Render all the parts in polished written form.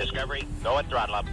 Discovery, go at throttle up.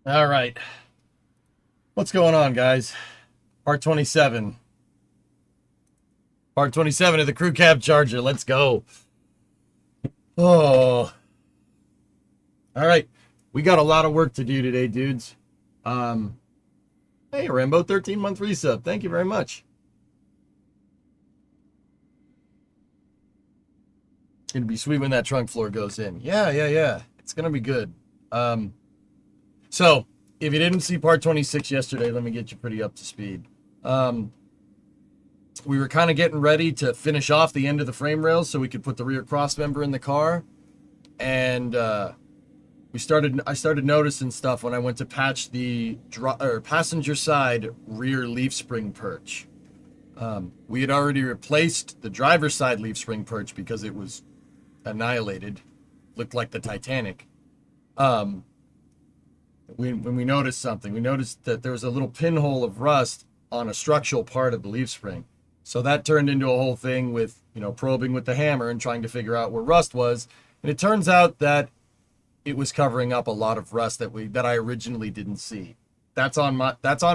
All right. What's going on, guys? Part 27. Part 27 of the crew cab charger. Let's go. Oh. All right. We got a lot of work to do today, dudes. Hey, Rambo, 13-month resub. Thank you very much. It's going to be sweet when that trunk floor goes in. Yeah. It's going to be good. So, if you didn't see part 26 yesterday, let me get you pretty up to speed. We were kind of getting ready to finish off the end of the frame rails so we could put the rear cross member in the car. And I started noticing stuff when I went to patch the passenger side rear leaf spring perch. We had already replaced the driver's side leaf spring perch because it was annihilated. Looked like the Titanic. When we noticed something, we noticed that there was a little pinhole of rust on a structural part of the leaf spring. So that turned into a whole thing with, probing with the hammer and trying to figure out where rust was. And it turns out that it was covering up a lot of rust that I originally didn't see. That's on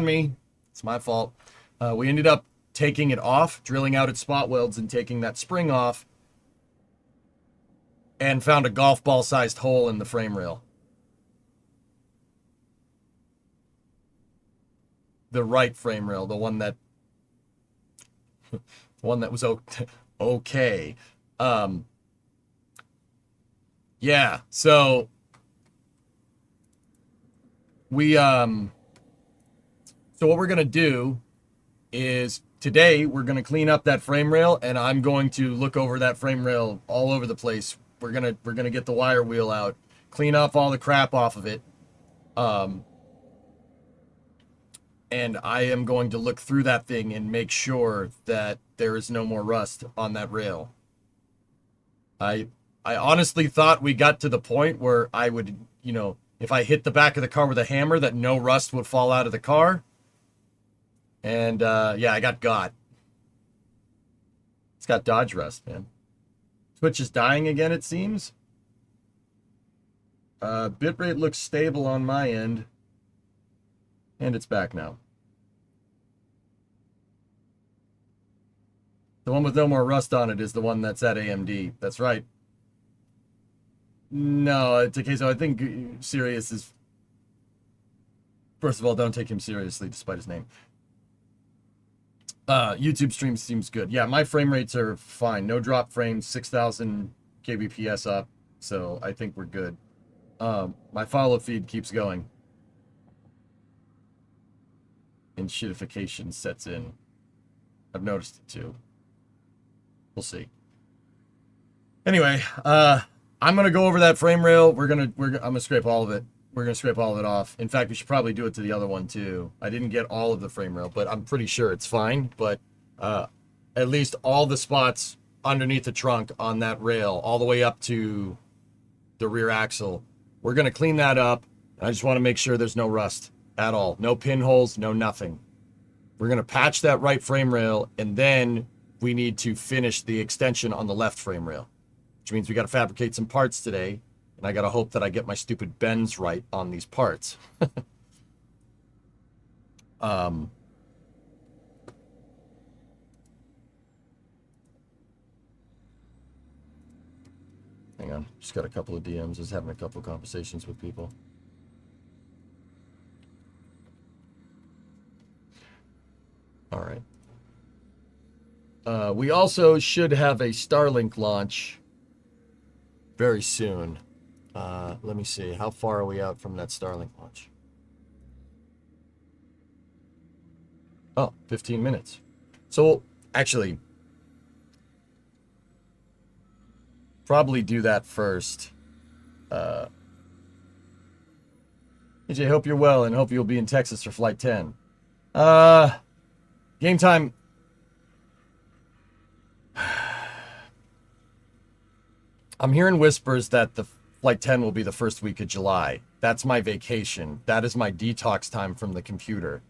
me. It's my fault. We ended up taking it off, drilling out its spot welds and taking that spring off, and found a golf ball sized hole in the frame rail. The right frame rail, the one that was okay. Yeah, so what we're gonna do is today we're gonna clean up that frame rail, and I'm going to look over that frame rail all over the place. We're gonna get the wire wheel out, clean off all the crap off of it. And I am going to look through that thing and make sure that there is no more rust on that rail. I honestly thought we got to the point where I would, if I hit the back of the car with a hammer, that no rust would fall out of the car. And yeah, I got. It's got Dodge rust, man. Twitch is dying again, it seems. Bitrate looks stable on my end. And it's back now. The one with no more rust on it is the one that's at AMD. That's right. No, it's okay. So I think Sirius is... First of all, don't take him seriously despite his name. YouTube stream seems good. Yeah, my frame rates are fine. No drop frames, 6,000 kbps up. So I think we're good. My follow feed keeps going. And shitification sets in. I've noticed it too. We'll see. Anyway, I'm gonna go over that frame rail. I'm gonna scrape all of it. We're gonna scrape all of it off. In fact, we should probably do it to the other one too. I didn't get all of the frame rail, but I'm pretty sure it's fine. But at least all the spots underneath the trunk on that rail, all the way up to the rear axle, we're gonna clean that up. I just want to make sure there's no rust at all. No pinholes, no nothing. We're going to patch that right frame rail, and then we need to finish the extension on the left frame rail, which means we got to fabricate some parts today, and I got to hope that I get my stupid bends right on these parts. Hang on, just got a couple of DMs, just having a couple of conversations with people. All right. We also should have a Starlink launch very soon. Let me see. How far are we out from that Starlink launch? Oh, 15 minutes. So, actually, probably do that first. AJ, hope you're well and hope you'll be in Texas for Flight 10. Game time. I'm hearing whispers that the Flight 10 will be the first week of July. That's my vacation. That is my detox time from the computer.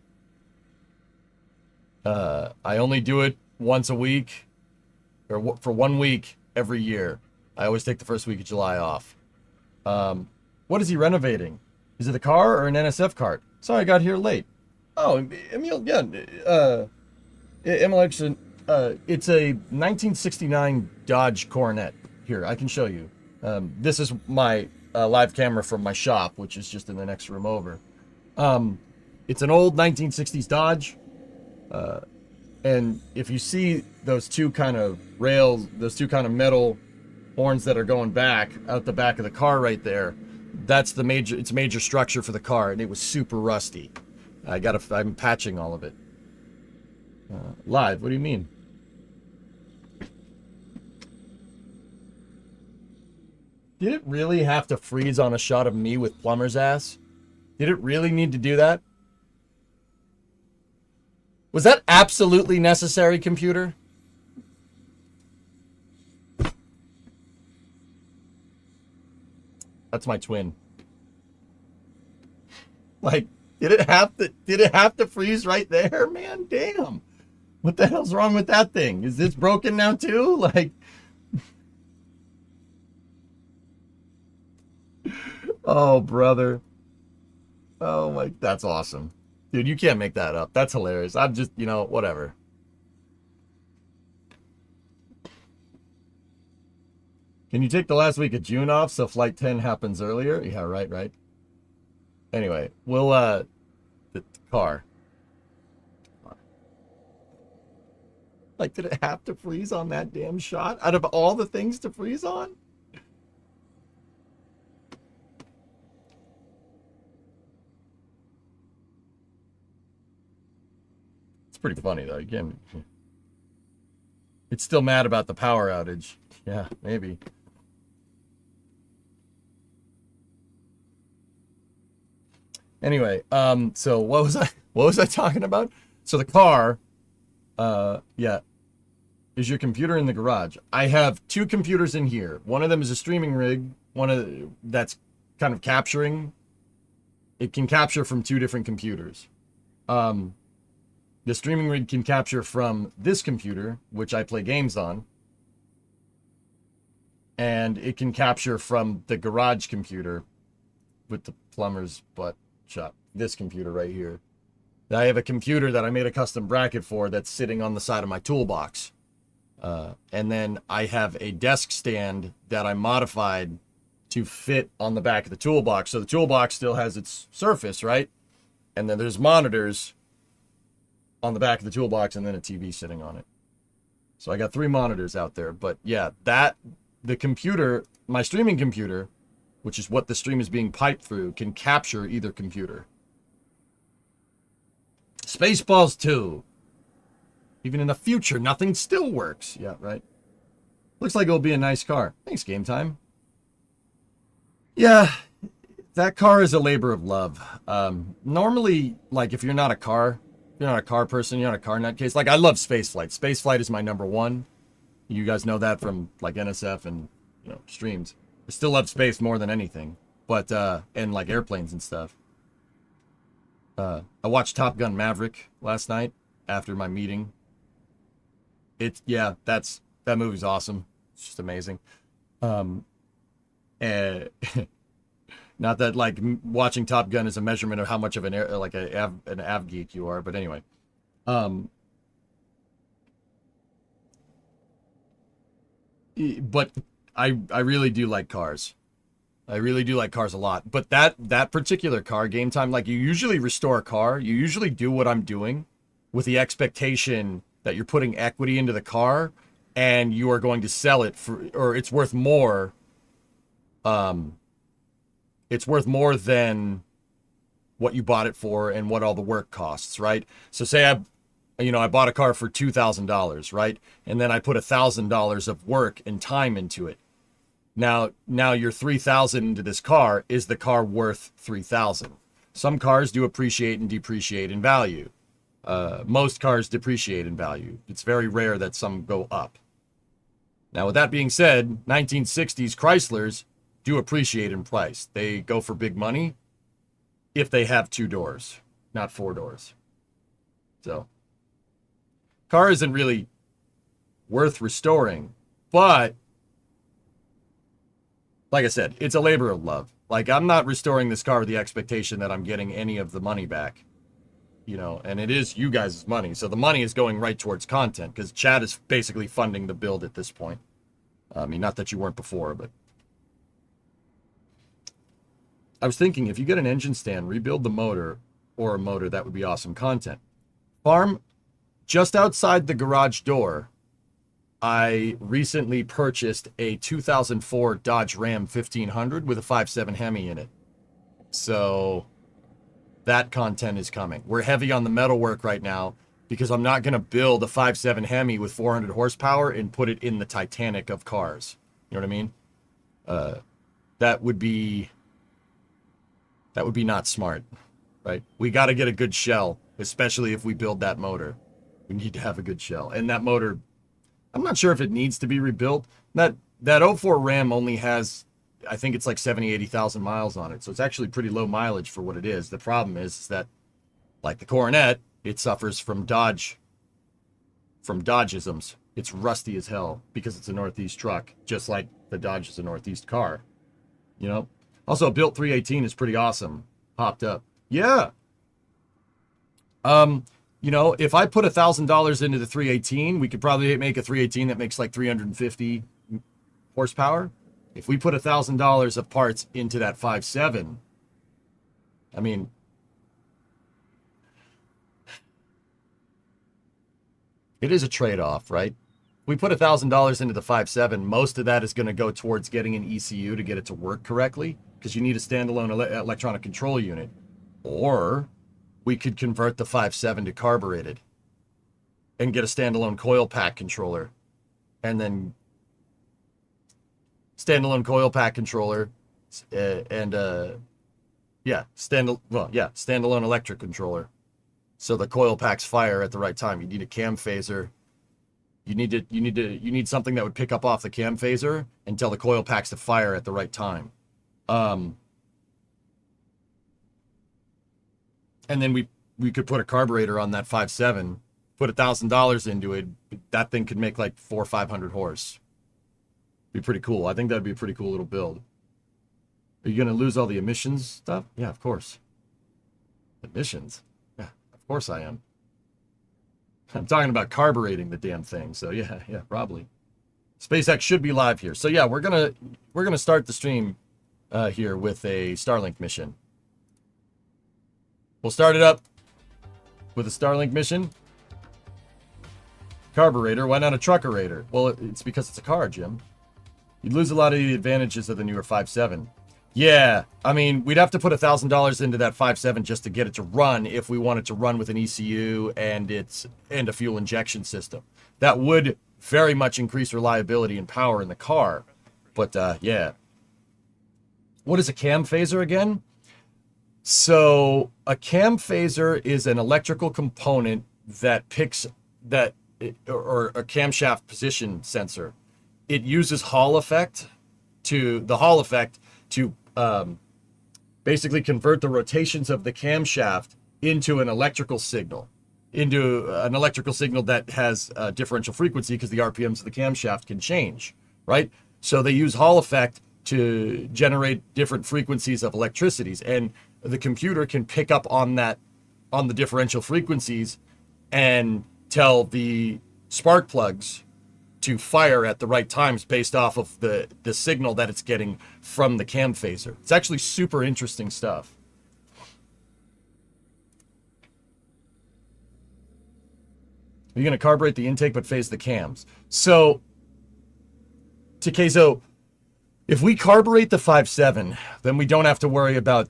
I only do it once a week, or for 1 week every year. I always take the first week of July off. What is he renovating? Is it a car or an NSF cart? Sorry, I got here late. Oh, Emil, yeah. Emil, it's a 1969 Dodge Coronet. Here, I can show you. This is my live camera from my shop, which is just in the next room over. It's an old 1960s Dodge. And if you see those two kind of rails, those two kind of metal horns that are going back out the back of the car right there, that's the major structure for the car, and it was super rusty. I'm patching all of it. Live, what do you mean? Did it really have to freeze on a shot of me with plumber's ass? Did it really need to do that? Was that absolutely necessary, computer? That's my twin. Like, did it have to freeze right there, man? Damn. What the hell's wrong with that thing? Is this broken now too? Like, oh, brother. Oh my, that's awesome. Dude, you can't make that up. That's hilarious. I'm just, whatever. Can you take the last week of June off so Flight 10 happens earlier? Yeah, right. Anyway, we'll, the car. Like, did it have to freeze on that damn shot? Out of all the things to freeze on? It's pretty funny, though. Again, it's still mad about the power outage. Yeah, maybe. Anyway, so what was I talking about? So the car, yeah, is your computer in the garage. I have two computers in here. One of them is a streaming rig, that's kind of capturing. It can capture from two different computers. The streaming rig can capture from this computer, which I play games on. And it can capture from the garage computer with the plumber's butt shop. This computer right here. I have a computer that I made a custom bracket for that's sitting on the side of my toolbox. And then I have a desk stand that I modified to fit on the back of the toolbox. So the toolbox still has its surface, right? And then there's monitors on the back of the toolbox and then a TV sitting on it. So I got 3 monitors out there. But yeah, the computer, my streaming computer, which is what the stream is being piped through, can capture either computer. Spaceballs 2. Even in the future, nothing still works. Yeah, right. Looks like it'll be a nice car. Thanks, Game Time. Yeah, that car is a labor of love. Normally, like, if you're not a car person, you're not a car nutcase. Like, I love spaceflight. Spaceflight is my #1. You guys know that from, like, NSF and, streams. I still love space more than anything. But, and, like, airplanes and stuff. I watched Top Gun Maverick last night after my meeting. That movie's awesome. It's just amazing. And not that, like, watching Top Gun is a measurement of how much of an av geek you are, but anyway. But I really do like cars. I really do like cars a lot. But that particular car, Game Time, like, you usually restore a car. You usually do what I'm doing with the expectation that you're putting equity into the car and you are going to sell it for, or it's worth more it's worth more than what you bought it for and what all the work costs, right? So say I bought a car for $2,000, right? And then I put $1,000 of work and time into it. Now your $3,000 into this car, is the car worth $3,000? Some cars do appreciate and depreciate in value. Most cars depreciate in value. It's very rare that some go up. Now, with that being said, 1960s Chryslers do appreciate in price. They go for big money if they have 2 doors, not 4 doors. So, car isn't really worth restoring, but like I said, it's a labor of love. Like, I'm not restoring this car with the expectation that I'm getting any of the money back, and it is you guys' money. So the money is going right towards content because Chad is basically funding the build at this point. I mean, not that you weren't before, but I was thinking if you get an engine stand, rebuild the motor or a motor, that would be awesome content. Farm, just outside the garage door, I recently purchased a 2004 Dodge Ram 1500 with a 5.7 Hemi in it. So that content is coming. We're heavy on the metalwork right now because I'm not going to build a 5.7 Hemi with 400 horsepower and put it in the Titanic of cars. You know what I mean? That would be not smart, right? We got to get a good shell, especially if we build that motor. We need to have a good shell. And that motor, I'm not sure if it needs to be rebuilt. That 04 Ram only has, I think it's like 70, 80,000 miles on it. So it's actually pretty low mileage for what it is. The problem is that, like the Coronet, it suffers from Dodgeisms. It's rusty as hell because it's a Northeast truck, just like the Dodge is a Northeast car. Also, built 318 is pretty awesome. Popped up. Yeah. If I put $1,000 into the 318, we could probably make a 318 that makes like 350 horsepower. If we put $1,000 of parts into that 5.7, I mean, it is a trade-off, right? If we put $1,000 into the 5.7, most of that is going to go towards getting an ECU to get it to work correctly, because you need a standalone electronic control unit. Or we could convert the 5.7 to carbureted and get a standalone coil pack controller. And then standalone coil pack controller standalone electric controller. So the coil packs fire at the right time. You need a cam phaser. You need something that would pick up off the cam phaser and tell the coil packs to fire at the right time. And then we could put a carburetor on that 5.7, put $1,000 into it. That thing could make like 400 or 500 horse. Be pretty cool. I think that'd be a pretty cool little build. Are you gonna lose all the emissions stuff? Yeah, of course. Emissions? Yeah, of course I am. I'm talking about carbureting the damn thing. So yeah, probably. SpaceX should be live here. So yeah, we're gonna start the stream here with a Starlink mission. We'll start it up with a Starlink mission. Carburetor, why not a truckerator? Well, it's because it's a car, Jim. You'd lose a lot of the advantages of the newer 5.7. Yeah, I mean, we'd have to put $1,000 into that 5.7 just to get it to run if we wanted to run with an ECU and a fuel injection system. That would very much increase reliability and power in the car. But yeah. What is a cam phaser again? So a cam phaser is an electrical component that or a camshaft position sensor. It uses Hall effect to basically convert the rotations of the camshaft into an electrical signal that has a differential frequency because the RPMs of the camshaft can change, right? So they use Hall effect to generate different frequencies of electricities, and the computer can pick up on the differential frequencies and tell the spark plugs to fire at the right times based off of the signal that it's getting from the cam phaser. It's actually super interesting stuff. You're going to carburate the intake but phase the cams. So, Takezo, If we carburate the 5.7, then we don't have to worry about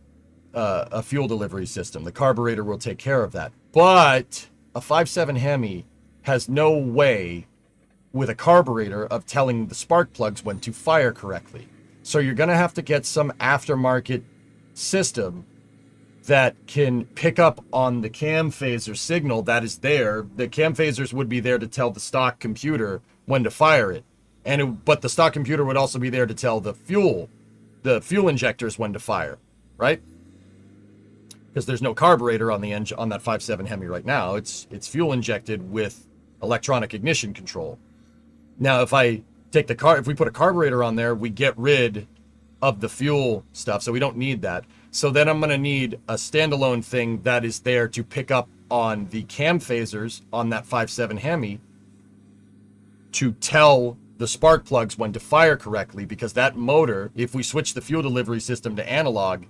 a fuel delivery system. The carburetor will take care of that. But a 5.7 Hemi has no way with a carburetor of telling the spark plugs when to fire correctly. So you're going to have to get some aftermarket system that can pick up on the cam phaser signal that is there. The cam phasers would be there to tell the stock computer when to fire it. But the stock computer would also be there to tell the fuel injectors when to fire, right? Because there's no carburetor on the engine on that 5.7 Hemi right now. It's fuel injected with electronic ignition control. Now, if we put a carburetor on there, we get rid of the fuel stuff, so we don't need that. So then I'm going to need a standalone thing that is there to pick up on the cam phasers on that 5.7 Hemi to tell the spark plugs when to fire correctly, because that motor, if we switch the fuel delivery system to analog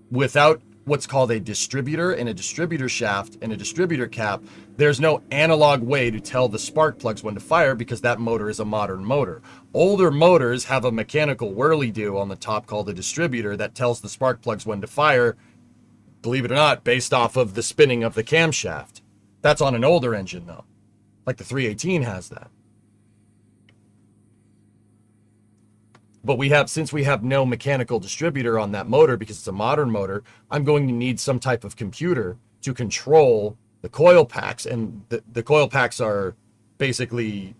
without what's called a distributor and a distributor shaft and a distributor cap, there's no analog way to tell the spark plugs when to fire because that motor is a modern motor. Older motors have a mechanical whirly-do on the top called a distributor that tells the spark plugs when to fire, believe it or not, based off of the spinning of the camshaft. That's on an older engine, though. Like the 318 has that. But since we have no mechanical distributor on that motor because it's a modern motor, I'm going to need some type of computer to control the coil packs. And the coil packs are basically,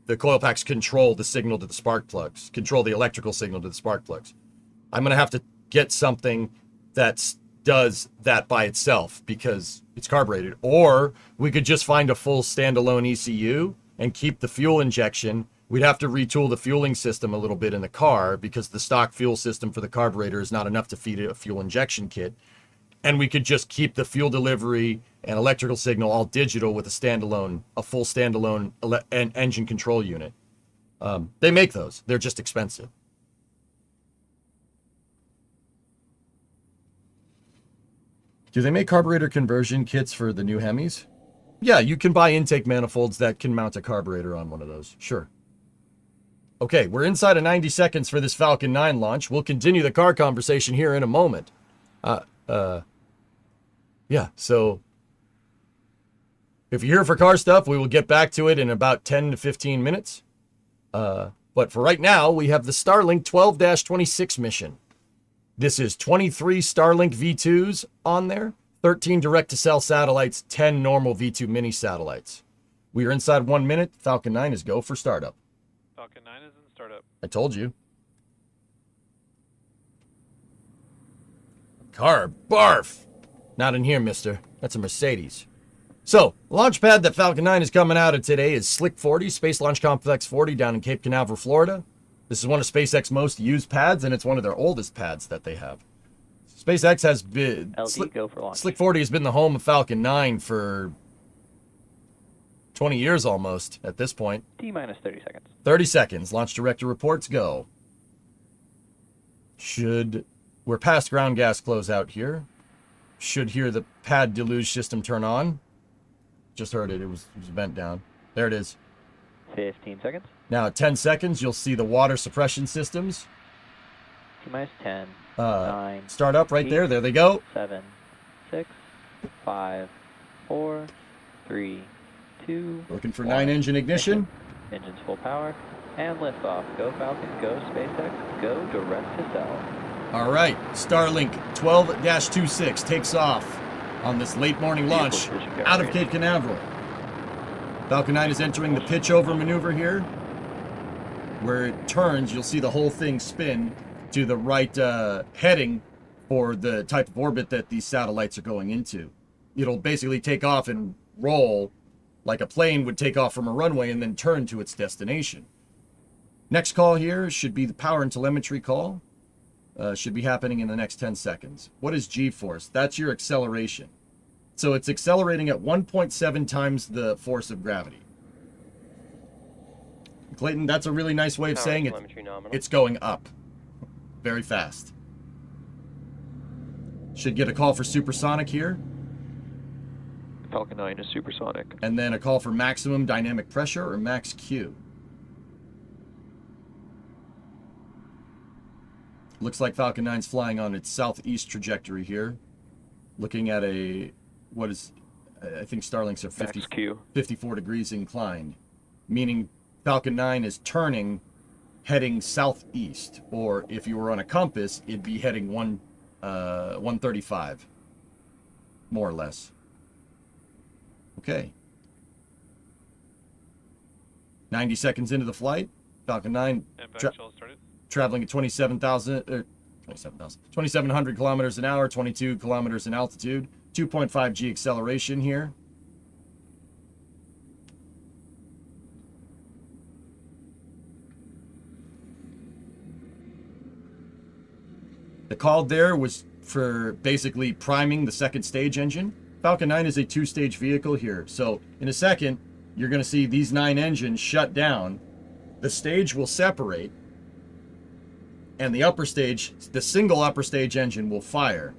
the coil packs control the signal to the spark plugs, control the electrical signal to the spark plugs. I'm going to have to get something that does that by itself because it's carbureted. Or we could just find a full standalone ECU and keep the fuel injection. We'd have to retool the fueling system a little bit in the car because the stock fuel system for the carburetor is not enough to feed it a fuel injection kit. And we could just keep the fuel delivery and electrical signal all digital with a full standalone engine control unit. They make those. They're just expensive. Do they make carburetor conversion kits for the new Hemis? Yeah, you can buy intake manifolds that can mount a carburetor on one of those. Sure. Okay, we're inside of 90 seconds for this Falcon 9 launch. We'll continue the car conversation here in a moment. Yeah, so if you're here for car stuff, we will get back to it in about 10 to 15 minutes. But for right now, we have the Starlink 12-26 mission. This is 23 Starlink V2s on there, 13 direct-to-cell satellites, 10 normal V2 mini satellites. We are inside 1 minute. Falcon 9 is go for startup. Falcon 9 is in startup. I told you. Car, barf. Not in here, mister. That's a Mercedes. So, launch pad that Falcon 9 is coming out of today is Slick 40, Space Launch Complex 40 down in Cape Canaveral, Florida. This is one of SpaceX's most used pads, and it's one of their oldest pads that they have. SpaceX has been... go for launch. Slick 40 has been the home of Falcon 9 for 20 years almost at this point. T-minus 30 seconds. 30 seconds. Launch director reports go. We're past ground gas closeout here. Should hear the pad deluge system turn on. Just heard it. It was bent down. There it is. 15 seconds. Now at 10 seconds, you'll see the water suppression systems. T-minus 10, 9. Start up right 8, there. There they go. 7, 6, 5, 4, 3, 2. Looking for 1. 9 engine ignition. Engines full power. And liftoff. Go Falcon, go SpaceX, go direct to cell. All right. Starlink 12-26 takes off on this late morning launch out of Cape Canaveral. Falcon 9 is entering the pitch over maneuver here. Where it turns, you'll see the whole thing spin to the right heading for the type of orbit that these satellites are going into. It'll basically take off and roll like a plane would take off from a runway and then turn to its destination. Next call here should be the power and telemetry call. Should be happening in the next 10 seconds. What is G-force? That's your acceleration. So it's accelerating at 1.7 times the force of gravity. Clayton, that's a really nice way of saying it. It's going up very fast. Should get a call for supersonic here. Falcon 9 is supersonic. And then a call for maximum dynamic pressure or max Q. Looks like Falcon 9's flying on its southeast trajectory here. Looking at I think Starlinks are 54 degrees inclined. Meaning Falcon 9 is turning, heading southeast. Or if you were on a compass, it'd be heading 135. More or less. Okay. 90 seconds into the flight. Falcon 9 traveling at 2,700 kilometers an hour, 22 kilometers in altitude, 2.5 G acceleration here. The call there was for basically priming the second stage engine. Falcon 9 is a two-stage vehicle here. So in a second, you're going to see these 9 engines shut down. The stage will separate. And the upper stage, the single upper stage engine will fire.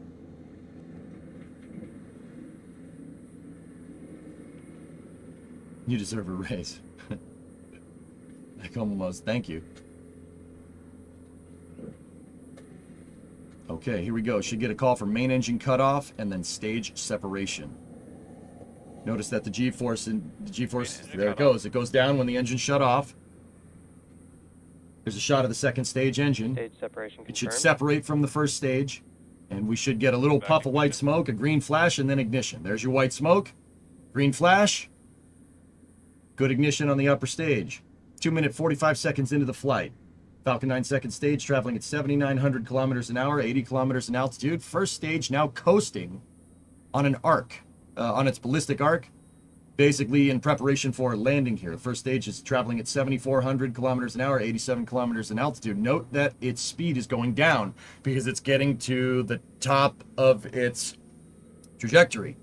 You deserve a raise. Almost, thank you. Okay, here we go. Should get a call for main engine cutoff and then stage separation. Notice that the G-force, there it goes. It goes down when the engine shut off. There's a shot of the second stage engine. Stage separation confirmed. It should separate from the first stage. And we should get a little puff of white smoke, a green flash, and then ignition. There's your white smoke. Green flash. Good ignition on the upper stage. 2 minute 45 seconds into the flight. Falcon 9 second stage traveling at 7,900 kilometers an hour, 80 kilometers in altitude. First stage now coasting on an arc, on its ballistic arc. Basically in preparation for landing here. The first stage is traveling at 7,400 kilometers an hour, 87 kilometers in altitude. Note that its speed is going down because it's getting to the top of its trajectory.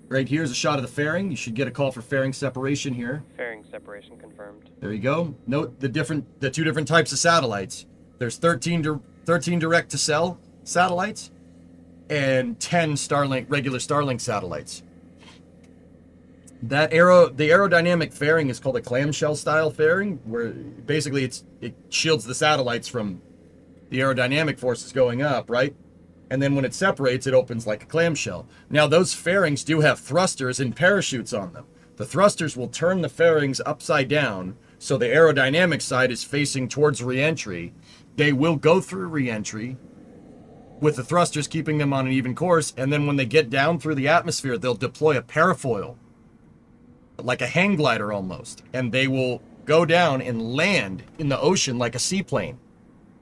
Right here is a shot of the fairing. You should get a call for fairing separation here. Fairing separation confirmed. There you go. Note the two different types of satellites. There's 13 direct to cell satellites and 10 regular Starlink satellites. The aerodynamic fairing is called a clamshell style fairing, where basically it shields the satellites from the aerodynamic forces going up, right? And then when it separates, it opens like a clamshell. Now those fairings do have thrusters and parachutes on them. The thrusters will turn the fairings upside down, so the aerodynamic side is facing towards re-entry. They will go through re-entry with the thrusters keeping them on an even course, and then when they get down through the atmosphere, they'll deploy a parafoil, like a hang glider almost, and they will go down and land in the ocean like a seaplane.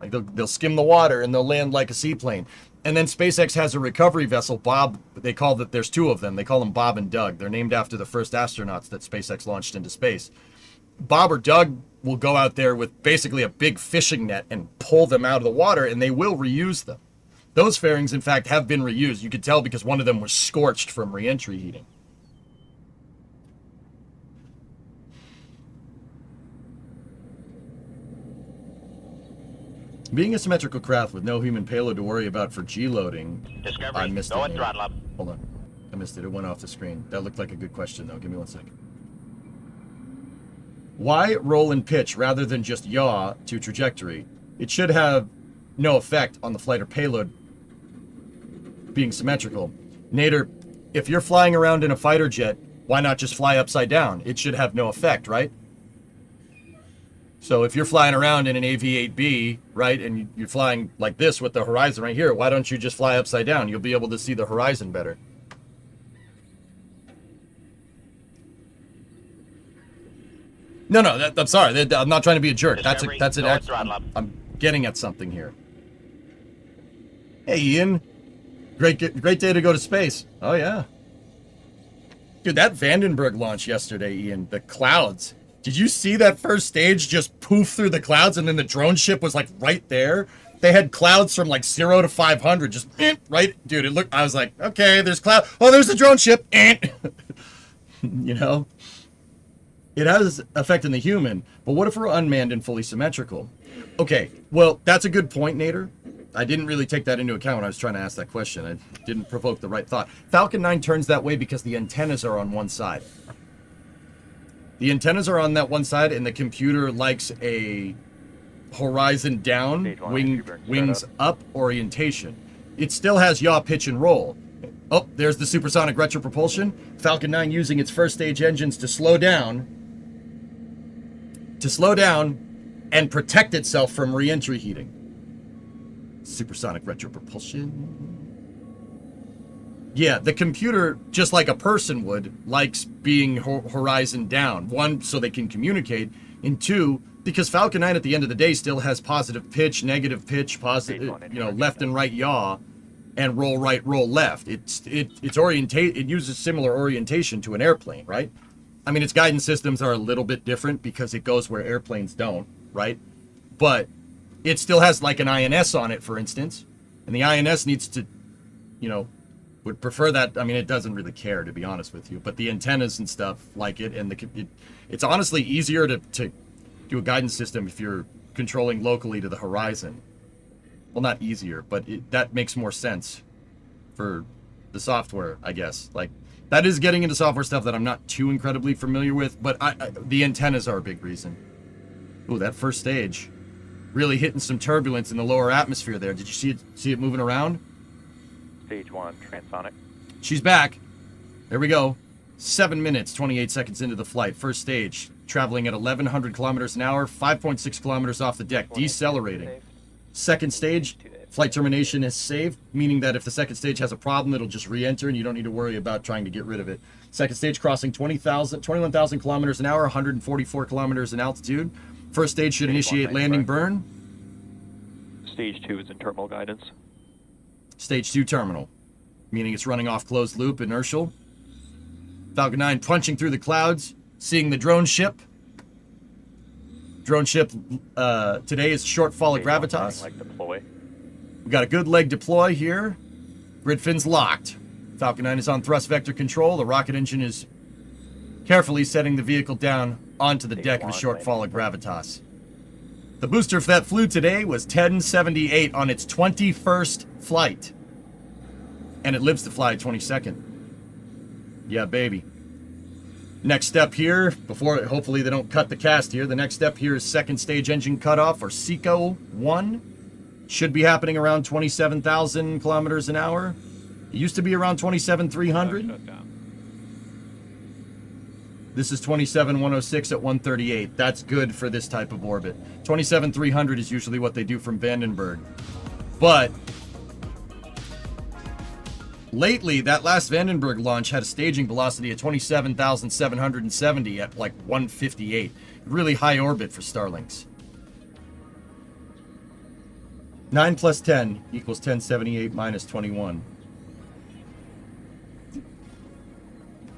Like they'll skim the water and they'll land like a seaplane. And then SpaceX has a recovery vessel, Bob. There's 2 of them. They call them Bob and Doug. They're named after the first astronauts that SpaceX launched into space. Bob or Doug will go out there with basically a big fishing net and pull them out of the water, and they will reuse them. Those fairings, in fact, have been reused. You could tell because one of them was scorched from re-entry heating. Being a symmetrical craft with no human payload to worry about for G-loading, I missed it. Throttle up. Hold on. I missed it. It went off the screen. That looked like a good question, though. Give me 1 second. Why roll and pitch rather than just yaw to trajectory? It should have no effect on the flight or payload being symmetrical. Nader, if you're flying around in a fighter jet, why not just fly upside down? It should have no effect, right? So if you're flying around in an AV-8B, right, and you're flying like this with the horizon right here, why don't you just fly upside down? You'll be able to see the horizon better. No, I'm sorry. I'm not trying to be a jerk. That's an act. I'm getting at something here. Hey, Ian. Great day to go to space. Oh, yeah. Dude, that Vandenberg launch yesterday, Ian, the clouds. Did you see that first stage just poof through the clouds and then the drone ship was like right there? They had clouds from like 0 to 500, just right, dude. It looked. I was like, okay, there's cloud. Oh, there's the drone ship. You know, it has effect in the human. But what if we're unmanned and fully symmetrical? Okay, well, that's a good point, Nader. I didn't really take that into account when I was trying to ask that question. I didn't provoke the right thought. Falcon 9 turns that way because the antennas are on one side. The antennas are on that one side, and the computer likes a horizon down, Stage 1, wings up orientation. It still has yaw, pitch, and roll. Oh, there's the supersonic retropropulsion. Falcon 9 using its first stage engines to slow down and protect itself from re-entry heating. Supersonic retropropulsion. Yeah, the computer, just like a person would, likes being horizon down. One, so they can communicate, and two, because Falcon 9 at the end of the day still has positive pitch, negative pitch, positive, left and right yaw, and roll right, roll left. It uses similar orientation to an airplane, right? I mean, its guidance systems are a little bit different because it goes where airplanes don't, right? But it still has like an INS on it, for instance, and the INS needs to, would prefer that. I mean, it doesn't really care, to be honest with you, but the antennas and stuff like it, and it's honestly easier to do a guidance system if you're controlling locally to the horizon. Well, not easier, but that makes more sense for the software, I guess. Like, that is getting into software stuff that I'm not too incredibly familiar with, but the antennas are a big reason. Ooh, that first stage really hitting some turbulence in the lower atmosphere there. Did you see it moving around? Stage 1, transonic. She's back. There we go. 7 minutes, 28 seconds into the flight. First stage, traveling at 1,100 kilometers an hour, 5.6 kilometers off the deck, decelerating. Second stage, flight termination is saved, meaning that if the second stage has a problem, it'll just re-enter and you don't need to worry about trying to get rid of it. Second stage crossing 21,000 kilometers an hour, 144 kilometers in altitude. First stage should initiate landing burn. Stage 2 is in terminal guidance. Stage 2 terminal, meaning it's running off closed loop, inertial. Falcon 9 punching through the clouds, seeing the drone ship. Drone ship today is short fall of gravitas. Like deploy. We got a good leg deploy here. Grid fins locked. Falcon 9 is on thrust vector control. The rocket engine is carefully setting the vehicle down onto the deck of a short fall of gravitas. The booster that flew today was 1078 on its 21st flight. And it lives to fly 22nd. Yeah, baby. Next step here, before hopefully they don't cut the cast here, the next step here is second stage engine cutoff, or SECO 1. Should be happening around 27,000 kilometers an hour. It used to be around 27,300. Shut down. This is 27,106 at 138. That's good for this type of orbit. 27,300 is usually what they do from Vandenberg. But lately, that last Vandenberg launch had a staging velocity of 27,770 at like 158. Really high orbit for Starlinks. 9 plus 10 equals 1078 minus 21.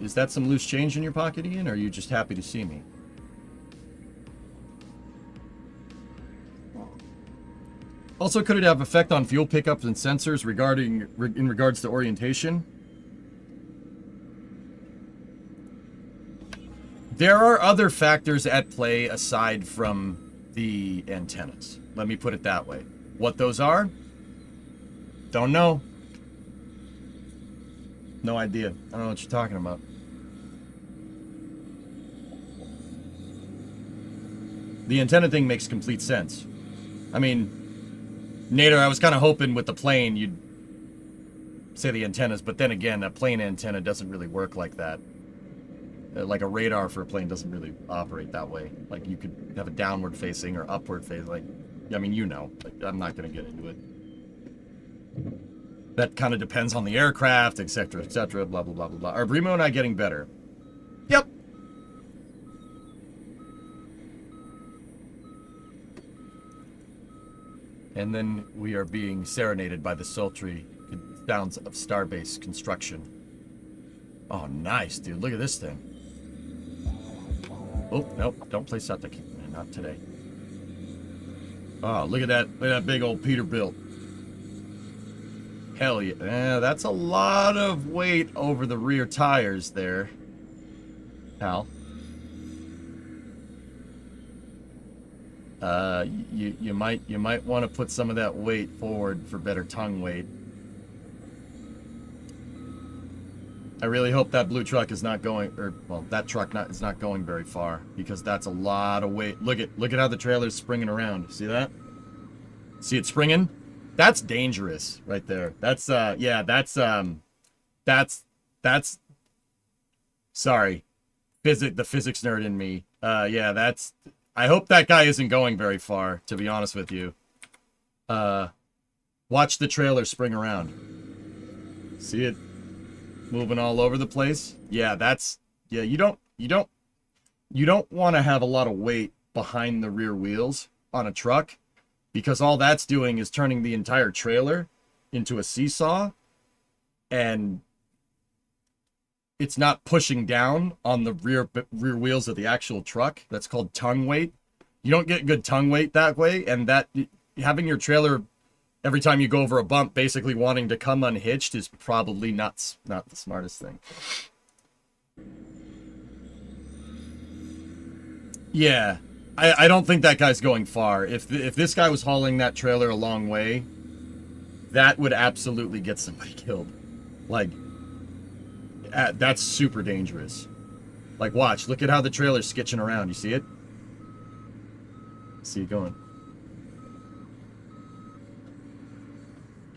Is that some loose change in your pocket, Ian, or are you just happy to see me? Also, could it have effect on fuel pickups and sensors in regards to orientation? There are other factors at play aside from the antennas. Let me put it that way. What those are? Don't know. No idea. I don't know what you're talking about. The antenna thing makes complete sense. I mean, Nader, I was kind of hoping with the plane you'd say the antennas, but then again, a plane antenna doesn't really work like that. Like a radar for a plane doesn't really operate that way. Like you could have a downward facing or upward facing. Like, I mean, like, I'm not going to get into it. That kind of depends on the aircraft, etc., blah, blah, blah, blah, blah. Are Brimo and I getting better? Yep. And then we are being serenaded by the sultry sounds of Starbase construction. Oh, nice, dude. Look at this thing. Oh, nope. Don't play Satak. Not today. Oh, look at that. Look at that big old Peterbilt. Hell yeah. That's a lot of weight over the rear tires there. Hal. You might want to put some of that weight forward for better tongue weight. I really hope that blue truck is not going, or well, that truck is not going very far, because that's a lot of weight. Look at how the trailer's springing around. See that? See it springing? That's dangerous right there. That's yeah, that's sorry. The physics nerd in me. Yeah, that's I hope that guy isn't going very far, to be honest with you. Watch the trailer spring around. See it moving all over the place? Yeah, yeah, you don't want to have a lot of weight behind the rear wheels on a truck, because all that's doing is turning the entire trailer into a seesaw, and it's not pushing down on the rear wheels of the actual truck. That's called tongue weight. You don't get good tongue weight that way, and that having your trailer every time you go over a bump basically wanting to come unhitched is probably not the smartest thing. Yeah, I don't think that guy's going far. If this guy was hauling that trailer a long way, that would absolutely get somebody killed. Like, that's super dangerous. Like, watch. Look at how the trailer's skitching around. You see it? See it going.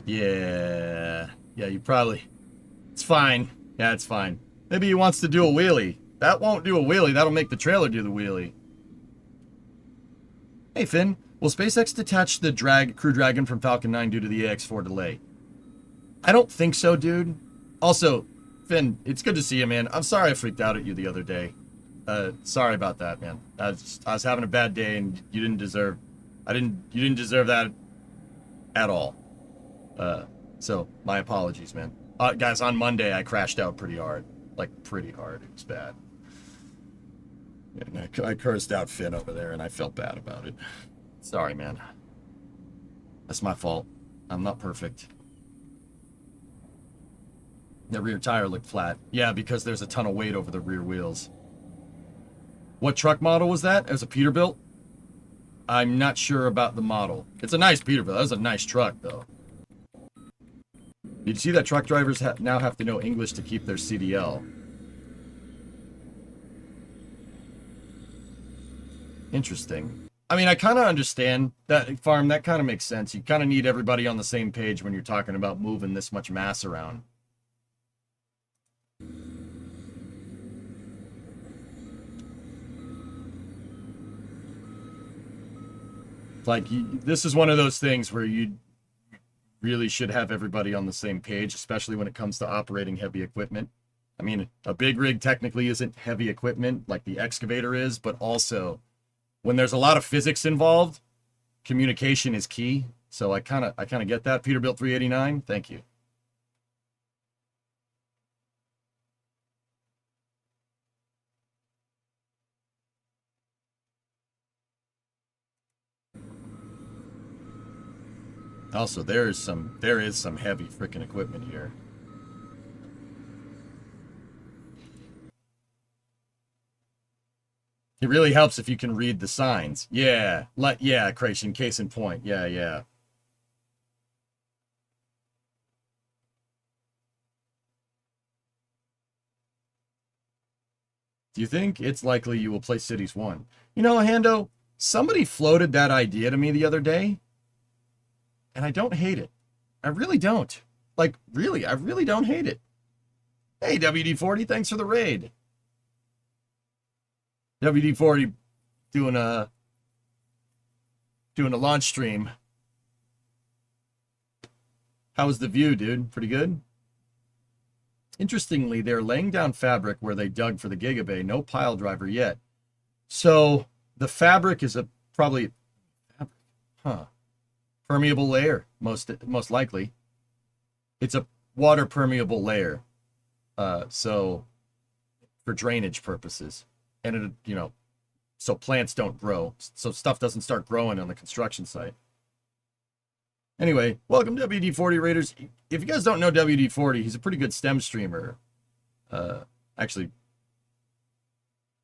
Yeah. Yeah, you probably... It's fine. Yeah, it's fine. Maybe he wants to do a wheelie. That won't do a wheelie. That'll make the trailer do the wheelie. Hey, Finn. Will SpaceX detach the Crew Dragon from Falcon 9 due to the AX-4 delay? I don't think so, dude. Also, Finn, it's good to see you, man. I'm sorry I freaked out at you the other day. Sorry about that, man. I was having a bad day, and you didn't deserve that at all. So my apologies, man. Guys, on Monday I crashed out pretty hard. Like, pretty hard. It was bad. And I cursed out Finn over there, and I felt bad about it. Sorry, man. That's my fault. I'm not perfect. The rear tire looked flat. Yeah, because there's a ton of weight over the rear wheels. What truck model was that? It was a Peterbilt? I'm not sure about the model. It's a nice Peterbilt. That was a nice truck, though. Did you see that truck drivers now have to know English to keep their CDL? Interesting. I mean, I kind of understand that, Farm. That kind of makes sense. You kind of need everybody on the same page when you're talking about moving this much mass around. Like, this is one of those things where you really should have everybody on the same page, especially when it comes to operating heavy equipment. I mean, a big rig technically isn't heavy equipment like the excavator is, but also when there's a lot of physics involved, communication is key. So I kind of get that. Peterbilt 389, thank you. Also, there is some heavy freaking equipment here. It really helps if you can read the signs. Yeah, yeah, Creation, case in point. Yeah, yeah. Do you think it's likely you will play Cities 1? You know, Hando, somebody floated that idea to me the other day, and I don't hate it. I really don't. Like, really, I really don't hate it. Hey, WD-40, thanks for the raid. WD-40 doing a launch stream. How was the view, dude? Pretty good? Interestingly, they're laying down fabric where they dug for the Gigabay. No pile driver yet. So the fabric is probably permeable layer, most likely. It's a water permeable layer. So for drainage purposes. And it, you know, so plants don't grow. So stuff doesn't start growing on the construction site. Anyway, welcome to WD-40 Raiders. If you guys don't know WD-40, he's a pretty good STEM streamer. Actually,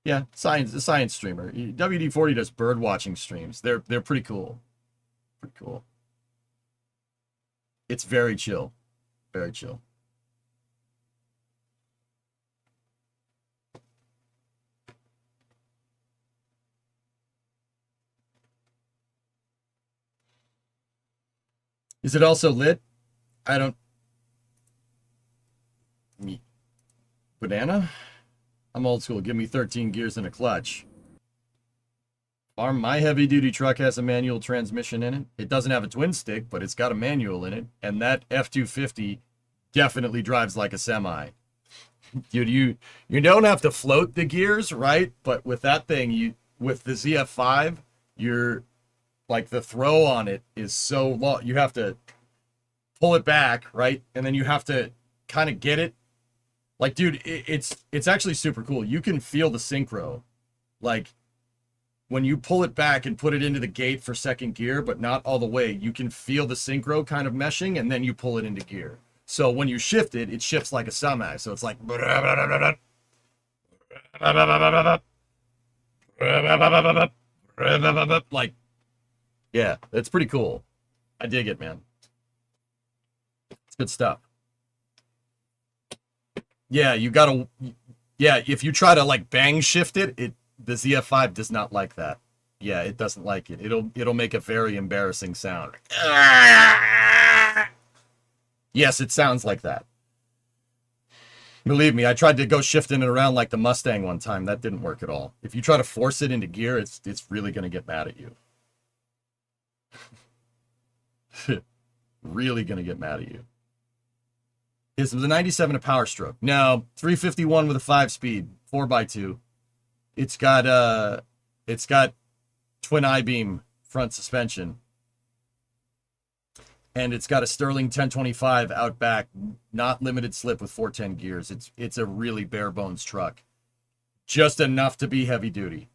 yeah, a science streamer. WD-40 does bird watching streams. They're pretty cool. Pretty cool. It's very chill. Very chill. Is it also lit? I don't... Banana? I'm old school. Give me 13 gears and a clutch. My heavy-duty truck has a manual transmission in it. It doesn't have a twin stick, but it's got a manual in it. And that F-250 definitely drives like a semi. Dude, you don't have to float the gears, right? But with that thing, with the ZF5, you're... Like, the throw on it is so long. You have to pull it back, right? And then you have to kind of get it. Like, dude, it's actually super cool. You can feel the synchro. Like, when you pull it back and put it into the gate for second gear, but not all the way, you can feel the synchro kind of meshing, and then you pull it into gear. So when you shift it, it shifts like a semi. So it's like... Like... Yeah, it's pretty cool. I dig it, man. It's good stuff. Yeah, you gotta... Yeah, if you try to, like, bang shift it, the ZF5 does not like that. Yeah, it doesn't like it. It'll make a very embarrassing sound. Yes, it sounds like that. Believe me, I tried to go shifting it around like the Mustang one time. That didn't work at all. If you try to force it into gear, it's really going to get mad at you. Really gonna get mad at you. Is the 97 a Power Stroke? No, 351 with a 5-speed, 4x2. It's got twin I-beam front suspension, and it's got a Sterling 1025 out back, not limited slip with 410 gears. It's a really bare bones truck, just enough to be heavy duty.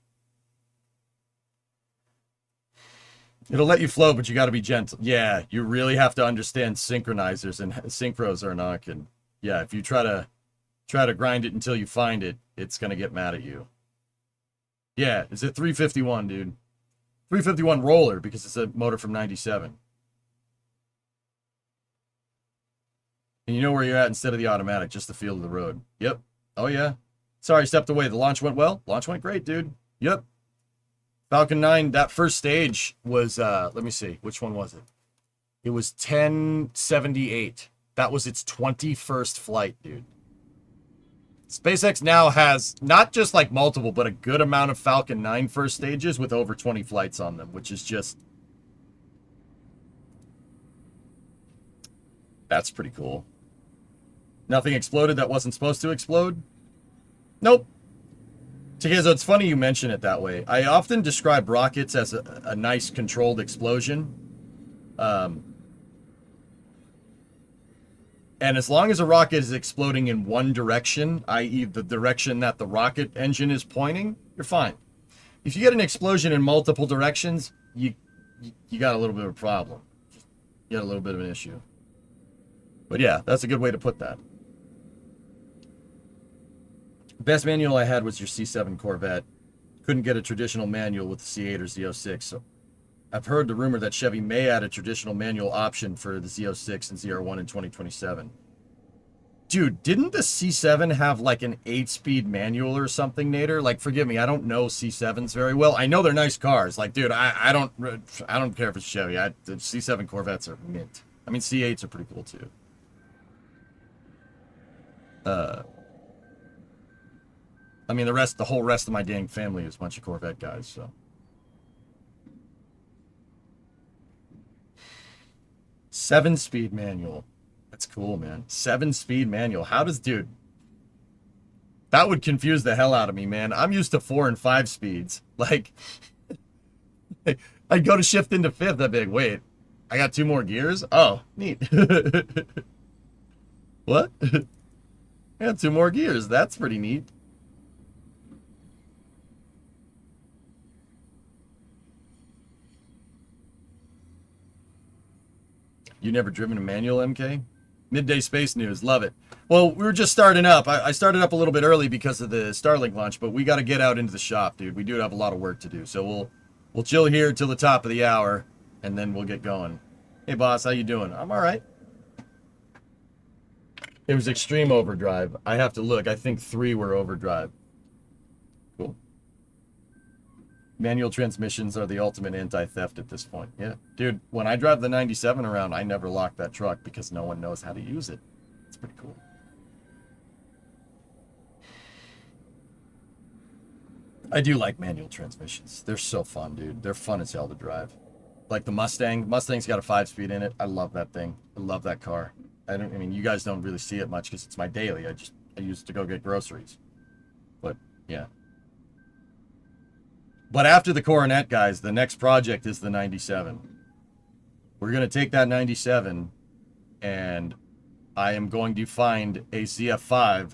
It'll let you flow, but you got to be gentle. Yeah, you really have to understand synchronizers, and synchros are not good. Yeah, if you try to grind it until you find it, it's gonna get mad at you. Yeah, it's a 351, dude. 351 roller because it's a motor from 97. And you know where you're at instead of the automatic, just the feel of the road. Yep. Oh yeah. Sorry, stepped away. The launch went well. Launch went great, dude. Yep. Falcon 9, that first stage was, let me see, which one was it? It was 1078. That was its 21st flight, dude. SpaceX now has not just like multiple, but a good amount of Falcon 9 first stages with over 20 flights on them, which is just... That's pretty cool. Nothing exploded that wasn't supposed to explode? Nope. Tegezo, it's funny you mention it that way. I often describe rockets as a nice controlled explosion. And as long as a rocket is exploding in one direction, i.e. the direction that the rocket engine is pointing, you're fine. If you get an explosion in multiple directions, you got a little bit of a problem. You got a little bit of an issue. But yeah, that's a good way to put that. Best manual I had was your C7 Corvette. Couldn't get a traditional manual with the C8 or Z06. So I've heard the rumor that Chevy may add a traditional manual option for the Z06 and ZR1 in 2027. Dude, didn't the C7 have like an 8-speed manual or something, Nader? Like, forgive me, I don't know C7s very well. I know they're nice cars. Like, dude, I don't care if it's Chevy. The C7 Corvettes are mint. I mean, C8s are pretty cool too. I mean, the whole rest of my dang family is a bunch of Corvette guys, so. Seven-speed manual. That's cool, man. 7-speed manual. How does, dude? That would confuse the hell out of me, man. I'm used to 4 and 5 speeds. Like, I'd go to shift into 5th. I'd be like, wait, I got 2 more gears? Oh, neat. What? I got 2 more gears. That's pretty neat. You never driven a manual, MK? Midday Space News, love it. Well, we were just starting up. I started up a little bit early because of the Starlink launch, but we got to get out into the shop, dude. We do have a lot of work to do, so we'll chill here till the top of the hour, and then we'll get going. Hey, boss, how you doing? I'm all right. It was extreme overdrive. I have to look. I think 3 were overdrive. Cool. Manual transmissions are the ultimate anti-theft at this point. Yeah. Dude, when I drive the 97 around, I never lock that truck because no one knows how to use it. It's pretty cool. I do like manual transmissions. They're so fun, dude. They're fun as hell to drive. Like the Mustang. Mustang's got a 5-speed in it. I love that thing. I love that car. I mean, you guys don't really see it much because it's my daily. I used to go get groceries. But, yeah. But after the Coronet, guys, the next project is the 97. We're going to take that 97 and I am going to find a ZF5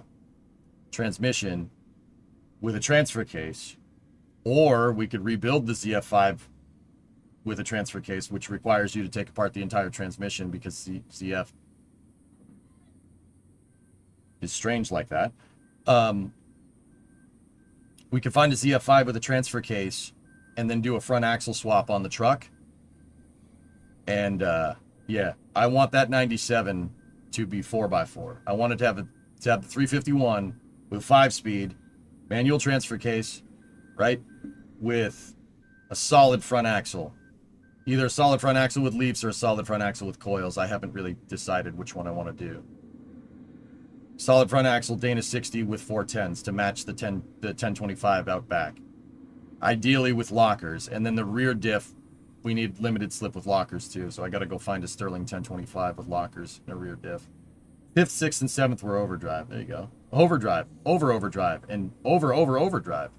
transmission with a transfer case, or we could rebuild the ZF5 with a transfer case, which requires you to take apart the entire transmission because ZF is strange like that. We could find a ZF5 with a transfer case and then do a front axle swap on the truck. And yeah, I want that 97 to be 4x4. I want it to have the 351 with 5-speed, manual transfer case, right? With a solid front axle. Either a solid front axle with leafs or a solid front axle with coils. I haven't really decided which one I want to do. Solid front axle, Dana 60 with 410s to match the 1025 out back. Ideally with lockers. And then the rear diff, we need limited slip with lockers too. So I got to go find a Sterling 1025 with lockers and a rear diff. 5th, 6th, and 7th were overdrive. There you go. Overdrive, overdrive, and overdrive.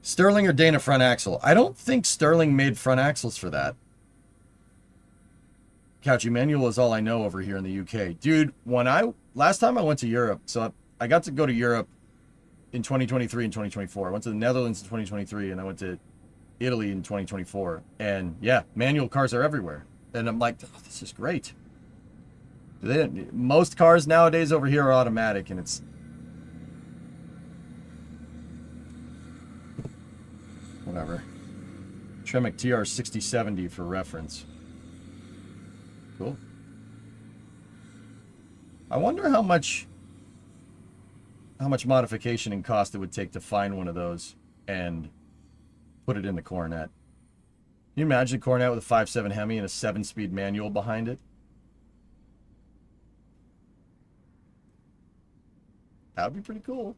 Sterling or Dana front axle? I don't think Sterling made front axles for that. Couchy manual is all I know over here in the UK. Dude, last time I went to Europe, so I got to go to Europe in 2023 and 2024. I went to the Netherlands in 2023 and I went to Italy in 2024. And yeah, manual cars are everywhere. And I'm like, oh, this is great. Most cars nowadays over here are automatic, and it's whatever. Tremec TR 6070 for reference. Cool. I wonder how much modification and cost it would take to find one of those and put it in the Coronet. Can you imagine a Coronet with a 5.7 Hemi and a 7-speed manual behind it? That would be pretty cool.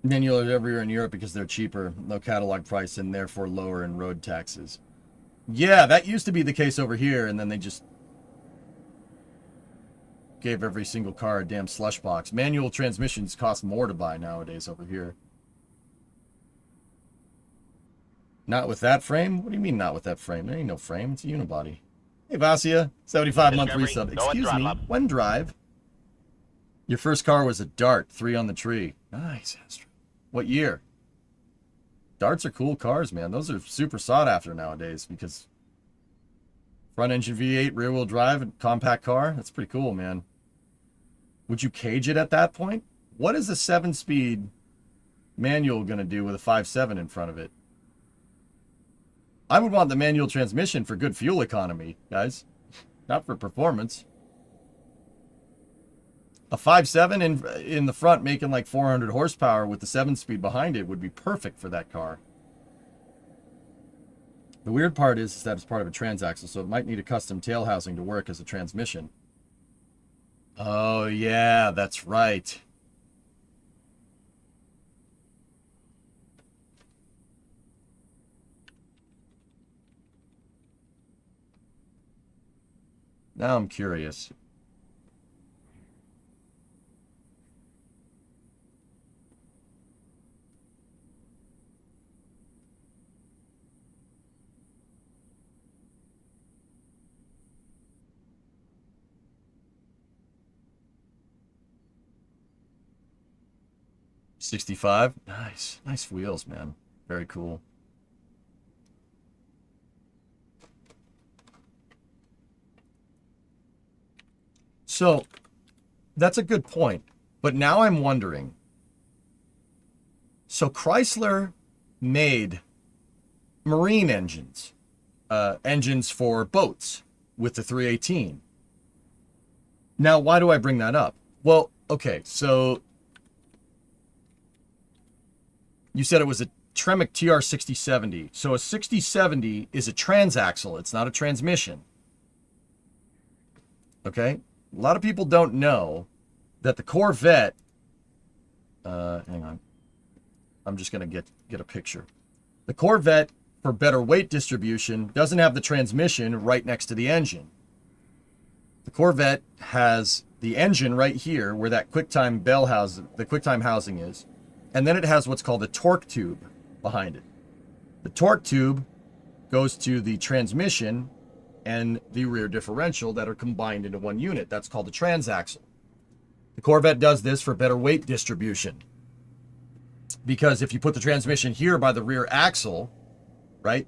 Manual are everywhere in Europe because they're cheaper, no catalog price, and therefore lower in road taxes. Yeah, that used to be the case over here, and then they just gave every single car a damn slush box. Manual transmissions cost more to buy nowadays over here. Not with that frame? What do you mean not with that frame? There ain't no frame. It's a unibody. Hey, Vasia, 75-month resub. Excuse me, when drive? Your first car was a Dart, 3 on the tree. Nice, Astro. What year? Darts are cool cars, man. Those are super sought after nowadays because front engine V8, rear wheel drive, and compact car. That's pretty cool, man. Would you cage it at that point? What is a 7-speed manual going to do with a 5.7 in front of it? I would want the manual transmission for good fuel economy, guys. Not for performance. A 5.7 in the front making like 400 horsepower with the 7-speed behind it would be perfect for that car. The weird part is that it's part of a transaxle, so it might need a custom tail housing to work as a transmission. Oh, yeah, that's right. Now I'm curious. $65. Nice. Nice wheels, man. Very cool. So, that's a good point. But now I'm wondering. So Chrysler made marine engines. Engines for boats with the 318. Now, why do I bring that up? Well, okay, so you said it was a Tremec TR6070. So a 6070 is a transaxle. It's not a transmission. Okay? A lot of people don't know that the Corvette... hang on. I'm just going to get a picture. The Corvette, for better weight distribution, doesn't have the transmission right next to the engine. The Corvette has the engine right here where that QuickTime bell house, the QuickTime housing is. And then it has what's called a torque tube behind it. The torque tube goes to the transmission and the rear differential that are combined into one unit. That's called a transaxle. The Corvette does this for better weight distribution. Because if you put the transmission here by the rear axle, right,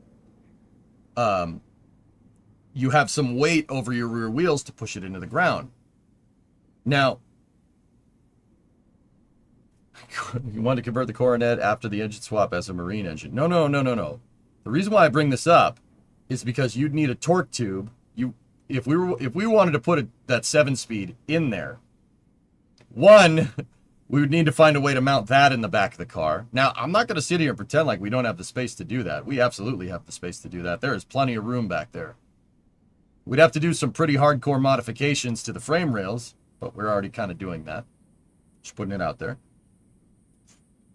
you have some weight over your rear wheels to push it into the ground. Now, you want to convert the Coronet after the engine swap as a marine engine. No. The reason why I bring this up is because you'd need a torque tube. If we wanted to put that 7-speed in there, one, we would need to find a way to mount that in the back of the car. Now, I'm not going to sit here and pretend like we don't have the space to do that. We absolutely have the space to do that. There is plenty of room back there. We'd have to do some pretty hardcore modifications to the frame rails, but we're already kind of doing that. Just putting it out there.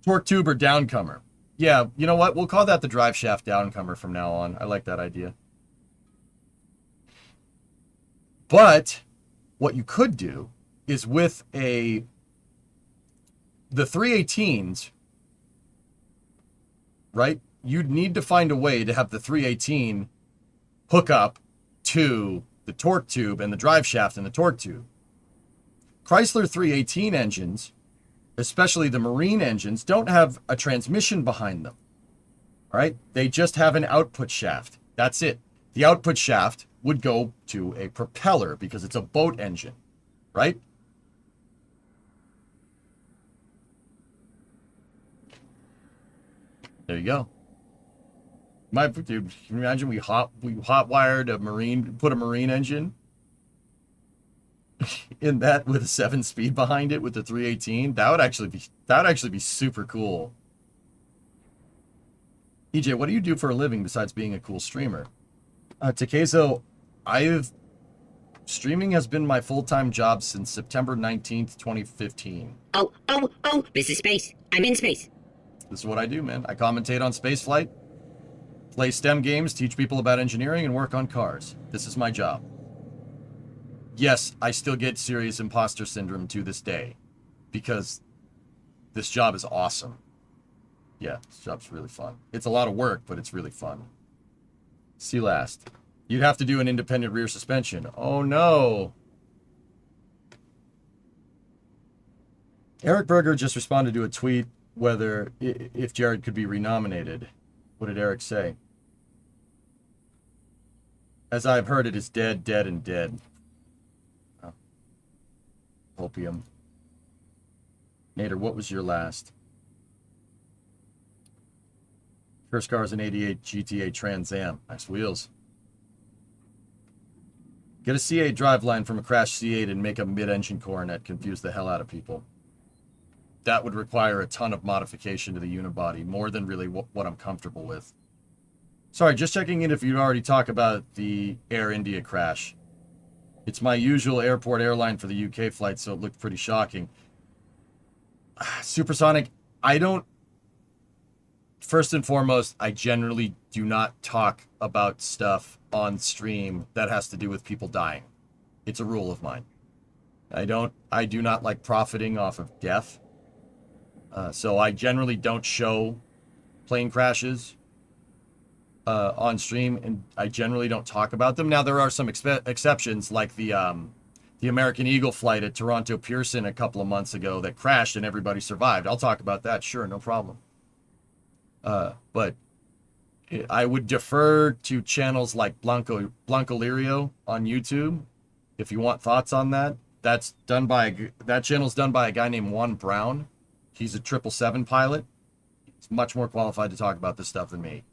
Torque tube or downcomer. Yeah, you know what? We'll call that the drive shaft downcomer from now on. I like that idea. But what you could do is with the 318s, right? You'd need to find a way to have the 318 hook up to the torque tube and the drive shaft and the torque tube. Chrysler 318 engines, especially the marine engines, don't have a transmission behind them. All right? They just have an output shaft. That's it. The output shaft would go to a propeller because it's a boat engine, right? There you go. Dude, can you imagine we hot wired a marine, put a marine engine in that with a 7-speed behind it with the 318? That would actually be super cool. EJ, what do you do for a living besides being a cool streamer? Takezo, streaming has been my full-time job since September 19th, 2015. Oh, this is space. I'm in space. This is what I do, man. I commentate on spaceflight, play STEM games, teach people about engineering, and work on cars. This is my job. Yes, I still get serious imposter syndrome to this day because this job is awesome. Yeah, this job's really fun. It's a lot of work, but it's really fun. See last. You'd have to do an independent rear suspension. Oh, no. Eric Berger just responded to a tweet whether if Jared could be renominated. What did Eric say? As I've heard, it is dead, dead, and dead. Oh. Opium. Nader, what was your last? First car is an 88 GTA Trans Am. Nice wheels. Get a C8 driveline from a crashed C8 and make a mid-engine Coronet. Confuse the hell out of people. That would require a ton of modification to the unibody, more than really what I'm comfortable with. Sorry, just checking in if you'd already talked about the Air India crash. It's my usual airport airline for the UK flight, so it looked pretty shocking. Supersonic, first and foremost, I generally do not talk about stuff on stream that has to do with people dying. It's a rule of mine. I do not like profiting off of death. So I generally don't show plane crashes on stream, and I generally don't talk about them. Now, there are some exceptions, like the American Eagle flight at Toronto Pearson a couple of months ago that crashed and everybody survived. I'll talk about that, sure, no problem. But I would defer to channels like Blanco Lirio on YouTube if you want thoughts on that. That channel's done by a guy named Juan Brown. He's a 777 pilot. He's much more qualified to talk about this stuff than me.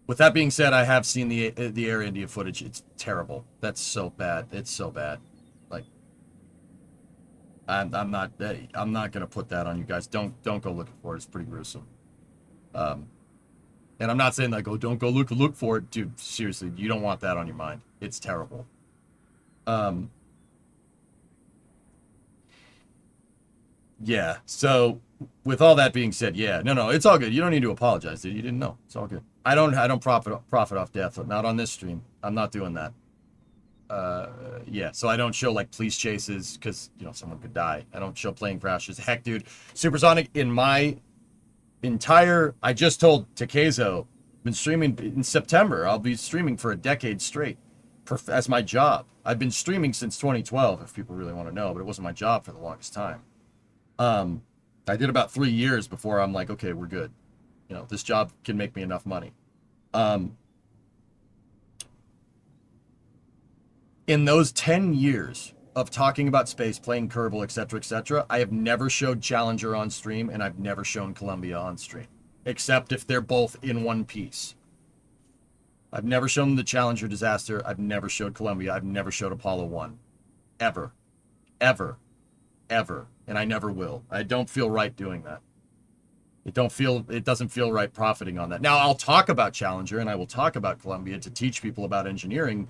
With that being said, I have seen the Air India footage. It's terrible. That's so bad. It's so bad. Like, I'm not gonna put that on you guys. Don't go looking for it. It's pretty gruesome. And I'm not saying like, oh, don't go look for it, dude. Seriously, you don't want that on your mind. It's terrible. Yeah. So with all that being said, yeah, no, it's all good. You don't need to apologize, dude. You didn't know. It's all good. I don't profit off death. Not on this stream. I'm not doing that. Yeah. So I don't show like police chases because someone could die. I don't show plane crashes. Heck, dude, Supersonic in my entire. I just told Takezo, been streaming in September. I'll be streaming for a decade straight. As my job. I've been streaming since 2012, if people really want to know, but it wasn't my job for the longest time. I did about 3 years before I'm like, okay, we're good. This job can make me enough money. In those 10 years of talking about space, playing Kerbal, etc., I have never showed Challenger on stream, and I've never shown Columbia on stream, except if they're both in one piece. I've never shown the Challenger disaster. I've never showed Columbia. I've never showed Apollo 1. Ever. Ever. Ever. And I never will. I don't feel right doing that. It doesn't feel right profiting on that. Now, I'll talk about Challenger and I will talk about Columbia to teach people about engineering,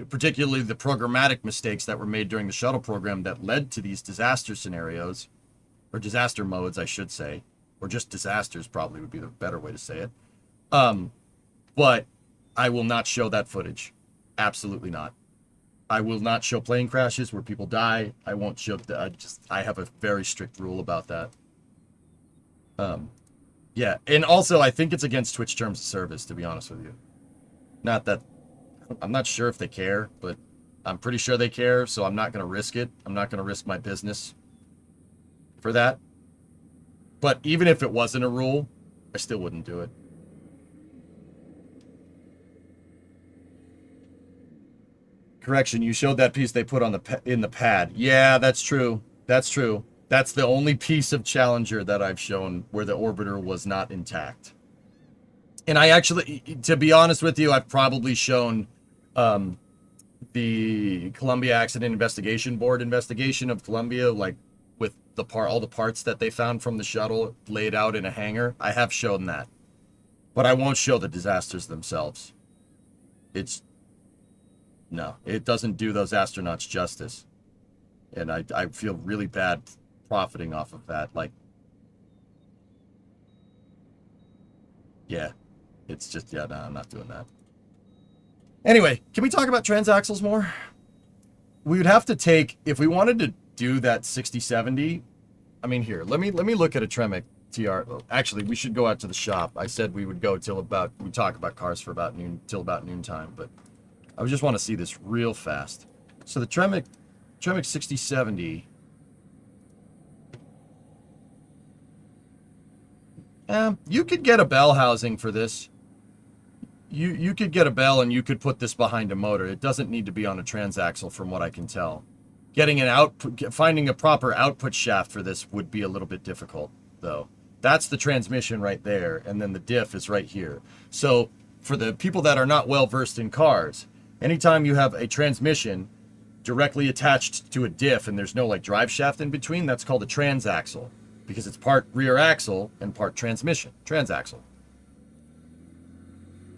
particularly the programmatic mistakes that were made during the shuttle program that led to these disaster scenarios, or disaster modes, I should say, or just disasters probably would be the better way to say it. But I will not show that footage. Absolutely not. I will not show plane crashes where people die. I won't show. I have a very strict rule about that. Yeah, and also I think it's against Twitch terms of service, to be honest with you. Not that I'm not sure if they care, but I'm pretty sure they care. So I'm not going to risk it. I'm not going to risk my business for that. But even if it wasn't a rule, I still wouldn't do it. Correction, you showed that piece they put on in the pad. Yeah, that's true. That's true. That's the only piece of Challenger that I've shown where the orbiter was not intact. And I actually, to be honest with you, I've probably shown the Columbia Accident Investigation Board investigation of Columbia, like with all the parts that they found from the shuttle laid out in a hangar. I have shown that. But I won't show the disasters themselves. No, it doesn't do those astronauts justice. And I feel really bad profiting off of that. Like, yeah, it's just, yeah, no, I'm not doing that. Anyway, can we talk about transaxles more? We would have to take, if we wanted to do that 60-70, I mean, here, let me look at a Tremec TR. Actually, we should go out to the shop. I said we would go we talk about cars for about noon, till about noontime, but I just want to see this real fast. So the Tremec 6070. You could get a bell housing for this. You could get a bell and you could put this behind a motor. It doesn't need to be on a transaxle from what I can tell. Finding a proper output shaft for this would be a little bit difficult, though. That's the transmission right there, and then the diff is right here. So for the people that are not well versed in cars, anytime you have a transmission directly attached to a diff and there's no like drive shaft in between, that's called a transaxle, because it's part rear axle and part transmission. Transaxle.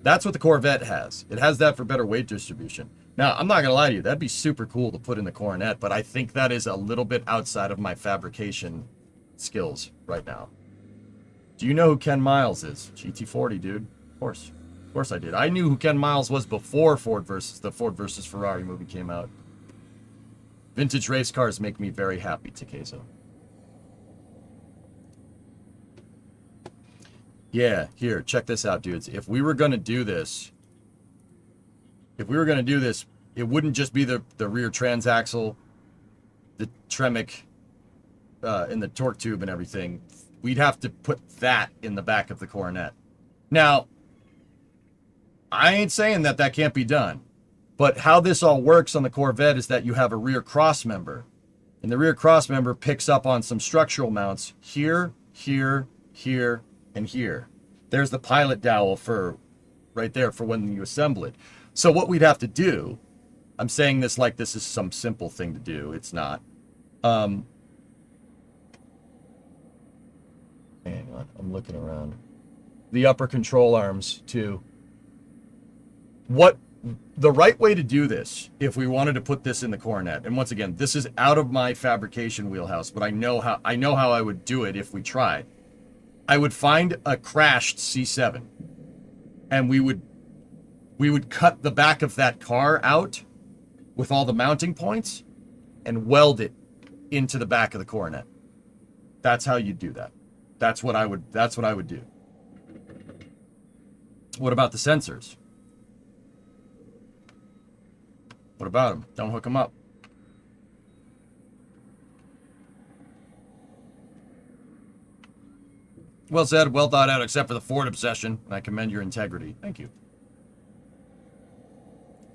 That's what the Corvette has. It has that for better weight distribution. Now, I'm not going to lie to you. That'd be super cool to put in the Coronet, but I think that is a little bit outside of my fabrication skills right now. Do you know who Ken Miles is? GT40, dude. Of course. Of course I did. I knew who Ken Miles was before the Ford versus Ferrari movie came out. Vintage race cars make me very happy, Takezo. Yeah, here, check this out, dudes. If we were going to do this, it wouldn't just be the rear transaxle, the Tremec, and the torque tube and everything. We'd have to put that in the back of the Coronet. Now, I ain't saying that can't be done. But how this all works on the Corvette is that you have a rear cross member. And the rear cross member picks up on some structural mounts here, here, here, and here. There's the pilot dowel for right there for when you assemble it. So what we'd have to do, I'm saying this like this is some simple thing to do. It's not. Hang on, I'm looking around. The upper control arms too. What the right way to do this, if we wanted to put this in the Coronet, and once again, this is out of my fabrication wheelhouse, but I know how I would do it if we tried. I would find a crashed C7, and we would cut the back of that car out with all the mounting points and weld it into the back of the Coronet. That's how you do that. That's what I would do. What about the sensors? What about them? Don't hook them up. Well said, well thought out, except for the Ford obsession. I commend your integrity. Thank you.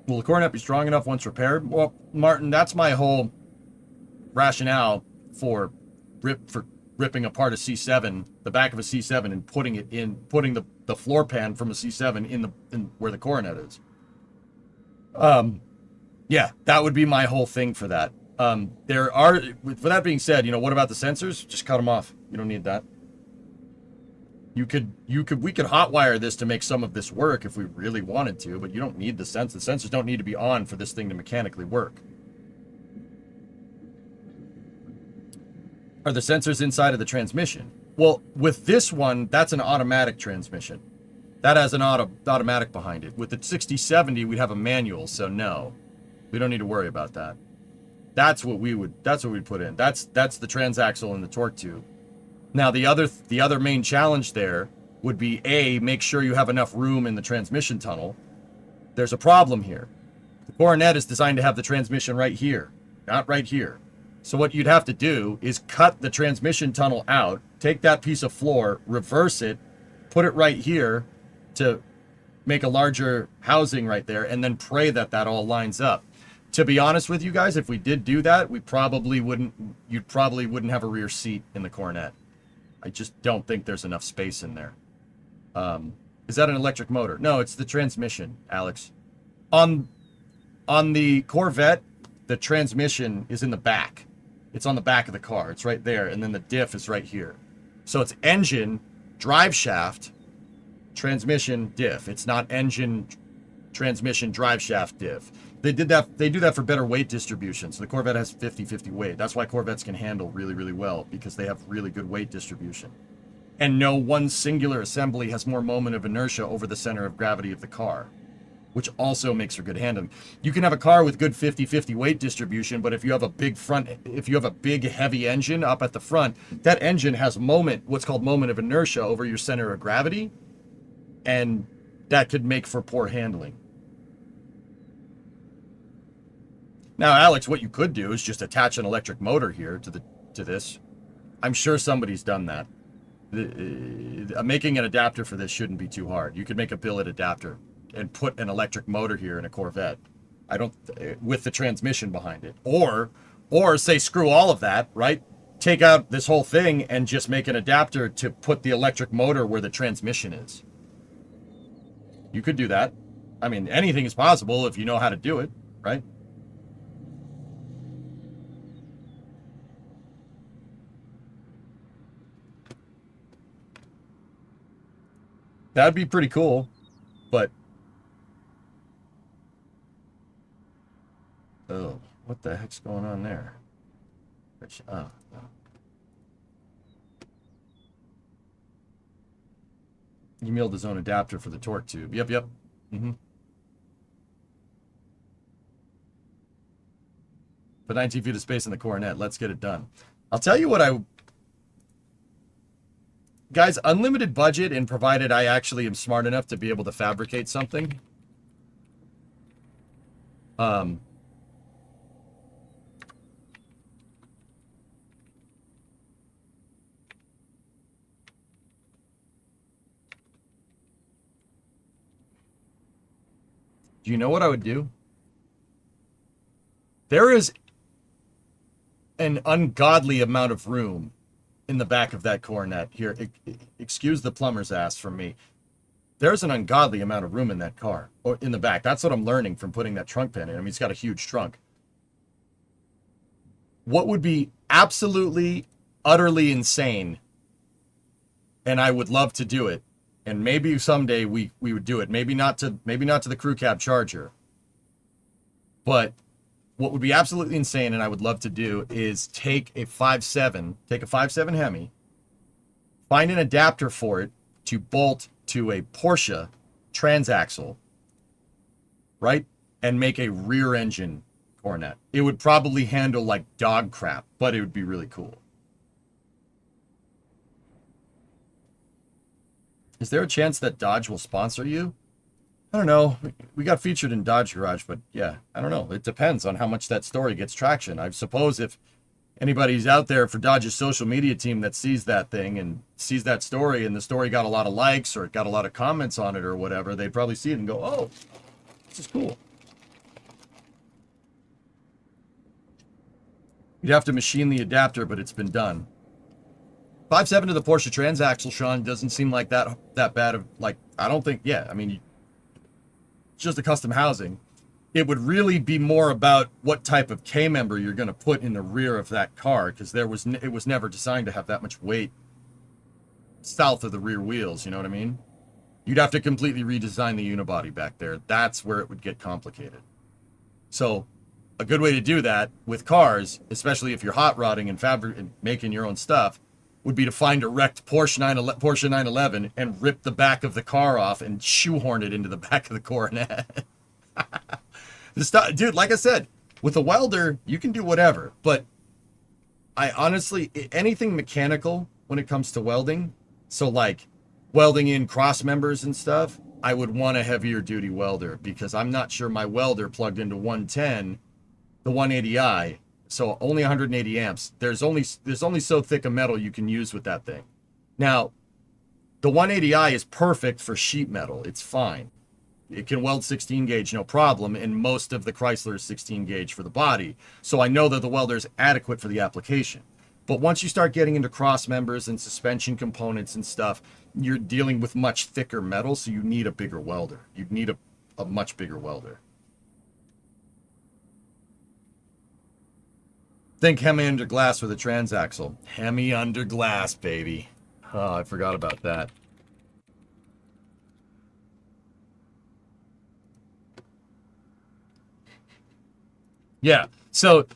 Will the Coronet be strong enough once repaired? Well, Martin, that's my whole rationale for ripping apart a C7, the back of a C7, and putting the floor pan from a C7 in where the Coronet is. Yeah, that would be my whole thing for that. For that being said, what about the sensors? Just cut them off. You don't need that. We could hotwire this to make some of this work if we really wanted to, but you don't need the sensors. The sensors don't need to be on for this thing to mechanically work. Are the sensors inside of the transmission? Well, with this one, that's an automatic transmission. That has an automatic behind it. With the 6070, we'd have a manual, so no. We don't need to worry about that. That's what we'd put in. That's the transaxle and the torque tube. Now the other main challenge there would be make sure you have enough room in the transmission tunnel. There's a problem here. The Coronet is designed to have the transmission right here, not right here. So what you'd have to do is cut the transmission tunnel out, take that piece of floor, reverse it, put it right here to make a larger housing right there, and then pray that all lines up. To be honest with you guys, if we did do that, you'd probably wouldn't have a rear seat in the Coronet. I just don't think there's enough space in there. Is that an electric motor? No, it's the transmission, Alex. On the Corvette, the transmission is in the back. It's on the back of the car. It's right there, and then the diff is right here. So it's engine, drive shaft, transmission, diff. It's not engine, transmission, drive shaft, diff. They do that for better weight distribution. So the Corvette has 50-50 weight. That's why Corvettes can handle really, really well, because they have really good weight distribution. And no one singular assembly has more moment of inertia over the center of gravity of the car, which also makes for good handling. You can have a car with good 50-50 weight distribution, but if you have a big heavy engine up at the front, that engine has what's called moment of inertia over your center of gravity, and that could make for poor handling. Now, Alex, what you could do is just attach an electric motor here to this. I'm sure somebody's done that. Making an adapter for this shouldn't be too hard. You could make a billet adapter and put an electric motor here in a Corvette. With the transmission behind it. Or say screw all of that, right? Take out this whole thing and just make an adapter to put the electric motor where the transmission is. You could do that. I mean, anything is possible if you know how to do it, right? That'd be pretty cool, but... Oh, what the heck's going on there? Oh, no. He milled his own adapter for the torque tube. Yep. Mm-hmm. But 19 feet of space in the Coronet. Let's get it done. I'll tell you what Guys, unlimited budget, and provided I actually am smart enough to be able to fabricate something. Do you know what I would do? There is an ungodly amount of room in the back of that Coronet. Here, excuse the plumber's ass from me. there's an ungodly amount of room in that car, or in the back. That's what I'm learning from putting that trunk pen in. I mean, it's got a huge trunk. What would be absolutely, utterly insane, and I would love to do it, and maybe someday we would do it. Maybe not to the crew cab Charger, but what would be absolutely insane, and I would love to do, is take a 5.7 Hemi, find an adapter for it to bolt to a Porsche transaxle, right? And make a rear engine Coronet. It would probably handle like dog crap, but it would be really cool. Is there a chance that Dodge will sponsor you? I don't know. We got featured in Dodge Garage, but yeah, I don't know. It depends on how much that story gets traction. I suppose if anybody's out there for Dodge's social media team that sees that thing and sees that story, and the story got a lot of likes or it got a lot of comments on it or whatever, they'd probably see it and go, oh, this is cool. You'd have to machine the adapter, but it's been done. 5.7 to the Porsche transaxle, Sean, doesn't seem like that bad of, like, I don't think, yeah, I mean, it's just a custom housing. It would really be more about what type of K-member you're going to put in the rear of that car, because it was never designed to have that much weight south of the rear wheels, you know what I mean? You'd have to completely redesign the unibody back there. That's where it would get complicated. So a good way to do that with cars, especially if you're hot rodding and making your own stuff, would be to find a wrecked Porsche 911 and rip the back of the car off and shoehorn it into the back of the Coronet. Dude, like I said, with a welder, you can do whatever. But I honestly, anything mechanical when it comes to welding, so like welding in cross members and stuff, I would want a heavier duty welder, because I'm not sure my welder plugged into 110, the 180i, so only 180 amps. There's only so thick a metal you can use with that thing. Now, the 180i is perfect for sheet metal. It's fine. It can weld 16 gauge, no problem, and most of the Chrysler is 16 gauge for the body. So I know that the welder is adequate for the application. But once you start getting into cross members and suspension components and stuff, you're dealing with much thicker metal, so you need a bigger welder. You need a much bigger welder. Think Hemi under glass with a transaxle. Hemi under glass, baby. Oh, I forgot about that. Yeah. So,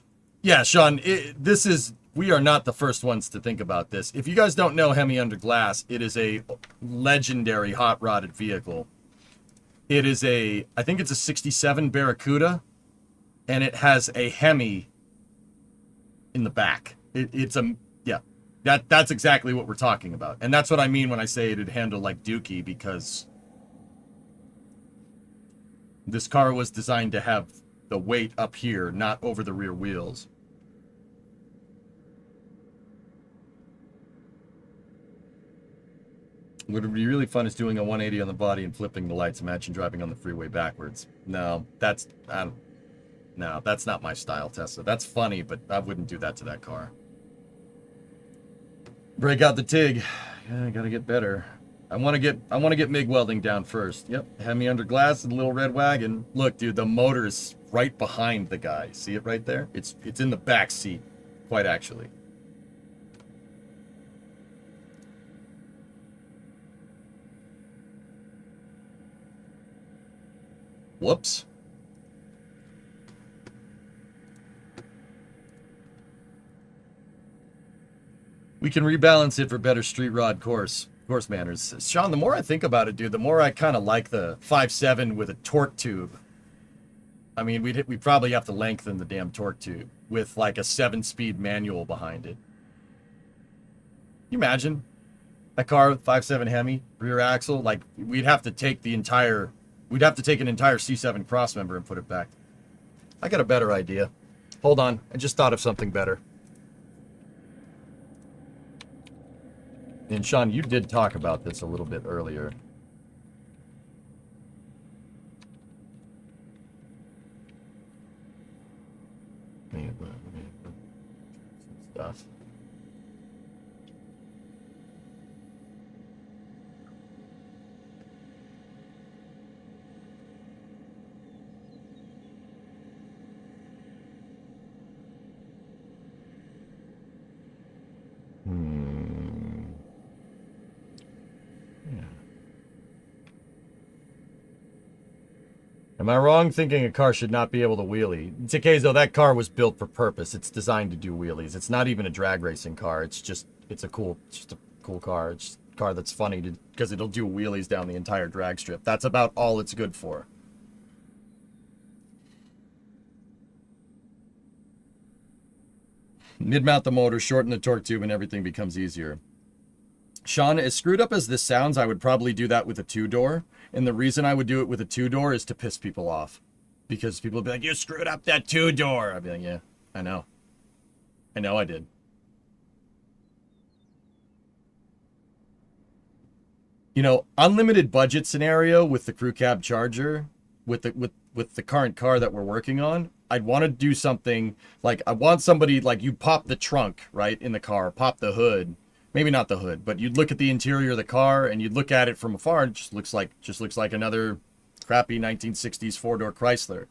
yeah, Sean, we are not the first ones to think about this. If you guys don't know Hemi under glass, it is a legendary hot rodded vehicle. It is I think it's a 67 Barracuda, and it has a Hemi in the back. That's exactly what we're talking about. And that's what I mean when I say it'd handle like Dookie, because this car was designed to have the weight up here, not over the rear wheels. What would be really fun is doing a 180 on the body and flipping the lights. Imagine driving on the freeway backwards. No, that's not my style, Tesla. That's funny, but I wouldn't do that to that car. Break out the TIG. Yeah, I gotta get better. I want to get MIG welding down first. Yep, Hemi under glass and a little red wagon. Look, dude, the motor's right behind the guy. See it right there? It's in the back seat, quite actually. Whoops. We can rebalance it for better street rod course manners. Sean, the more I think about it, dude, the more I kind of like the 5.7 with a torque tube. I mean, we'd probably have to lengthen the damn torque tube with like a 7-speed manual behind it. Can you imagine a car, 5.7 Hemi, rear axle? Like, we'd have to take an entire C7 crossmember and put it back. I got a better idea. Hold on, I just thought of something better. And Sean, you did talk about this a little bit earlier. Stuff. Am I wrong thinking a car should not be able to wheelie? It's a case though, that car was built for purpose. It's designed to do wheelies. It's not even a drag racing car. It's just a cool car. It's a car that's funny because it'll do wheelies down the entire drag strip. That's about all it's good for. Mid-mount the motor, shorten the torque tube, and everything becomes easier. Sean, as screwed up as this sounds, I would probably do that with a two-door. And the reason I would do it with a two-door is to piss people off. Because people would be like, you screwed up that two-door. I'd be like, yeah, I know. I know I did. You know, unlimited budget scenario with the crew cab Charger, with the current car that we're working on, I'd want to do something like, I want somebody, like, you pop the trunk, right, in the car, pop the hood. Maybe not the hood, but you'd look at the interior of the car and you'd look at it from afar and it just looks like another crappy 1960s four-door Chrysler.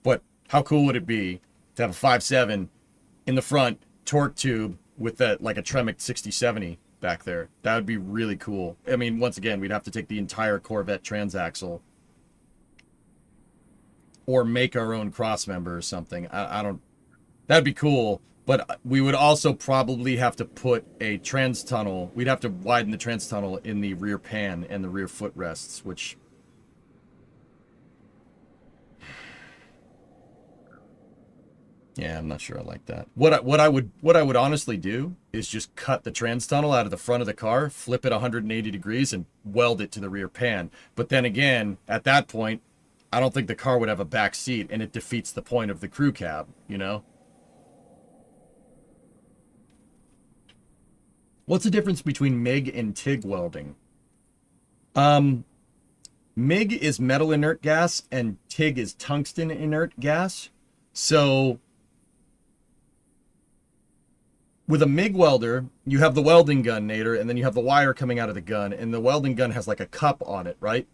But how cool would it be to have a 5.7 in the front, torque tube with that, like a Tremec 6070 back there? That would be really cool. I mean, once again, we'd have to take the entire Corvette transaxle or make our own crossmember or something. I don't, that'd be cool. But we would also probably have to put a trans tunnel. We'd have to widen the trans tunnel in the rear pan and the rear footrests, which... Yeah, I'm not sure I like that. What I would honestly do is just cut the trans tunnel out of the front of the car, flip it 180 degrees, and weld it to the rear pan. But then again, at that point, I don't think the car would have a back seat, and it defeats the point of the crew cab, you know? What's the difference between MIG and TIG welding? MIG is metal inert gas and TIG is tungsten inert gas. So with a MIG welder, you have the welding gun, Nader, and then you have the wire coming out of the gun, and the welding gun has like a cup on it, right?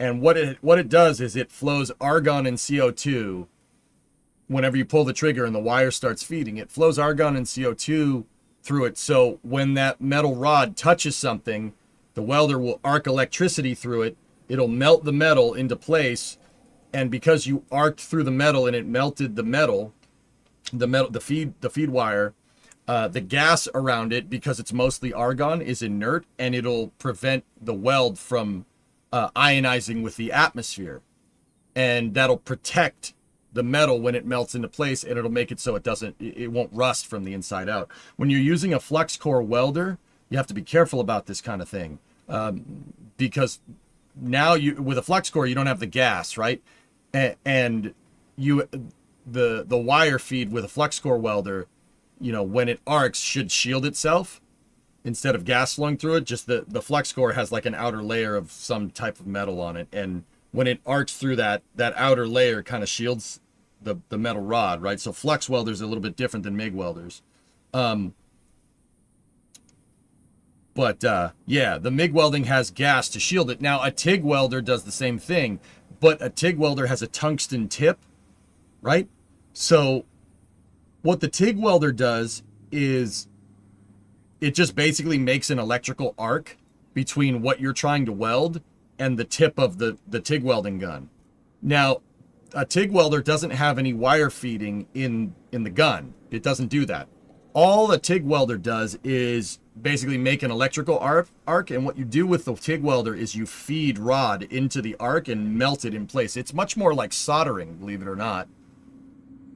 And what it does is it flows argon and CO2 whenever you pull the trigger and the wire starts feeding. It flows argon and CO2 through it, so when that metal rod touches something, the welder will arc electricity through it. It'll melt the metal into place, and because you arced through the metal and it melted the metal, the feed wire, the gas around it, because it's mostly argon, is inert, and it'll prevent the weld from ionizing with the atmosphere, and that'll protect the metal when it melts into place, and it'll make it so it won't rust from the inside out. When you're using a flux core welder, you have to be careful about this kind of thing, because now with a flux core you don't have the gas, right? And the wire feed with a flux core welder, you know, when it arcs, should shield itself instead of gas flowing through it. Just the flux core has like an outer layer of some type of metal on it, and when it arcs through that outer layer kind of shields the metal rod, right? So flux welders are a little bit different than MIG welders. Yeah, the MIG welding has gas to shield it. Now, a TIG welder does the same thing, but a TIG welder has a tungsten tip, right? So what the TIG welder does is it just basically makes an electrical arc between what you're trying to weld and the tip of the TIG welding gun. Now, a TIG welder doesn't have any wire feeding in the gun. It doesn't do that. All a TIG welder does is basically make an electrical arc, and what you do with the TIG welder is you feed rod into the arc and melt it in place. It's much more like soldering, believe it or not.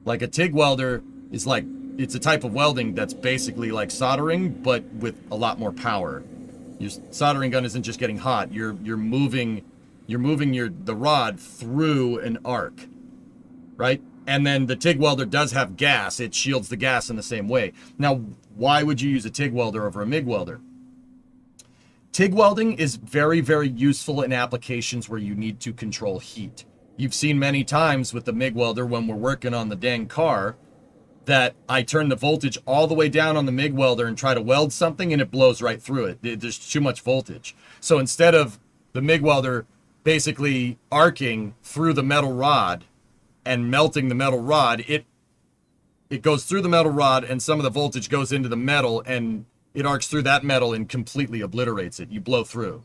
Like a TIG welder is like, it's a type of welding that's basically like soldering, but with a lot more power. Your soldering gun isn't just getting hot. You're moving the rod through an arc, right? And then the TIG welder does have gas. It shields the gas in the same way. Now, why would you use a TIG welder over a MIG welder? TIG welding is very, very useful in applications where you need to control heat. You've seen many times with the MIG welder when we're working on the dang car that I turn the voltage all the way down on the MIG welder and try to weld something and it blows right through it. There's too much voltage. So instead of the MIG welder basically arcing through the metal rod and melting the metal rod, it goes through the metal rod and some of the voltage goes into the metal and it arcs through that metal and completely obliterates it. You blow through.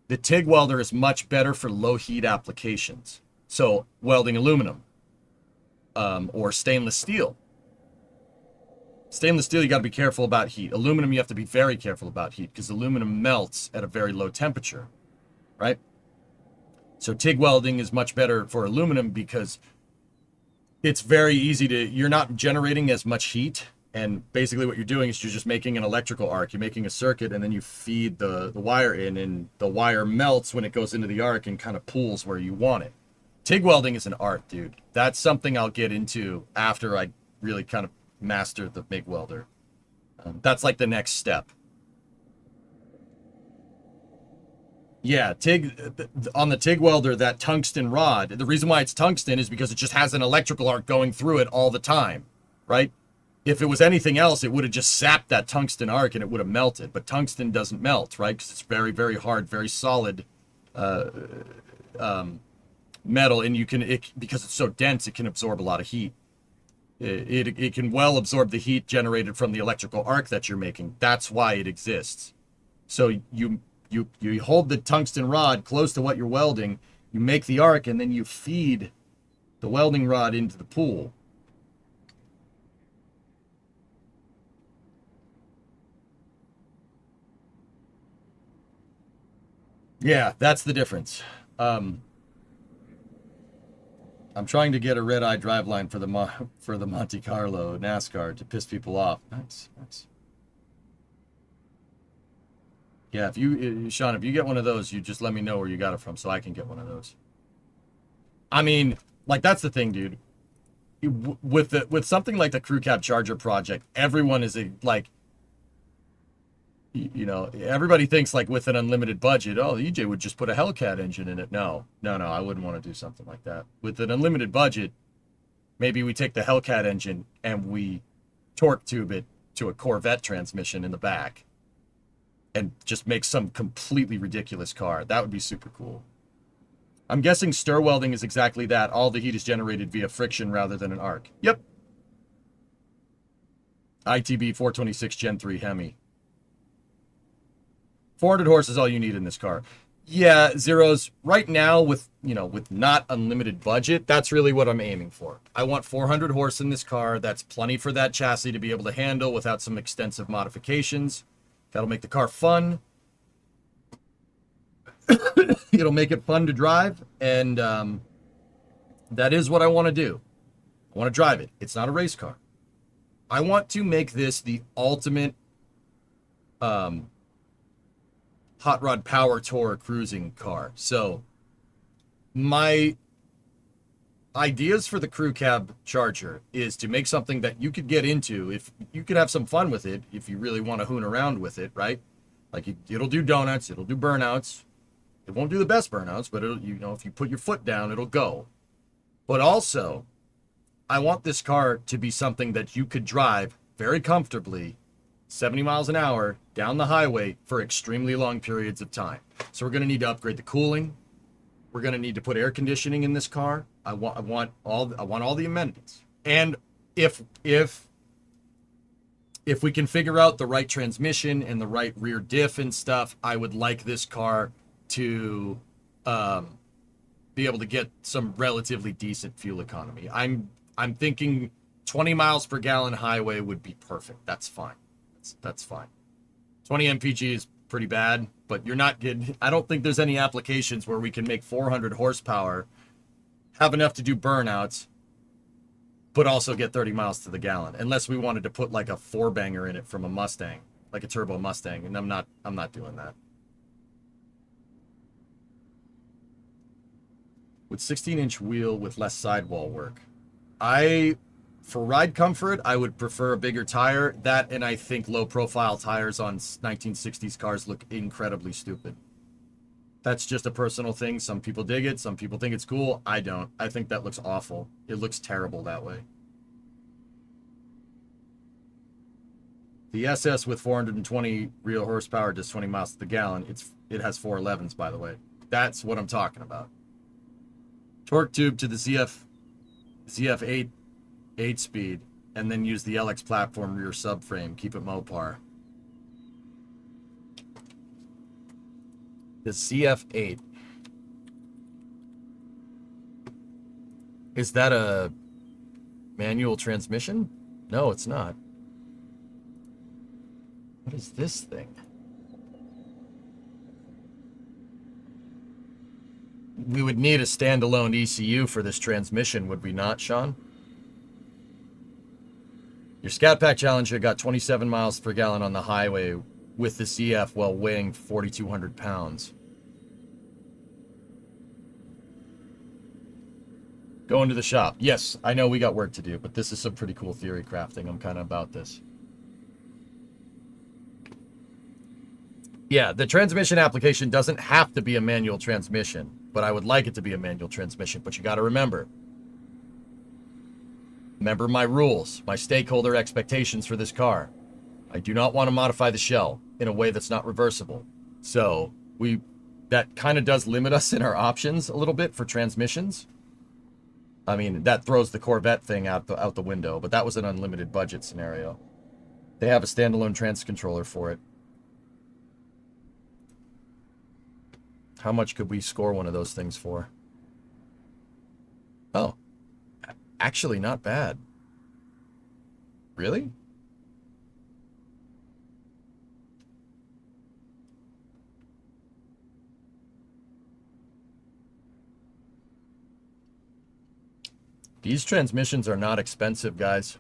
The TIG welder is much better for low heat applications. So welding aluminum or stainless steel. Stainless steel, you got to be careful about heat. Aluminum, you have to be very careful about heat because aluminum melts at a very low temperature, right? So TIG welding is much better for aluminum because it's very easy to, you're not generating as much heat. And basically what you're doing is you're just making an electrical arc. You're making a circuit and then you feed the wire in, and the wire melts when it goes into the arc and kind of pools where you want it. TIG welding is an art, dude. That's something I'll get into after I really kind of master the MIG welder. That's like the next step. Yeah, TIG, on the TIG welder, that tungsten rod, the reason why it's tungsten is because it just has an electrical arc going through it all the time, right? If it was anything else, it would have just sapped that tungsten arc and it would have melted. But tungsten doesn't melt, right? Because it's very, very hard, very solid metal, and because it's so dense, it can absorb a lot of heat. It can well absorb the heat generated from the electrical arc that you're making. That's why it exists. So you hold the tungsten rod close to what you're welding, you make the arc, and then you feed the welding rod into the pool. Yeah, that's the difference. I'm trying to get a red-eye driveline for the Monte Carlo NASCAR to piss people off. Nice. Yeah, if you, Sean, if you get one of those, you just let me know where you got it from so I can get one of those. I mean, like, that's the thing, dude. With something like the Crew Cab Charger project, everyone is like, you know, everybody thinks like with an unlimited budget, oh, EJ would just put a Hellcat engine in it. No, I wouldn't want to do something like that. With an unlimited budget, maybe we take the Hellcat engine and we torque tube it to a Corvette transmission in the back and just make some completely ridiculous car. That would be super cool. I'm guessing stir welding is exactly that. All the heat is generated via friction rather than an arc. Yep. ITB 426 Gen 3 Hemi. 400 horse is all you need in this car. Yeah, Zeros, right now with not unlimited budget, that's really what I'm aiming for. I want 400 horse in this car. That's plenty for that chassis to be able to handle without some extensive modifications. That'll make the car fun. It'll make it fun to drive, and that is what I want to do. I want to drive it. It's not a race car. I want to make this the ultimate hot rod power tour cruising car. So my ideas for the Crew Cab Charger is to make something that you could get into, if you could have some fun with it, if you really want to hoon around with it, right? Like it'll do donuts, it'll do burnouts. It won't do the best burnouts, but it'll, if you put your foot down, it'll go. But also, I want this car to be something that you could drive very comfortably 70 miles an hour down the highway for extremely long periods of time. So we're going to need to upgrade the cooling. We're going to need to put air conditioning in this car. I want all the amenities. And if we can figure out the right transmission and the right rear diff and stuff, I would like this car to be able to get some relatively decent fuel economy. I'm thinking 20 miles per gallon highway would be perfect. That's fine. That's fine. 20 mpg is pretty bad, but you're not getting, I don't think there's any applications where we can make 400 horsepower, have enough to do burnouts, but also get 30 miles to the gallon, unless we wanted to put like a 4-banger in it from a Mustang, like a turbo Mustang, and I'm not doing that. With 16-inch wheel with less sidewall work, for ride comfort, I would prefer a bigger tire. That, and I think low-profile tires on 1960s cars look incredibly stupid. That's just a personal thing. Some people dig it. Some people think it's cool. I don't. I think that looks awful. It looks terrible that way. The SS with 420 real horsepower does 20 miles to the gallon. It has 411s, by the way. That's what I'm talking about. Torque tube to the ZF8 8-speed, and then use the LX platform rear subframe. Keep it Mopar. The CF8. Is that a manual transmission? No, it's not. What is this thing? We would need a standalone ECU for this transmission, would we not, Sean? Your Scat Pack Challenger got 27 miles per gallon on the highway with the CF while weighing 4,200 pounds. Going to the shop. Yes, I know we got work to do, but this is some pretty cool theory crafting. I'm kind of about this. Yeah, the transmission application doesn't have to be a manual transmission, but I would like it to be a manual transmission. But you got to remember my rules, my stakeholder expectations for this car. I do not want to modify the shell in a way that's not reversible. So that kind of does limit us in our options a little bit for transmissions. I mean, that throws the Corvette thing out the window, but that was an unlimited budget scenario. They have a standalone trans controller for it. How much could we score one of those things for? Oh, actually not bad. Really? These transmissions are not expensive, guys.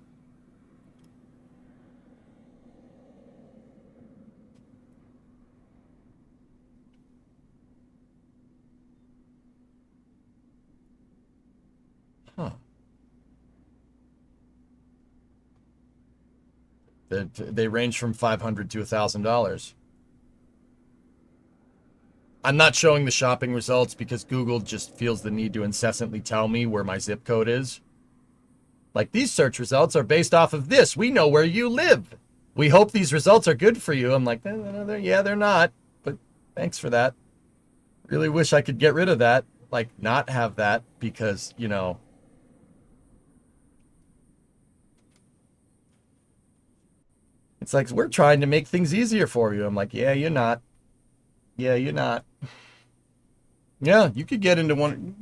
Huh. They range from $500 to $1,000. I'm not showing the shopping results because Google just feels the need to incessantly tell me where my zip code is. Like, these search results are based off of this. We know where you live. We hope these results are good for you. I'm like, yeah, they're not. But thanks for that. Really wish I could get rid of that. Like, not have that because, you know. It's like, we're trying to make things easier for you. I'm like, yeah, you're not. Yeah, you're not. Yeah, you could get into one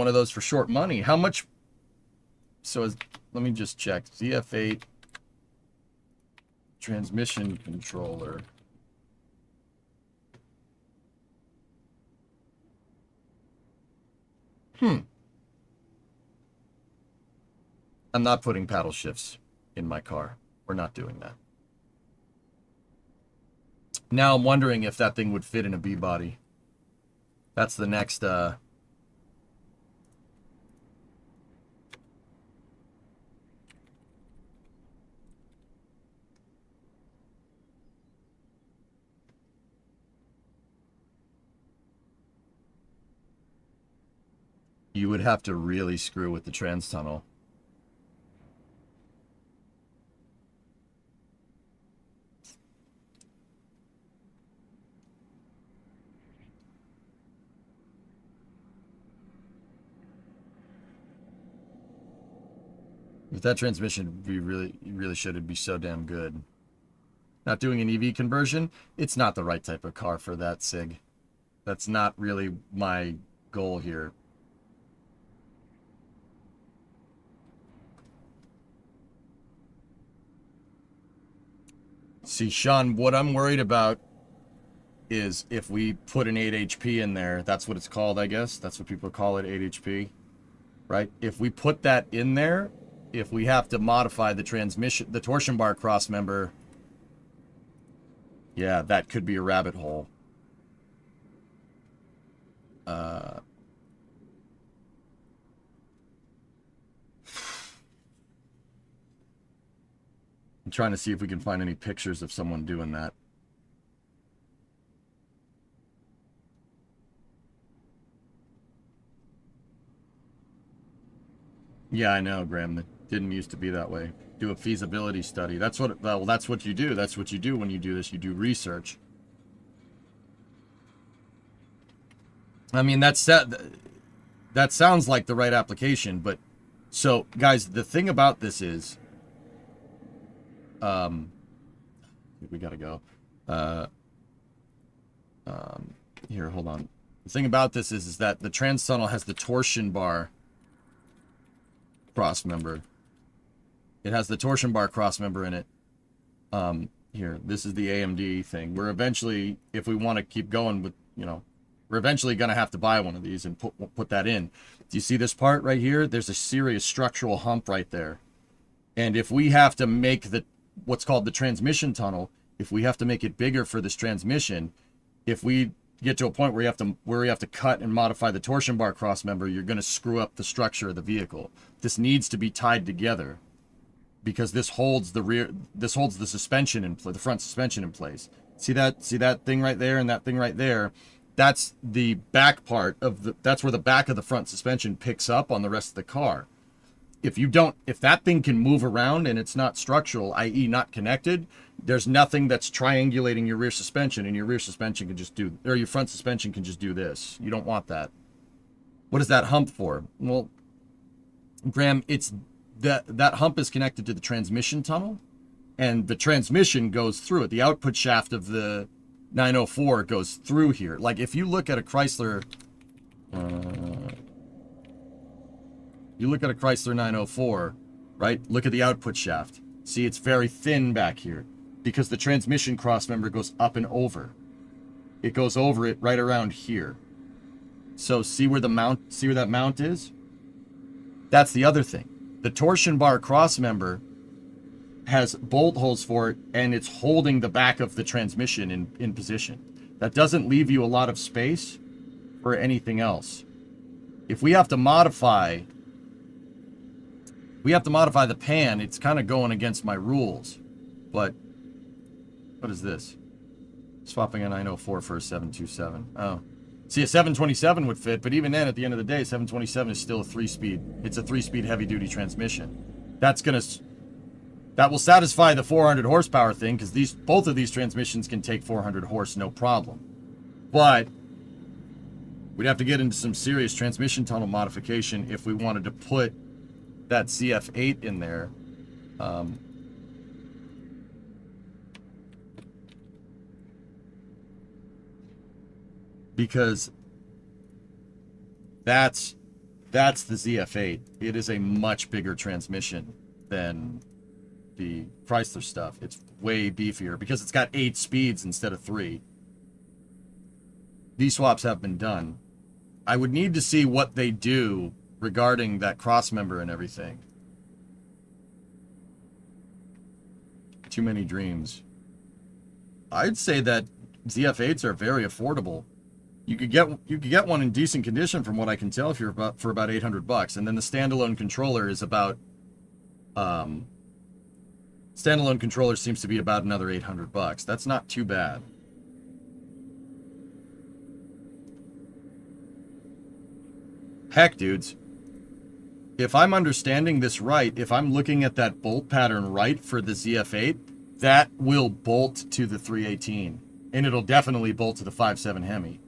of those for short money. How much? So let me just check. ZF8 transmission controller. I'm not putting paddle shifts in my car. We're not doing that. Now I'm wondering if that thing would fit in a B-body. That's the next, you would have to really screw with the trans tunnel. If that transmission, you really should. It'd be so damn good. Not doing an EV conversion, it's not the right type of car for that, Sig. That's not really my goal here. See, Sean, what I'm worried about is if we put an 8 HP in there, that's what it's called, I guess. That's what people call it, 8 HP. Right? If we put that in there, if we have to modify the transmission, the torsion bar cross member, yeah, that could be a rabbit hole. I'm trying to see if we can find any pictures of someone doing that. Yeah, I know, Graham. It didn't used to be that way. Do a feasibility study. That's what, well, that's what you do. That's what you do when you do this. You do research. I mean, that sounds like the right application, but so, guys, the thing about this is, we gotta go. Here, hold on. The thing about this is that the trans tunnel has the torsion bar cross member. It has the torsion bar cross member in it. Here, this is the AMD thing. We're eventually, if we want to keep going with, you know, we're eventually going to have to buy one of these and put that in. Do you see this part right here? There's a serious structural hump right there. And if we have to make what's called the transmission tunnel, if we have to make it bigger for this transmission, if we get to a point where we have to cut and modify the torsion bar cross member, you're going to screw up the structure of the vehicle. This needs to be tied together because this holds the suspension in the front suspension in place. See that thing right there and that thing right there? That's the back part of that's where the back of the front suspension picks up on the rest of the car. If that thing can move around and it's not structural, i.e. not connected, there's nothing that's triangulating your rear suspension, and your rear suspension can just do, or your front suspension can just do this. You don't want that. What is that hump for? Well, Graham, it's that hump is connected to the transmission tunnel, and the transmission goes through it. The output shaft of the 904 goes through here. Like if you look at a Chrysler, you look at a Chrysler 904, right? Look at the output shaft. See, it's very thin back here because the transmission crossmember goes up and over. It goes over it right around here. So see where that mount is? That's the other thing. The torsion bar crossmember has bolt holes for it, and it's holding the back of the transmission in position. That doesn't leave you a lot of space for anything else. If we have to modify the pan, it's kind of going against my rules. But what is this? Swapping a 904 for a 727. Oh. See, a 727 would fit, but even then, at the end of the day, 727 is still a 3-speed. It's a 3-speed heavy-duty transmission. That will satisfy the 400 horsepower thing, because both of these transmissions can take 400 horse, no problem. But we'd have to get into some serious transmission tunnel modification if we wanted to put that CF8 in there. Because that's the ZF8. It is a much bigger transmission than the Chrysler stuff. It's way beefier because it's got 8 speeds instead of 3. These swaps have been done. I would need to see what they do regarding that crossmember and everything. Too many dreams. I'd say that ZF8s are very affordable. You could get one in decent condition from what I can tell if you're for about $800, and then the standalone controller is about standalone controller seems to be about another $800. That's not too bad. Heck, dudes. If I'm understanding this right, if I'm looking at that bolt pattern right for the ZF8, that will bolt to the 318. And it'll definitely bolt to the 5.7 Hemi.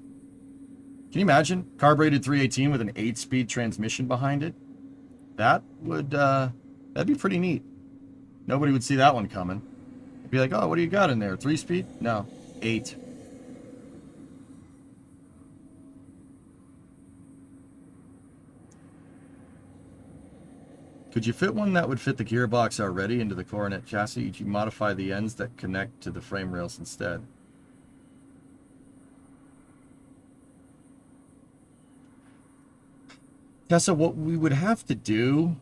Can you imagine? Carbureted 318 with an 8-speed transmission behind it? That would, that'd be pretty neat. Nobody would see that one coming. It'd be like, oh, what do you got in there? 3-speed? No, 8. Could you fit one that would fit the gearbox already into the Coronet chassis? Could you modify the ends that connect to the frame rails instead? Tessa, what we would have to do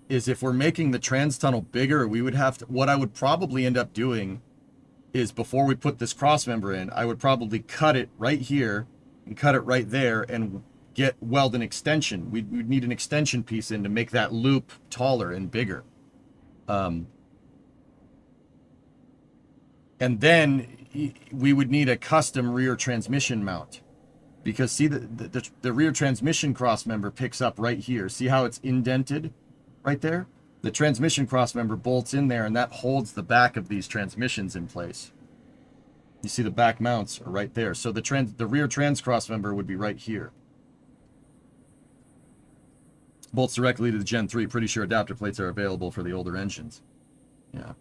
is if we're making the trans tunnel bigger, we would have to, what I would probably end up doing is before we put this crossmember in, I would probably cut it right here and cut it right there and weld an extension. We'd need an extension piece in to make that loop taller and bigger. And then we would need a custom rear transmission mount. Because see, the rear transmission crossmember picks up right here. See how it's indented right there? The transmission crossmember bolts in there, and that holds the back of these transmissions in place. You see the back mounts are right there. So the rear trans crossmember would be right here. Bolts directly to the Gen 3. Pretty sure adapter plates are available for the older engines. Yeah.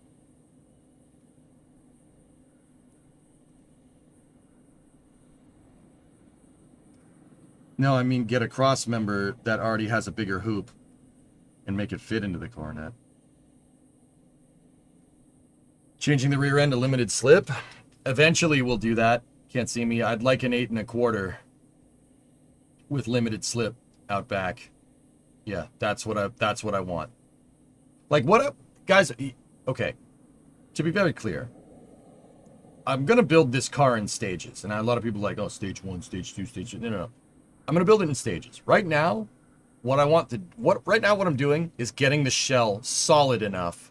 No, I mean get a cross member that already has a bigger hoop. and make it fit into the Coronet. Changing the rear end to limited slip. Eventually we'll do that. Can't see me. I'd like an 8 1/4 with limited slip out back. Yeah, that's what I want. Like guys, okay. To be very clear, I'm going to build this car in stages. And a lot of people are like, "Oh, stage 1, stage 2, stage 3." No. I'm going to build it in stages. Right now, what I'm doing is getting the shell solid enough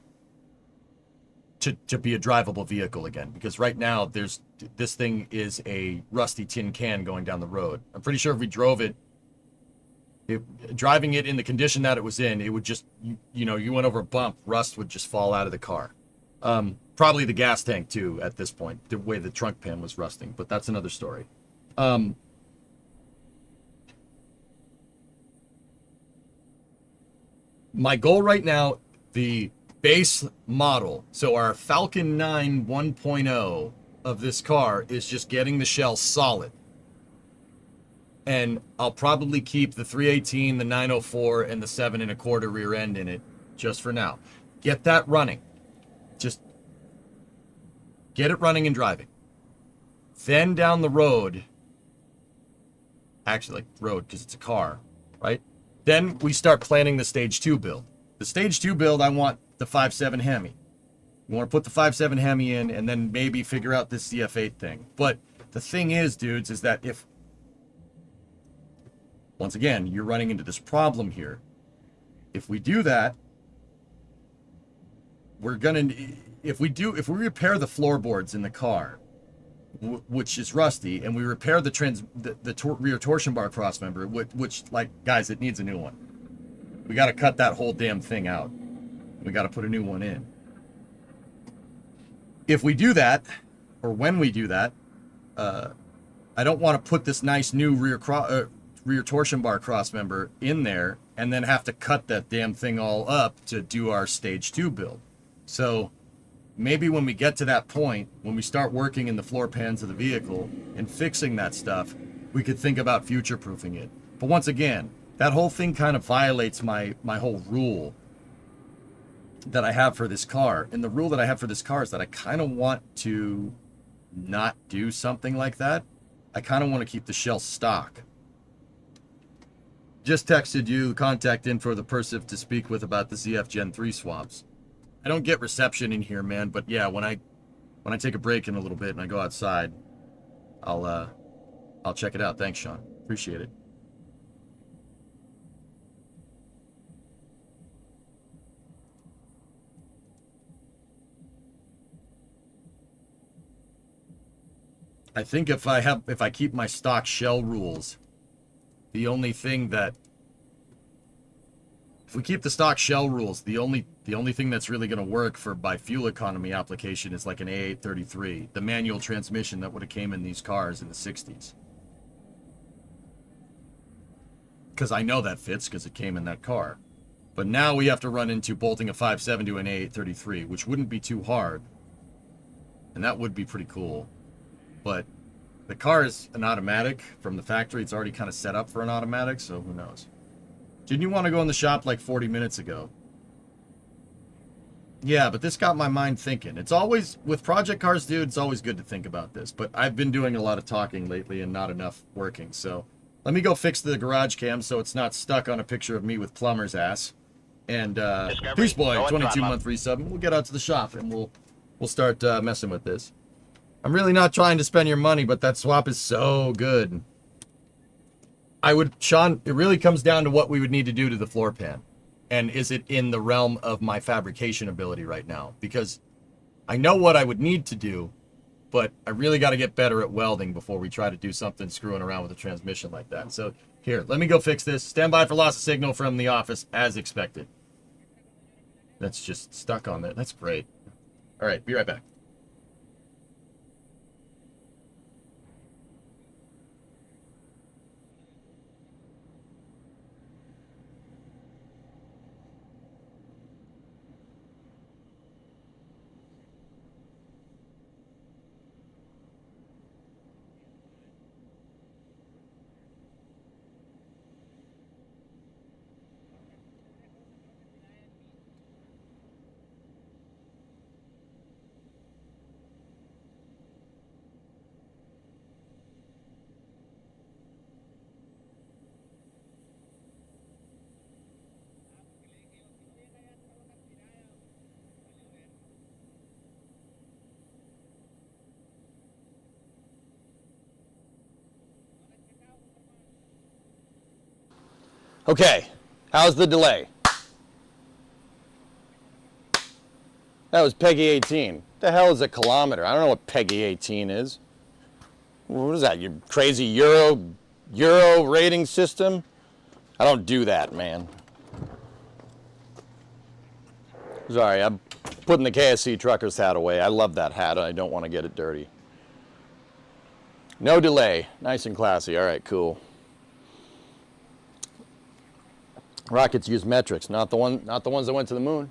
to be a drivable vehicle again, because right now this thing is a rusty tin can going down the road. I'm pretty sure if we drove it, driving it in the condition that it was in, it would just, you went over a bump, rust would just fall out of the car. Probably the gas tank too at this point, the way the trunk pan was rusting, but that's another story. My goal right now, the base model, so our Falcon 9 1.0 of this car, is just getting the shell solid. And I'll probably keep the 318, the 904, and the 7 1/4 rear end in it just for now. Get that running. Just get it running and driving. Then down the road, actually, like road because it's a car, right? Then we start planning the stage 2 build. The stage 2 build, I want the 5.7 Hemi. You want to put the 5.7 Hemi in and then maybe figure out this CF8 thing. But the thing is, dudes, is that if, once again, you're running into this problem here. If we do that, if we repair the floorboards in the car, which is rusty, and we repair the rear torsion bar crossmember, which, like, guys, it needs a new one. We got to cut that whole damn thing out. We got to put a new one in. If we do that, or when we do that, I don't want to put this nice new rear torsion bar crossmember in there and then have to cut that damn thing all up to do our stage 2 build. So maybe when we get to that point, when we start working in the floor pans of the vehicle and fixing that stuff, we could think about future-proofing it. But once again, that whole thing kind of violates my whole rule that I have for this car. And the rule that I have for this car is that I kind of want to not do something like that. I kind of want to keep the shell stock. Just texted you the contact info of the person to speak with about the ZF Gen 3 swaps. I don't get reception in here, man, but yeah, when I take a break in a little bit and I go outside, I'll check it out. Thanks, Sean. Appreciate it. I think if I keep my stock shell rules, the only thing that, if we keep the stock shell rules, the only thing that's really going to work for by fuel economy application is like an A833, the manual transmission that would have came in these cars in the 60s. Because I know that fits because it came in that car. But now we have to run into bolting a 5.7 to an A833, which wouldn't be too hard. And that would be pretty cool. But the car is an automatic from the factory. It's already kind of set up for an automatic, so who knows. Didn't you want to go in the shop like 40 minutes ago? Yeah, but this got my mind thinking. It's always, with project cars, dude, it's always good to think about this. But I've been doing a lot of talking lately and not enough working. So let me go fix the garage cam so it's not stuck on a picture of me with plumber's ass. And Peace Boy, 22-month resub. And we'll get out to the shop and we'll start messing with this. I'm really not trying to spend your money, but that swap is so good. Sean, it really comes down to what we would need to do to the floor pan. And is it in the realm of my fabrication ability right now? Because I know what I would need to do, but I really got to get better at welding before we try to do something screwing around with a transmission like that. So here, let me go fix this. Stand by for loss of signal from the office as expected. That's just stuck on there. That's great. All right, be right back. Okay, how's the delay? That was Peggy 18. What the hell is a kilometer? I don't know what Peggy 18 is. What is that, your crazy Euro rating system? I don't do that, man. Sorry, I'm putting the KSC trucker's hat away. I love that hat, and I don't want to get it dirty. No delay. Nice and classy. All right, cool. Rockets use metrics, not the ones that went to the moon.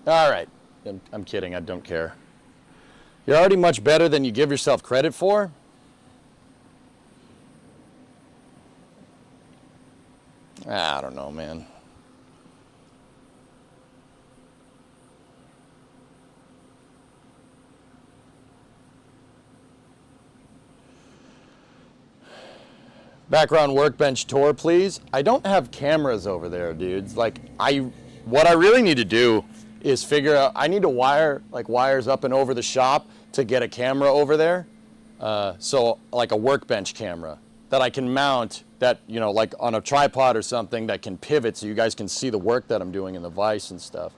All right. I'm kidding. I don't care. You're already much better than you give yourself credit for. I don't know, man. Background workbench tour, please. I don't have cameras over there, dudes. Like, what I really need to do is figure out, I need to wire, like, wires up and over the shop to get a camera over there. So, like a workbench camera that I can mount that, you know, like on a tripod or something that can pivot so you guys can see the work that I'm doing in the vise and stuff.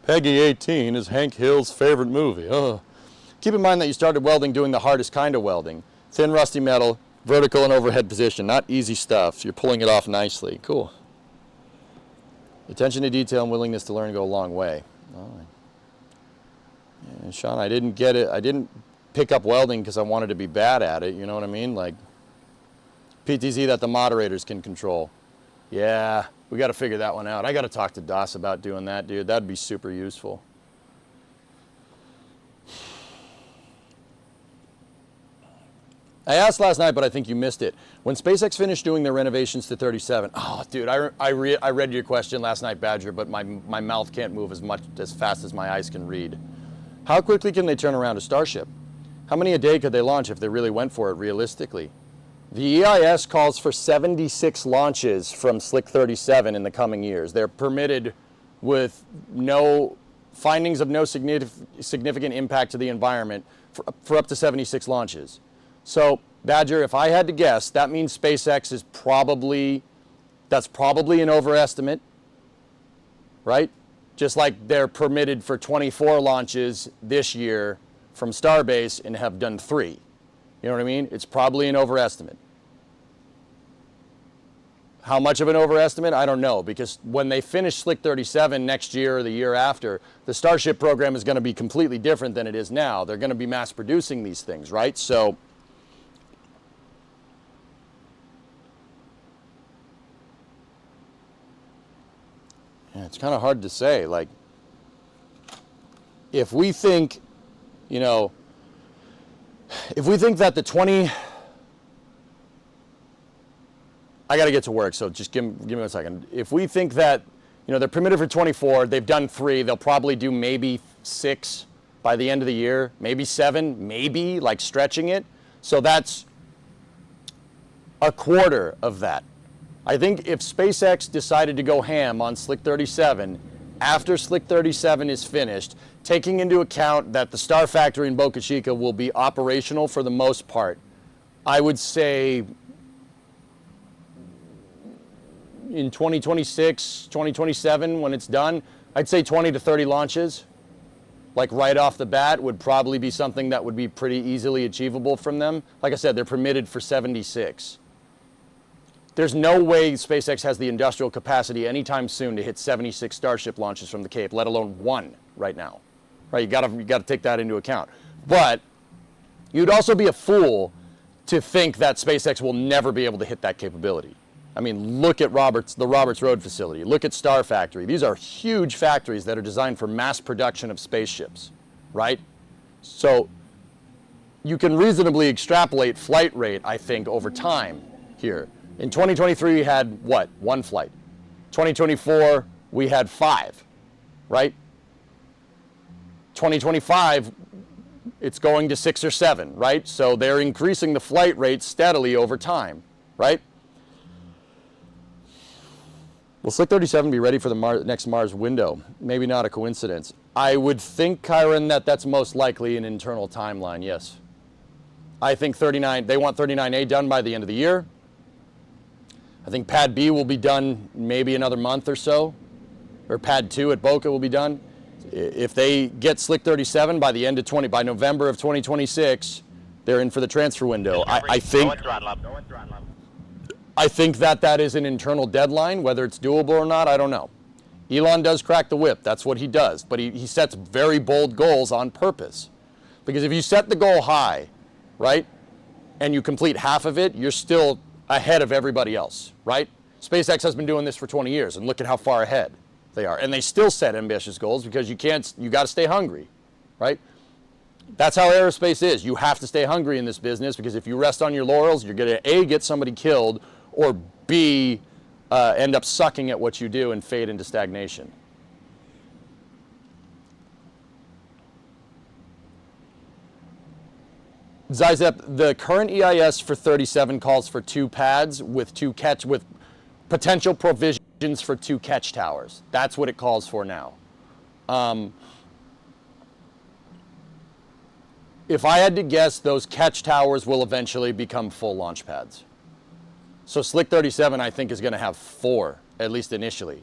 Peggy 18 is Hank Hill's favorite movie. Keep in mind that you started welding doing the hardest kind of welding. Thin, rusty metal, vertical and overhead position. Not easy stuff. So you're pulling it off nicely. Cool. Attention to detail and willingness to learn go a long way. All right. Yeah, Sean, I didn't get it. I didn't pick up welding because I wanted to be bad at it. You know what I mean? Like PTZ that the moderators can control. Yeah, we got to figure that one out. I got to talk to DOS about doing that, dude. That'd be super useful. I asked last night, but I think you missed it. When SpaceX finished doing their renovations to 37, oh, dude, I read your question last night, Badger, but my mouth can't move as fast as my eyes can read. How quickly can they turn around a Starship? How many a day could they launch if they really went for it realistically? The EIS calls for 76 launches from Slick 37 in the coming years. They're permitted with no findings of no significant impact to the environment for up to 76 launches. So, Badger, if I had to guess, that means SpaceX is probably an overestimate, right? Just like they're permitted for 24 launches this year from Starbase and have done 3. You know what I mean? It's probably an overestimate. How much of an overestimate? I don't know, because when they finish Slick 37 next year or the year after, the Starship program is going to be completely different than it is now. They're going to be mass producing these things, right? So, yeah, it's kind of hard to say. Like, if we think, you know, if we think that the 20, I got to get to work, so just give me 1 second. If we think that, you know, they're permitted for 24, they've done 3, they'll probably do maybe 6 by the end of the year, maybe 7, maybe, like stretching it. So that's a quarter of that. I think if SpaceX decided to go ham on Slick 37, after Slick 37 is finished, taking into account that the Star Factory in Boca Chica will be operational for the most part, I would say in 2026, 2027, when it's done, I'd say 20 to 30 launches, like right off the bat, would probably be something that would be pretty easily achievable from them. Like I said, they're permitted for 76. There's no way SpaceX has the industrial capacity anytime soon to hit 76 Starship launches from the Cape, let alone 1 right now. Right? You gotta take that into account. But you'd also be a fool to think that SpaceX will never be able to hit that capability. I mean, look at the Roberts Road facility. Look at Star Factory. These are huge factories that are designed for mass production of spaceships, right? So you can reasonably extrapolate flight rate, I think, over time here. In 2023, we had, what, 1 flight. 2024, we had 5, right? 2025, it's going to 6 or 7, right? So they're increasing the flight rate steadily over time, right? Will Slick 37 be ready for the next Mars window? Maybe not a coincidence. I would think, Kyron, that that's most likely an internal timeline, yes. I think 39, they want 39A done by the end of the year. I think Pad B will be done maybe another month or so, or Pad 2 at Boca will be done. If they get Slick 37 by the end of by November of 2026, they're in for the transfer window. I think that is an internal deadline. Whether it's doable or not, I don't know. Elon does crack the whip. That's what he does. But he sets very bold goals on purpose. Because if you set the goal high, right, and you complete half of it, you're still ahead of everybody else, right? SpaceX has been doing this for 20 years, and look at how far ahead they are. And they still set ambitious goals because you got to stay hungry, right? That's how aerospace is. You have to stay hungry in this business, because if you rest on your laurels, you're going to A, get somebody killed, or B, end up sucking at what you do and fade into stagnation. Zizep, the current EIS for 37 calls for 2 pads with potential provisions for 2 catch towers. That's what it calls for now. If I had to guess, those catch towers will eventually become full launch pads. So Slick 37, I think, is going to have 4, at least initially.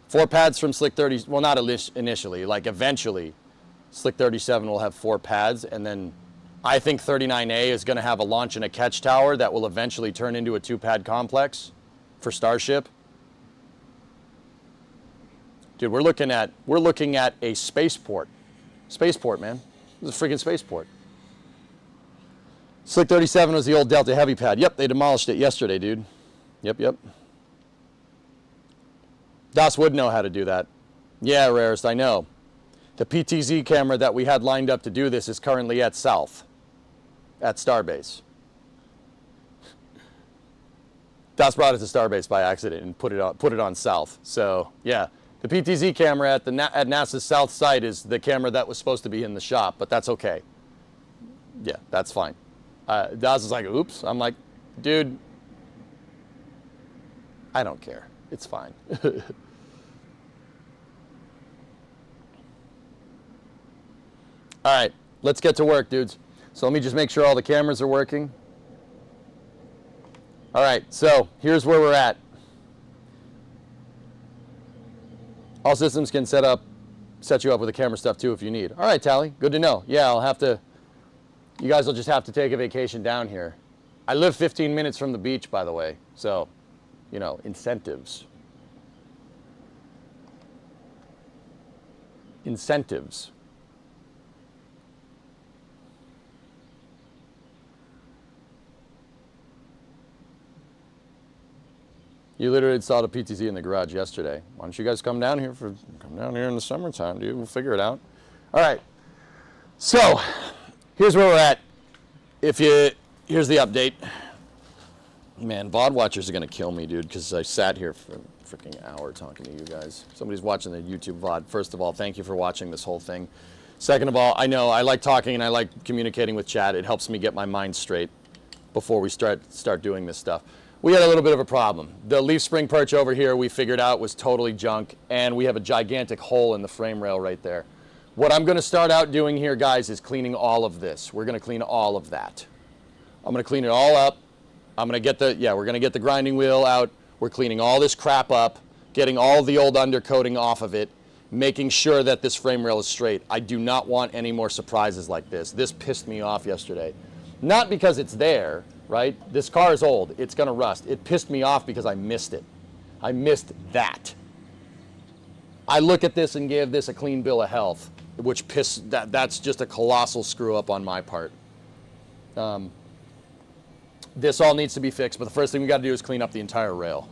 4 pads from Slick 30, well, not initially, like eventually, Slick 37 will have 4 pads, and then I think 39A is going to have a launch and a catch tower that will eventually turn into a 2-pad complex for Starship. Dude, we're looking at a spaceport. Spaceport, man. This is a freaking spaceport. Slick 37 was the old Delta Heavy pad. Yep, they demolished it yesterday, dude. Yep. Das would know how to do that. Yeah, Rarest, I know. The PTZ camera that we had lined up to do this is currently at South, at Starbase. Das brought it to Starbase by accident and put it on South. So yeah, the PTZ camera at NASA's South site is the camera that was supposed to be in the shop, but that's okay. Yeah, that's fine. Das is like, oops. I'm like, dude, I don't care. It's fine. All right, let's get to work, dudes. So let me just make sure all the cameras are working. All right, so here's where we're at. All systems can set you up with the camera stuff too if you need. All right, Tally, good to know. Yeah, you guys will just have to take a vacation down here. I live 15 minutes from the beach, by the way, so, you know, incentives. Incentives. You literally installed a PTZ in the garage yesterday. Why don't you guys come down here in the summertime, dude? We'll figure it out. All right. So, here's where we're at. Here's the update. Man, VOD watchers are gonna kill me, dude, because I sat here for a freaking hour talking to you guys. Somebody's watching the YouTube VOD. First of all, thank you for watching this whole thing. Second of all, I know I like talking and I like communicating with chat. It helps me get my mind straight before we start doing this stuff. We had a little bit of a problem. The leaf spring perch over here we figured out was totally junk, and we have a gigantic hole in the frame rail right there. What I'm gonna start out doing here, guys, is cleaning all of this. We're gonna clean all of that. I'm gonna clean it all up. we're gonna get the grinding wheel out. We're cleaning all this crap up, getting all the old undercoating off of it, making sure that this frame rail is straight. I do not want any more surprises like this. This pissed me off yesterday. Not because it's there, right? This car is old, it's gonna rust. It pissed me off because I missed it. I missed that. I look at this and give this a clean bill of health, which that's just a colossal screw up on my part. This all needs to be fixed, but the first thing we gotta do is clean up the entire rail.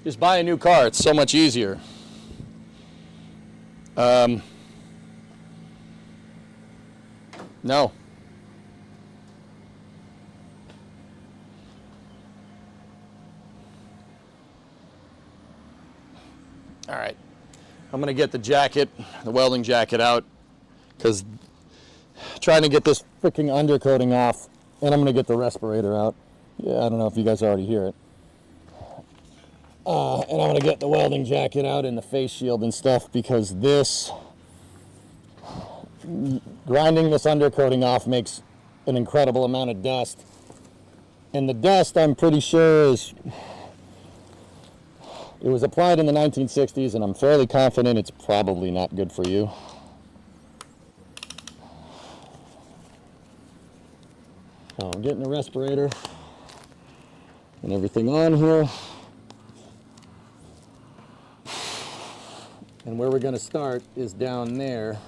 Just buy a new car, it's so much easier. No. All right, I'm gonna get the jacket, the welding jacket out, because trying to get this freaking undercoating off, and I'm gonna get the respirator out. Yeah, I don't know if you guys already hear it. And I'm gonna get the welding jacket out and the face shield and stuff, because this grinding this undercoating off makes an incredible amount of dust. And the dust, I'm pretty sure, it was applied in the 1960s, and I'm fairly confident it's probably not good for you. So I'm getting the respirator and everything on here. And where we're going to start is down there,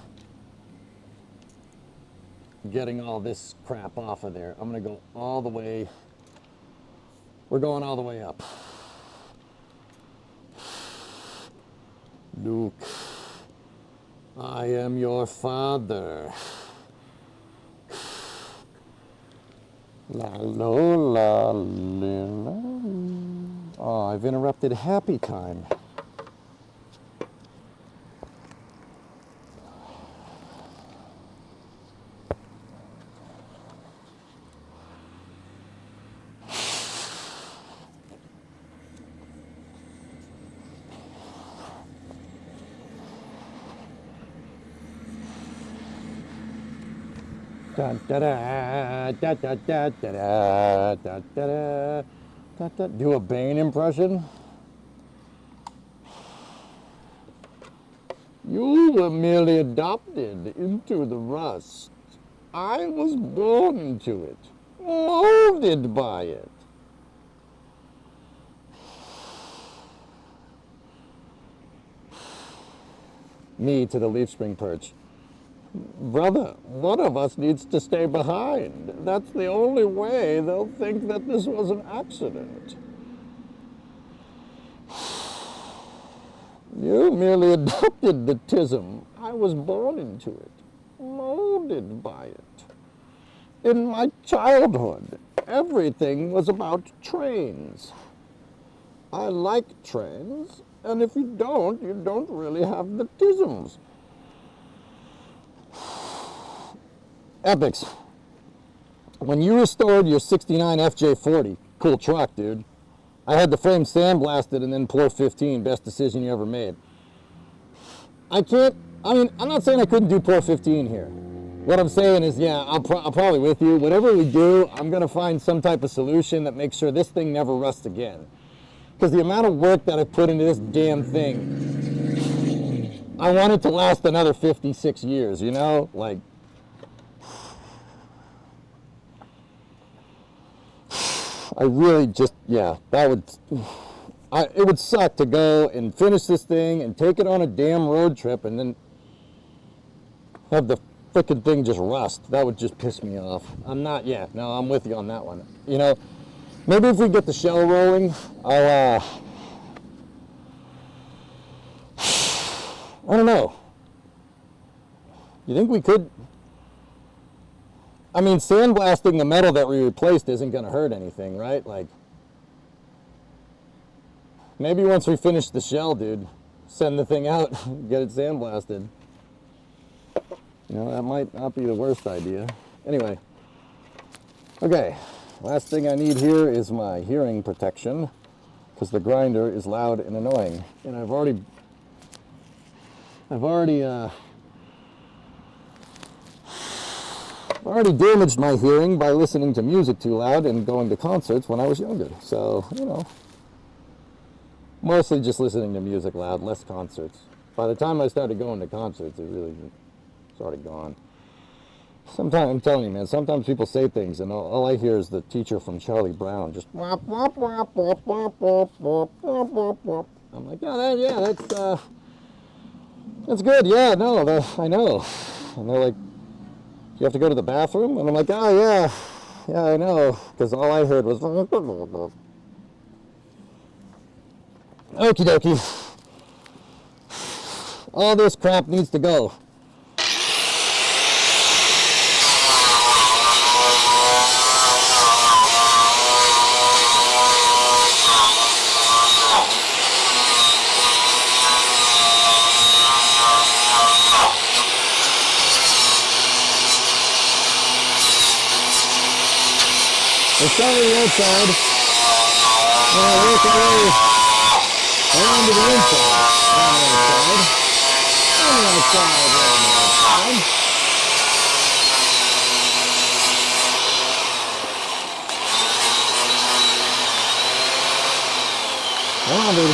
getting all this crap off of there. I'm going to go all the way, we're going all the way up. Luke, I am your father. La la la la. Oh, I've interrupted happy time. Da da da da da da da da da da. Do a Bane impression. You were merely adopted into the rust. I was born into it, molded by it. Me to the leaf spring perch. Brother, one of us needs to stay behind. That's the only way they'll think that this was an accident. You merely adopted the tism. I was born into it, molded by it. In my childhood, everything was about trains. I like trains, and if you don't really have the tisms. Epics, when you restored your 69 FJ40, cool truck, dude. I had the frame sandblasted and then pour 15, best decision you ever made. I'm not saying I couldn't do pour 15 here. What I'm saying is, yeah, I'm probably with you. Whatever we do, I'm gonna find some type of solution that makes sure this thing never rusts again. Because the amount of work that I put into this damn thing, I want it to last another 56 years, you know? Like, I really just, yeah, it would suck to go and finish this thing and take it on a damn road trip and then have the frickin' thing just rust. That would just piss me off. I'm with you on that one. You know, maybe if we get the shell rolling, I don't know. You think we could? I mean, sandblasting the metal that we replaced isn't going to hurt anything, right? Like, maybe once we finish the shell, dude, send the thing out, get it sandblasted. You know, that might not be the worst idea. Anyway, okay, last thing I need here is my hearing protection, because the grinder is loud and annoying. And I've already damaged my hearing by listening to music too loud and going to concerts when I was younger. So, you know, mostly just listening to music loud, less concerts. By the time I started going to concerts, it really started gone. Sometimes, I'm telling you, man, sometimes people say things and all I hear is the teacher from Charlie Brown just wop, wop, wop, wop, wop, wop, wop, wop, wop, wop. I'm like, that's good. Yeah, no, I know. And they're like, you have to go to the bathroom? And I'm like, oh, yeah, I know, because all I heard was, okie dokie. All this crap needs to go. We're starting the outside, and I work our way around to the inside. On the outside, around the outside. Come on, baby.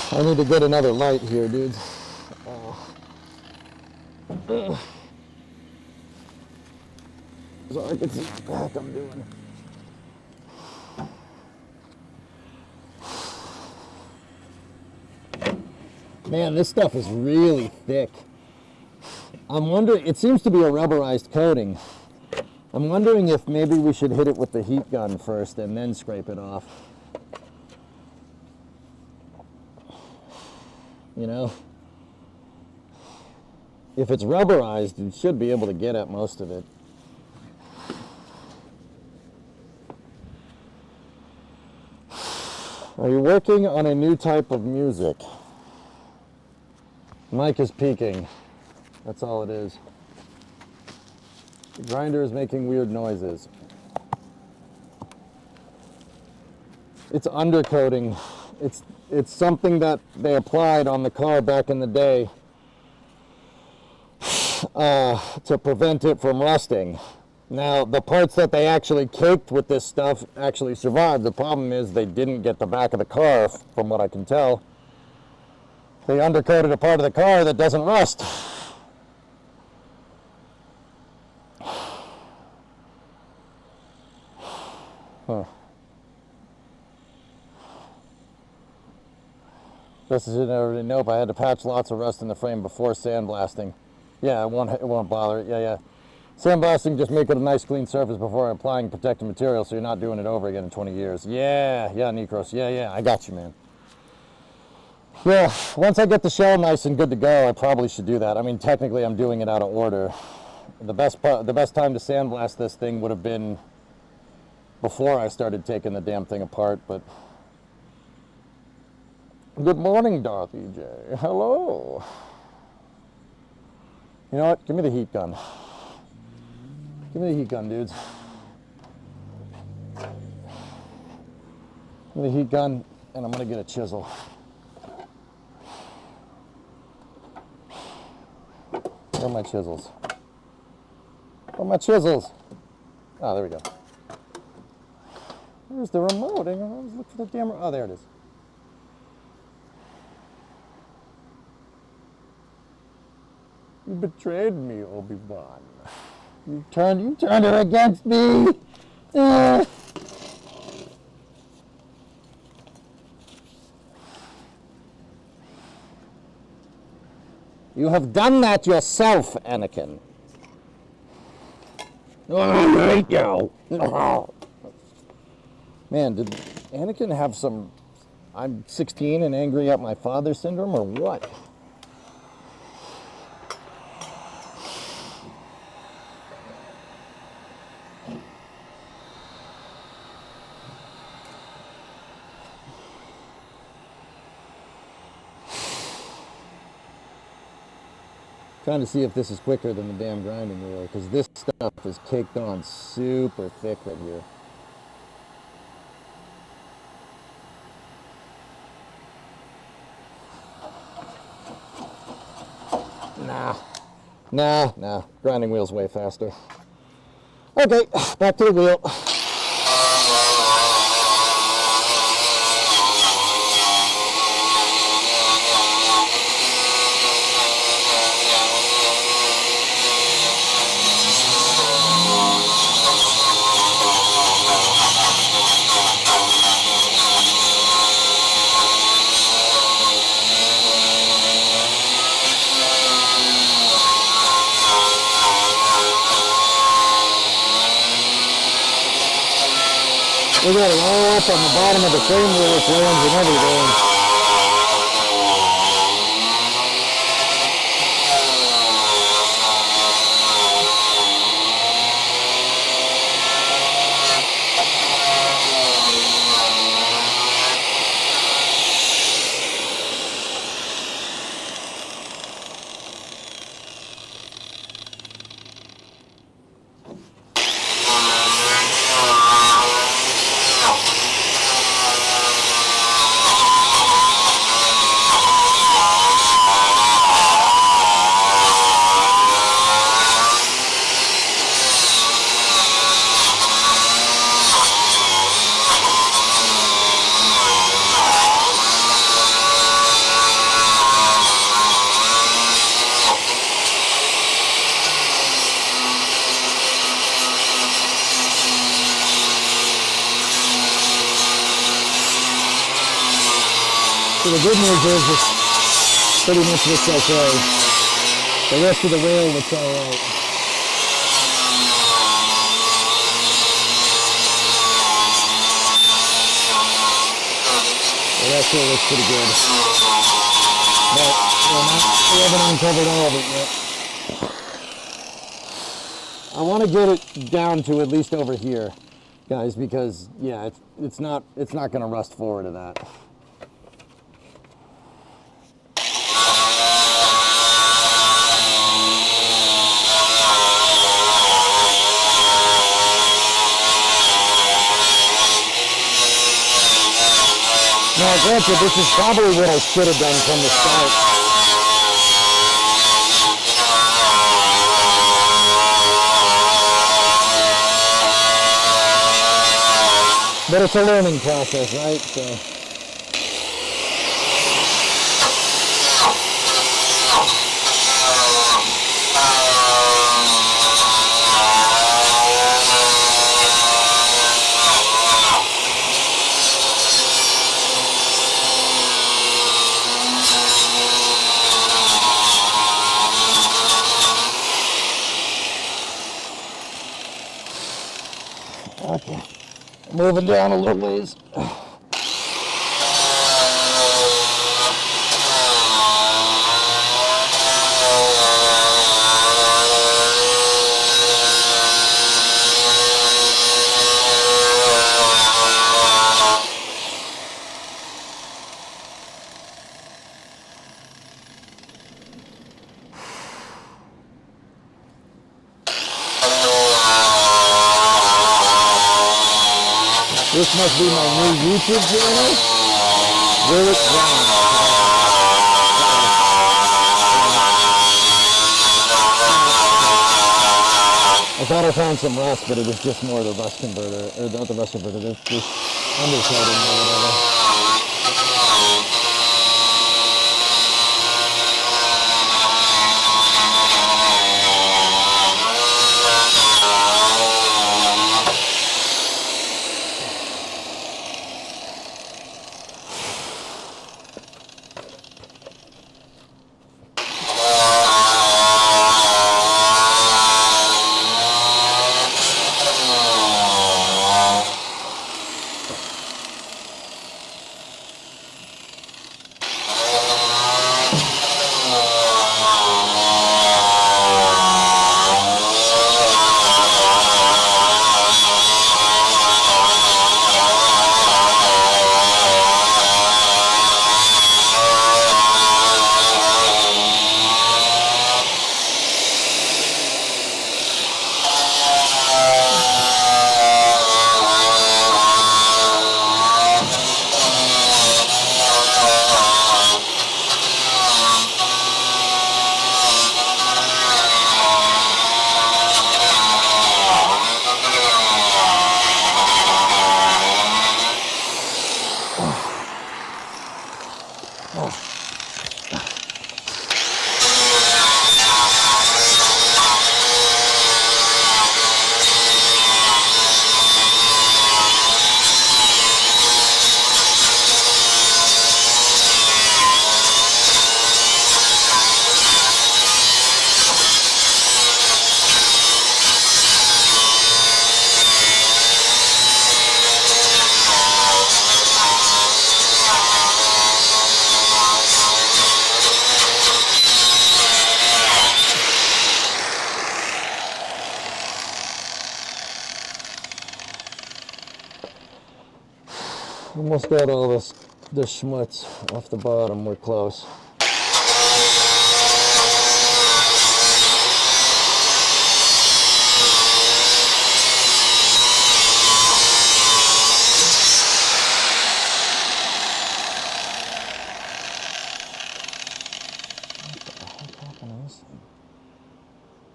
I need to get another light here, dudes. So I can see what the heck I'm doing. Man, this stuff is really thick. I'm wondering, it seems to be a rubberized coating. I'm wondering if maybe we should hit it with the heat gun first and then scrape it off. You know, if it's rubberized, you should be able to get at most of it. Are you working on a new type of music? Mic is peaking. That's all it is. The grinder is making weird noises. It's undercoating. It's something that they applied on the car back in the day to prevent it from rusting. Now, the parts that they actually caked with this stuff actually survived. The problem is they didn't get the back of the car, from what I can tell. They undercoated a part of the car that doesn't rust. Huh. Just as you already nope, I had to patch lots of rust in the frame before sandblasting. Yeah, it won't bother it. Yeah. Sandblasting, just make it a nice clean surface before applying protective material so you're not doing it over again in 20 years. Yeah, Nikros. Yeah, I got you, man. Yeah, once I get the shell nice and good to go, I probably should do that. I mean, technically I'm doing it out of order. The best time to sandblast this thing would have been before I started taking the damn thing apart, but... Good morning, Dorothy J. Hello. You know what? Give me the heat gun. Give me the heat gun, dudes. Give me the heat gun, and I'm going to get a chisel. Where are my chisels? Where are my chisels? Oh, there we go. Where's the remote? I was looking for the damn... Oh, there it is. You betrayed me, Obi-Wan. You turned her against me. You have done that yourself, Anakin. Oh, I hate you. Man, did Anakin have some I'm 16 and angry at my father syndrome or what? Trying to see if this is quicker than the damn grinding wheel, because this stuff is caked on super thick right here. Nah. Grinding wheel's way faster. Okay, back to the wheel. We got it all up on the bottom of the frame wheel, flames and everything. So the good news is this pretty much looks okay. The rest of the rail looks alright. Well, that sure looks pretty good. But we haven't uncovered all of it yet. I want to get it down to at least over here, guys, because yeah, it's not going to rust forward to that. Now, granted, this is probably what I should have done from the start. But it's a learning process, right? So. Okay, moving down a little ways. This must be my new YouTube channel. Will it run? I thought I found some rust, but it was just more the rust converter, or not the rust converter, this undercoating or whatever. Almost got all the schmutz off the bottom. We're close.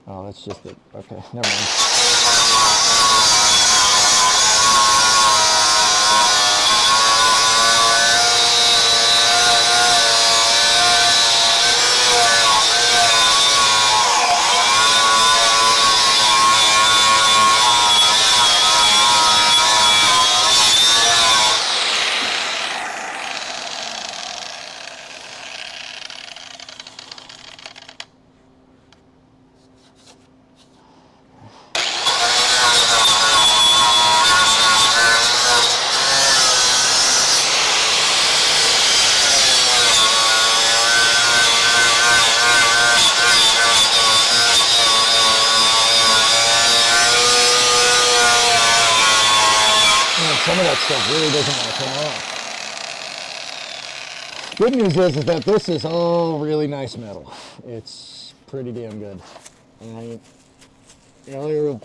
Oh, that's just it. Okay, never mind. of that stuff really doesn't want to come off. Good news is that this is all really nice metal. It's pretty damn good. And the only real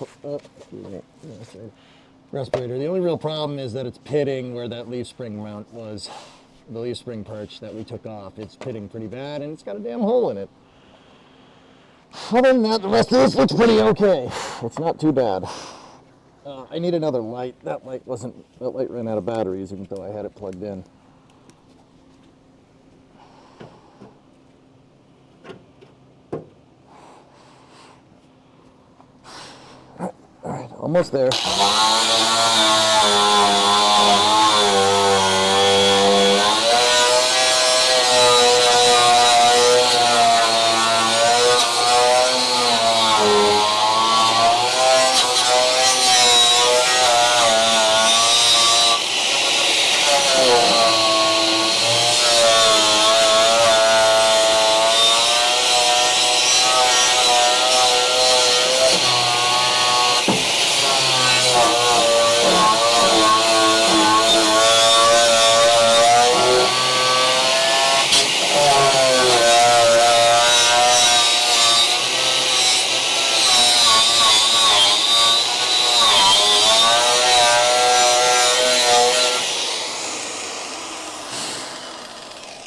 respirator. The only real problem is that it's pitting where that leaf spring mount was, the leaf spring perch that we took off. It's pitting pretty bad, and it's got a damn hole in it. Other than that, the rest of this looks pretty okay. It's not too bad. I need another light. That light ran out of batteries, even though I had it plugged in. All right, almost there.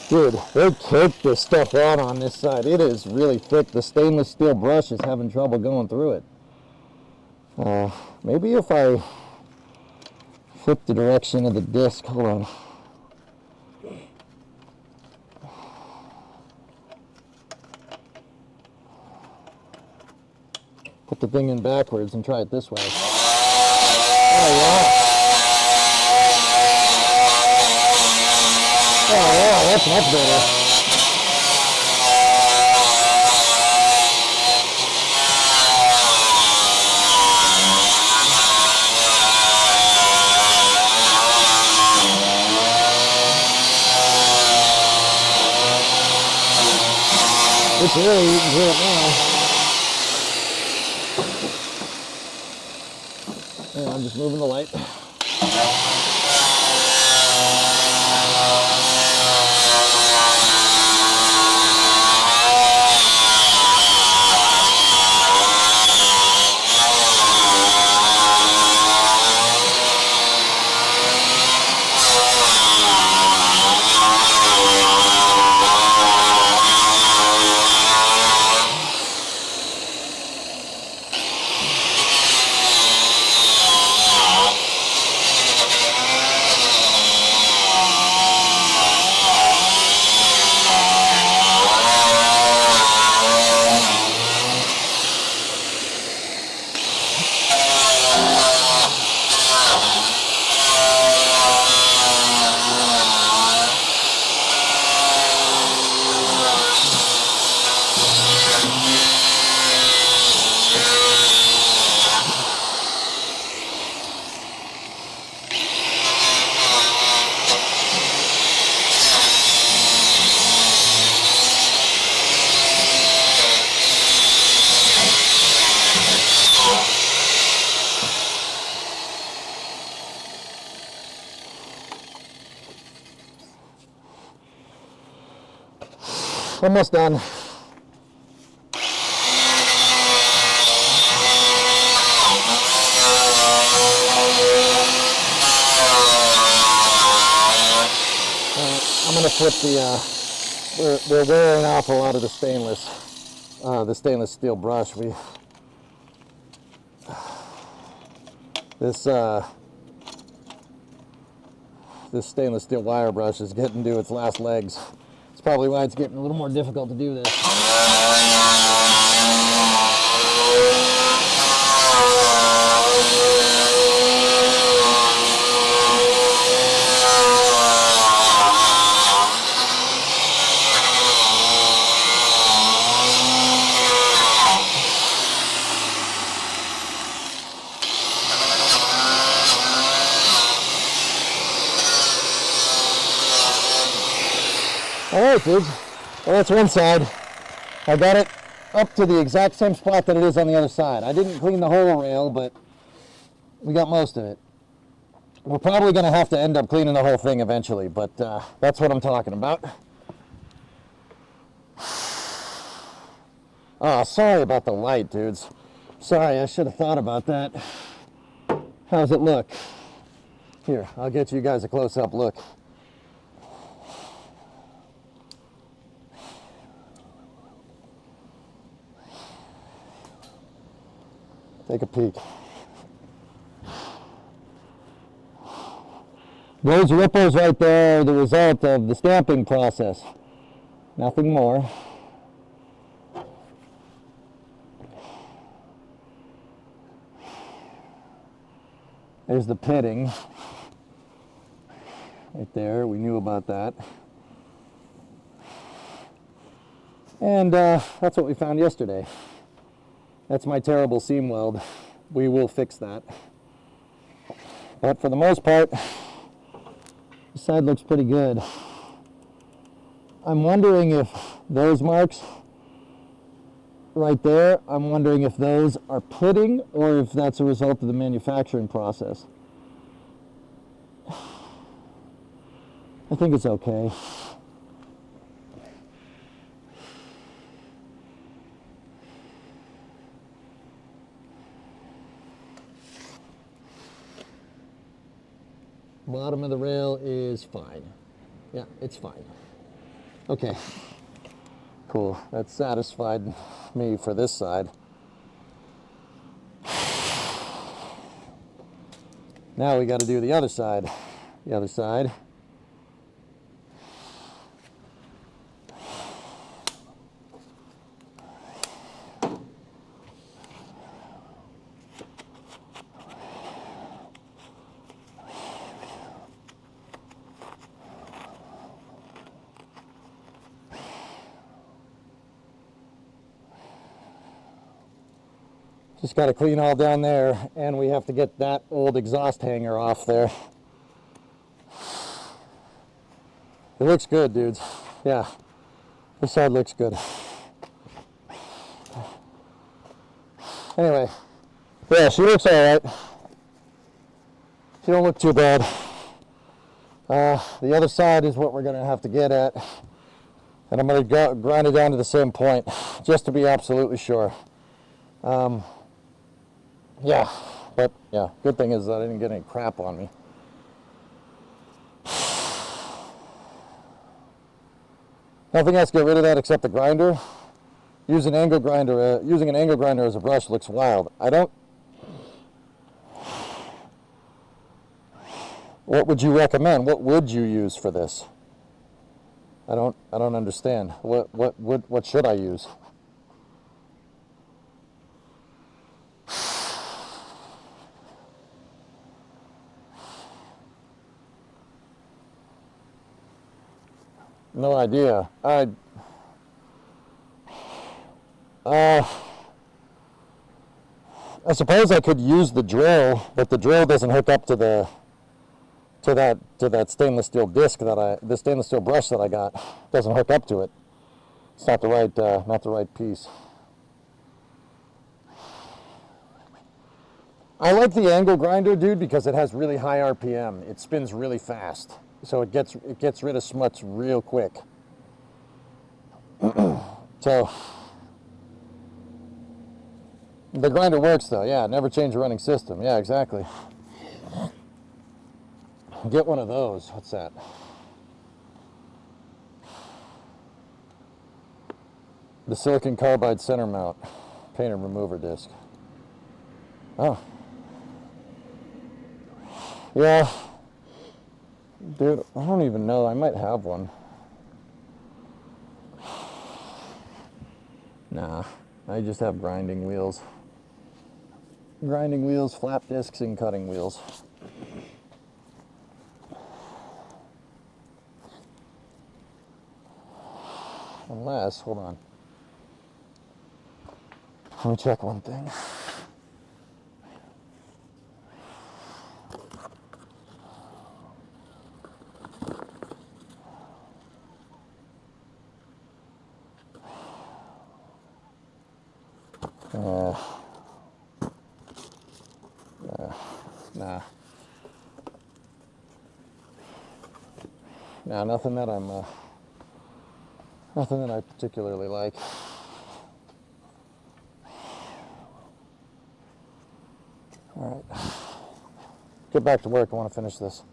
Dude, they caked this stuff out on this side. It is really thick. The stainless steel brush is having trouble going through it. Maybe if I flip the direction of the disc, hold on. Put the thing in backwards and try it this way. Oh, yeah. Oh, yeah, that's much better. It's really easy to do it now. Yeah, I'm just moving the light. Almost done. I'm gonna flip the, we're wearing off a lot of the stainless steel brush. This stainless steel wire brush is getting to its last legs. That's probably why it's getting a little more difficult to do this. All right, dudes. Well, that's one side. I got it up to the exact same spot that it is on the other side. I didn't clean the whole rail, but we got most of it. we're probably going to have to end up cleaning the whole thing eventually, but that's what I'm talking about. Oh, sorry about the light, dudes. Sorry, I should have thought about that. How's it look? Here, I'll get you guys a close-up look. Take a peek. Those ripples right there are the result of the stamping process. Nothing more. There's the pitting. Right there, we knew about that. And that's what we found yesterday. That's my terrible seam weld. We will fix that. But for the most part, this side looks pretty good. I'm wondering if those marks right there, I'm wondering if those are pitting or if that's a result of the manufacturing process. I think it's okay. Bottom of the rail is fine. Yeah, it's fine. Okay. Cool. That satisfied me for this side. Now we got to do the other side. The other side. Just got to clean all down there, and we have to get that old exhaust hanger off there. It looks good, dudes. Yeah, this side looks good. Anyway, yeah, she looks all right. She don't look too bad. The other side is what we're going to have to get at, and I'm going to grind it down to the same point, just to be absolutely sure. Yeah, but yeah, good thing is that I didn't get any crap on me. Nothing else to get rid of that except the grinder. Using an angle grinder as a brush looks wild. What would you recommend? What would you use for this? I don't understand. What should I use? No idea. I suppose I could use the drill, but the drill doesn't hook up to that stainless steel disc the stainless steel brush that I got doesn't hook up to it. It's not the right piece. I like the angle grinder, dude, because it has really high RPM. It spins really fast. So it gets rid of smuts real quick. So the grinder works though. Yeah, never change a running system. Yeah, exactly. Get one of those. What's that? The silicon carbide center mount painter remover disc. Oh. Yeah. Dude, I don't even know. I might have one. Nah, I just have grinding wheels. Grinding wheels, flap discs, and cutting wheels. Unless, hold on. Let me check one thing. Nah. No, nothing that nothing that I particularly like. All right, get back to work. I want to finish this.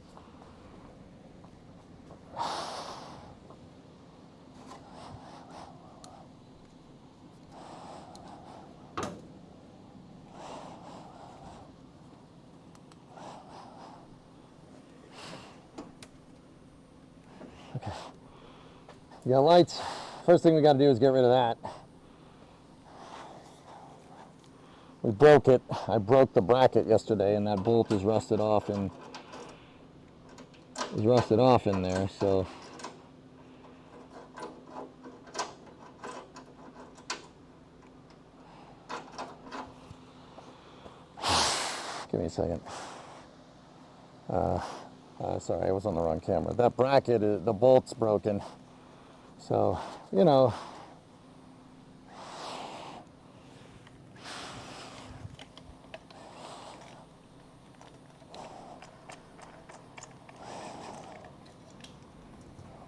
Okay. You got lights. First thing we got to do is get rid of that. We broke it. I broke the bracket yesterday, and that bolt is rusted off in there. So give me a second. Sorry, I was on the wrong camera. That bracket, the bolt's broken. So, you know,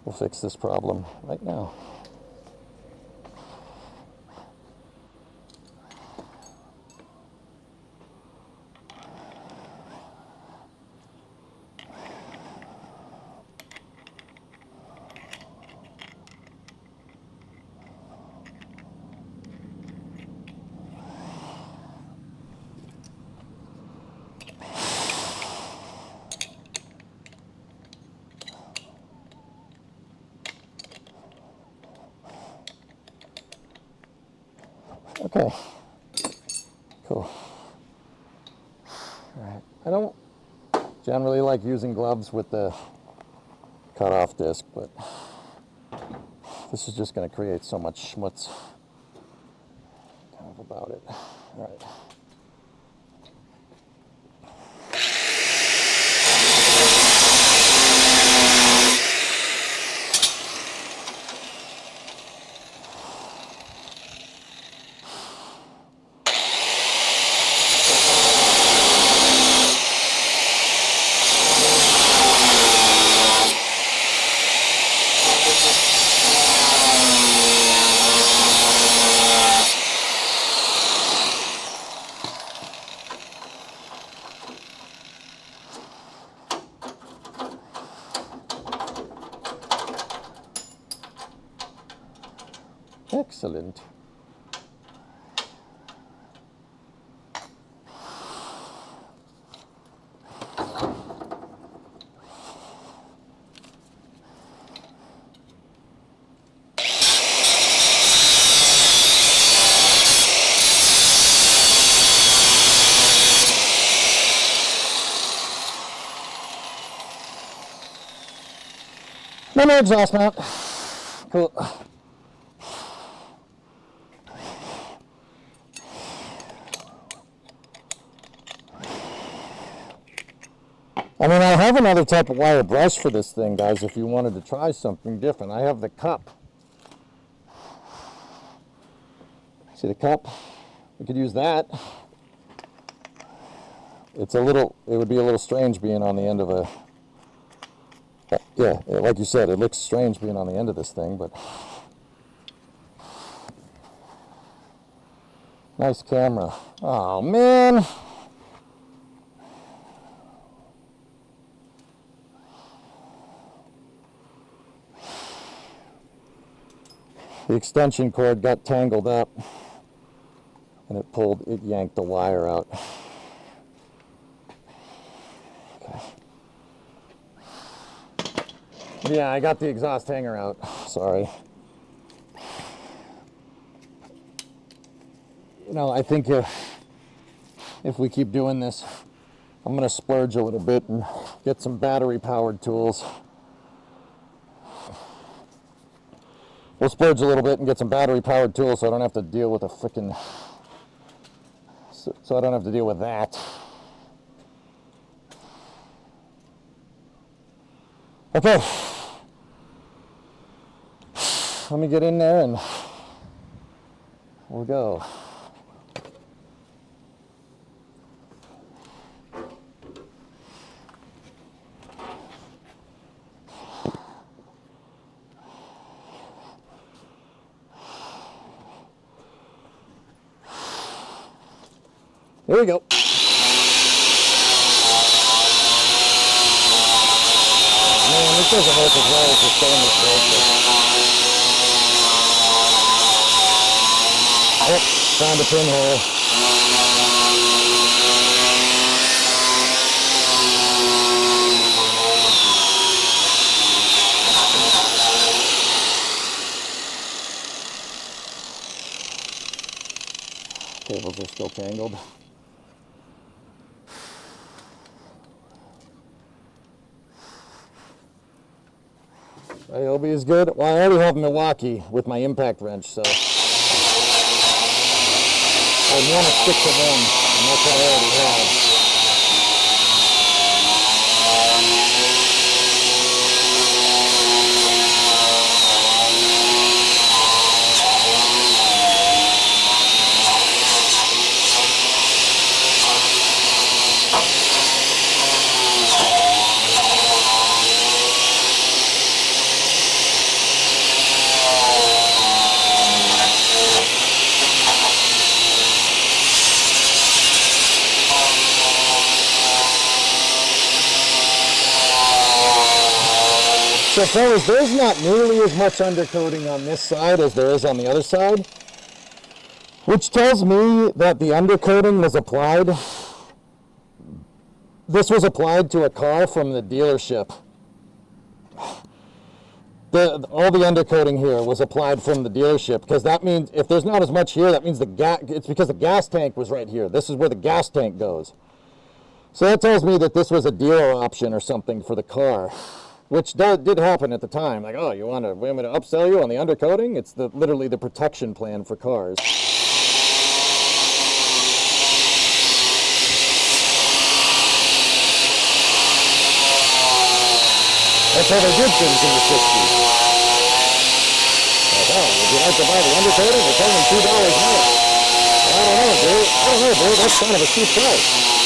we'll fix this problem right now. Okay, cool. All right, I don't generally like using gloves with the cut-off disc, but this is just going to create so much schmutz kind of about it. All right. Excellent. No more exhaust mount. Cool. I mean, I have another type of wire brush for this thing, guys, if you wanted to try something different. I have the cup. See the cup? We could use that. It would be a little strange being on the end of a, yeah, like you said, it looks strange being on the end of this thing, but nice camera. Oh, man. The extension cord got tangled up and it yanked the wire out. Okay. Yeah, I got the exhaust hanger out. Sorry. You know, I think if we keep doing this, I'm going to splurge a little bit and get some battery-powered tools. We'll splurge a little bit and get some battery-powered tools so I don't have to deal with a frickin'... So I don't have to deal with that. Okay. Let me get in there and we'll go. Here we go. Man, this doesn't work as well as the stainless steel. Oh, found a pinhole. Cables are still tangled. IOB is good. Well, I already have Milwaukee with my impact wrench, so I want to stick to them, and that's what I already have. So fellas, there's not nearly as much undercoating on this side as there is on the other side, which tells me that the undercoating was applied. This was applied to a car from the dealership. All the undercoating here was applied from the dealership, because that means if there's not as much here, that means it's because the gas tank was right here. This is where the gas tank goes. So that tells me that this was a dealer option or something for the car. Which did happen at the time. Like, oh, you want me to upsell you on the undercoating? It's literally the protection plan for cars. That's how they did things in the 60s. Like, oh, would you like to buy the undercoating? It's only $2 more. I don't know, dude. That's kind of a cheap price.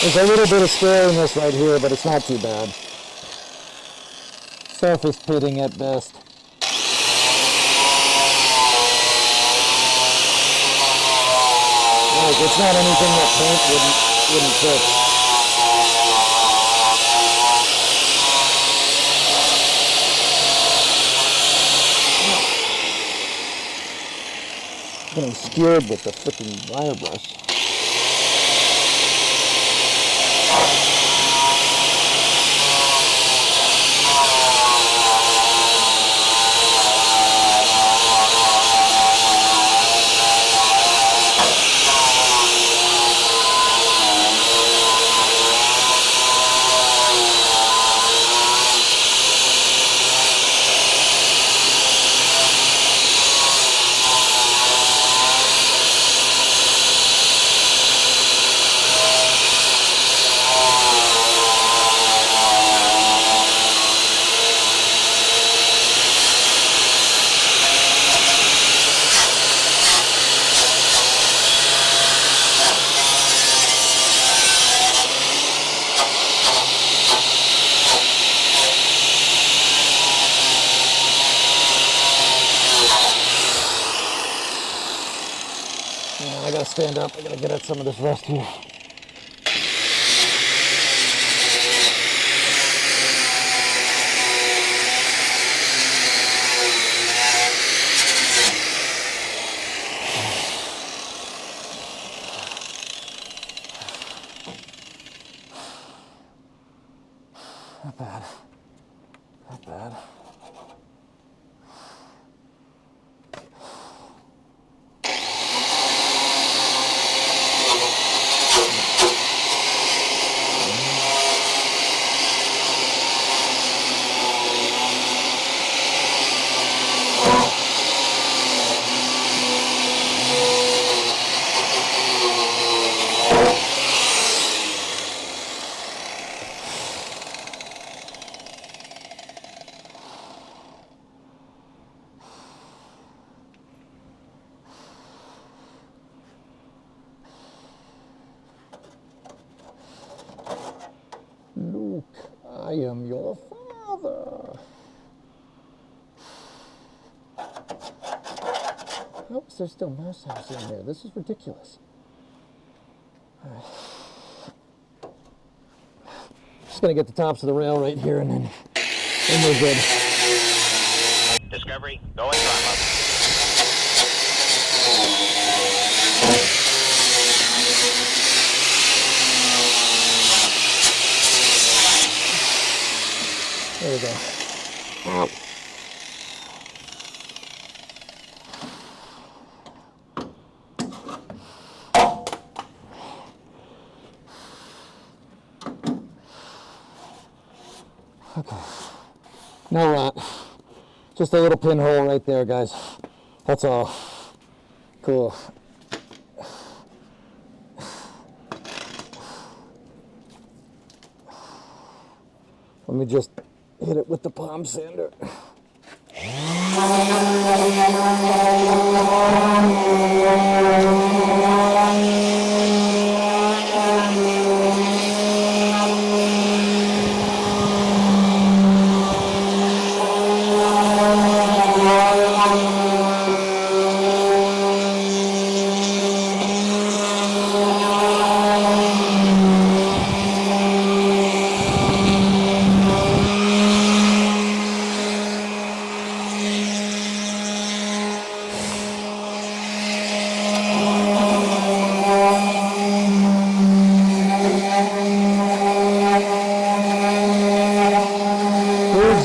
There's a little bit of scariness right here, but it's not too bad. Surface pitting at best. Like, it's not anything that paint wouldn't fix. I'm getting scared with the freaking wire brush. stand up. I gotta get at some of this rust here. Not bad. Not bad. Luke, I am your father. How is there still mouse house in there? This is ridiculous. All right. Just gonna get the tops of the rail right here and then we're good. Discovery, go at throttle. There we go. Okay. No rot. Just a little pinhole right there, guys. That's all. Cool. Let me just hit it with the palm sander.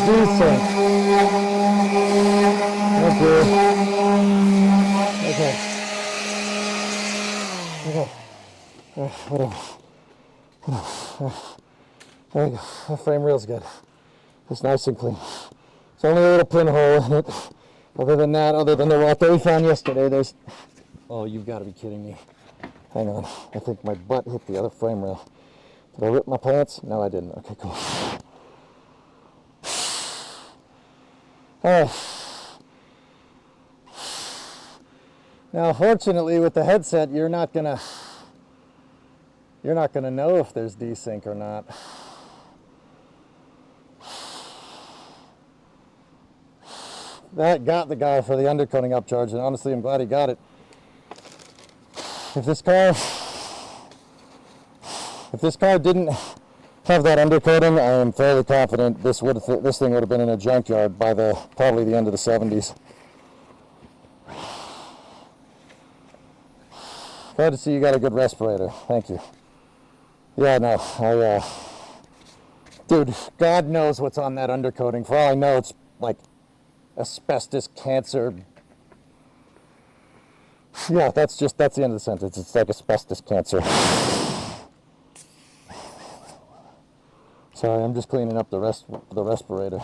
Decent. Okay. Okay. Whatever. There you go. The frame rail's good. It's nice and clean. It's only a little pinhole in it. Other than that, other than the rot that we found yesterday, there's... Oh, you've got to be kidding me. Hang on. I think my butt hit the other frame rail. Did I rip my pants? No, I didn't. Okay, cool. Now, fortunately, with the headset, you're not gonna know if there's desync or not. That got the guy for the undercoating upcharge, and honestly, I'm glad he got it. If this car didn't have that undercoating, I am fairly confident this thing would have been in a junkyard by probably the end of the 70s. Glad to see you got a good respirator. Thank you. Yeah, no, dude, God knows what's on that undercoating. For all I know, it's like asbestos, cancer. Yeah, that's the end of the sentence. It's like asbestos, cancer. Sorry, I'm just cleaning up the respirator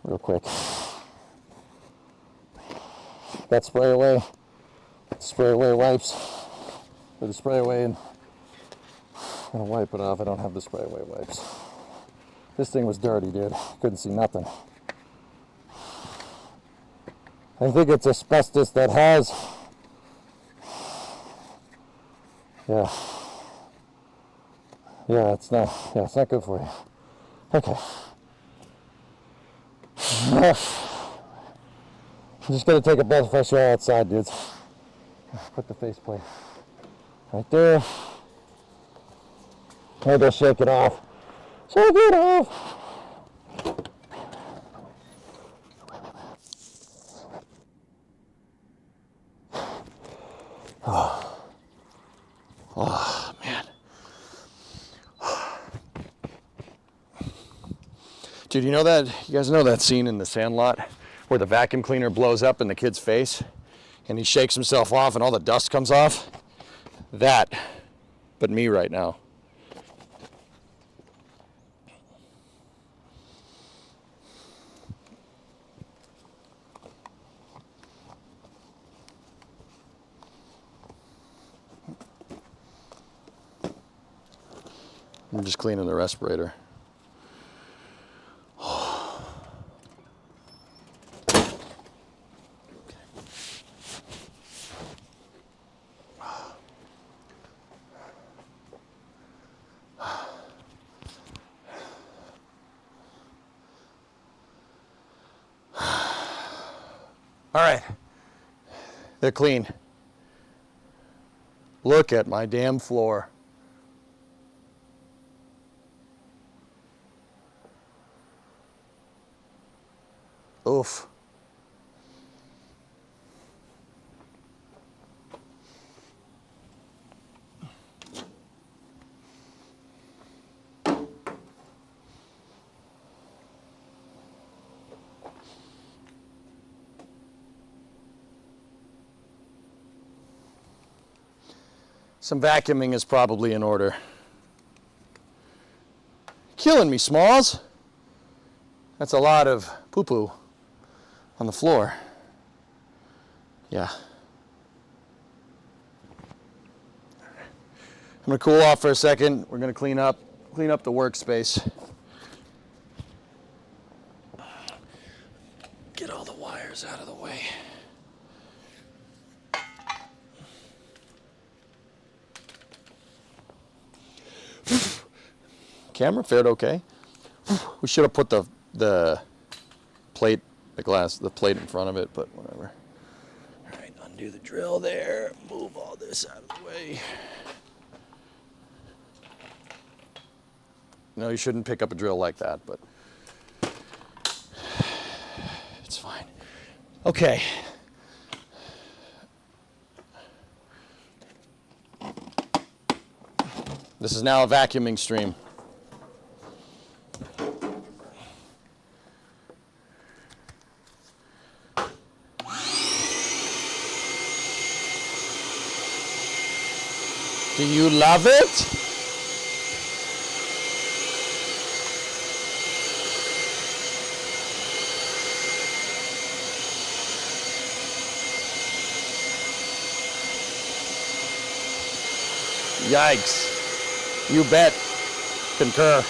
real quick. That spray away wipes. Or the spray away, and I'm gonna wipe it off. I don't have the spray away wipes. This thing was dirty, dude. Couldn't see nothing. I think it's asbestos that has, yeah, it's not good for you. Okay. I'm just gonna take a breath of fresh air outside, dudes. Put the faceplate. Right there. Maybe I'll shake it off. Shake it off. Oh, man. Dude, you know that, you guys know that scene in The Sandlot where the vacuum cleaner blows up in the kid's face and he shakes himself off and all the dust comes off? That, but me right now. I'm just cleaning the respirator. All right, they're clean. Look at my damn floor. Oof. Some vacuuming is probably in order. Killing me, Smalls. That's a lot of poo-poo on the floor. Yeah. I'm gonna cool off for a second. We're gonna clean up the workspace. Get all the wires out of the way. Camera fared okay. We should have put the plate, the plate in front of it, but whatever. All right, undo the drill there. Move all this out of the way. No, you shouldn't pick up a drill like that, but it's fine. Okay. This is now a vacuuming stream. Do you love it? Yikes. You bet. Concur.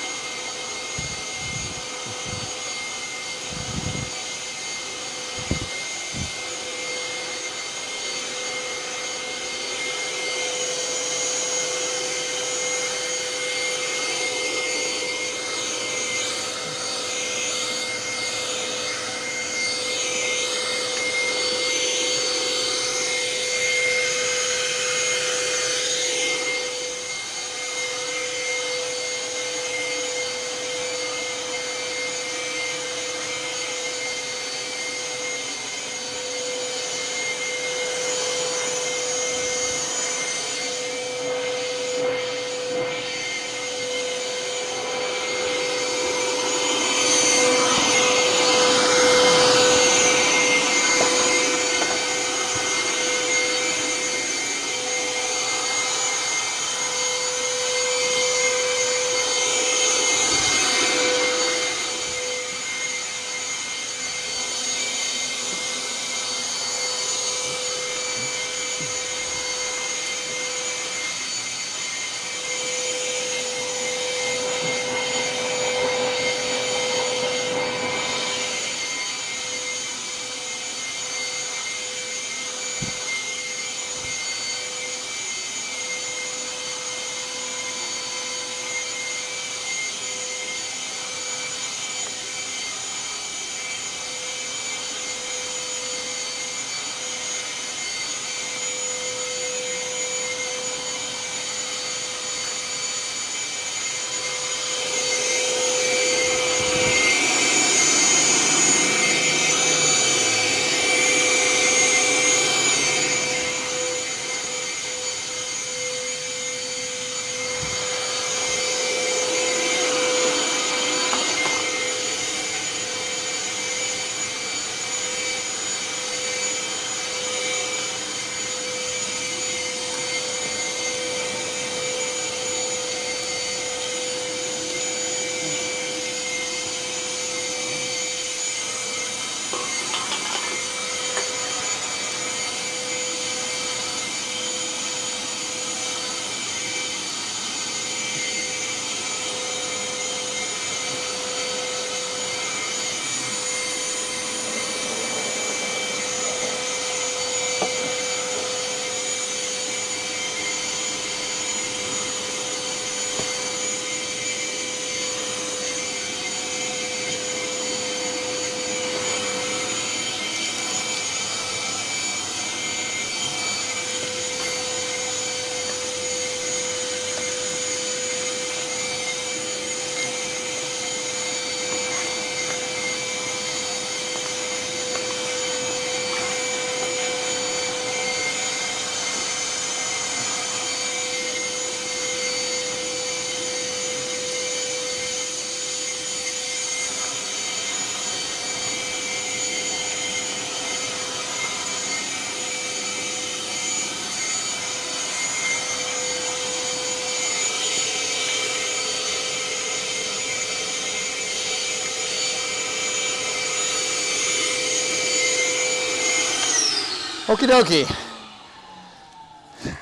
Okie dokie.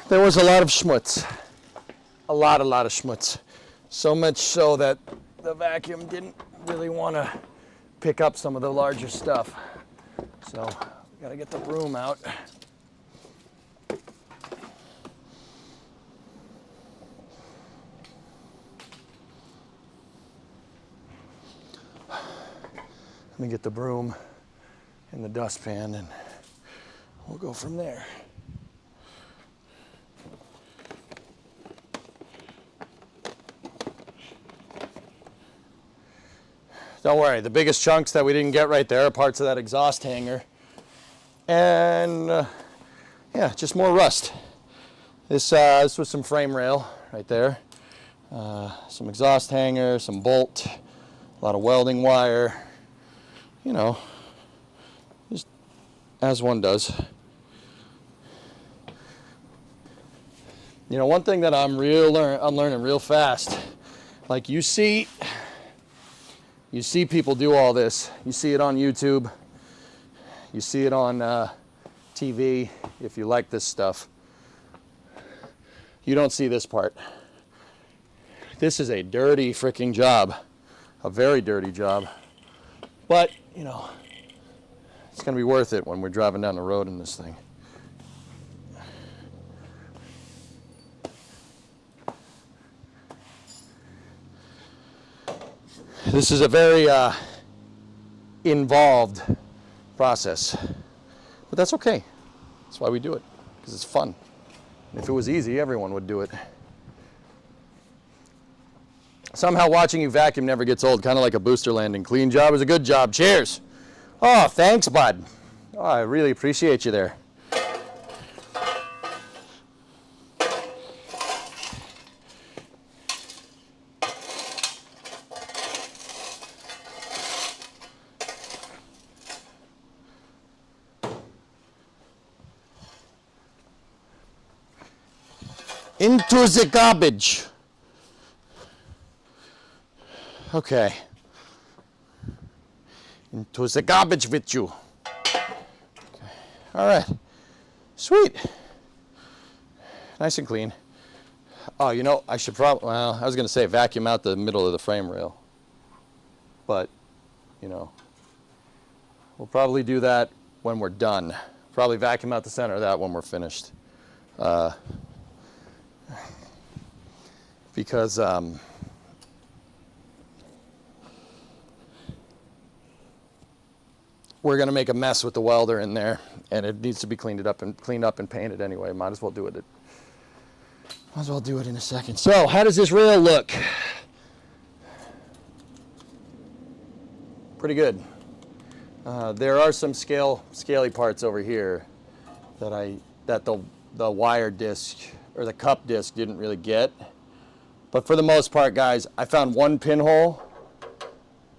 There was a lot of schmutz. A lot of schmutz. So much so that the vacuum didn't really want to pick up some of the larger stuff. So, gotta get the broom out. Let me get the broom and the dustpan and we'll go from there. Don't worry, the biggest chunks that we didn't get right there are parts of that exhaust hanger. And yeah, just more rust. This was some frame rail right there. Some exhaust hanger, some bolt, a lot of welding wire. You know, just as one does. You know, one thing that I'm learning real fast, like you see people do all this. You see it on YouTube. You see it on TV if you like this stuff. You don't see this part. This is a dirty freaking job. A very dirty job. But, you know, it's going to be worth it when we're driving down the road in this thing. This is a very involved process, but that's okay. That's why we do it, because it's fun. If it was easy, everyone would do it. Somehow watching you vacuum never gets old, kind of like a booster landing. Clean job is a good job. Cheers. Oh, thanks, bud. Oh, I really appreciate you there. Into the garbage. Okay. Into the garbage with you. Okay. All right. Sweet. Nice and clean. Oh, you know, I should probably, well, I was going to say vacuum out the middle of the frame rail. But, you know, we'll probably do that when we're done. Probably vacuum out the center of that when we're finished. Because we're going to make a mess with the welder in there, and it needs to be cleaned up and painted anyway. Might as well do it. Might as well do it in a second. So, how does this rail look? Pretty good. There are some scaly parts over here that the wire disc or the cup disc didn't really get. But for the most part, guys, I found one pinhole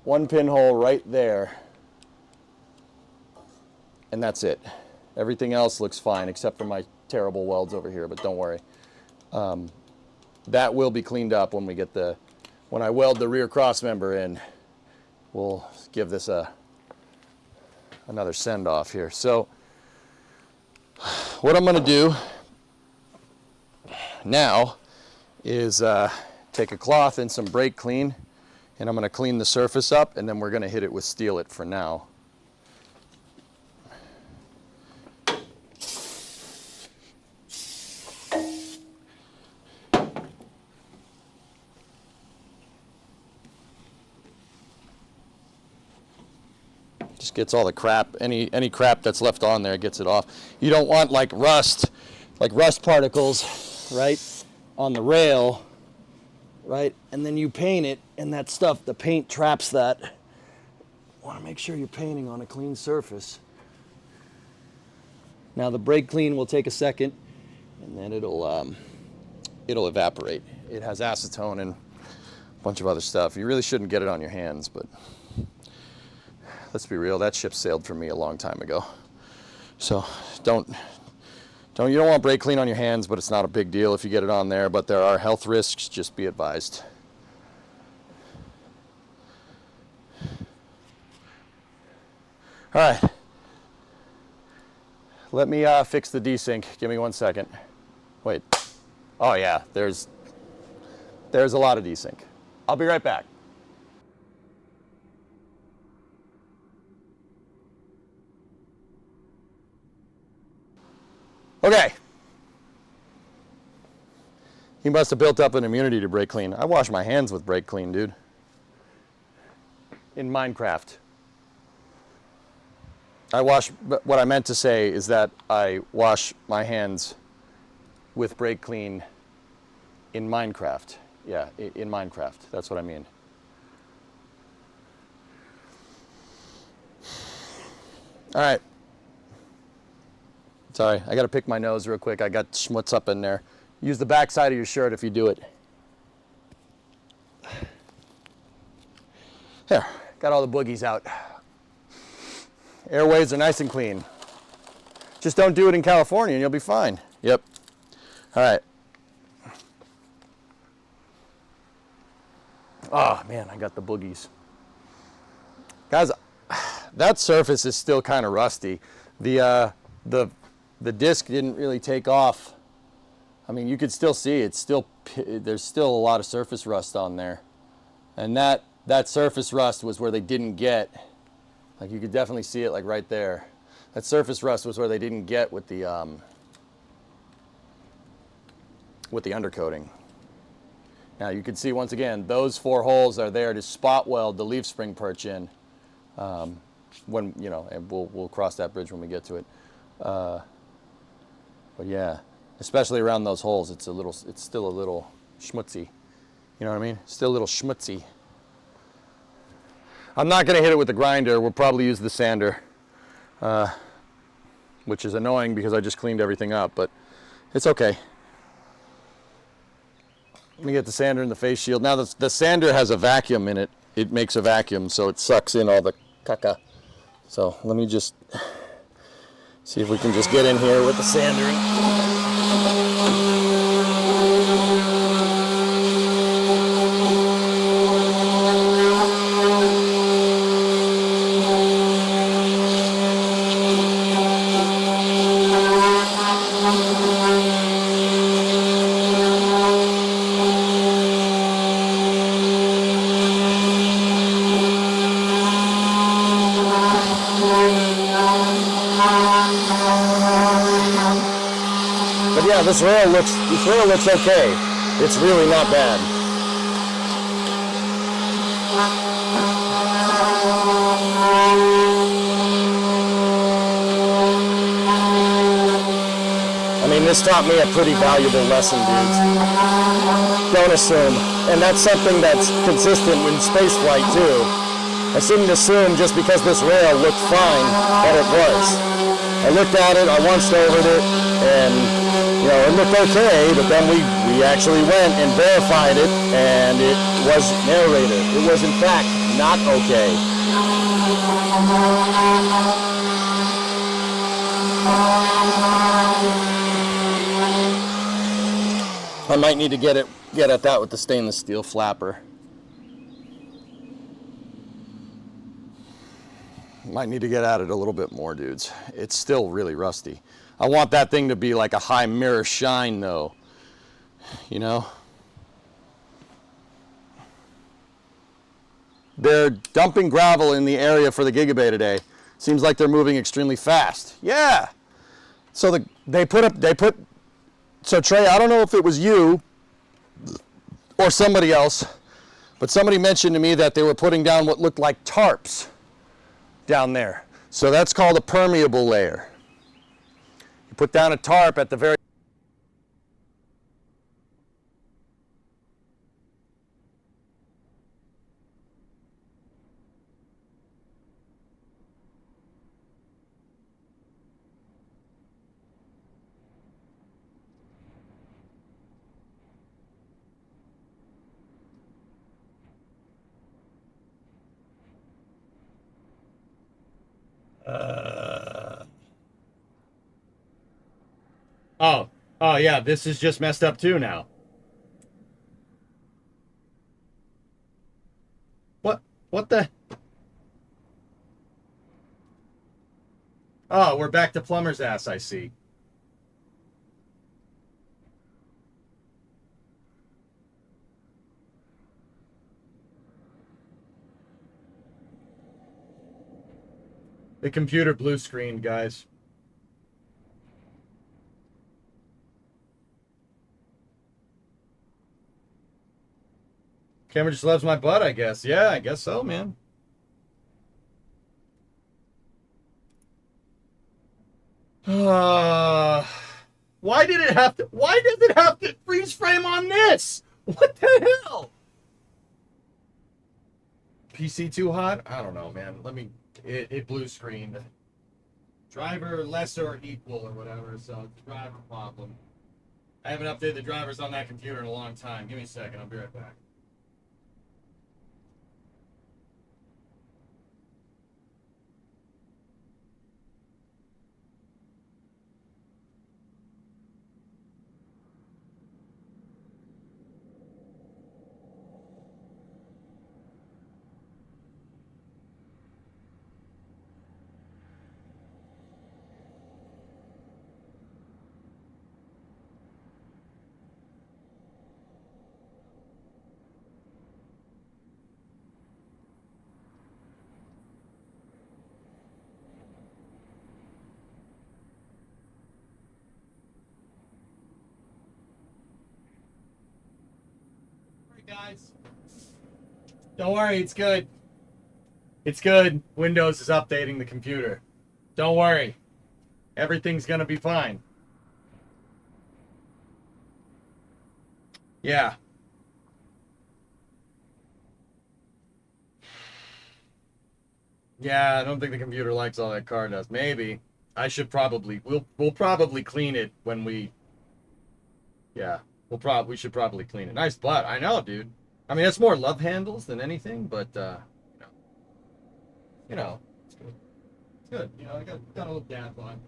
right there. And that's it. Everything else looks fine except for my terrible welds over here, but don't worry. That will be cleaned up when I weld the rear cross member in. We'll give this another send off here. So what I'm going to do now is take a cloth and some brake clean, and I'm going to clean the surface up, and then we're going to hit it with Steel It for now. Just gets all the crap, any crap that's left on there, gets it off. You don't want like rust particles, right, on the rail, right, and then you paint it, and that stuff, the paint traps that. You want to make sure you're painting on a clean surface. Now the brake clean will take a second, and then it'll evaporate. It has acetone and a bunch of other stuff. You really shouldn't get it on your hands, but let's be real, that ship sailed for me a long time ago. So you don't want brake clean on your hands, but it's not a big deal if you get it on there, but there are health risks, just be advised. All right. Let me fix the desync. Give me 1 second. Wait. Oh yeah, there's a lot of desync. I'll be right back. Okay. He must have built up an immunity to brake clean. I wash my hands with brake clean, dude. In Minecraft. What I meant to say is that I wash my hands with brake clean in Minecraft. Yeah, in Minecraft. That's what I mean. All right. Sorry, I gotta pick my nose real quick. I got schmutz up in there. Use the back side of your shirt if you do it. There, got all the boogies out. Airways are nice and clean. Just don't do it in California and you'll be fine. Yep. All right. Oh man, I got the boogies. Guys, that surface is still kind of rusty. The disc didn't really take off. I mean, you could still see there's still a lot of surface rust on there. And that surface rust was where they didn't get, like you could definitely see it like right there. That surface rust was where they didn't get with the undercoating. Now you can see once again, those 4 holes are there to spot weld the leaf spring perch in. When, you know, and we'll cross that bridge when we get to it. But yeah, especially around those holes, it's still a little schmutzy. You know what I mean? Still a little schmutzy. I'm not gonna hit it with the grinder. We'll probably use the sander, which is annoying because I just cleaned everything up, but it's okay. Let me get the sander and the face shield. Now the sander has a vacuum in it. It makes a vacuum, so it sucks in all the caca. So let me just see if we can just get in here with the sander. But yeah, this rail looks okay. It's really not bad. I mean, this taught me a pretty valuable lesson, dudes. Don't assume. And that's something that's consistent in spaceflight too. I shouldn't assume just because this rail looked fine that it was. I looked at it, I once overed it, and you know, it looked okay, but then we actually went and verified it, and it was narrated. It was in fact not okay. I might need to get at that with the stainless steel flapper. Might need to get at it a little bit more, dudes. It's still really rusty. I want that thing to be like a high mirror shine, though. You know? They're dumping gravel in the area for the Gigabay today. Seems like they're moving extremely fast. Yeah. So so Trey, I don't know if it was you or somebody else, but somebody mentioned to me that they were putting down what looked like tarps down there. So that's called a permeable layer. You put down a tarp at the very Oh yeah, this is just messed up too now. What the? Oh, we're back to plumber's ass, I see. The computer blue screened, guys. Camera just loves my butt, I guess. Yeah, I guess so, man. Why does it have to freeze frame on this? What the hell? PC too hot? I don't know, man. It blue screened. Driver lesser or equal or whatever, so it's a driver problem. I haven't updated the drivers on that computer in a long time. Give me a second, I'll be right back. Guys, don't worry, it's good. It's good. Windows is updating the computer. Don't worry. Everything's gonna be fine. Yeah. Yeah, I don't think the computer likes all that car does. Maybe. I should probably we'll probably clean it when we yeah. We should probably clean it. Nice butt. I know, dude. I mean, it's more love handles than anything, but you know, it's good. It's good. You know, I got a little dad bod.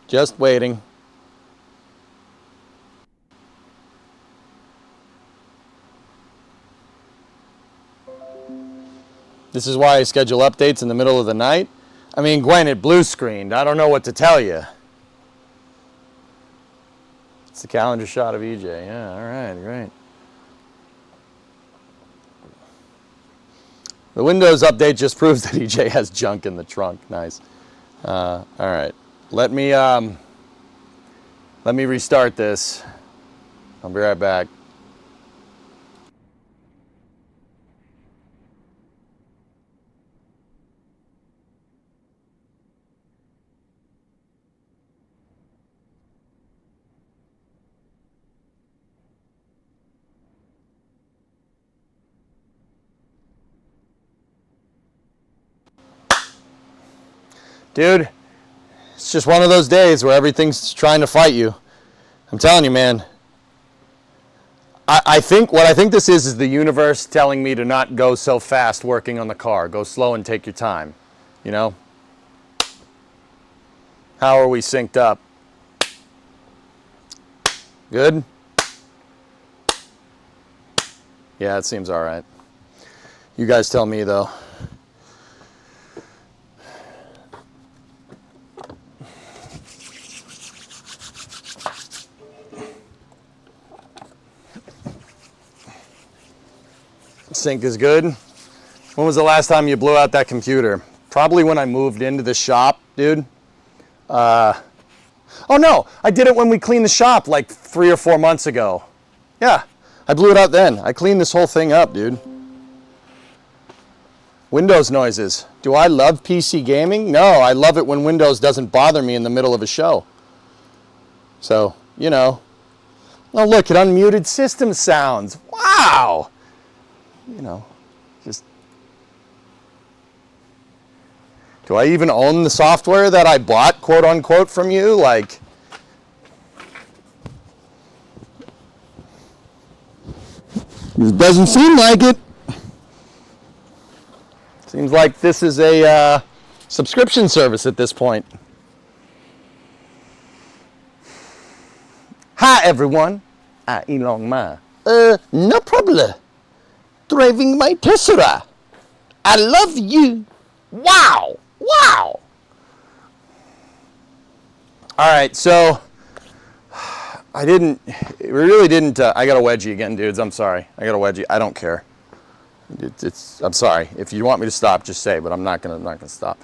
Just waiting. This is why I schedule updates in the middle of the night. I mean, Gwen, it blue screened. I don't know what to tell you. It's the calendar shot of EJ. Yeah, all right, great. The Windows update just proves that EJ has junk in the trunk. Nice. All right. Let me restart this. I'll be right back. Dude, it's just one of those days where everything's trying to fight you. I'm telling you, man. I think what I think this is the universe telling me to not go so fast working on the car. Go slow and take your time. You know? How are we synced up? Good? Yeah, it seems all right. You guys tell me, though. Sync is good. When was the last time you blew out that computer? Probably when I moved into the shop, dude. Oh no, I did it when we cleaned the shop like 3 or 4 months ago. Yeah, I blew it out then. I cleaned this whole thing up, dude. Windows noises. Do I love PC gaming? No, I love it when Windows doesn't bother me in the middle of a show. So, you know, Oh, look, it unmuted system sounds. Wow. You know, just... Do I even own the software that I bought, quote unquote, from you? Like... It doesn't seem like it. Seems like this is a subscription service at this point. Hi everyone, Elon Ma. No problem. Driving my Tesla. I love you. Wow, wow. All right, so I really didn't, I got a wedgie again, dudes. I'm sorry. I got a wedgie. I don't care. I'm sorry. If you want me to stop, just say, but I'm not gonna stop.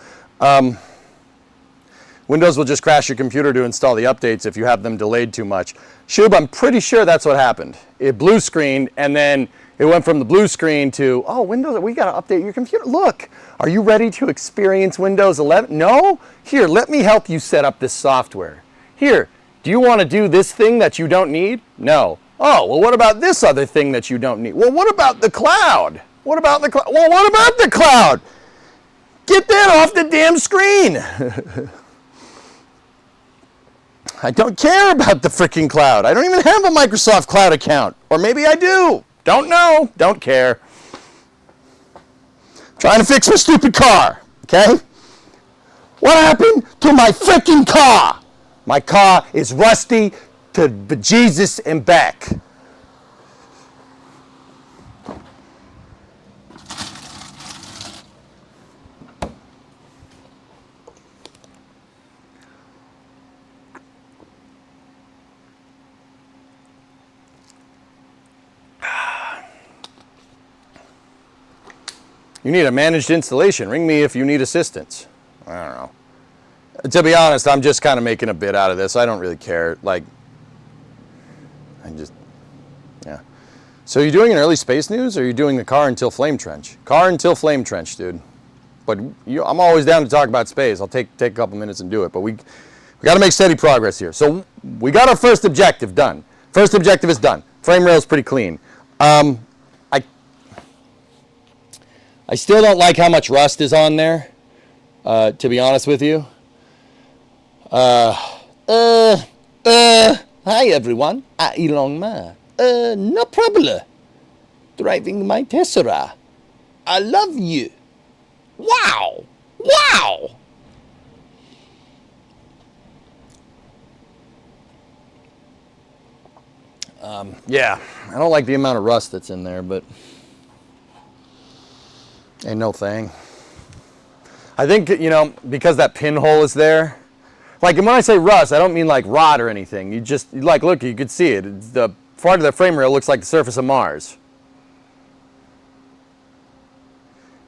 Windows will just crash your computer to install the updates if you have them delayed too much. Shub, I'm pretty sure that's what happened. It blue screened, and then it went from the blue screen to, oh, Windows, we gotta update your computer. Look, are you ready to experience Windows 11? No? Here, let me help you set up this software. Here, do you want to do this thing that you don't need? No. Oh, well, what about this other thing that you don't need? Well, what about the cloud? What about the cloud? Well, what about the cloud? Get that off the damn screen. I don't care about the freaking cloud. I don't even have a Microsoft Cloud account. Or maybe I do. Don't know. Don't care. Trying to fix my stupid car. Okay? What happened to my freaking car? My car is rusty to bejesus and back. You need a managed installation. Ring me if you need assistance. I don't know. To be honest, I'm just kind of making a bit out of this. I don't really care. Like, yeah. So you're doing an early space news, or you're doing the car until flame trench? Car until flame trench, dude. But I'm always down to talk about space. I'll take a couple minutes and do it. But we got to make steady progress here. So we got our first objective done. First objective is done. Frame rail is pretty clean. I still don't like how much rust is on there, to be honest with you. Hi everyone, Elon Ma. No problem. Driving my Tesla. I love you. Wow, wow. Yeah, I don't like the amount of rust that's in there, but ain't no thing. I think, you know, because that pinhole is there, like, and when I say rust, I don't mean like rot or anything. You just, like, look, you could see it. The part of the frame rail looks like the surface of Mars.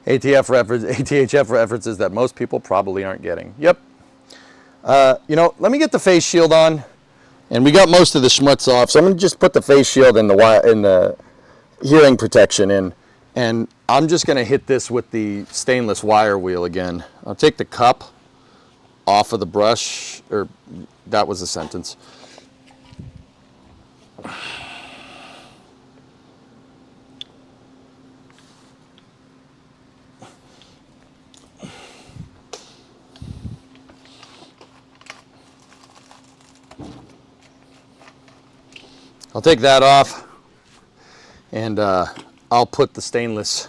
ATHF references that most people probably aren't getting. Yep. You know, let me get the face shield on. And we got most of the schmutz off, so I'm going to just put the face shield and the hearing protection in. And I'm just going to hit this with the stainless wire wheel again. I'll take the cup off of the brush, or that was a sentence. I'll take that off, and I'll put the stainless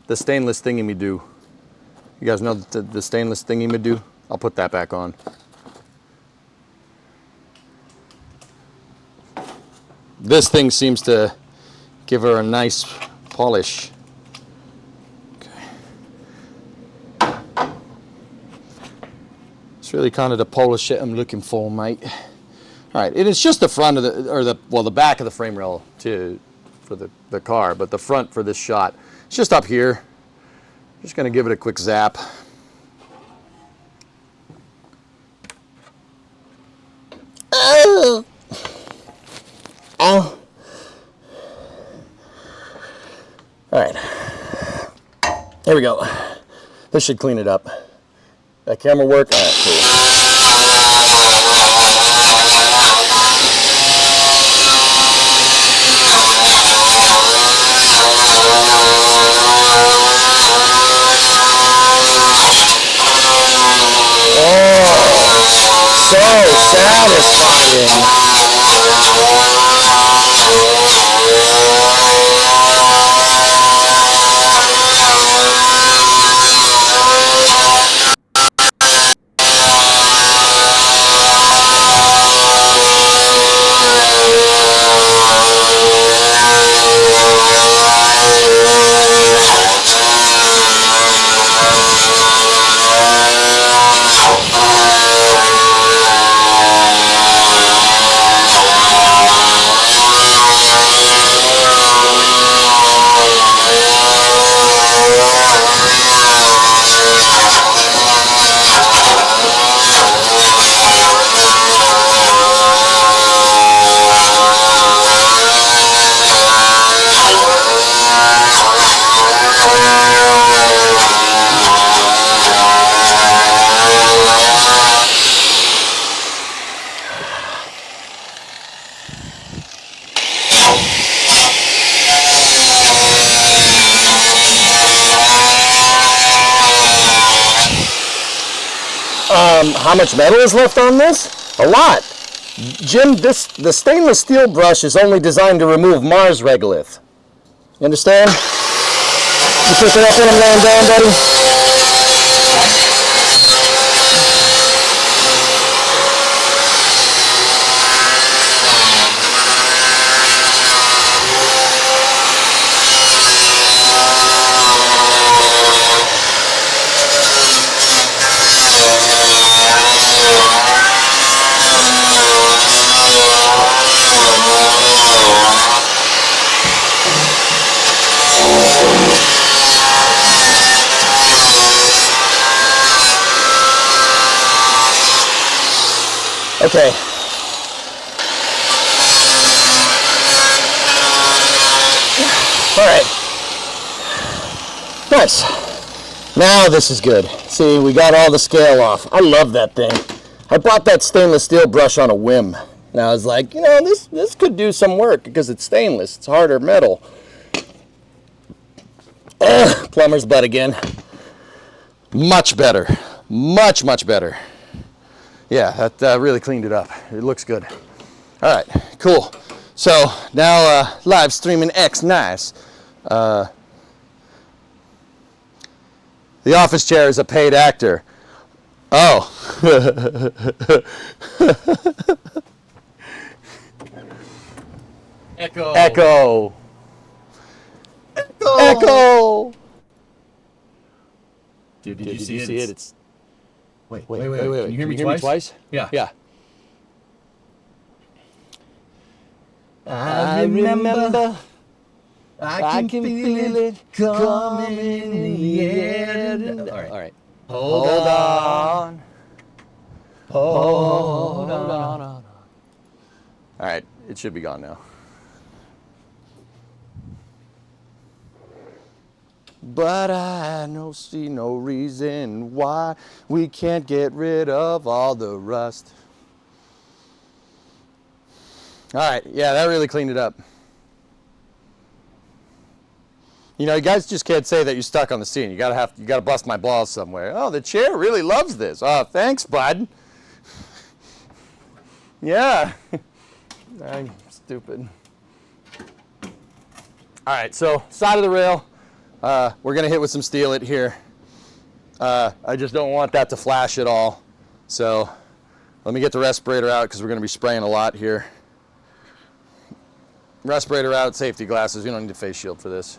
thingy-me-do. You guys know the stainless thingy-me-do? I'll put that back on. This thing seems to give her a nice polish. Okay. It's really kind of the polish that I'm looking for, mate. All right, it is just the front of the back of the frame rail for the car, but the front for this shot, it's just up here. Just gonna give it a quick zap. Oh. Oh. All right, here we go. This should clean it up. That camera work? All right, cool. How much metal is left on this? A lot. Jim, the stainless steel brush is only designed to remove Mars regolith. You understand? You pick it up when I'm laying down, buddy? Okay. All right. Nice. Now this is good. See, we got all the scale off. I love that thing. I bought that stainless steel brush on a whim. And I was like, you know, this could do some work because it's stainless. It's harder metal. Plumber's butt again. Much better. Much, much better. Yeah, that really cleaned it up. It looks good. All right, cool. So now live streaming X, nice. The office chair is a paid actor. Oh. Echo. Echo. Echo. Echo. Dude, Did you see it? It's Wait. wait. Can you hear me twice? Yeah. Yeah. I remember. I can feel it coming in the air. All right. Hold on. Hold on. All right, it should be gone now. But I see no reason why we can't get rid of all the rust. All right, yeah, that really cleaned it up. You know, you guys just can't say that you're stuck on the scene. You gotta bust my balls somewhere. Oh, the chair really loves this. Oh, thanks, bud. Yeah. I'm stupid. All right, so side of the rail. We're gonna hit with some steel it here. I just don't want that to flash at all. So let me get the respirator out because we're gonna be spraying a lot here. Respirator out, safety glasses. We don't need a face shield for this.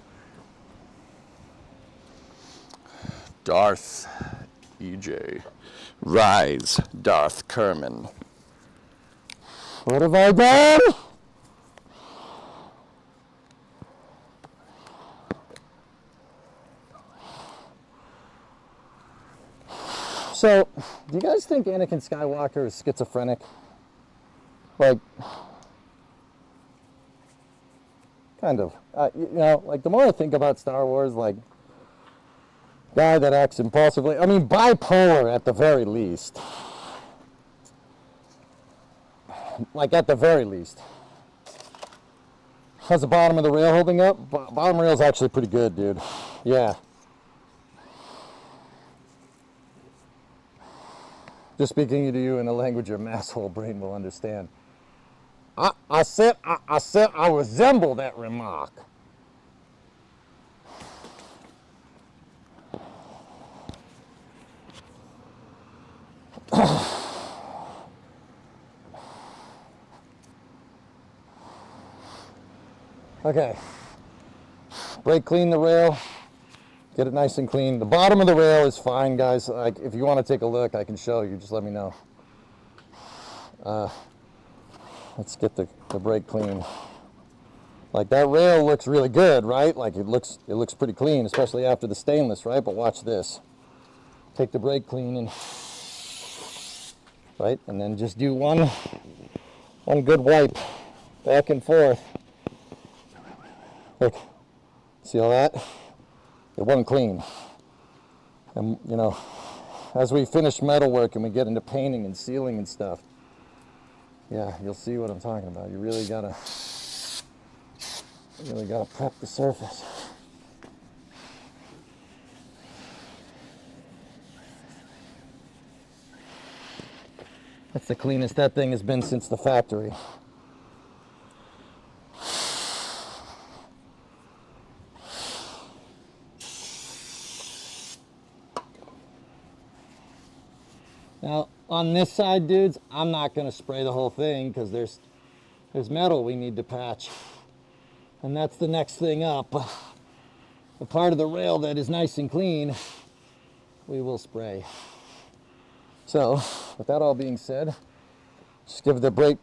Darth EJ. Rise, Darth Kerman. What have I done? So, do you guys think Anakin Skywalker is schizophrenic? Like, kind of. You know, like the more I think about Star Wars, like, guy that acts impulsively. I mean, bipolar at the very least. Like, at the very least. How's the bottom of the rail holding up? Bottom rail's actually pretty good, dude. Yeah. Just speaking to you in a language your masshole brain will understand. I said I resemble that remark. Okay. Brake clean the rail. Get it nice and clean. The bottom of the rail is fine, guys. Like, if you want to take a look, I can show you. Just let me know. Let's get the brake clean. Like, that rail looks really good, right? Like, it looks pretty clean, especially after the stainless, right? But watch this. Take the brake clean and, right? And then just do one good wipe back and forth. Look, see all that? It wasn't clean. And, you know, as we finish metal work and we get into painting and sealing and stuff, yeah, you'll see what I'm talking about. You really gotta prep the surface. That's the cleanest that thing has been since the factory. Now, on this side, dudes, I'm not going to spray the whole thing because there's metal we need to patch. And that's the next thing up. The part of the rail that is nice and clean, we will spray. So, with that all being said, just give the brake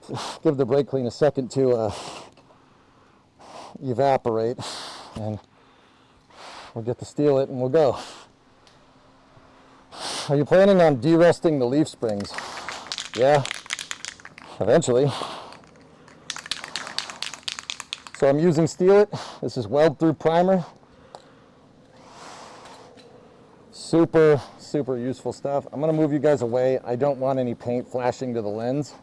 clean a second to evaporate, and we'll get to steel it and we'll go. Are you planning on de-rusting the leaf springs? Yeah, eventually. So I'm using Steel It. This is weld through primer. Super, super useful stuff. I'm gonna move you guys away. I don't want any paint flashing to the lens.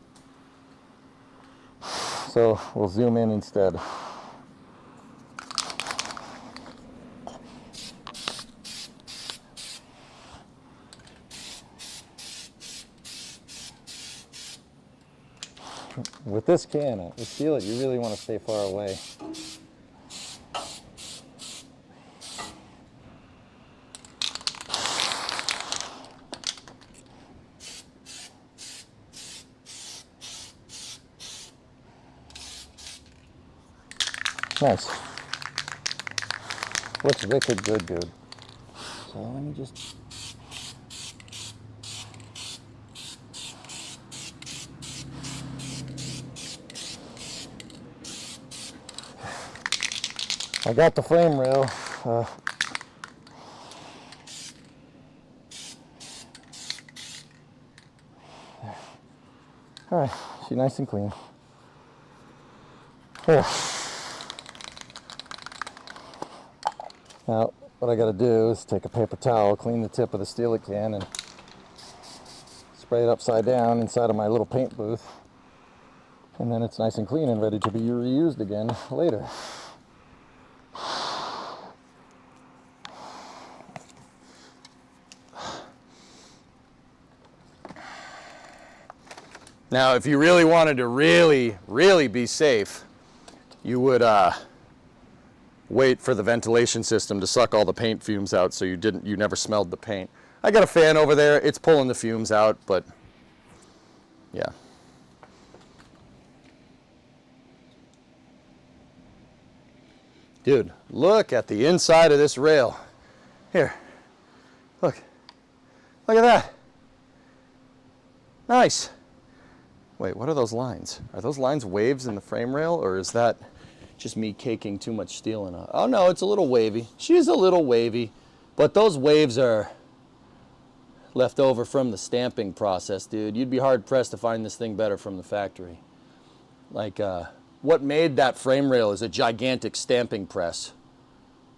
So we'll zoom in instead. With this can, with Steel It, you really want to stay far away. Nice. Looks wicked good, dude. So let me just... I got the frame rail. All right, she's nice and clean. Here. Now, what I got to do is take a paper towel, clean the tip of the Steel It can, and spray it upside down inside of my little paint booth. And then it's nice and clean and ready to be reused again later. Now, if you really wanted to really be safe, you would wait for the ventilation system to suck all the paint fumes out so you never smelled the paint. I got a fan over there. It's pulling the fumes out, but yeah. Dude, look at the inside of this rail. Here, look at that. Nice. Wait, what are those lines? Are those lines waves in the frame rail, or is that just me caking too much steel in it? Oh no, it's a little wavy. She's a little wavy, but those waves are left over from the stamping process, dude. You'd be hard pressed to find this thing better from the factory. Like, what made that frame rail is a gigantic stamping press.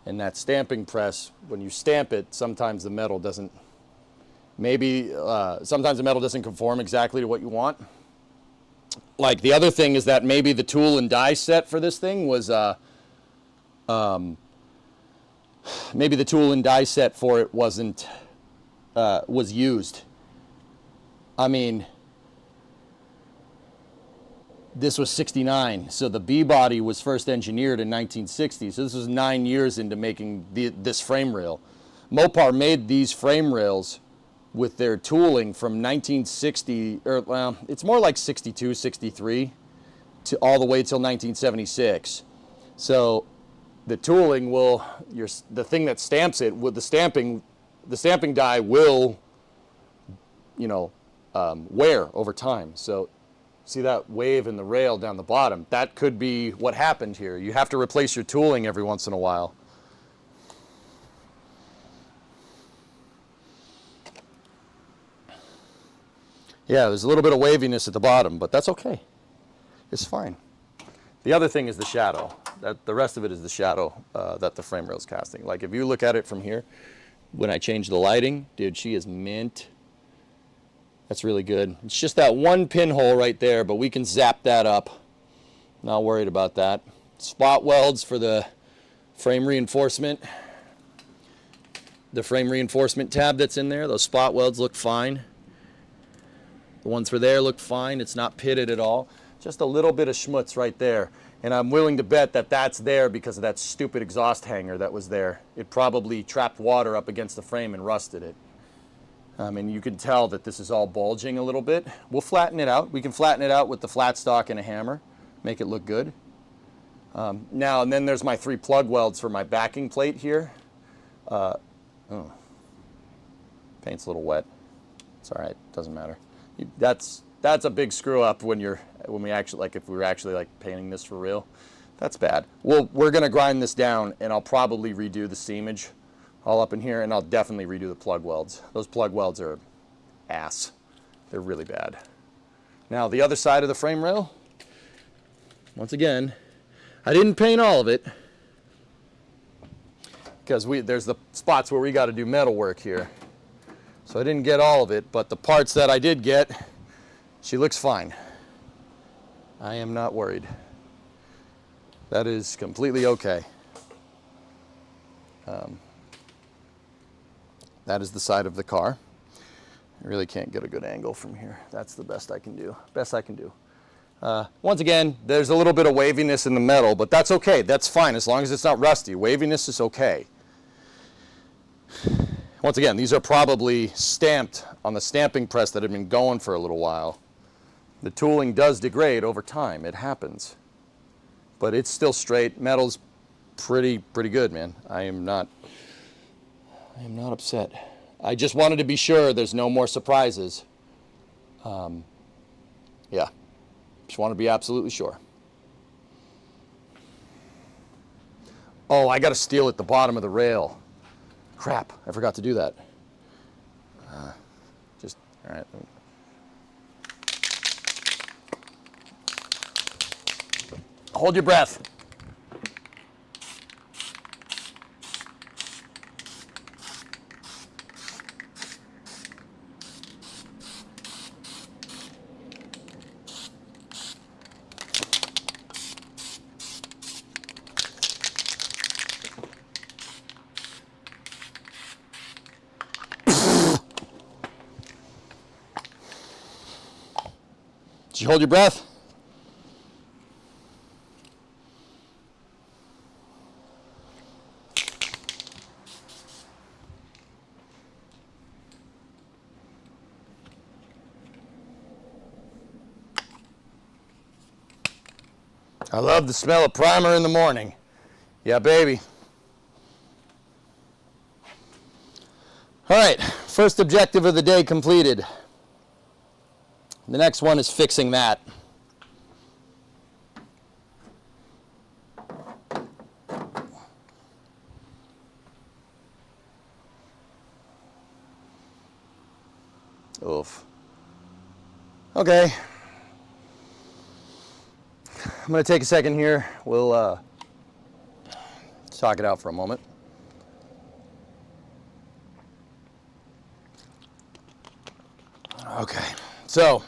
And that stamping press, when you stamp it, sometimes the metal doesn't, sometimes the metal doesn't conform exactly to what you want. Like, the other thing is that maybe the tool and die set for this thing was, maybe the tool and die set for it wasn't, was used. I mean, this was 69, so the B-body was first engineered in 1960, so this was 9 years into making this frame rail. Mopar made these frame rails with their tooling from 1960, or well, it's more like 62, 63, to all the way till 1976. So the tooling will, the thing that stamps it, with the stamping die will, you know, wear over time. So see that wave in the rail down the bottom? That could be what happened here. You have to replace your tooling every once in a while. Yeah, there's a little bit of waviness at the bottom, but that's okay. It's fine. The other thing is the shadow. The rest of it is the shadow that the frame rail's casting. Like if you look at it from here, when I change the lighting, dude, she is mint. That's really good. It's just that one pinhole right there, but we can zap that up. Not worried about that. Spot welds for the frame reinforcement. The frame reinforcement tab that's in there, those spot welds look fine. The ones for there look fine. It's not pitted at all. Just a little bit of schmutz right there. And I'm willing to bet that that's there because of that stupid exhaust hanger that was there. It probably trapped water up against the frame and rusted it. And you can tell that this is all bulging a little bit. We'll flatten it out. We can flatten it out with the flat stock and a hammer, make it look good. Now, and then there's my 3 plug welds for my backing plate here. Paint's a little wet. It's all right, doesn't matter. That's a big screw up when we actually, like if we were actually like painting this for real. That's bad. Well, we're gonna grind this down and I'll probably redo the seamage all up in here, and I'll definitely redo the plug welds. Those plug welds are ass. They're really bad. Now the other side of the frame rail, once again, I didn't paint all of it because there's the spots where we got to do metal work here. So I didn't get all of it, but the parts that I did get, she looks fine. I am not worried. That is completely okay. That is the side of the car. I really can't get a good angle from here. That's the best I can do. Best I can do. Once again, there's a little bit of waviness in the metal, but that's okay. That's fine as long as it's not rusty. Waviness is okay. Once again, these are probably stamped on the stamping press that had been going for a little while. The tooling does degrade over time. It happens. But it's still straight. Metal's pretty good, man. I am not upset. I just wanted to be sure there's no more surprises. Yeah. Just want to be absolutely sure. Oh, I got to steel at the bottom of the rail. Crap, I forgot to do that. All right. Hold your breath. Did you hold your breath? I love the smell of primer in the morning. Yeah, baby. All right, first objective of the day completed. The next one is fixing that. Oof. Okay. I'm going to take a second here. We'll talk it out for a moment. Okay, so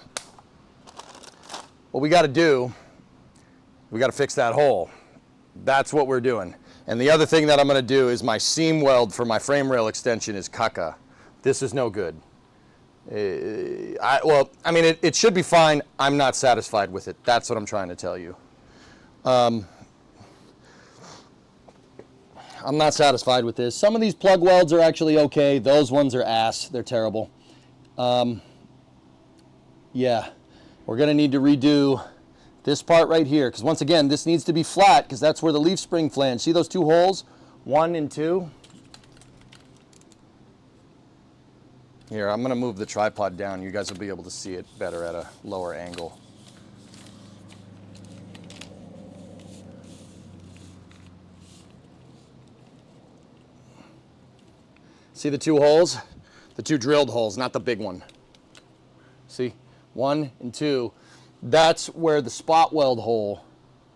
what we got to do, we got to fix that hole. That's what we're doing. And the other thing that I'm going to do is my seam weld for my frame rail extension is caca. This is no good. I mean, it should be fine. I'm not satisfied with it. That's what I'm trying to tell you. I'm not satisfied with this. Some of these plug welds are actually okay. Those ones are ass. They're terrible. Yeah, we're going to need to redo this part right here, because once again, this needs to be flat, because that's where the leaf spring flange. See those 2 holes? 1 and 2. Here, I'm going to move the tripod down. You guys will be able to see it better at a lower angle. See the 2 holes? The 2 drilled holes, not the big one. See? 1 and 2. That's where the spot weld hole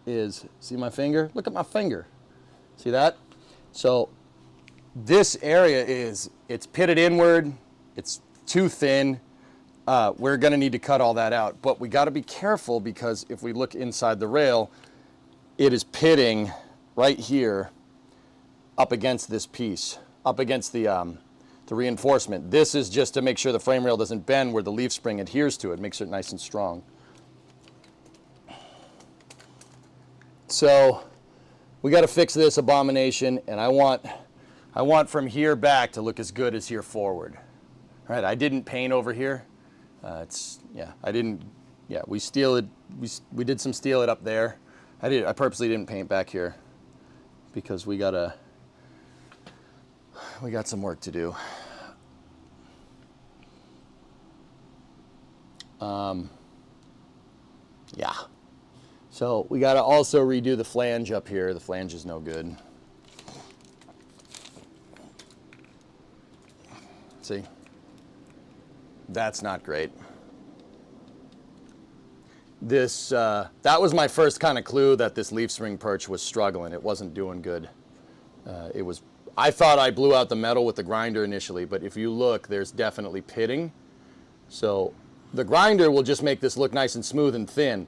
is. See my finger? Look at my finger. See that? So this area it's pitted inward. It's too thin. We're going to need to cut all that out. But we got to be careful, because if we look inside the rail, it is pitting right here up against this piece, up against the reinforcement. This is just to make sure the frame rail doesn't bend where the leaf spring adheres to it. Makes it nice and strong. So we got to fix this abomination, and I want from here back to look as good as here forward. All right, I didn't paint over here. We steel it. We did some steel it up there. I purposely didn't paint back here, because we got some work to do. Yeah. So we got to also redo the flange up here. The flange is no good. See? That's not great. This, that was my first kind of clue that this leaf spring perch was struggling. It wasn't doing good. I thought I blew out the metal with the grinder initially, but if you look, there's definitely pitting. So the grinder will just make this look nice and smooth and thin.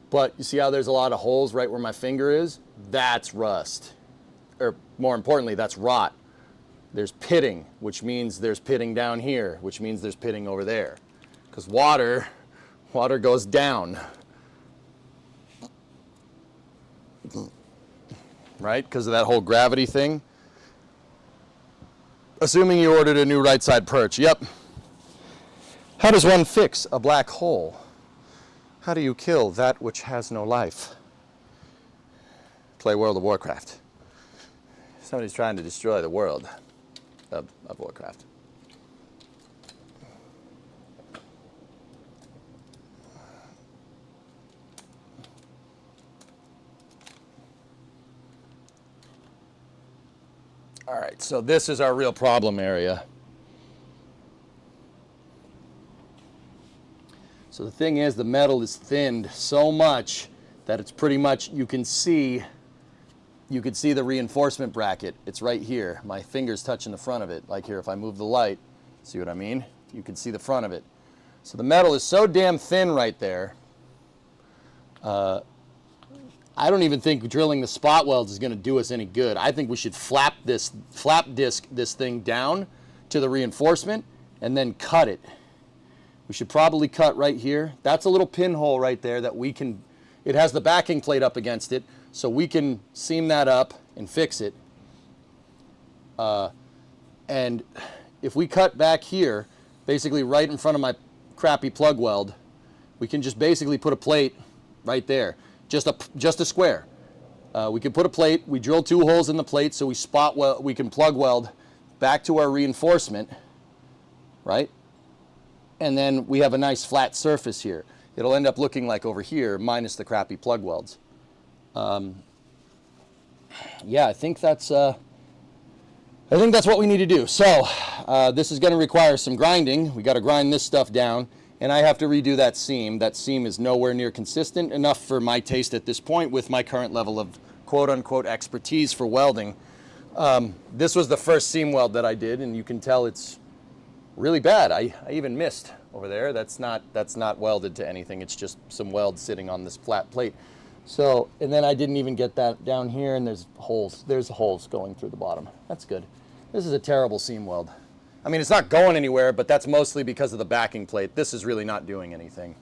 But you see how there's a lot of holes right where my finger is? That's rust. Or more importantly, that's rot. There's pitting, which means there's pitting down here, which means there's pitting over there. Because water goes down. Right? Because of that whole gravity thing. Assuming you ordered a new right side perch. Yep. How does one fix a black hole? How do you kill that which has no life? Play World of Warcraft. Somebody's trying to destroy the world of Warcraft. All right, so this is our real problem area. So the thing is, the metal is thinned so much that it's pretty much, you can see the reinforcement bracket. It's right here. My finger's touching the front of it. Like here, if I move the light, see what I mean? You can see the front of it. So the metal is so damn thin right there. I don't even think drilling the spot welds is going to do us any good. I think we should flap disc this thing down to the reinforcement and then cut it. We should probably cut right here. That's a little pinhole right there that we can, it has the backing plate up against it, so we can seam that up and fix it. And if we cut back here, basically right in front of my crappy plug weld, we can just basically put a plate right there, just a square. We can put a plate, we drill 2 holes in the plate so we can plug weld back to our reinforcement, right? And then we have a nice flat surface here. It'll end up looking like over here, minus the crappy plug welds. Yeah, I think that's what we need to do. So this is going to require some grinding. We got to grind this stuff down, and I have to redo that seam. That seam is nowhere near consistent enough for my taste at this point with my current level of quote-unquote expertise for welding. This was the first seam weld that I did, and you can tell it's really bad. I even missed over there. That's not welded to anything. It's just some weld sitting on this flat plate. So, and then I didn't even get that down here, and there's holes. There's holes going through the bottom. That's good. This is a terrible seam weld. I mean, it's not going anywhere, but that's mostly because of the backing plate. This is really not doing anything.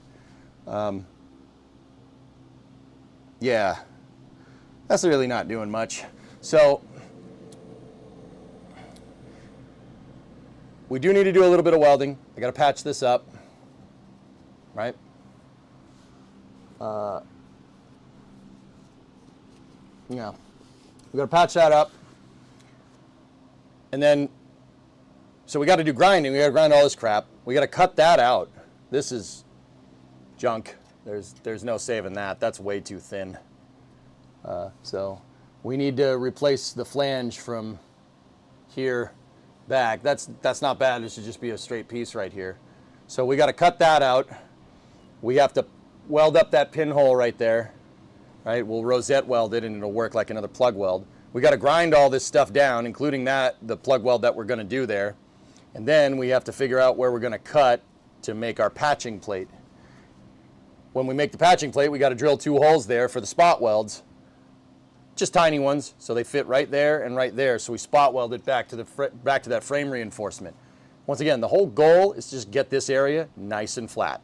Yeah, that's really not doing much. So we do need to do a little bit of welding. I got to patch this up, right? Yeah, we got to patch that up. And then, so we got to do grinding. We got to grind all this crap. We got to cut that out. This is junk. There's no saving that. That's way too thin. So we need to replace the flange from here back. That's not bad. It should just be a straight piece right here. So we got to cut that out. We have to weld up that pinhole right there. Right? We'll rosette weld it and it'll work like another plug weld. We got to grind all this stuff down, including the plug weld that we're going to do there. And then we have to figure out where we're going to cut to make our patching plate. When we make the patching plate, we got to drill 2 holes there for the spot welds. Just tiny ones, so they fit right there and right there. So we spot weld it back to that frame reinforcement. Once again, the whole goal is to just get this area nice and flat.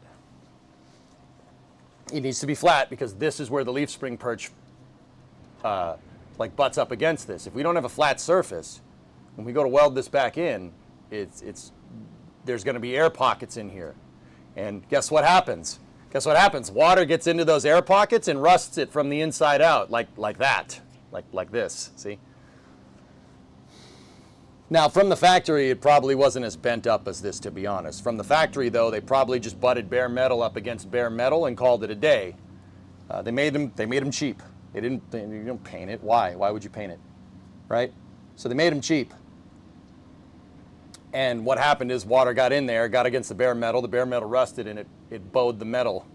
It needs to be flat because this is where the leaf spring perch like butts up against this. If we don't have a flat surface, when we go to weld this back in, there's going to be air pockets in here. And guess what happens? Guess what happens? Water gets into those air pockets and rusts it from the inside out, like that, like this, see? Now, from the factory, it probably wasn't as bent up as this, to be honest. From the factory, though, they probably just butted bare metal up against bare metal and called it a day. They made them cheap. They didn't paint it. Why? Why would you paint it, right? So they made them cheap. And what happened is water got in there, got against the bare metal rusted, and it bowed the metal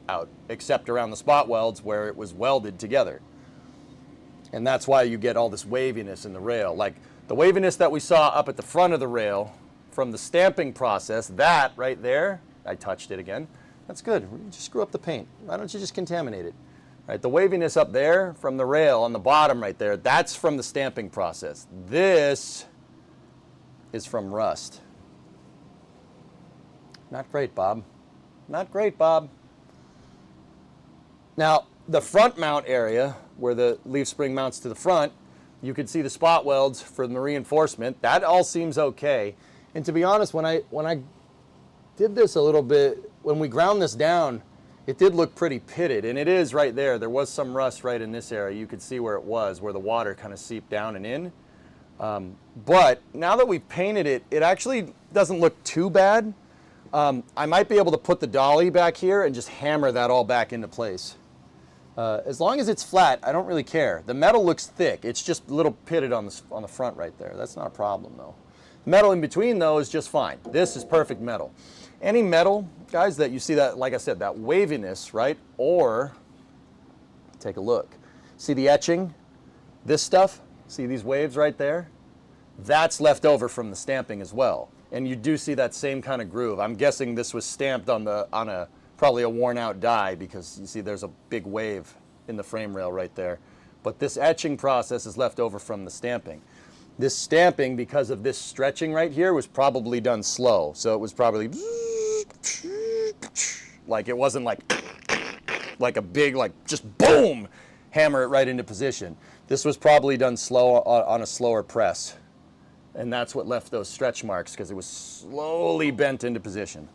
out, except around the spot welds where it was welded together. And that's why you get all this waviness in the rail. Like the waviness that we saw up at the front of the rail from the stamping process, that right there, I touched it again. That's good. Just screw up the paint. Why don't you just contaminate it? Right, the waviness up there from the rail on the bottom right there, that's from the stamping process. This is from rust. Not great, Bob. Not great, Bob. Now, the front mount area, where the leaf spring mounts to the front, you can see the spot welds for the reinforcement. That all seems okay. And to be honest, when I did this a little bit, when we ground this down, it did look pretty pitted, and it is right there. There was some rust right in this area. You could see where it was, where the water kind of seeped down and in. But now that we've painted it, it actually doesn't look too bad. I might be able to put the dolly back here and just hammer that all back into place. As long as it's flat, I don't really care. The metal looks thick. It's just a little pitted on the front right there. That's not a problem, though. The metal in between, though, is just fine. This is perfect metal. Any metal, guys, that you see that, like I said, that waviness, right? Or, take a look. See the etching? This stuff? See these waves right there? That's left over from the stamping as well. And you do see that same kind of groove. I'm guessing this was stamped on probably a worn out die, because you see there's a big wave in the frame rail right there. But this etching process is left over from the stamping. This stamping, because of this stretching right here, was probably done slow. So it was probably like, it wasn't like a big, like just boom, hammer it right into position. This was probably done slow on a slower press. And that's what left those stretch marks, because it was slowly bent into position.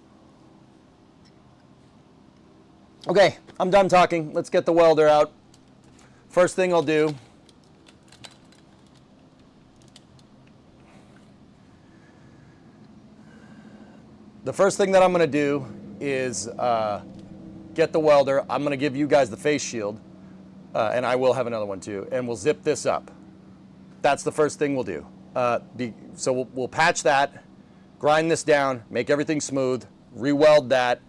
Okay, I'm done talking. Let's get the welder out. First thing I'll do, I'm going to do is get the welder. I'm going to give you guys the face shield, and I will have another one too, and we'll zip this up. That's the first thing we'll do. So we'll patch that, grind this down, make everything smooth, re-weld that,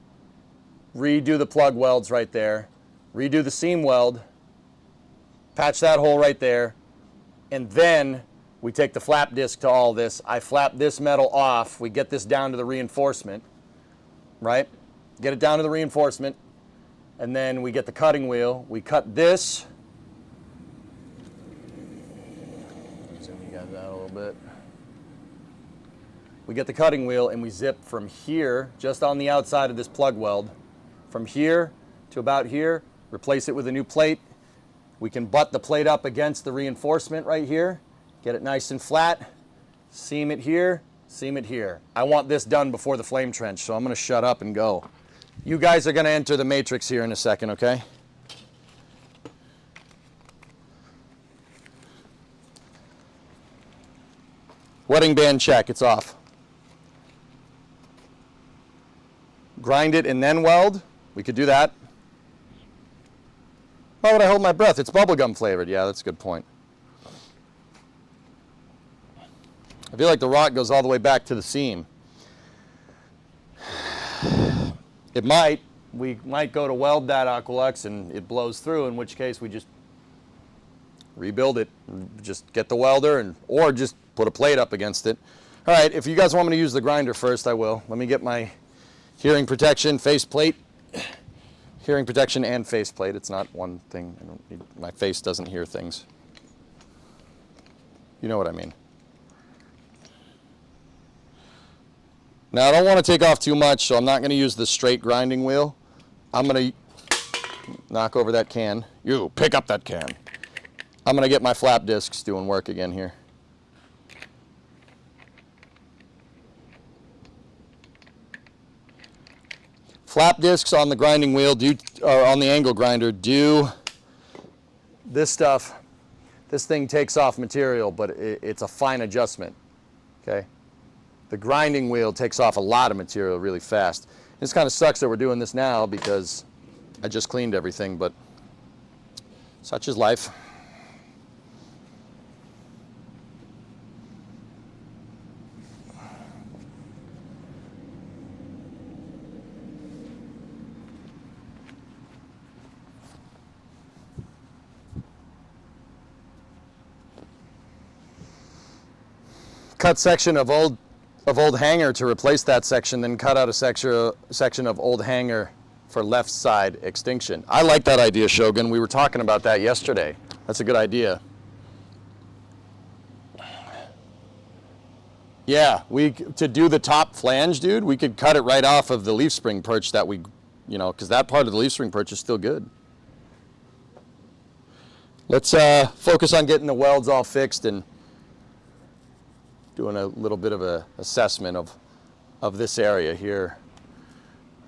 redo the plug welds right there, redo the seam weld, patch that hole right there, and then we take the flap disc to all this. I flap this metal off. We get this down to the reinforcement, right? Get it down to the reinforcement, and then we get the cutting wheel. We cut this. Zoom you guys out a little bit. we get the cutting wheel and we zip from here, just on the outside of this plug weld, from here to about here, replace it with a new plate. We can butt the plate up against the reinforcement right here, get it nice and flat, seam it here, seam it here. I want this done before the flame trench, so I'm gonna shut up and go. You guys are gonna enter the matrix here in a second, okay? Wedding band check, it's off. Grind it and then weld, we could do that. Why would I hold my breath? It's bubblegum flavored. Yeah, that's a good point. I feel like the rot goes all the way back to the seam. It might. We might go to weld that Aqualux and it blows through, in which case we just rebuild it. Just get the welder and or just put a plate up against it. All right, if you guys want me to use the grinder first, I will. Let me get my hearing protection, face plate. Hearing protection and face plate. It's not one thing. I don't need, my face doesn't hear things. You know what I mean. Now I don't want to take off too much, so I'm not going to use the straight grinding wheel. I'm going to knock over that can. You, pick up that can. I'm going to get my flap discs doing work again here. Flap discs on the grinding wheel or on the angle grinder do this stuff. This thing takes off material, but it's a fine adjustment, okay? The grinding wheel takes off a lot of material really fast. This kind of sucks that we're doing this now because I just cleaned everything, but such is life. Cut section of old hanger to replace that section, then cut out a section of old hanger for left side extinction. I like that idea, Shogun. We were talking about that yesterday. That's a good idea. Yeah, to do the top flange, dude, we could cut it right off of the leaf spring perch that we, you know, because that part of the leaf spring perch is still good. Let's focus on getting the welds all fixed and doing a little bit of an assessment of this area here.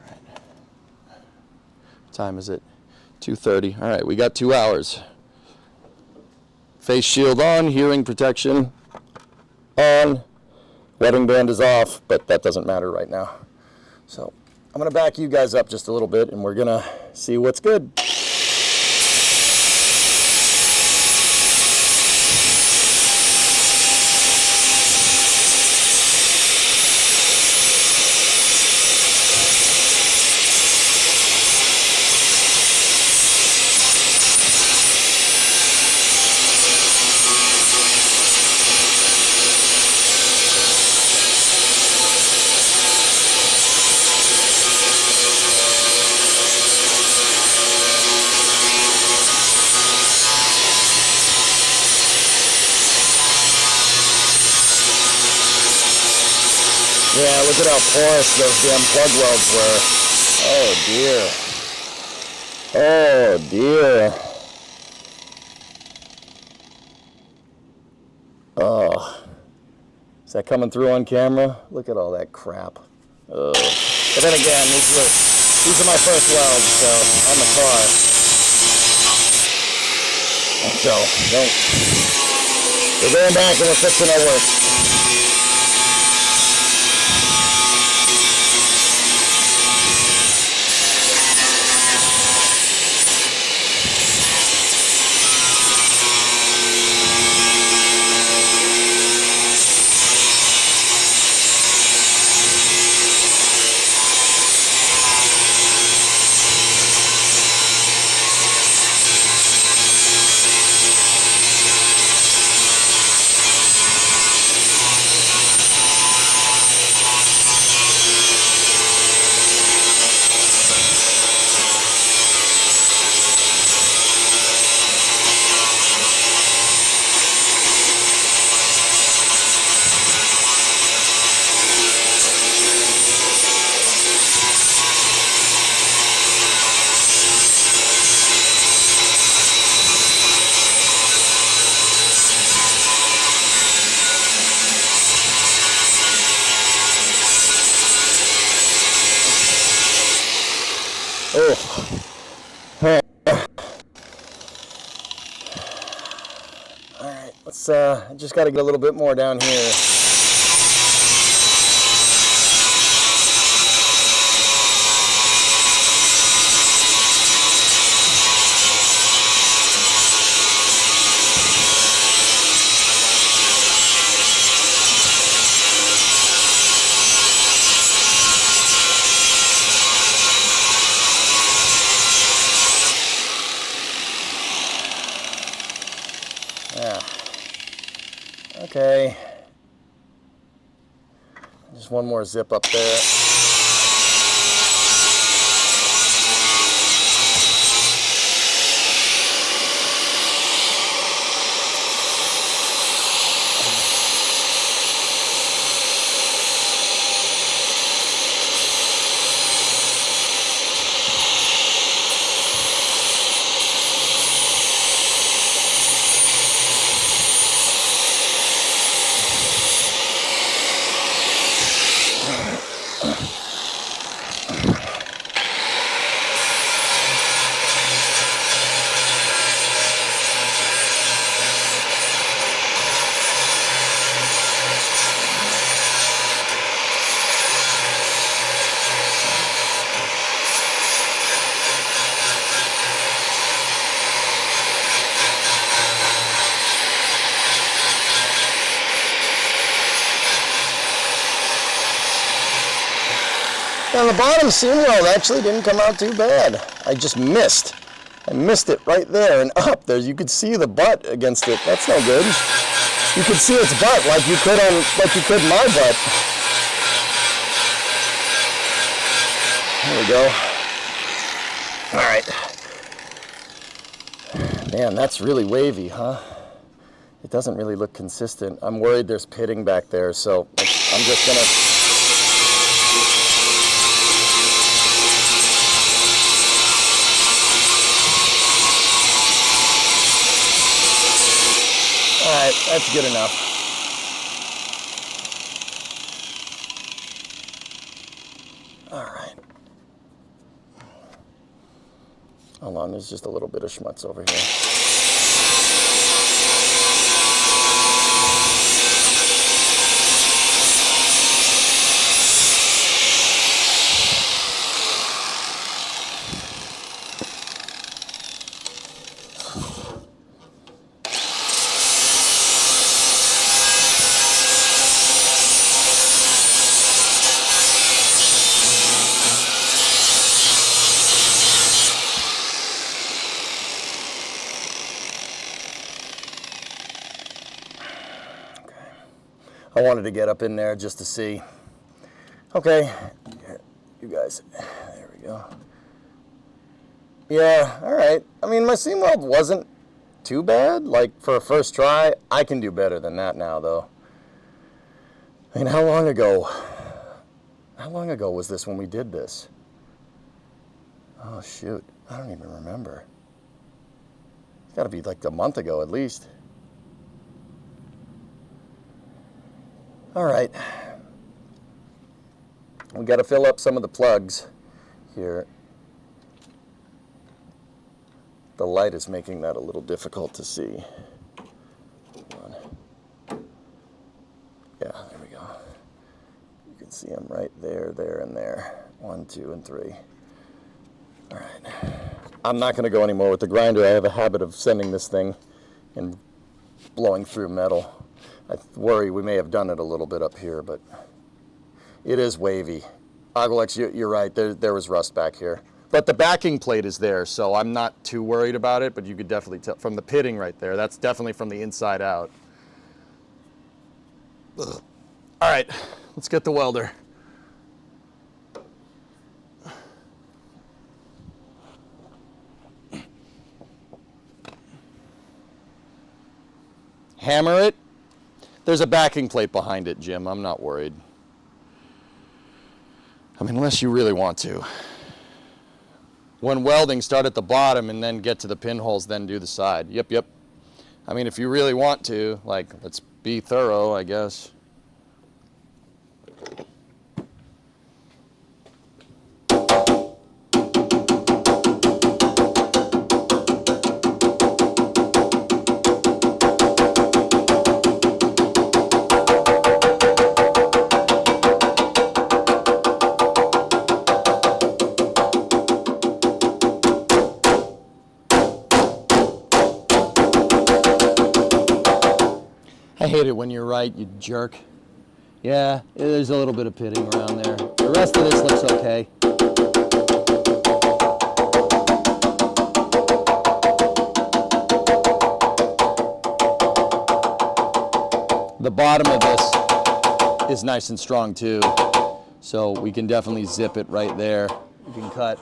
All right. What time is it? 2:30. All right, we got 2 hours. Face shield on, hearing protection on, wedding band is off, but that doesn't matter right now. So I'm gonna back you guys up just a little bit and we're gonna see what's good. Yeah, look at how porous those damn plug welds were. Oh dear. Oh dear. Oh. Is that coming through on camera? Look at all that crap. Oh. But then again, these are my first welds, so on the car. So, we're going back and we're fixing our work. Oh. All right, let's just got to get a little bit more down here. Yeah. Okay. Just one more zip up there. Now the bottom seam weld actually didn't come out too bad. I just missed. I missed it right there and up there. You could see the butt against it. That's no good. You could see its butt like you could my butt. There we go. All right. Man, that's really wavy, huh? It doesn't really look consistent. I'm worried there's pitting back there, so I'm just gonna. All right, that's good enough. All right. Hold on, there's just a little bit of schmutz over here. I wanted to get up in there just to see. Okay, you guys, there we go. Yeah, all right. I mean, my seam weld wasn't too bad. Like, for a first try, I can do better than that now, though. I mean, how long ago was this when we did this? Oh, shoot. I don't even remember. It's got to be like a month ago at least. All right. We got to fill up some of the plugs here. The light is making that a little difficult to see. Hold on. Yeah, there we go. You can see them right there, there, and there. 1, 2, and 3. All right. I'm not going to go anymore with the grinder. I have a habit of sending this thing and blowing through metal. I worry we may have done it a little bit up here, but it is wavy. Aguilex, you're right. There was rust back here. But the backing plate is there, so I'm not too worried about it, but you could definitely tell from the pitting right there. That's definitely from the inside out. Ugh. All right, let's get the welder. Hammer it. There's a backing plate behind it, Jim. I'm not worried. I mean, unless you really want to. When welding, start at the bottom and then get to the pinholes, then do the side. Yep. I mean, if you really want to, like, let's be thorough, I guess. I hate it when you're right, you jerk. Yeah, there's a little bit of pitting around there. The rest of this looks okay. The bottom of this is nice and strong too, so we can definitely zip it right there. We can cut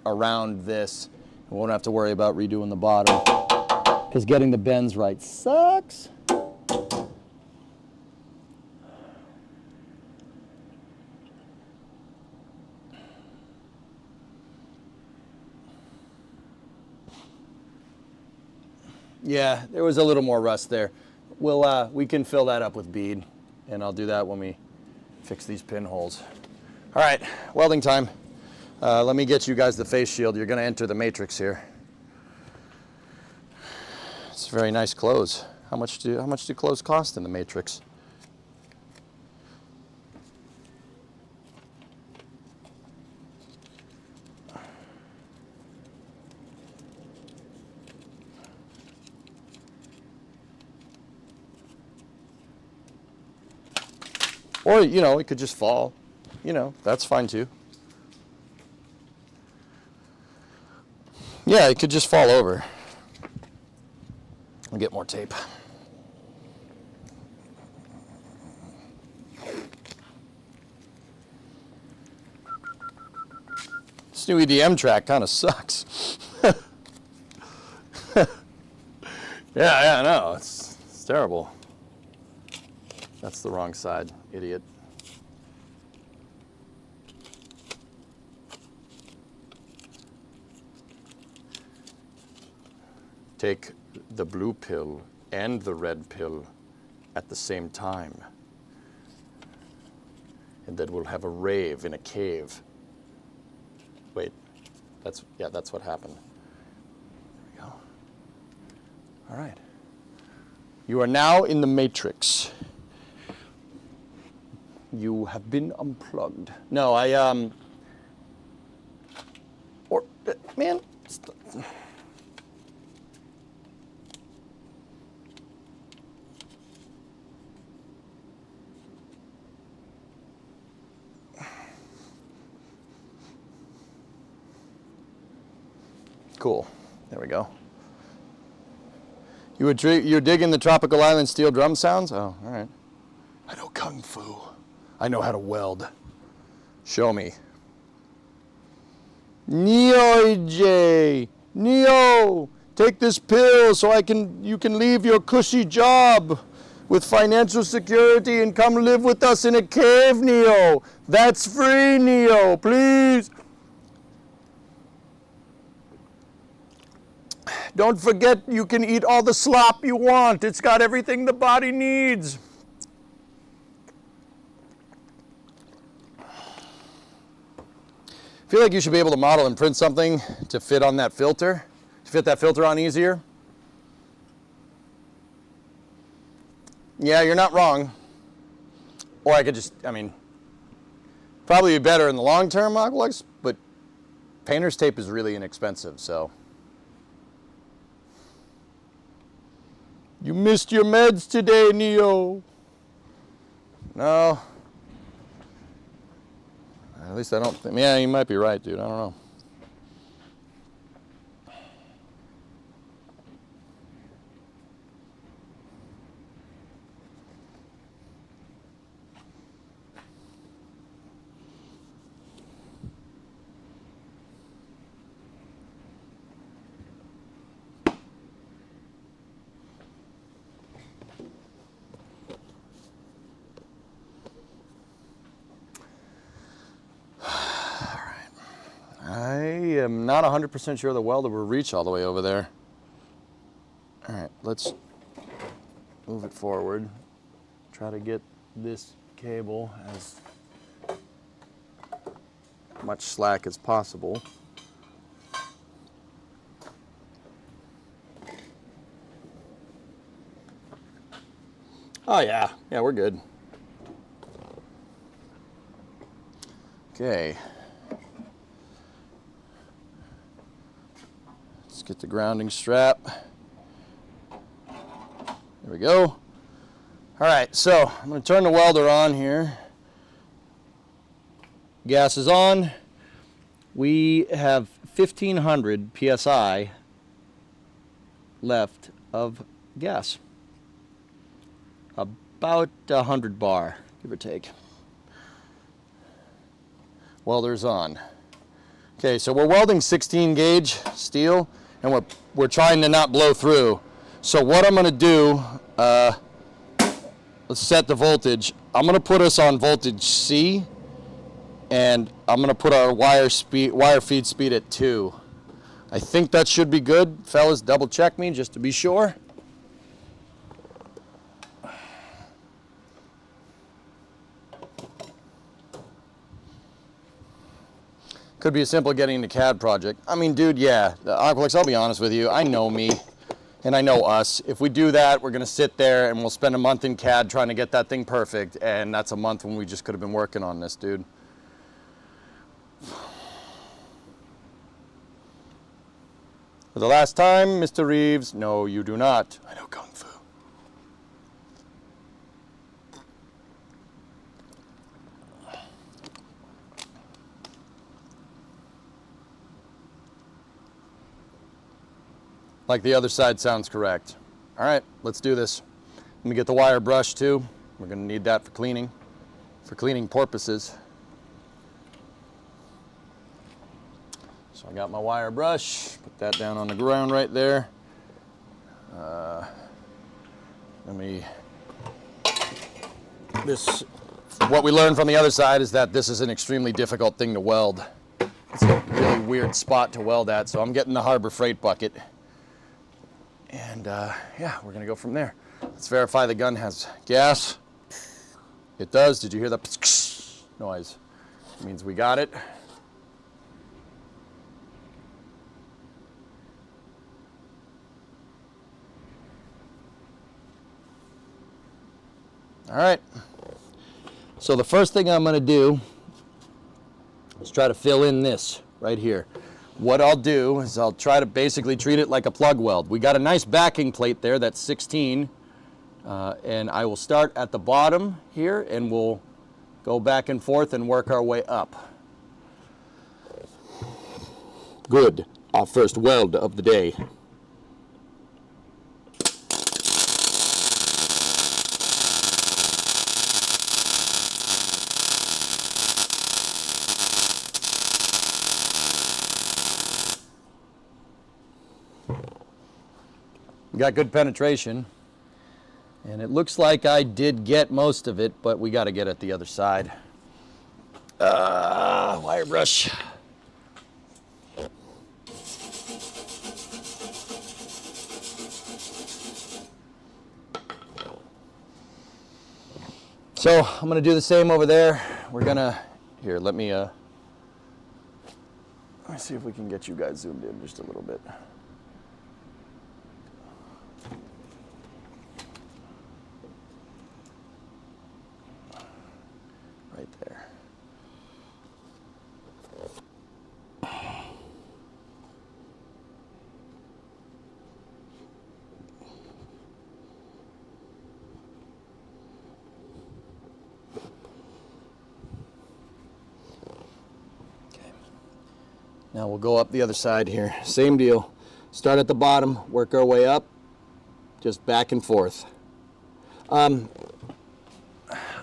around this. We won't have to worry about redoing the bottom, because getting the bends right sucks. Yeah, there was a little more rust there. We can fill that up with bead, and I'll do that when we fix these pinholes. All right, welding time. Let me get you guys the face shield. You're gonna enter the matrix here. It's very nice clothes. How much do clothes cost in the matrix? Or, you know, it could just fall. You know, that's fine too. Yeah, it could just fall over. I'll get more tape. This new EDM track kind of sucks. Yeah, I know. It's terrible. That's the wrong side, idiot. Take the blue pill and the red pill at the same time, and then we'll have a rave in a cave. Wait, that's what happened. There we go. All right. You are now in the matrix. You have been unplugged. No, man. Cool. There we go. You're digging the tropical island steel drum sounds? Oh, all right. I know kung fu. I know how to weld. Show me. Neo, AJ. Neo, take this pill so you can leave your cushy job with financial security and come live with us in a cave, Neo. That's free, Neo, please. Don't forget, you can eat all the slop you want. It's got everything the body needs. I feel like you should be able to model and print something to fit on that filter, to fit that filter on easier. Yeah, you're not wrong. Or I could just, probably be better in the long term, Aqualex, but painter's tape is really inexpensive, so. You missed your meds today, Neo. No. At least I don't think, yeah, you might be right, dude. I don't know. I am not 100% sure the welder will reach all the way over there. All right, let's move it forward. Try to get this cable as much slack as possible. Oh yeah, we're good. Okay. Get the grounding strap. There we go. All right, so I'm going to turn the welder on here. Gas is on. We have 1,500 psi left of gas. About 100 bar, give or take. Welder's on. Okay, so we're welding 16 gauge steel, and we're trying to not blow through. So what I'm going to do, let's set the voltage. I'm going to put us on voltage C, and I'm going to put our wire feed speed at 2. I think that should be good. Fellas, double check me just to be sure. Could be as simple as getting into CAD project. I mean, dude, yeah, Aqualex, I'll be honest with you. I know me, and I know us. If we do that, we're gonna sit there and we'll spend a month in CAD trying to get that thing perfect, and that's a month when we just could have been working on this, dude. For the last time, Mr. Reeves, no, you do not. I know Kung Fu. Like the other side sounds correct. All right, let's do this. Let me get the wire brush too. We're gonna need that for cleaning purposes. So I got my wire brush, put that down on the ground right there. What we learned from the other side is that this is an extremely difficult thing to weld. It's a really weird spot to weld at, so I'm getting the Harbor Freight bucket. And yeah, we're gonna go from there. Let's verify the gun has gas. It does. Did you hear that noise? It means we got it. All right. So the first thing I'm gonna do is try to fill in this right here. What I'll do is I'll try to basically treat it like a plug weld. We got a nice backing plate there that's 16, and I will start at the bottom here and we'll go back and forth and work our way up. Good. Our first weld of the day. Got good penetration, and it looks like I did get most of it, but we got to get at the other side. Wire brush. So I'm gonna do the same over there. We're gonna, here, let me see if we can get you guys zoomed in just a little bit. Right there. Okay. Now we'll go up the other side here. Same deal. Start at the bottom, work our way up, just back and forth.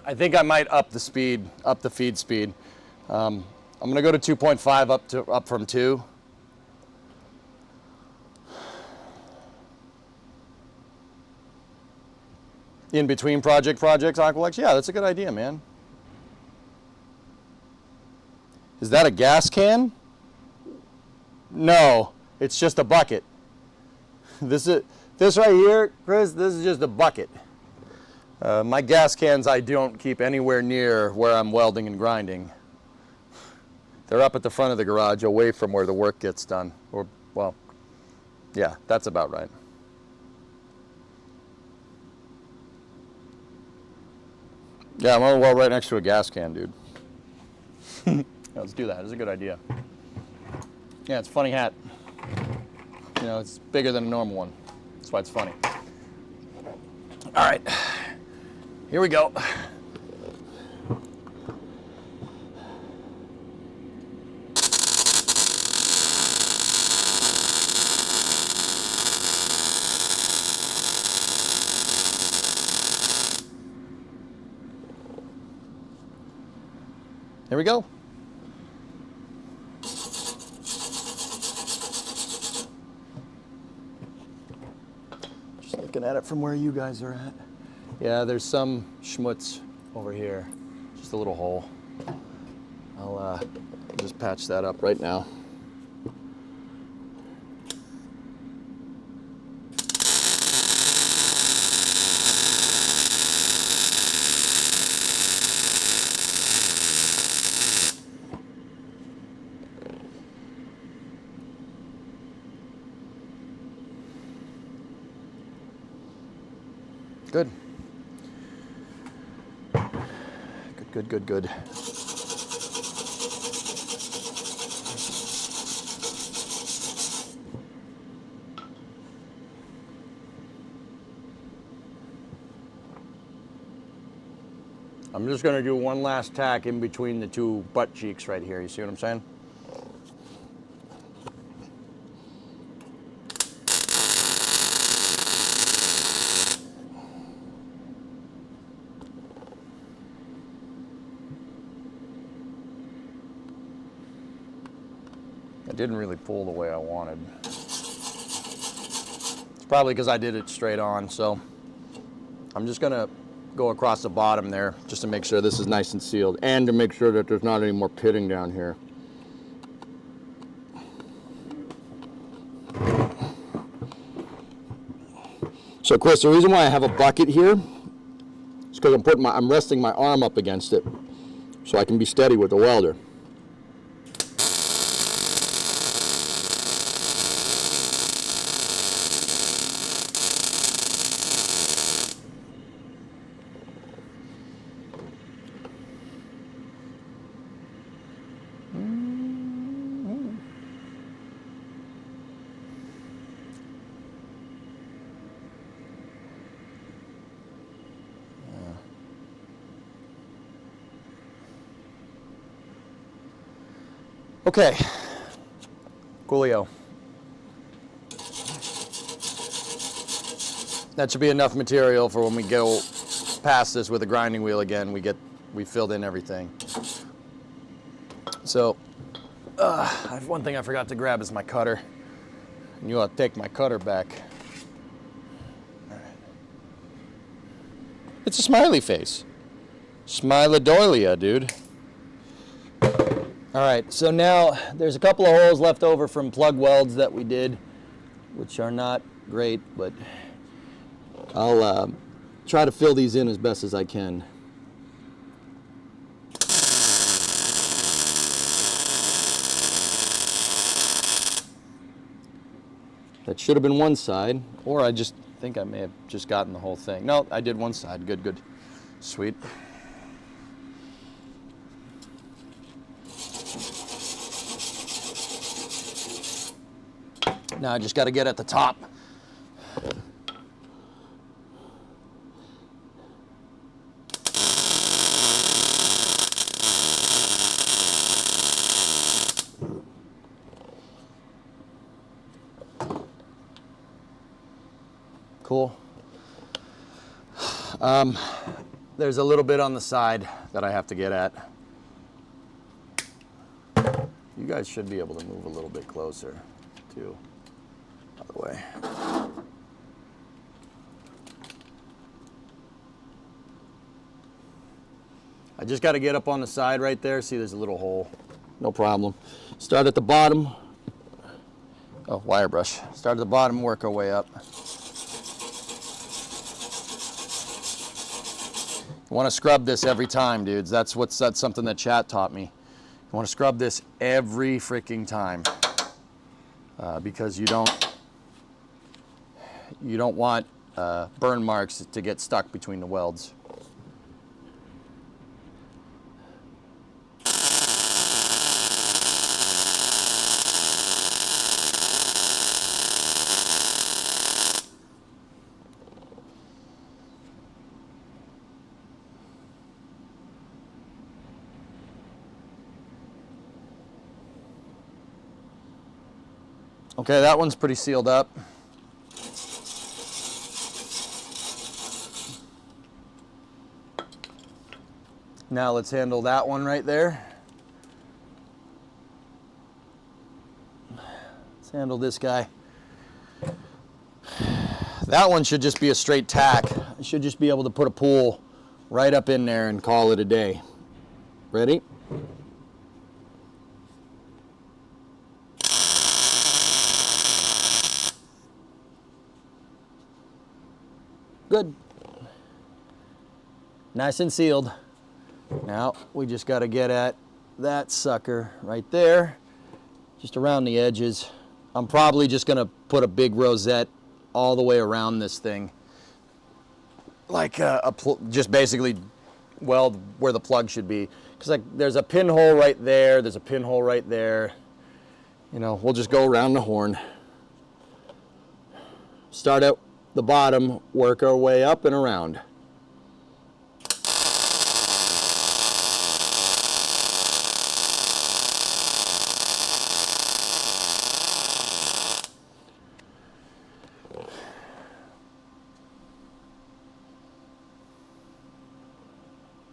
I think I might up the speed, up the feed speed. I'm gonna go to 2.5 up from 2. In between projects, Aqualex? Yeah, that's a good idea, man. Is that a gas can? No, it's just a bucket. This right here, Chris, this is just a bucket. My gas cans I don't keep anywhere near where I'm welding and grinding. They're up at the front of the garage, away from where the work gets done. Or, well, yeah, that's about right. Yeah, I'm gonna weld right next to a gas can, dude. Yeah, let's do that. It's a good idea. Yeah, it's a funny hat. You know, it's bigger than a normal one. That's why it's funny. All right. Here we go. Here we go. Just looking at it from where you guys are at. Yeah, there's some schmutz over here. Just a little hole. I'll just patch that up right now. Good. Good. I'm just gonna do one last tack in between the two butt cheeks right here. You see what I'm saying? It didn't really pull the way I wanted. It's probably because I did it straight on, so I'm just gonna go across the bottom there just to make sure this is nice and sealed and to make sure that there's not any more pitting down here. So Chris, the reason why I have a bucket here is because I'm resting my arm up against it so I can be steady with the welder. Okay, coolio. That should be enough material for when we go past this with a grinding wheel again, we filled in everything. So, one thing I forgot to grab is my cutter. And you ought to take my cutter back. All right. It's a smiley face. Smiladoilia, dude. All right, so now there's a couple of holes left over from plug welds that we did, which are not great, but I'll try to fill these in as best as I can. That should have been one side, or I just think I may have just gotten the whole thing. No, I did one side. Good. Sweet. Now I just got to get at the top. Cool. There's a little bit on the side that I have to get at. You guys should be able to move a little bit closer, too. Other way. I just got to get up on the side right there. See, there's a little hole. No problem. Start at the bottom. Oh, wire brush. Start at the bottom, work our way up. You want to scrub this every time, dudes. That's something that chat taught me. You want to scrub this every freaking time because you don't want burn marks to get stuck between the welds. Okay, that one's pretty sealed up. Now let's handle that one right there. Let's handle this guy. That one should just be a straight tack. I should just be able to put a pool right up in there and call it a day. Ready? Good. Nice and sealed. Now we just got to get at that sucker right there, just around the edges. I'm probably just going to put a big rosette all the way around this thing, like just basically weld where the plug should be. Because like there's a pinhole right there, there's a pinhole right there. You know, we'll just go around the horn. Start at the bottom, work our way up and around.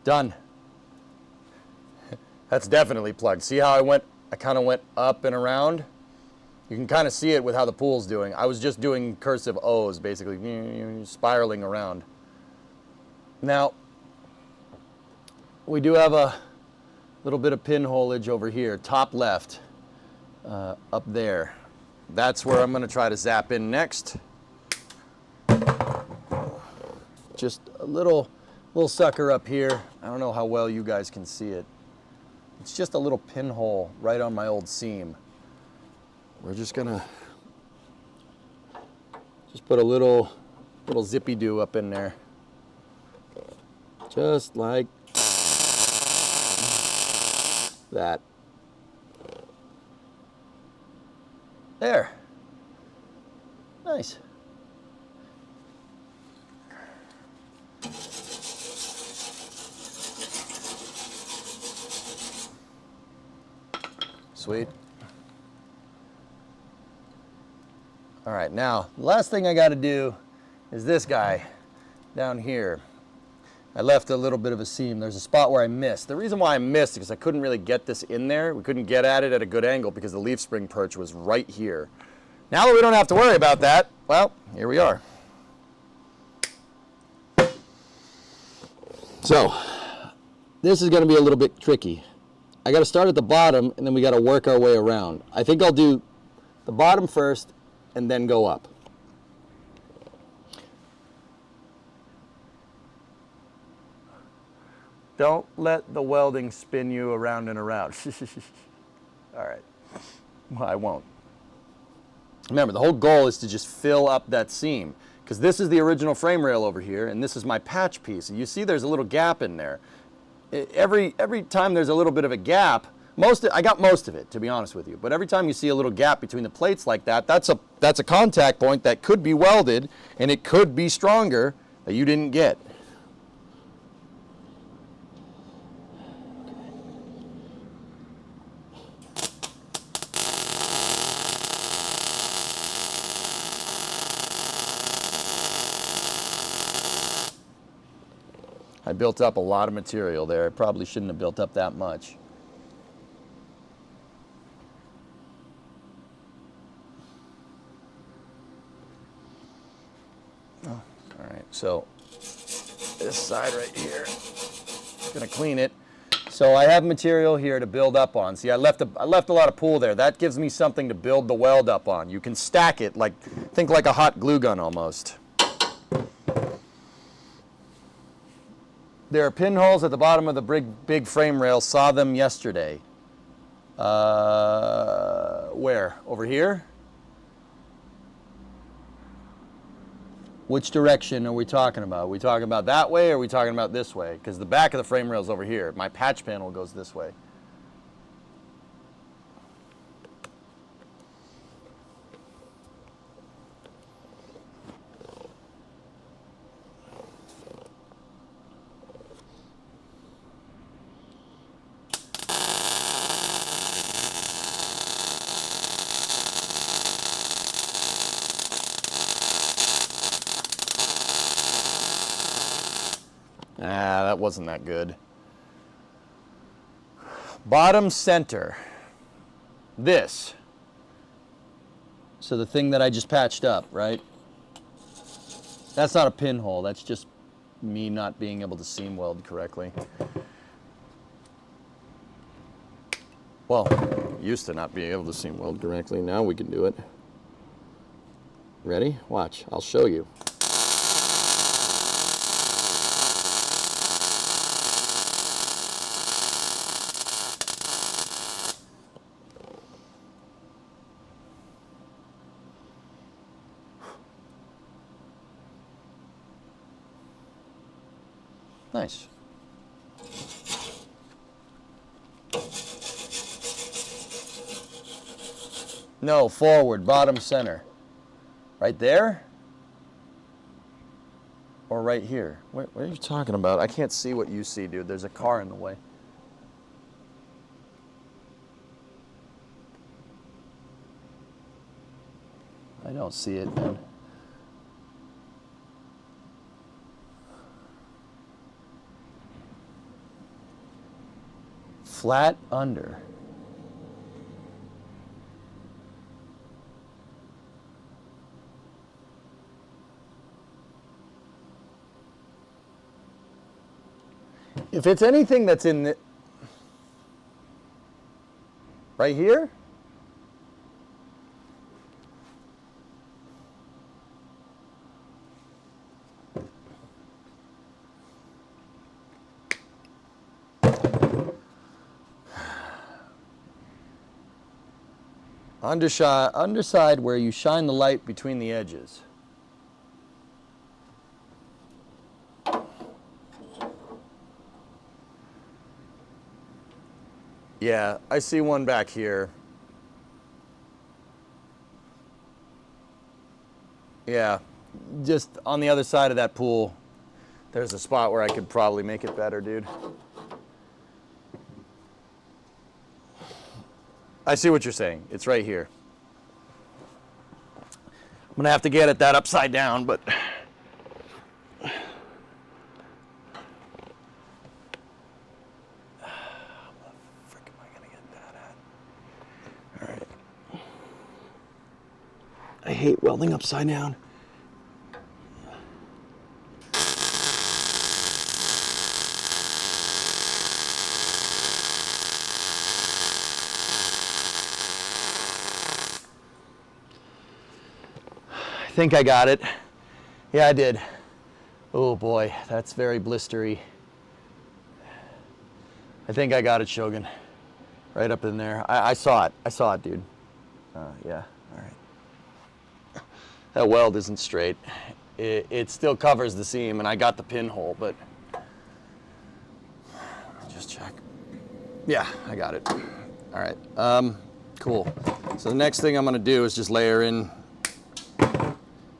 Done. That's definitely plugged. See how I kind of went up and around? You can kind of see it with how the pool's doing. I was just doing cursive O's, basically, spiraling around. Now, we do have a little bit of pinholage over here, top left, up there. That's where I'm going to try to zap in next. Just a little sucker up here. I don't know how well you guys can see it. It's just a little pinhole right on my old seam. We're just gonna put a little zippy doo up in there. Just like that. There. Nice. Sweet. All right, now, the last thing I got to do is this guy down here. I left a little bit of a seam. There's a spot where I missed. The reason why I missed is because I couldn't really get this in there. We couldn't get at it at a good angle because the leaf spring perch was right here. Now that we don't have to worry about that, well, here we are. So, this is going to be a little bit tricky. I got to start at the bottom, and then we got to work our way around. I think I'll do the bottom first, and then go up. Don't let the welding spin you around and around. All right. Well, I won't. Remember, the whole goal is to just fill up that seam, because this is the original frame rail over here, and this is my patch piece. You see there's a little gap in there. Every time there's a little bit of a gap, I got most of it, to be honest with you. But every time you see a little gap between the plates like that, that's a contact point that could be welded, and it could be stronger that you didn't get. I built up a lot of material there. I probably shouldn't have built up that much. Oh, all right, so this side right here, gonna clean it. So I have material here to build up on. See, I left a lot of pool there. That gives me something to build the weld up on. You can stack it, think like a hot glue gun almost. There are pinholes at the bottom of the big frame rail. Saw them yesterday. Where? Over here? Which direction are we talking about? Are we talking about that way or are we talking about this way? Because the back of the frame rail is over here. My patch panel goes this way. Ah, that wasn't that good. Bottom center. This. So the thing that I just patched up, right? That's not a pinhole. That's just me not being able to seam weld correctly. Well, used to not be able to seam weld correctly. Now we can do it. Ready? Watch. I'll show you. Nice. No, forward, bottom center. Right there? Or right here? What are you talking about? I can't see what you see, dude. There's a car in the way. I don't see it, man. Flat under. If it's anything that's in the, right here, underside where you shine the light between the edges. Yeah, I see one back here. Yeah, just on the other side of that pool, there's a spot where I could probably make it better, dude. I see what you're saying. It's right here. I'm gonna have to get at that upside down, but I hate welding upside down. I think I got it. Yeah, I did. Oh boy, that's very blistery. I think I got it, Shogun. Right up in there. I saw it. I saw it, dude. Yeah, all right. That weld isn't straight. It still covers the seam, and I got the pinhole, but just check. Yeah, I got it. All right, cool. So the next thing I'm gonna do is just layer in.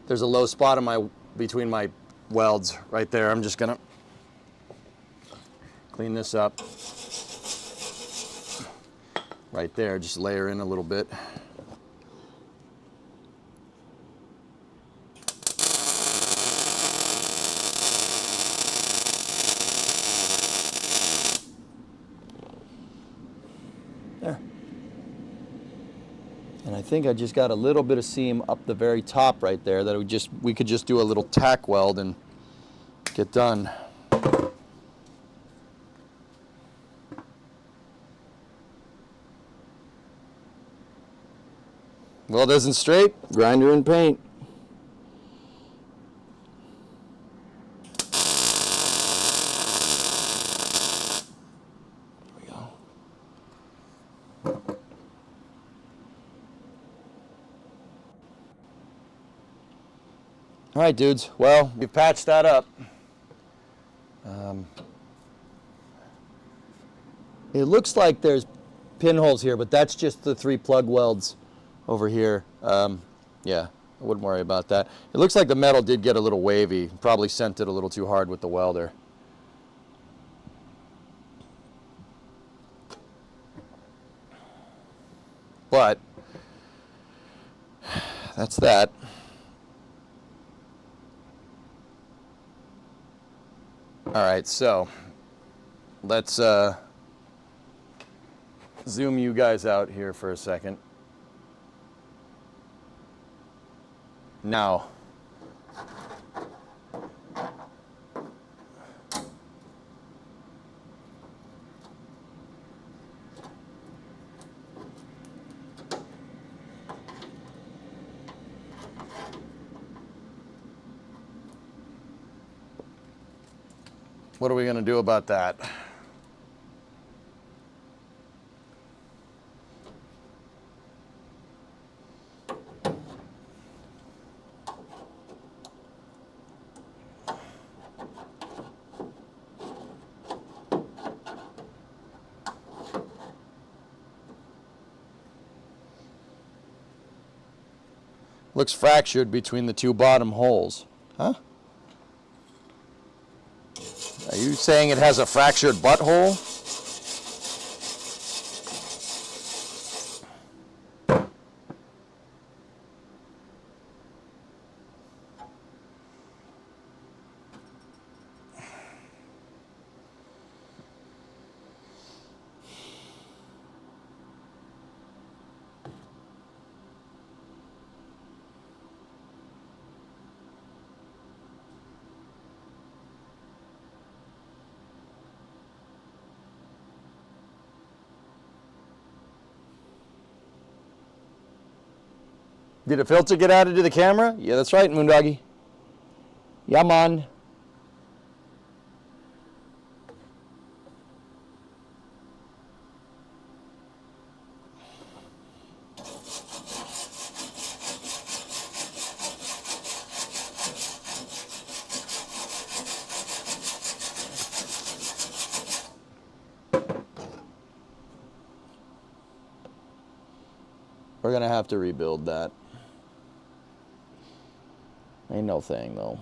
There's a low spot in between my welds right there. I'm just gonna clean this up. Right there, just layer in a little bit. There. And I think I just got a little bit of seam up the very top right there that we could just do a little tack weld and get done. Weld isn't straight, grinder and paint. There we go. All right, dudes. Well, we've patched that up. It looks like there's pinholes here, but that's just the 3 plug welds over here. Yeah, I wouldn't worry about that. It looks like the metal did get a little wavy. Probably sent it a little too hard with the welder. But that's that. All right, so let's zoom you guys out here for a second. Now, what are we going to do about that? Looks fractured between the two bottom holes. Huh? Are you saying it has a fractured butthole? Did a filter get added to the camera? Yeah, that's right, Moondoggy. Yeah, man. We're gonna have to rebuild that. Ain't no thing though.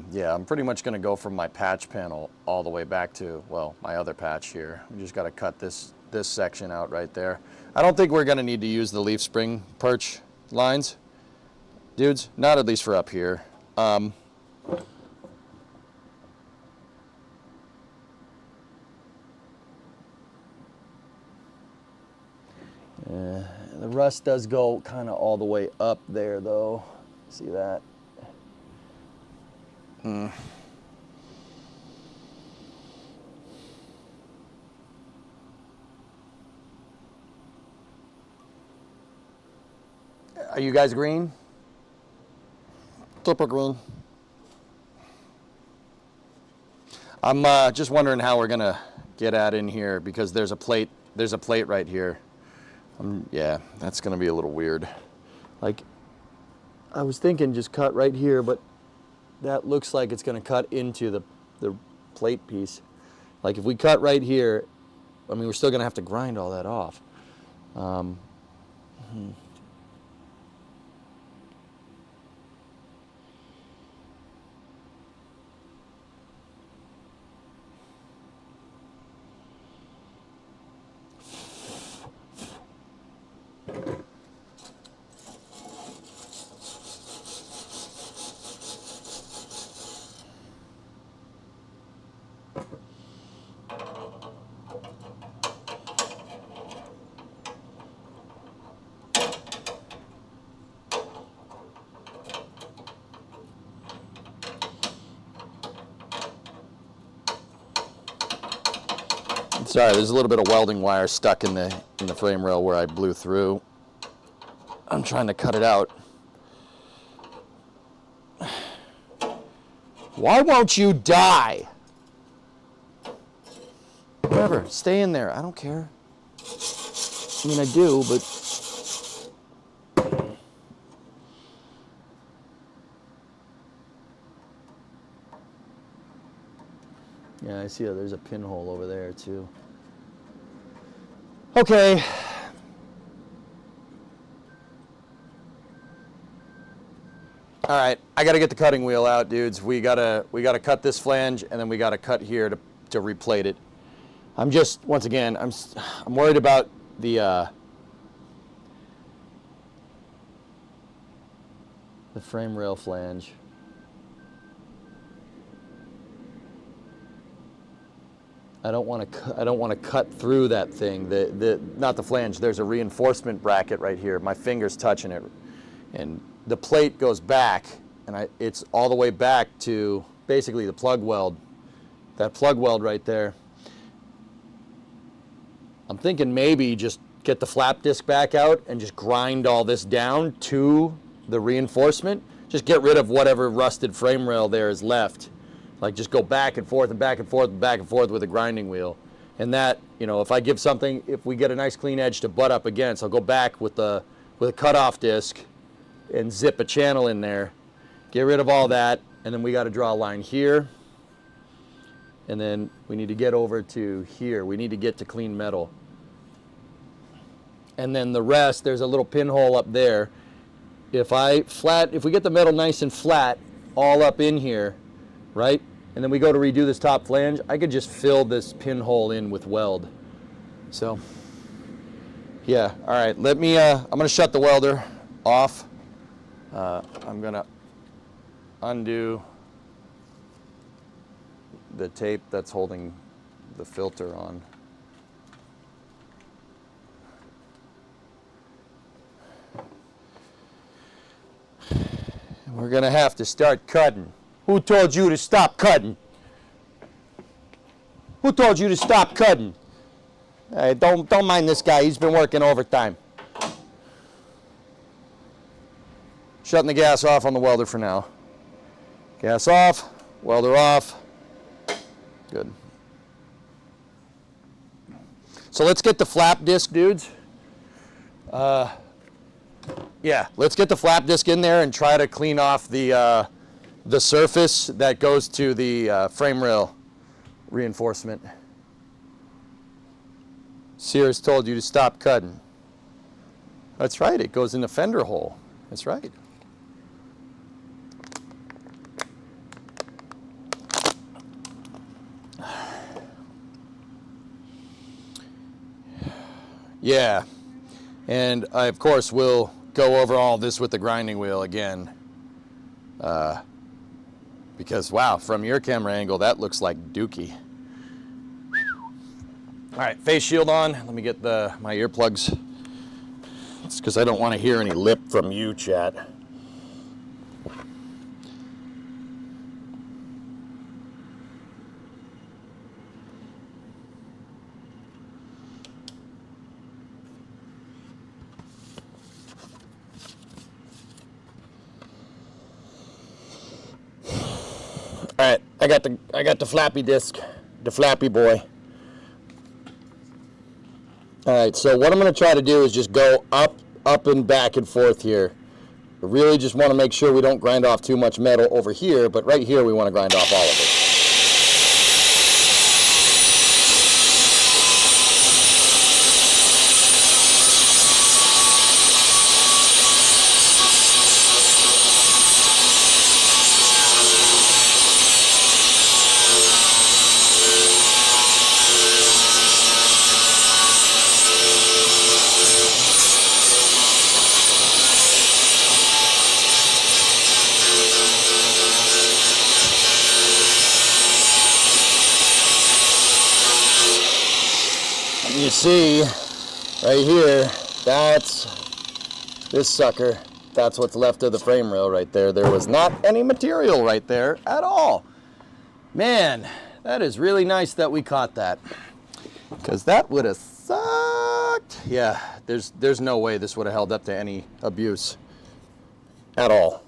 Yeah, I'm pretty much gonna go from my patch panel all the way back to, well, my other patch here. We just gotta cut this section out right there. I don't think we're gonna need to use the leaf spring perch lines, dudes. Not at least for up here. The rust does go kind of all the way up there though. See that? Are you guys green? Super green. I'm just wondering how we're gonna get at in here because there's a plate right here. Yeah, that's gonna be a little weird. Like, I was thinking just cut right here, but that looks like it's gonna cut into the plate piece. Like if we cut right here, I mean, we're still gonna have to grind all that off. Sorry, there's a little bit of welding wire stuck in the frame rail where I blew through. I'm trying to cut it out. Why won't you die? Whatever, stay in there. I don't care. I mean, I do, but... Yeah, I see there's a pinhole over there, too. Okay. All right, I got to get the cutting wheel out, dudes. We gotta cut this flange, and then we gotta cut here to replate it. I'm just, once again, I'm worried about the the frame rail flange. I don't want to cut through that thing. Not the flange. There's a reinforcement bracket right here. My finger's touching it, and the plate goes back, and it's all the way back to basically the plug weld. That plug weld right there. I'm thinking maybe just get the flap disc back out and just grind all this down to the reinforcement. Just get rid of whatever rusted frame rail there is left. Like just go back and forth and back and forth and back and forth with a grinding wheel. And that, you know, if we get a nice clean edge to butt up against, I'll go back with a cutoff disc and zip a channel in there. Get rid of all that, and then we got to draw a line here. And then we need to get over to here. We need to get to clean metal. And then the rest, there's a little pinhole up there. If we get the metal nice and flat all up in here, right? And then we go to redo this top flange, I could just fill this pinhole in with weld. So, yeah, all right, I'm gonna shut the welder off. I'm gonna undo the tape that's holding the filter on. We're gonna have to start cutting. Who told you to stop cutting? Who told you to stop cutting? Hey, don't mind this guy. He's been working overtime. Shutting the gas off on the welder for now. Gas off, welder off. Good. So let's get the flap disc, dudes. Yeah, let's get the flap disc in there and try to clean off the surface that goes to the frame rail reinforcement. Sears told you to stop cutting. That's right, it goes in the fender hole. That's right. Yeah, and I, of course, will go over all this with the grinding wheel again. Because, wow, from your camera angle, that looks like dookie. All right, face shield on. Let me get my earplugs. It's because I don't want to hear any lip from you, chat. All right, I got the flappy disc, the flappy boy. All right, so what I'm going to try to do is just go up and back and forth here. I really just want to make sure we don't grind off too much metal over here, but right here we want to grind off all of it. You see, right here, that's this sucker. That's what's left of the frame rail right there. There was not any material right there at all. Man, that is really nice that we caught that, because that would have sucked. Yeah, there's no way this would have held up to any abuse at all.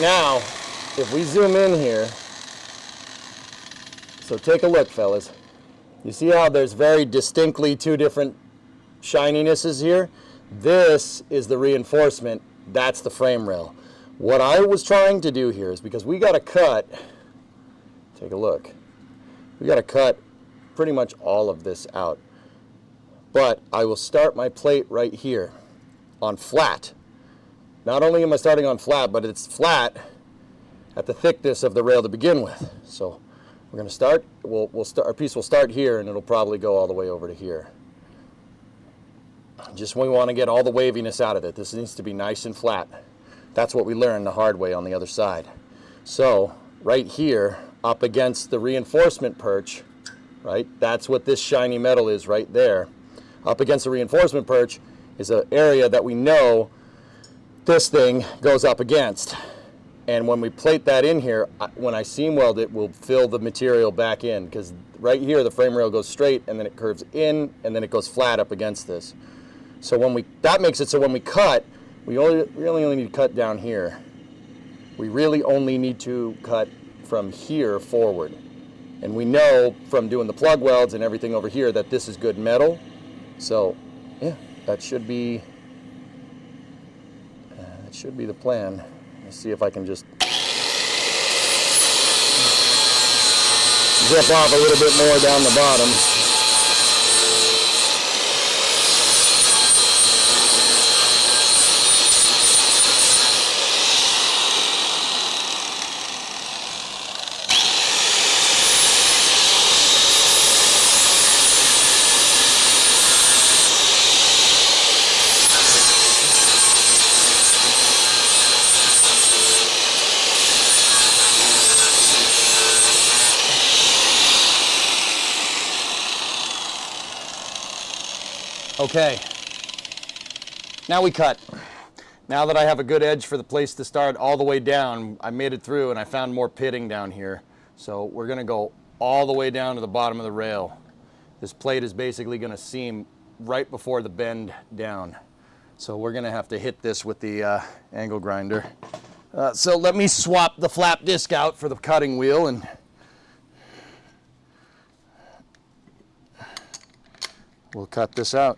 now, if we zoom in here, so take a look, fellas. You see how there's very distinctly two different shininesses here? This is the reinforcement, that's the frame rail. What I was trying to do here is, because we got to cut, take a look, we got to cut pretty much all of this out. But I will start my plate right here on flat. Not only am I starting on flat, but it's flat at the thickness of the rail to begin with. So we're going to start, our piece will start here, and it'll probably go all the way over to here. Just when we want to get all the waviness out of it, this needs to be nice and flat. That's what we learned the hard way on the other side. So right here, up against the reinforcement perch, right? That's what this shiny metal is right there. Up against the reinforcement perch is an area that we know this thing goes up against. And when we plate that in here, when I seam weld it, we'll fill the material back in, because right here the frame rail goes straight and then it curves in and then it goes flat up against this. So that makes it so when we cut, we really only need to cut down here. We really only need to cut from here forward. And we know from doing the plug welds and everything over here that this is good metal. So yeah, that should be the plan. Let's see if I can just zip off a little bit more down the bottom. Okay, now we cut. Now that I have a good edge for the place to start all the way down, I made it through and I found more pitting down here. So we're gonna go all the way down to the bottom of the rail. This plate is basically gonna seam right before the bend down. So we're gonna have to hit this with the angle grinder. So let me swap the flap disc out for the cutting wheel, and we'll cut this out.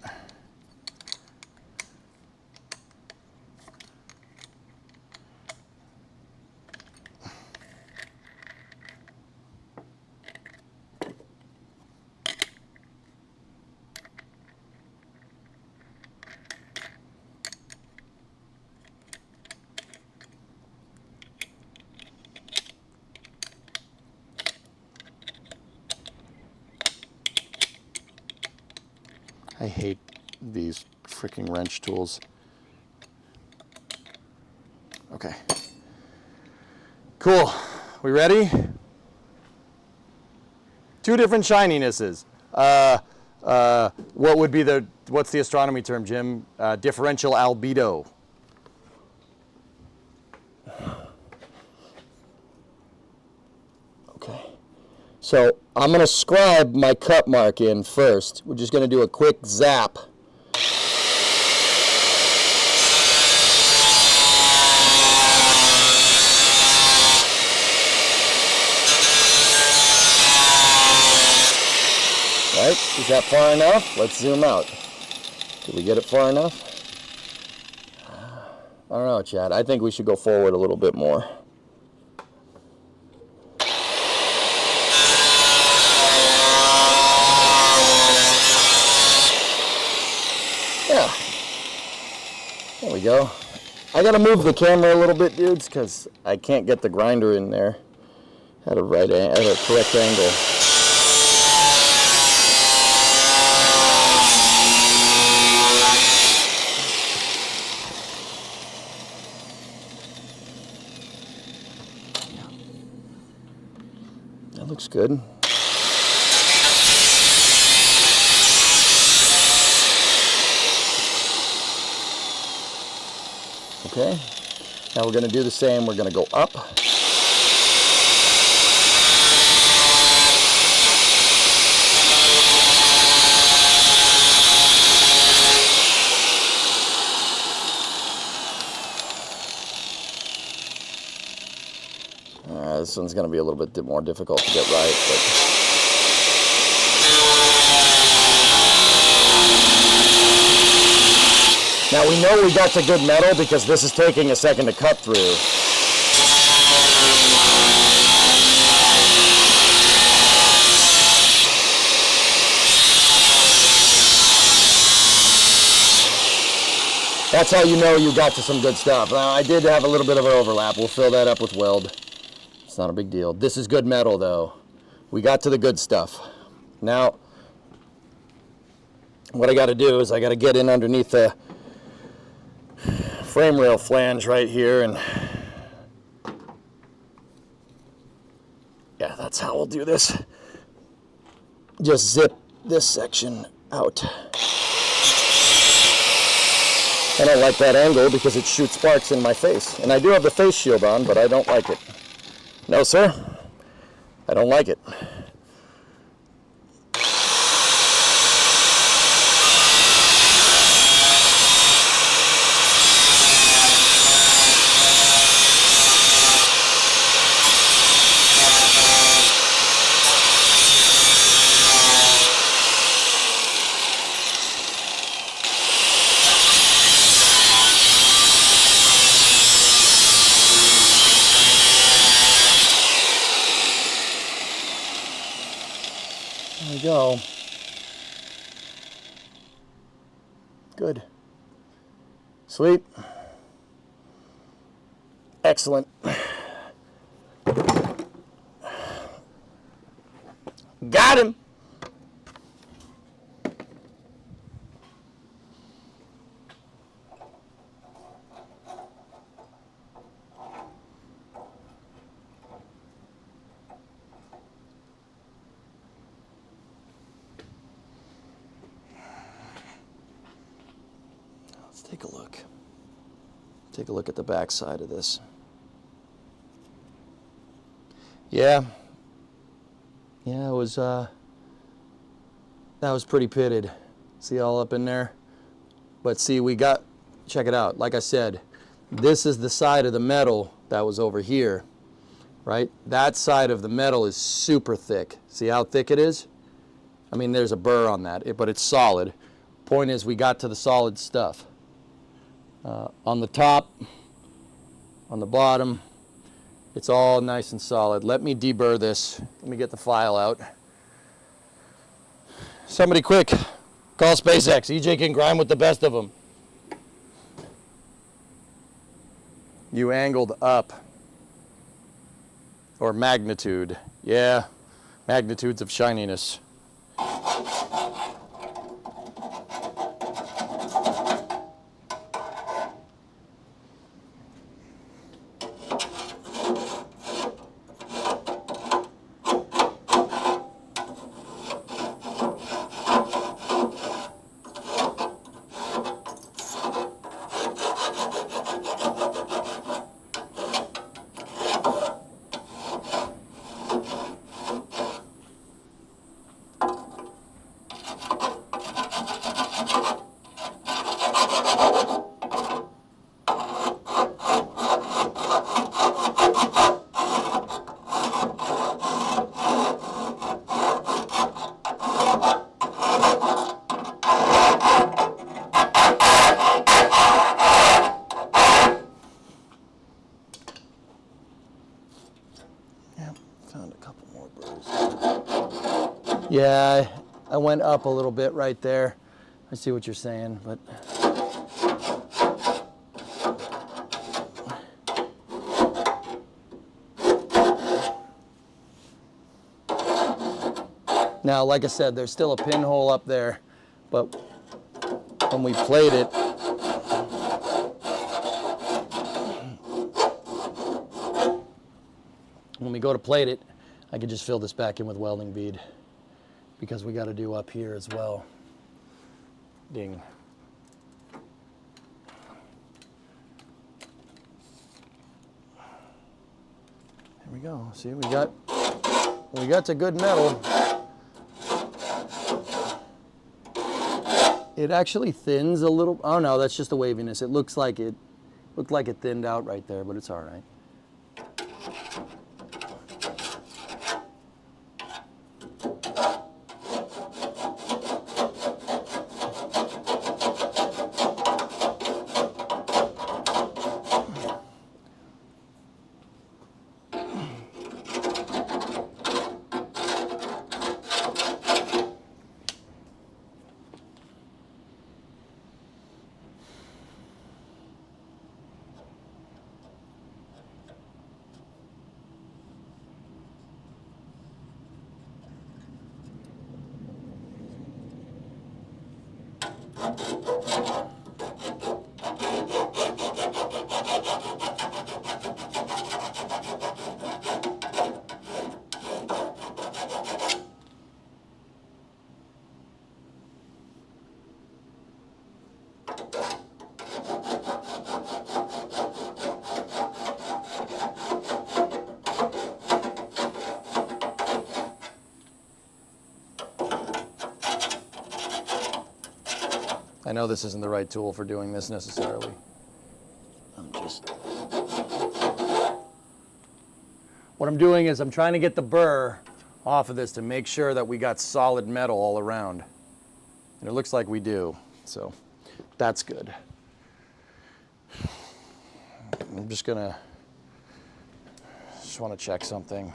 I hate these freaking wrench tools. Okay. Cool. We ready? Two different shininesses. What's the astronomy term, Jim? Differential albedo. Okay. So I'm going to scribe my cut mark in first. We're just going to do a quick zap. Right? Is that far enough? Let's zoom out. Did we get it far enough? I don't know, Chad. I think we should go forward a little bit more. Yeah. There we go. I gotta move the camera a little bit, dudes, because I can't get the grinder in there at a correct angle. That looks good. Okay, now we're going to do the same. We're going to go up. this one's going to be a little bit more difficult to get right. But now we know we got to good metal because this is taking a second to cut through. That's how you know you got to some good stuff. Now, I did have a little bit of an overlap. We'll fill that up with weld. It's not a big deal. This is good metal, though. We got to the good stuff. Now, what I got to do is I got to get in underneath the frame rail flange right here, and yeah, that's how we'll do this. Just zip this section out. I don't like that angle because it shoots sparks in my face. And I do have the face shield on, but I don't like it. No, sir. I don't like it. There we go. Good. Sweet. Excellent. Got him. Take a look. Take a look at the back side of this. Yeah, it was that was pretty pitted. See all up in there? But see, we got, check it out. Like I said, this is the side of the metal that was over here, right? That side of the metal is super thick. See how thick it is? I mean, there's a burr on that, but it's solid. Point is, we got to the solid stuff. On the top, on the bottom, it's all nice and solid. Let me deburr this. Let me get the file out. Somebody quick, call SpaceX. EJ can grind with the best of them. You angled up. Or magnitude. Yeah, magnitudes of shininess. Yeah, I went up a little bit right there. I see what you're saying, but now, like I said, there's still a pinhole up there, but when we plate it, when we go to plate it, I can just fill this back in with welding bead, because we got to do up here as well. Ding. There we go. See, we got to good metal. It actually thins a little. Oh no, that's just the waviness. It looked like it thinned out right there, but it's all right. I know this isn't the right tool for doing this necessarily. What I'm doing is I'm trying to get the burr off of this to make sure that we got solid metal all around. And it looks like we do, so that's good. I'm just want to check something.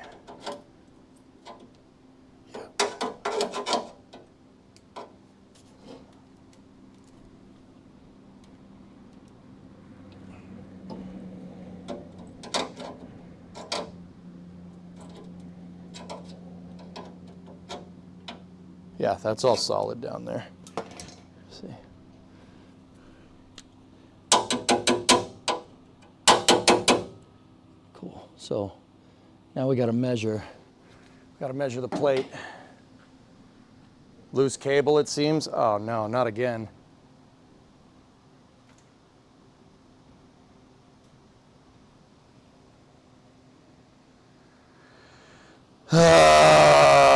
Yeah, that's all solid down there. Let's see. Cool. So now we got to measure. Got to measure the plate. Loose cable, it seems. Oh no, not again.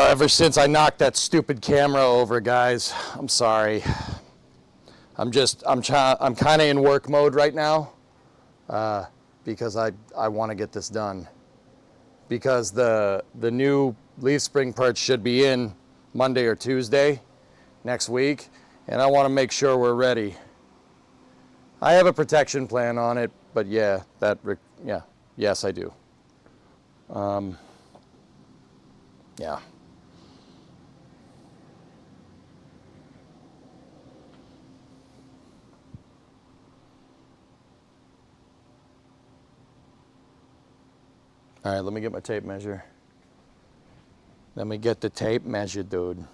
Ever since I knocked that stupid camera over, guys, I'm sorry. I'm kind of in work mode right now because I want to get this done. Because the new leaf spring parts should be in Monday or Tuesday next week, and I want to make sure we're ready. I have a protection plan on it, but yeah, yes, I do. Yeah. All right, let me get my tape measure. Let me get the tape measure, dude.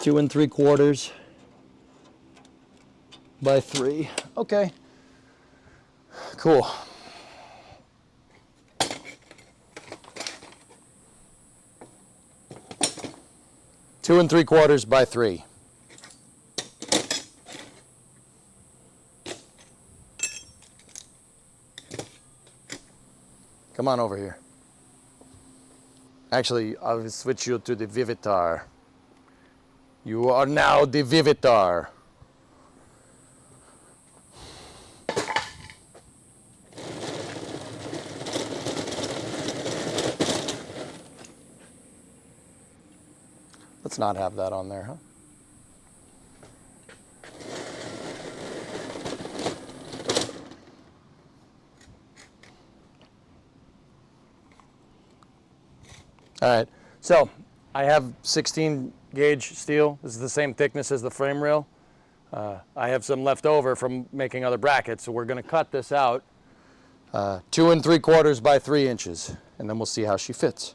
Two and 3/4 by 3. Okay. Cool. Two and 3/4 by 3. Come on over here. Actually, I'll switch you to the Vivitar. You are now the Vivitar. Let's not have that on there, huh? All right, so I have 16 gauge steel. This is the same thickness as the frame rail. I have some left over from making other brackets, so we're gonna cut this out 2 and 3/4 by 3 inches, and then we'll see how she fits.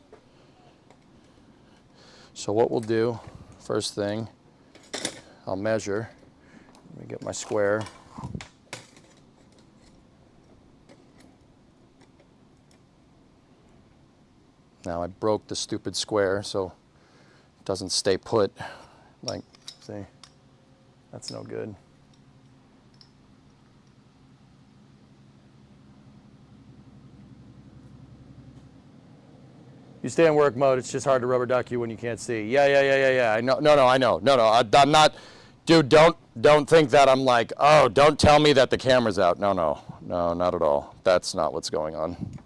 So what we'll do, first thing, I'll measure. Let me get my square. Now I broke the stupid square, so it doesn't stay put. Like, see, that's no good. You stay in work mode, it's just hard to rubber duck you when you can't see. Yeah. I know. No, I know. No, I'm not. Dude, don't think that I'm like, oh, don't tell me that the camera's out. No, not at all. That's not what's going on.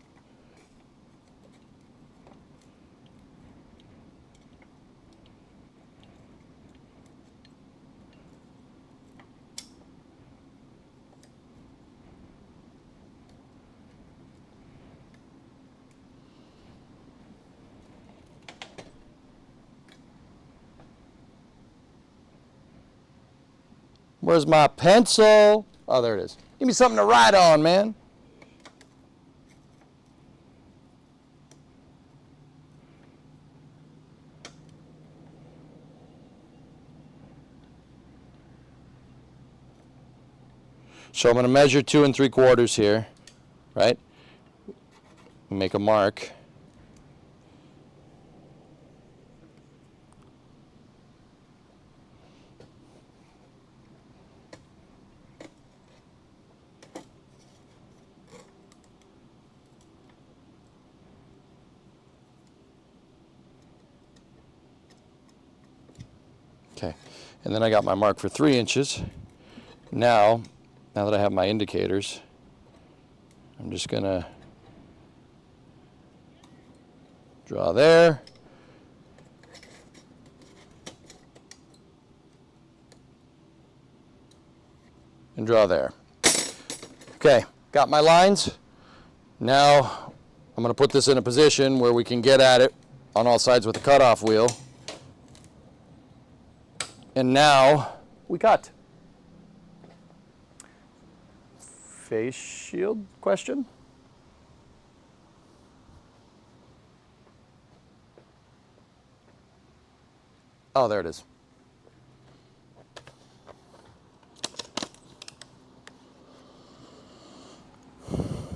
Where's my pencil? Oh, there it is. Give me something to write on, man. So I'm going to measure 2 3/4 here, right? Make a mark. Okay, and then I got my mark for 3 inches. Now that I have my indicators, I'm just gonna draw there. And draw there. Okay, got my lines. Now I'm gonna put this in a position where we can get at it on all sides with the cutoff wheel. And now we cut. Face shield question? Oh, there it is.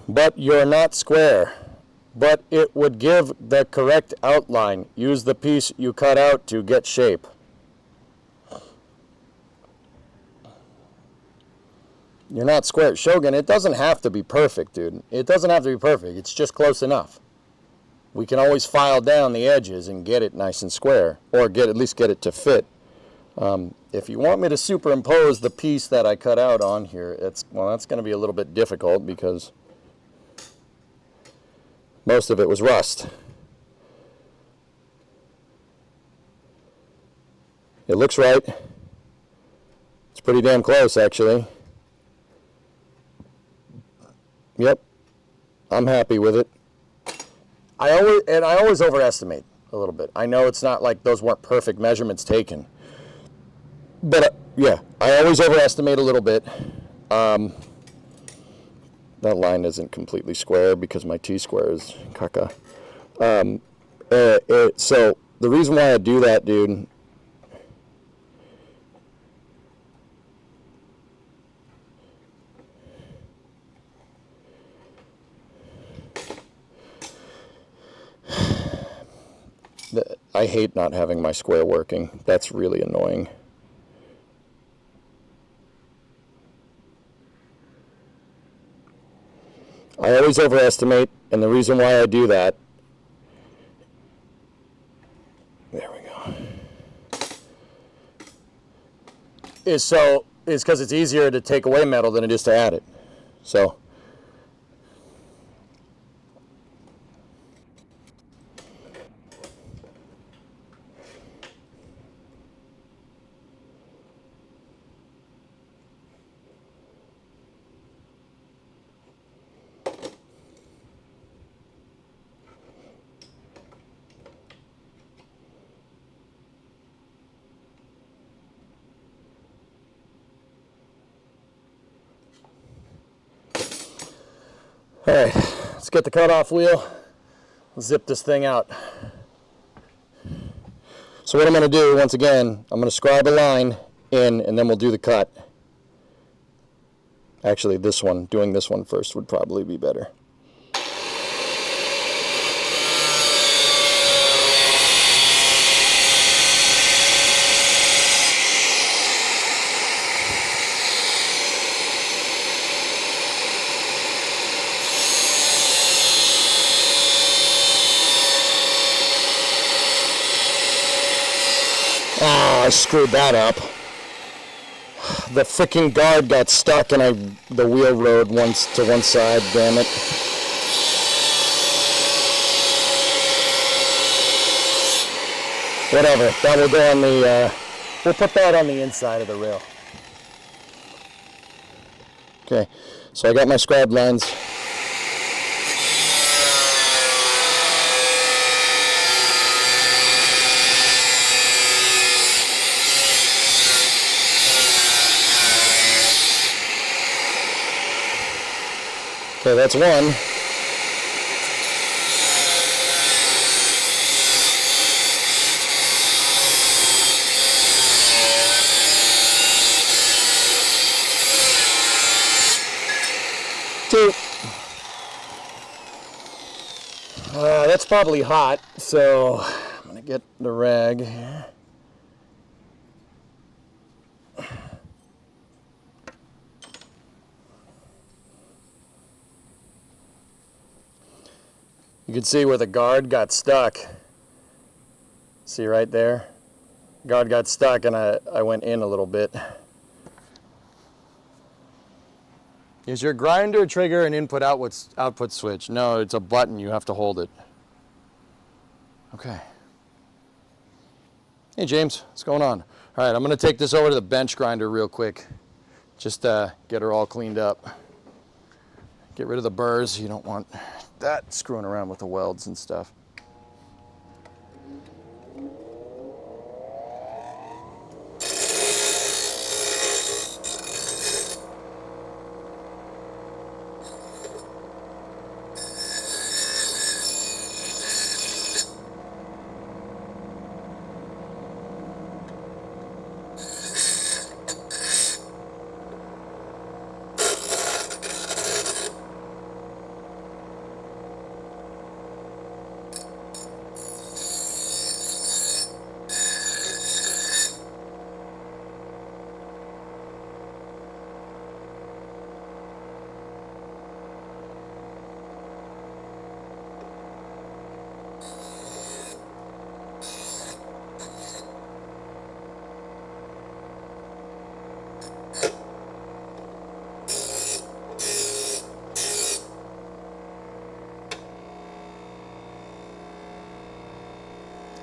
But you're not square. But it would give the correct outline. Use the piece you cut out to get shape. You're not square. Shogun, it doesn't have to be perfect, dude. It doesn't have to be perfect. It's just close enough. We can always file down the edges and get it nice and square, or at least get it to fit. If you want me to superimpose the piece that I cut out on here, that's going to be a little bit difficult because most of it was rust. It looks right. It's pretty damn close, actually. Yep, I'm happy with it. I always overestimate a little bit. I know it's not like those weren't perfect measurements taken, but yeah, I always overestimate a little bit. That line isn't completely square because my T-square is caca. So the reason why I do that, dude, I hate not having my square working. That's really annoying. I always overestimate, and the reason why I do that, there we go, is because it's easier to take away metal than it is to add it. So all right, let's get the cutoff wheel, zip this thing out. So what I'm going to do, once again, I'm going to scribe a line in, and then we'll do the cut. Actually, doing this one first would probably be better. Oh, I screwed that up. The freaking guard got stuck and the wheel rode once to one side, damn it. Whatever, that will go on the, we'll put that on the inside of the rail. Okay, so I got my scribe lines. Okay, that's one. Two. That's probably hot, so I'm gonna get the rag here. You can see where the guard got stuck. See right there? Guard got stuck and I went in a little bit. Is your grinder trigger an output switch? No, it's a button. You have to hold it. Okay. Hey James, what's going on? All right, I'm gonna take this over to the bench grinder real quick. Just get her all cleaned up. Get rid of the burrs. You don't want that screwing around with the welds and stuff.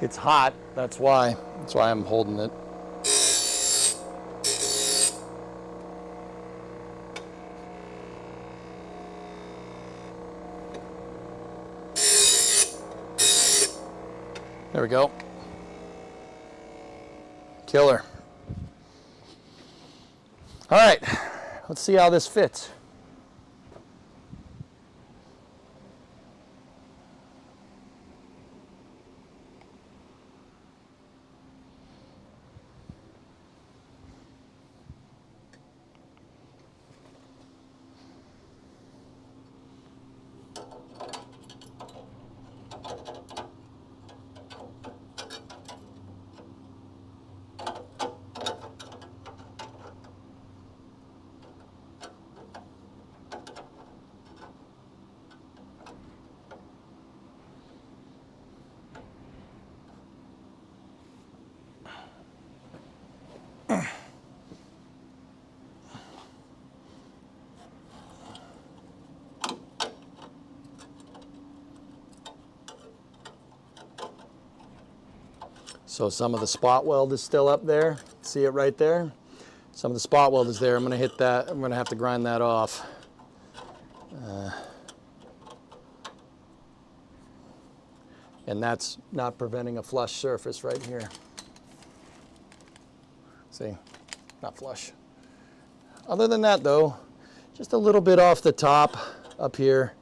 It's hot, that's why I'm holding it. There we go. Killer. All right, let's see how this fits. So some of the spot weld is still up there. See it right there? Some of the spot weld is there. I'm gonna hit that. I'm gonna have to grind that off. And that's not preventing a flush surface right here. See, not flush. Other than that though, just a little bit off the top up here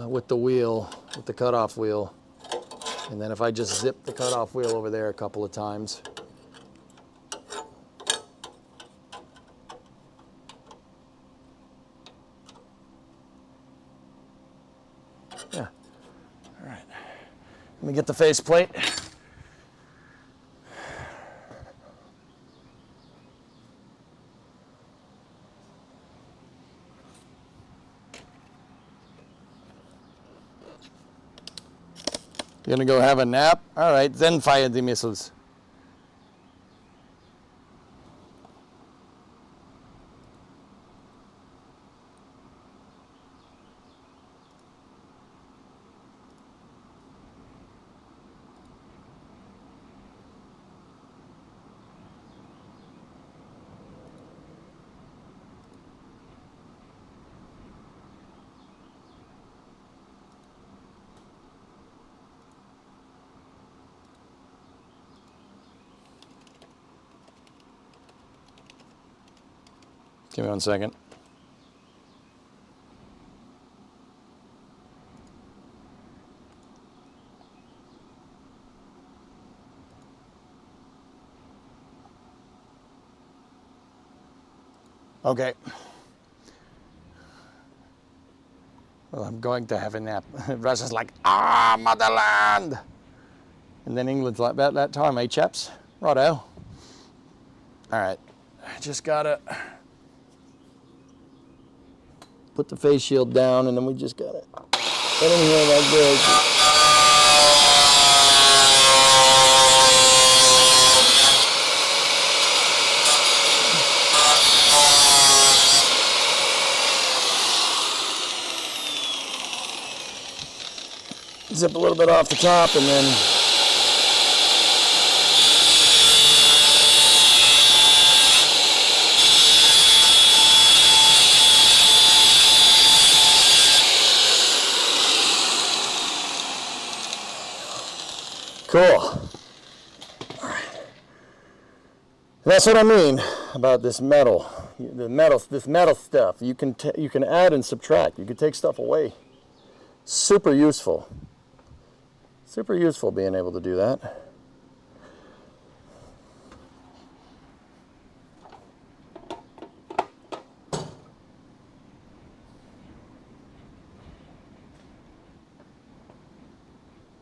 with the wheel, with the cutoff wheel. And then if I just zip the cutoff wheel over there a couple of times. Yeah, all right. Let me get the faceplate. You're gonna go have a nap? All right, then fire the missiles. Give me 1 second. Okay. Well, I'm going to have a nap. Russia's like, ah, motherland! And then England's like, about that time, eh, chaps? Righto. All right. I just gotta put the face shield down, and then we just gotta get in here like this. Zip a little bit off the top, and then cool. All right. That's what I mean about this metal. This metal stuff. You can add and subtract. You can take stuff away. Super useful. Super useful being able to do that.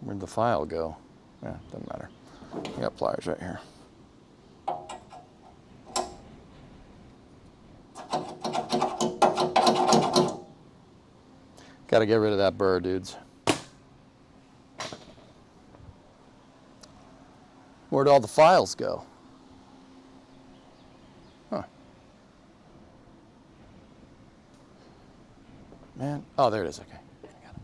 Where'd the file go? Yeah, doesn't matter. I got pliers right here. Got to get rid of that burr, dudes. Where'd all the files go? Huh. Man, oh, there it is, okay. I got it.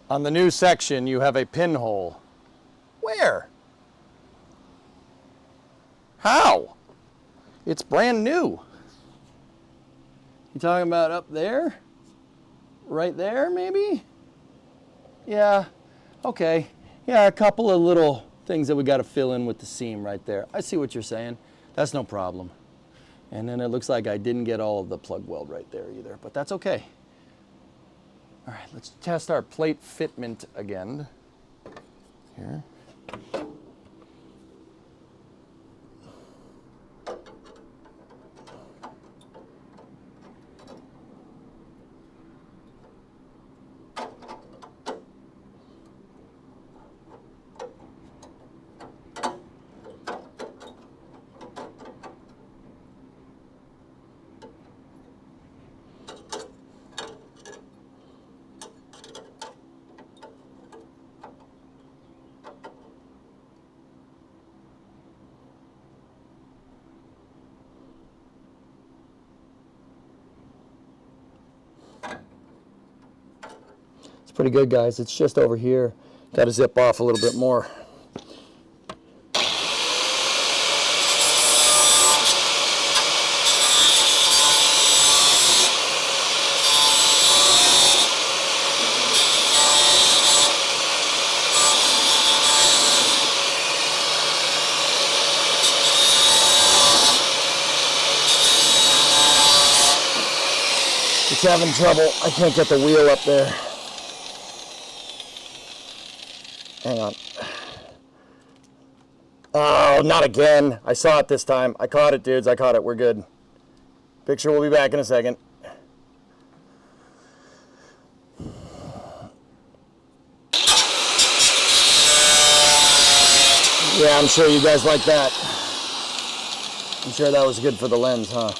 On the new section, you have a pinhole. Where? How? It's brand new. You talking about up there? Right there, maybe? Yeah, okay. Yeah, a couple of little things that we got to fill in with the seam right there. I see what you're saying. That's no problem. And then it looks like I didn't get all of the plug weld right there either, but that's okay. All right, let's test our plate fitment again. Here. Pretty good, guys. It's just over here. Got to zip off a little bit more. It's having trouble. I can't get the wheel up there. Hang on. Oh, not again. I saw it this time. I caught it, dudes. I caught it. We're good. Picture will be back in a second. Yeah, I'm sure you guys like that. I'm sure that was good for the lens, huh?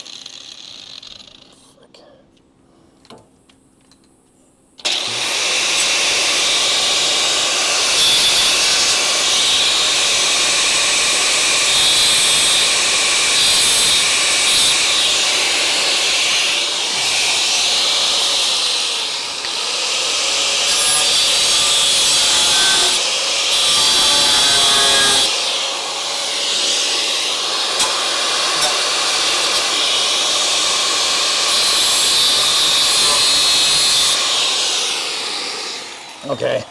Okay.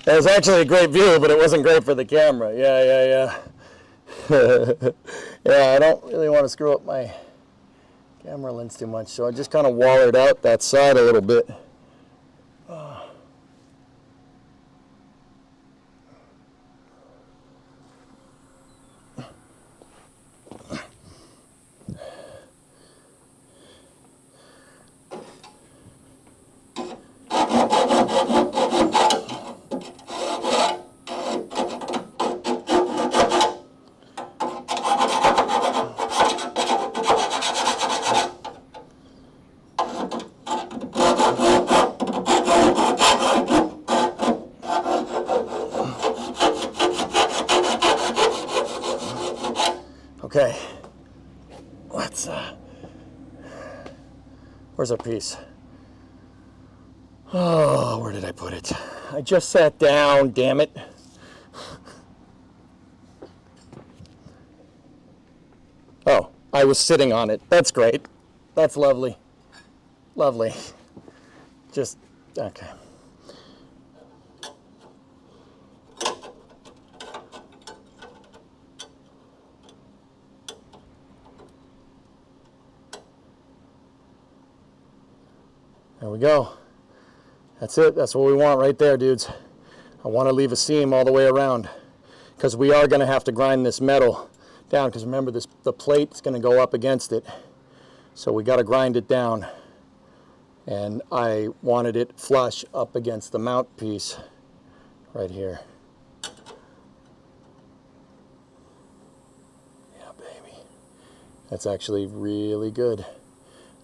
It was actually a great view, but it wasn't great for the camera. Yeah. Yeah, I don't really want to screw up my camera lens too much, so I just kind of wallered out that side a little bit. Okay, let's, where's our piece? Oh, where did I put it? I just sat down, damn it. Oh, I was sitting on it. That's great. That's lovely. Lovely. Just, okay. There we go. That's it. That's what we want right there, dudes. I want to leave a seam all the way around because we are going to have to grind this metal down because remember the plate is going to go up against it. So we got to grind it down. And I wanted it flush up against the mount piece right here. Yeah, baby. That's actually really good.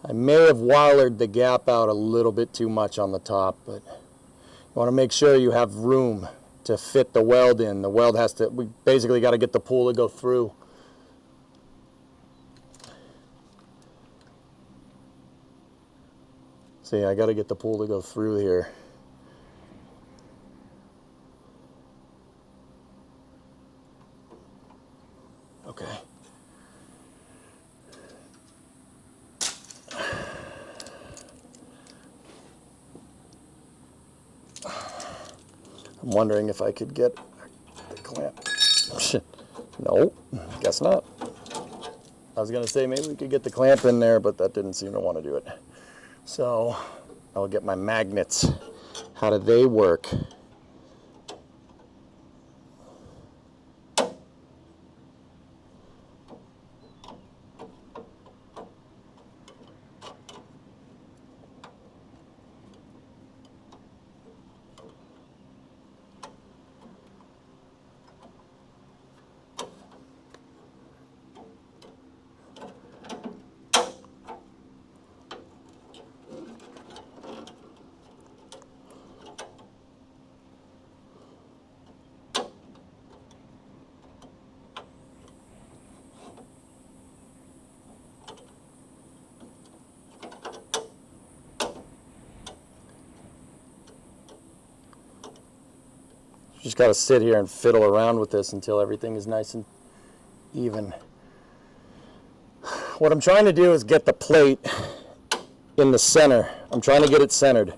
I may have wallered the gap out a little bit too much on the top, but you want to make sure you have room to fit the weld in. The weld has to, we basically got to get the pool to go through. See, I got to get the pool to go through here. Okay. I'm wondering if I could get the clamp. No, guess not. I was going to say maybe we could get the clamp in there, but that didn't seem to want to do it. So I'll get my magnets. How do they work? Just got to sit here and fiddle around with this until everything is nice and even. What I'm trying to do is get the plate in the center. I'm trying to get it centered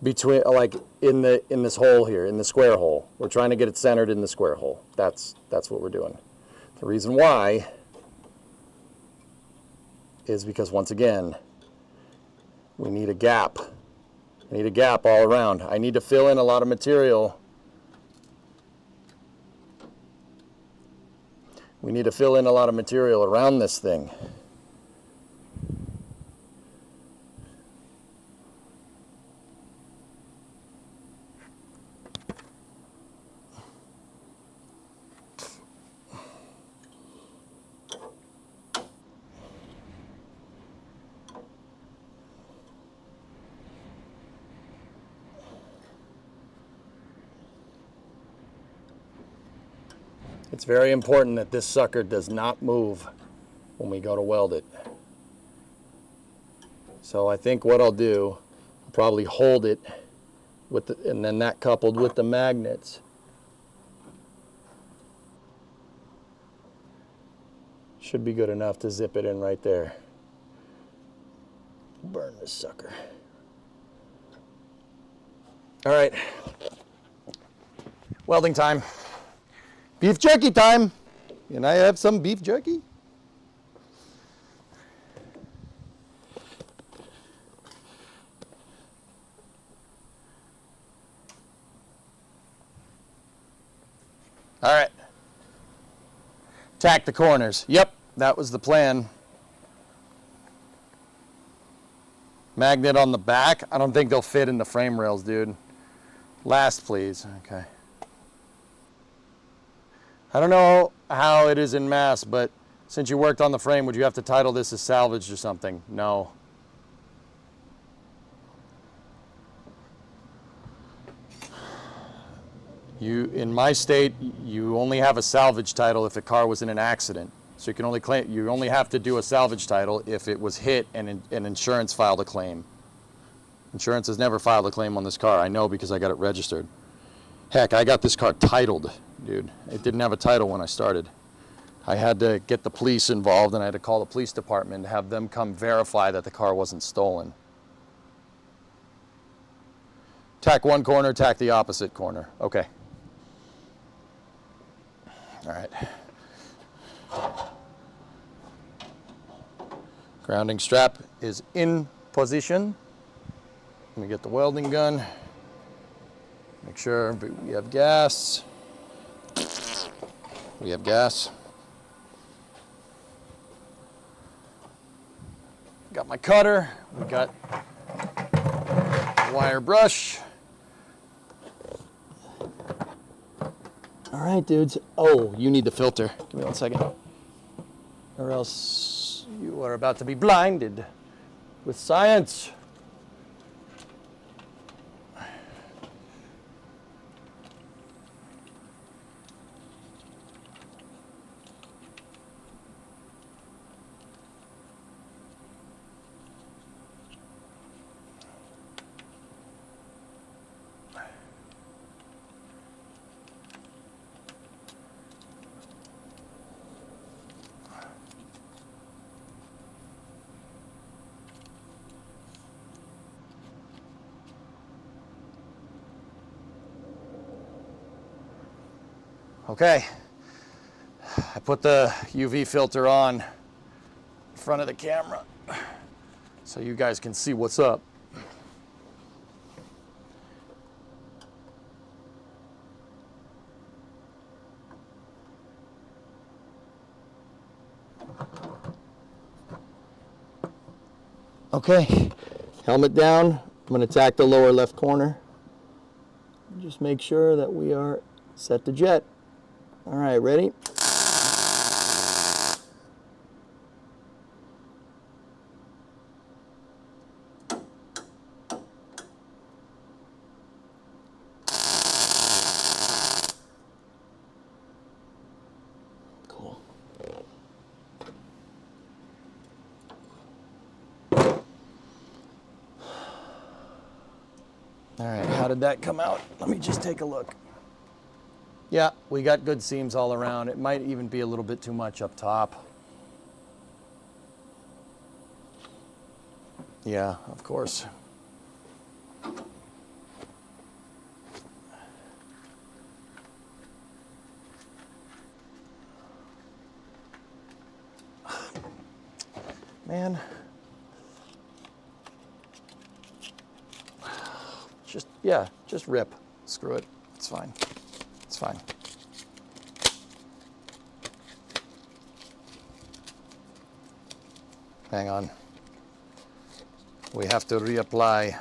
between, like in this hole here, in the square hole. We're trying to get it centered in the square hole. That's what we're doing. The reason why is because once again, we need a gap. I need a gap all around. I need to fill in a lot of material. We need to fill in a lot of material around this thing. It's very important that this sucker does not move when we go to weld it. So I think what I'll do, I'll probably hold it with the, and then that coupled with the magnets should be good enough to zip it in right there. Burn this sucker. All right, Welding time. Beef jerky time. Can I have some beef jerky? All right. Tack the corners. Yep, that was the plan. Magnet on the back. I don't think they'll fit in the frame rails, dude. Last, please. Okay. I don't know how it is in Mass, but since you worked on the frame, would you have to title this as salvaged or something? No. In my state, you only have a salvage title if the car was in an accident. So you can only claim, you only have to do a salvage title if it was hit and insurance filed a claim. Insurance has never filed a claim on this car. I know because I got it registered. Heck, I got this car titled, dude. It didn't have a title when I started. I had to get the police involved and I had to call the police department to have them come verify that the car wasn't stolen. Tack one corner, tack the opposite corner. Okay. All right. Grounding strap is in position. Let me get the welding gun. Make sure we have gas. We have gas. Got my cutter. We got wire brush. All right, dudes. Oh, you need the filter. Give me 1 second. Or else you are about to be blinded with science. Okay, I put the UV filter on in front of the camera so you guys can see what's up. Okay, helmet down. I'm going to tack the lower left corner. Just make sure that we are set to jet. All right, ready? Cool. All right, how did that come out? Let me just take a look. Yeah, we got good seams all around. It might even be a little bit too much up top. Yeah, of course. Man. Just rip. Screw it. It's fine. It's fine. Hang on. We have to reapply.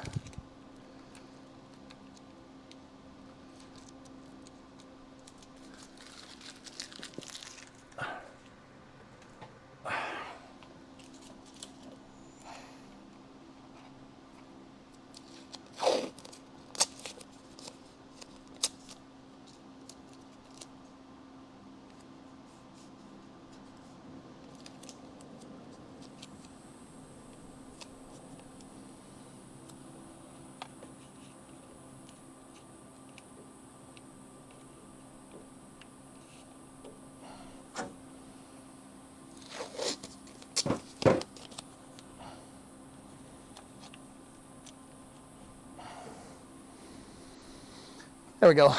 There we go.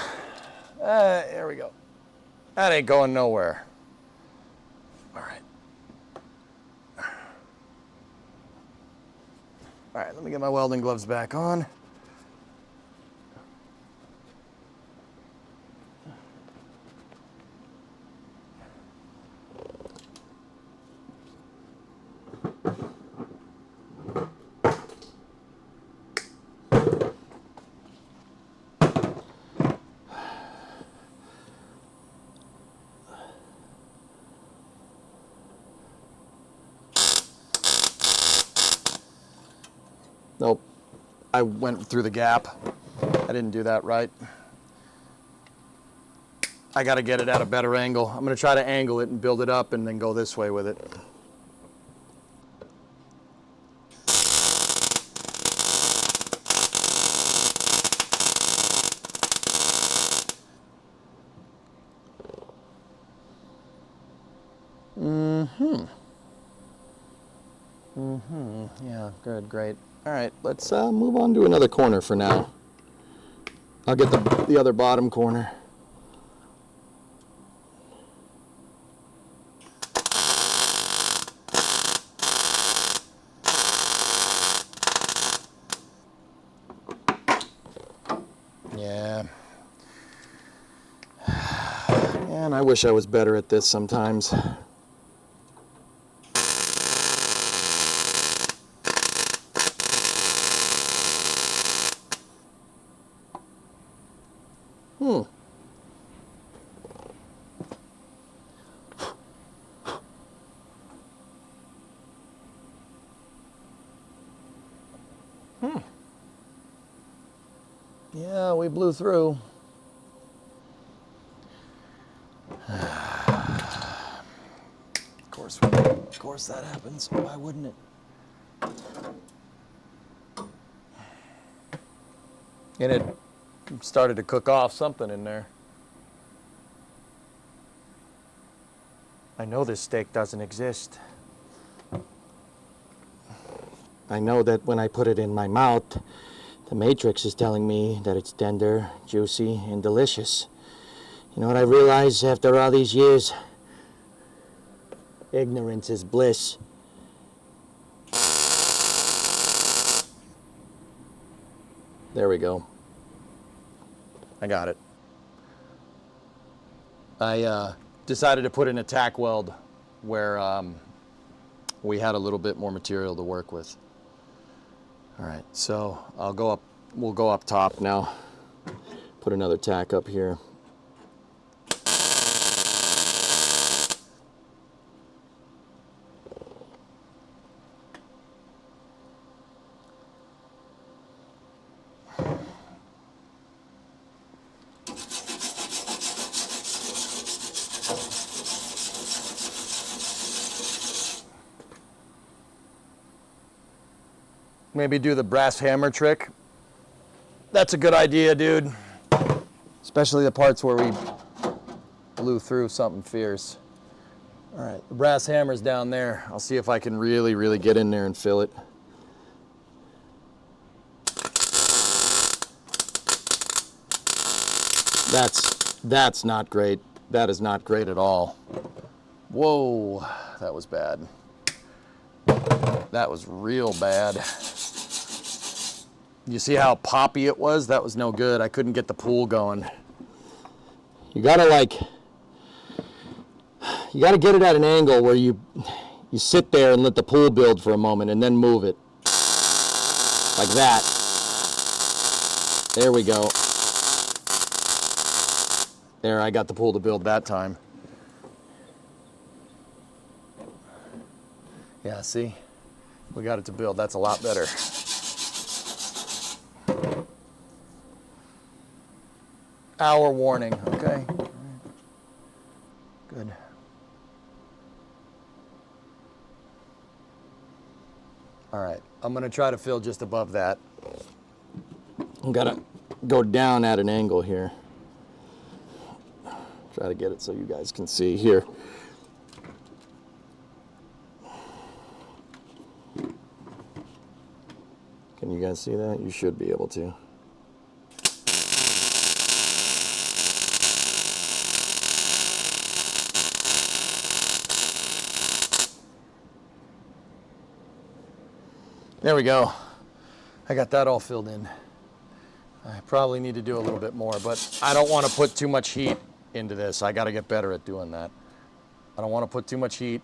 There we go. That ain't going nowhere. All right. All right, let me get my welding gloves back on. Nope, I went through the gap. I didn't do that right. I gotta get it at a better angle. I'm gonna try to angle it and build it up and then go this way with it. Yeah, good, great. All right, let's move on to another corner for now. I'll get the other bottom corner. Yeah. And I wish I was better at this sometimes. Yeah, we blew through. Of course that happens. Why wouldn't it? And it started to cook off something in there. I know this steak doesn't exist. I know that when I put it in my mouth, the Matrix is telling me that it's tender, juicy, and delicious. You know what I realized after all these years? Ignorance is bliss. There we go. I got it. I decided to put in a tack weld where we had a little bit more material to work with. All right, so we'll go up top now. Put another tack up here. Maybe do the brass hammer trick. That's a good idea, dude. Especially the parts where we blew through something fierce. All right, the brass hammer's down there. I'll see if I can really get in there and fill it. That's not great. That is not great at all. Whoa, that was bad. That was real bad. You see how poppy it was? That was no good. I couldn't get the pool going. You gotta get it at an angle where you sit there and let the pool build for a moment and then move it. Like that. There we go. There, I got the pool to build that time. Yeah, see? We got it to build. That's a lot better. Hour warning, okay? Good. All right, I'm gonna try to fill just above that. I'm gonna go down at an angle here. Try to get it so you guys can see here. Can you guys see that? You should be able to. There we go. I got that all filled in. I probably need to do a little bit more, but I don't want to put too much heat into this. I got to get better at doing that. I don't want to put too much heat,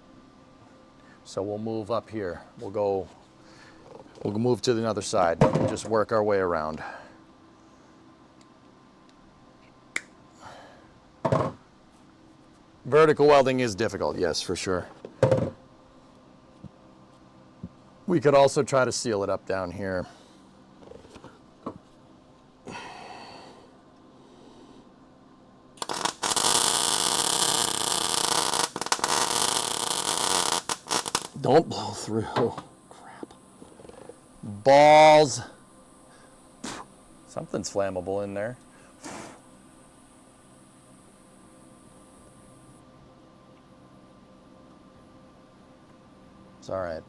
so we'll move up here. We'll move to the other side and just work our way around. Vertical welding is difficult, yes, for sure. We could also try to seal it up down here. Don't blow through. Crap. Balls. Something's flammable in there. It's all right.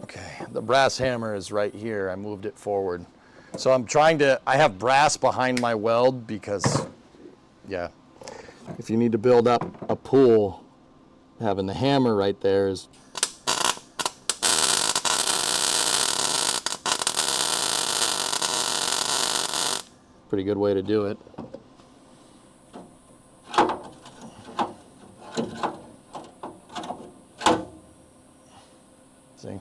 Okay, the brass hammer is right here. I moved it forward. So I'm trying to, I have brass behind my weld because, yeah, if you need to build up a pool, having the hammer right there is a pretty good way to do it. See?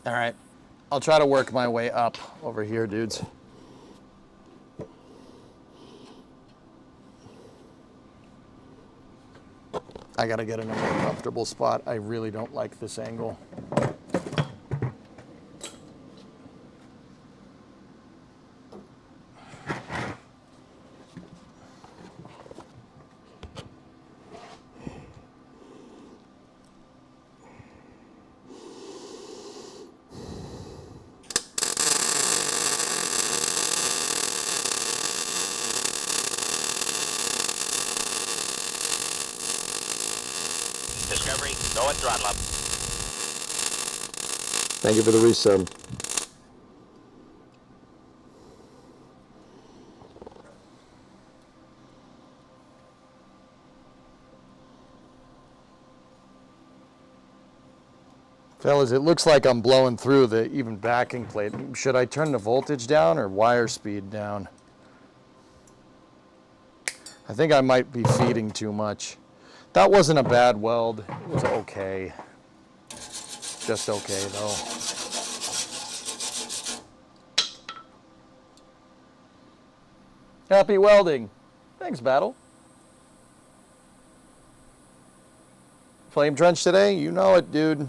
All right, I'll try to work my way up over here, dudes. I gotta get in a more comfortable spot. I really don't like this angle. Discovery, go at throttle up. Thank you for the resub. Fellas, it looks like I'm blowing through the even backing plate. Should I turn the voltage down or wire speed down? I think I might be feeding too much. That wasn't a bad weld. It was okay. Just okay, though. Happy welding. Thanks, Battle. Flame trench today? You know it, dude.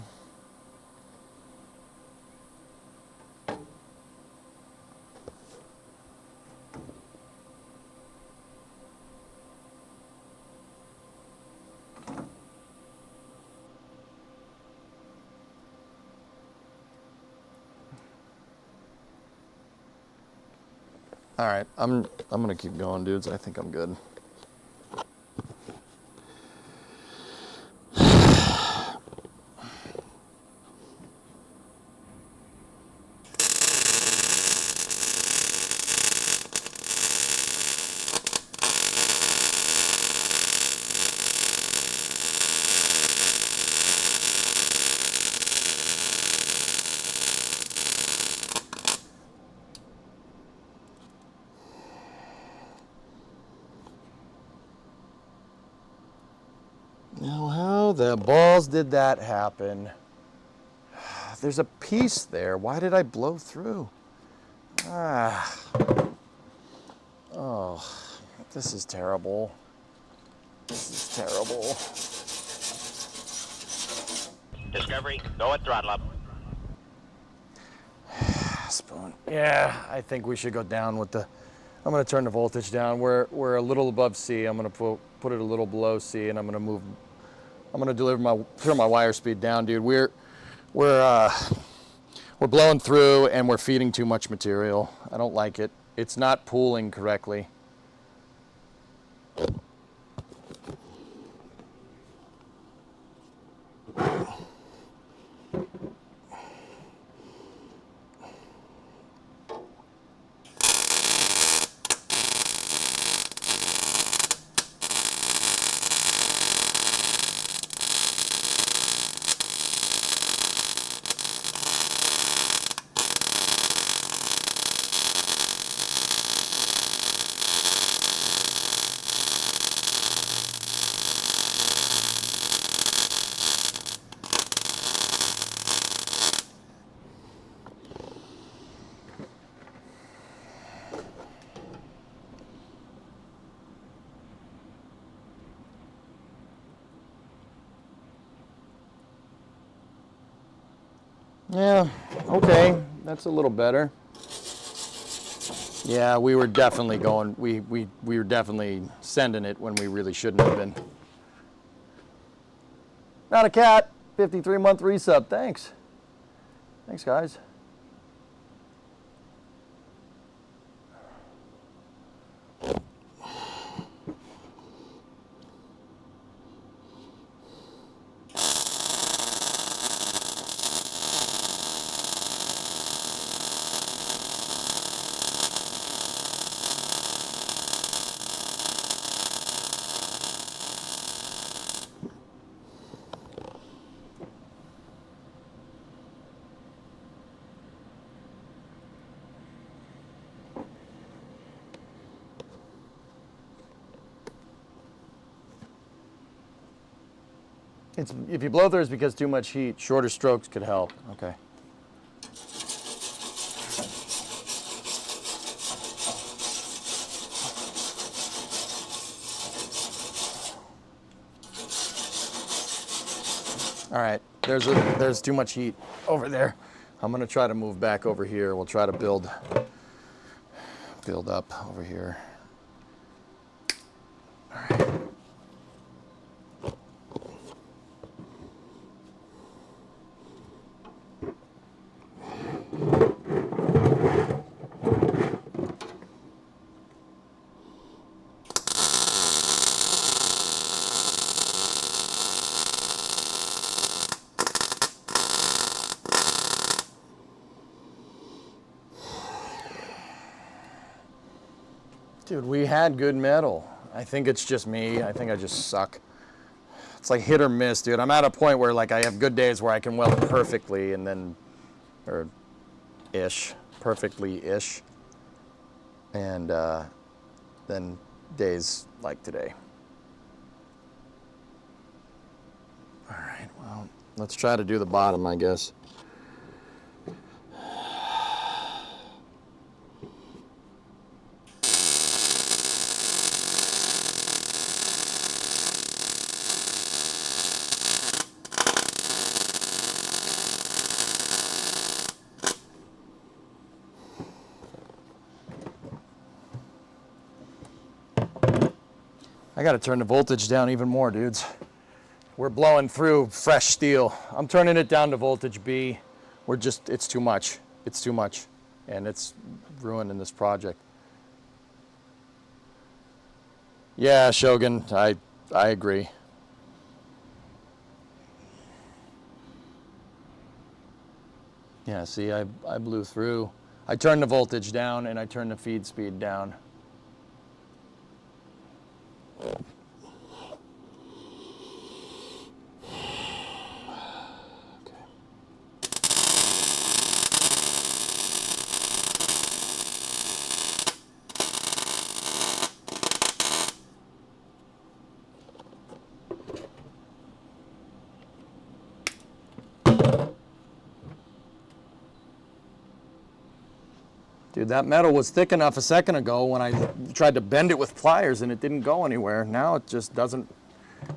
All right, I'm gonna keep going, dudes. I think I'm good. Now, how the balls did that happen? There's a piece there. Why did I blow through? Ah. Oh, this is terrible. This is terrible. Discovery, go at throttle up. Spoon. Yeah, I think we should go down with the. I'm going to turn the voltage down. We're a little above C. I'm going to put it a little below C, and I'm going to move. I'm going to turn my wire speed down, dude. We're We're blowing through and we're feeding too much material. I don't like it. It's not pooling correctly. Yeah, okay, that's a little better. Yeah, we were definitely going, we were definitely sending it when we really shouldn't have been. Not a cat, 53-month resub, thanks. Thanks, guys. It's, if you blow through, it's because too much heat. Shorter strokes could help. Okay. All right, there's too much heat over there. I'm gonna try to move back over here. We'll try to build up over here. All right. Dude, we had good metal. I think it's just me. I think I just suck. It's like hit or miss, dude. I'm at a point where like I have good days where I can weld perfectly and then, or ish, perfectly-ish. And then days like today. All right, well, let's try to do the bottom, I guess. I gotta turn the voltage down even more, dudes. We're blowing through fresh steel. I'm turning it down to voltage B. It's too much. It's too much. And it's ruining this project. Yeah, Shogun, I agree. Yeah, see, I blew through. I turned the voltage down and I turned the feed speed down. Dude, that metal was thick enough a second ago when I tried to bend it with pliers and it didn't go anywhere. Now it just doesn't,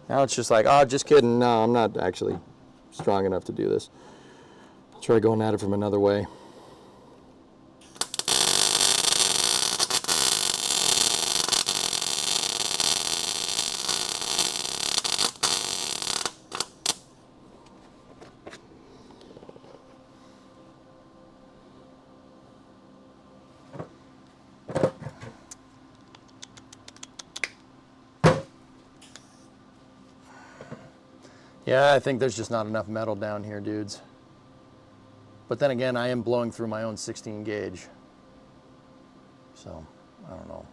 now it's just like, oh, just kidding. No, I'm not actually strong enough to do this. I'll try going at it from another way. Yeah, I think there's just not enough metal down here, dudes. But then again, I am blowing through my own 16 gauge. So, I don't know.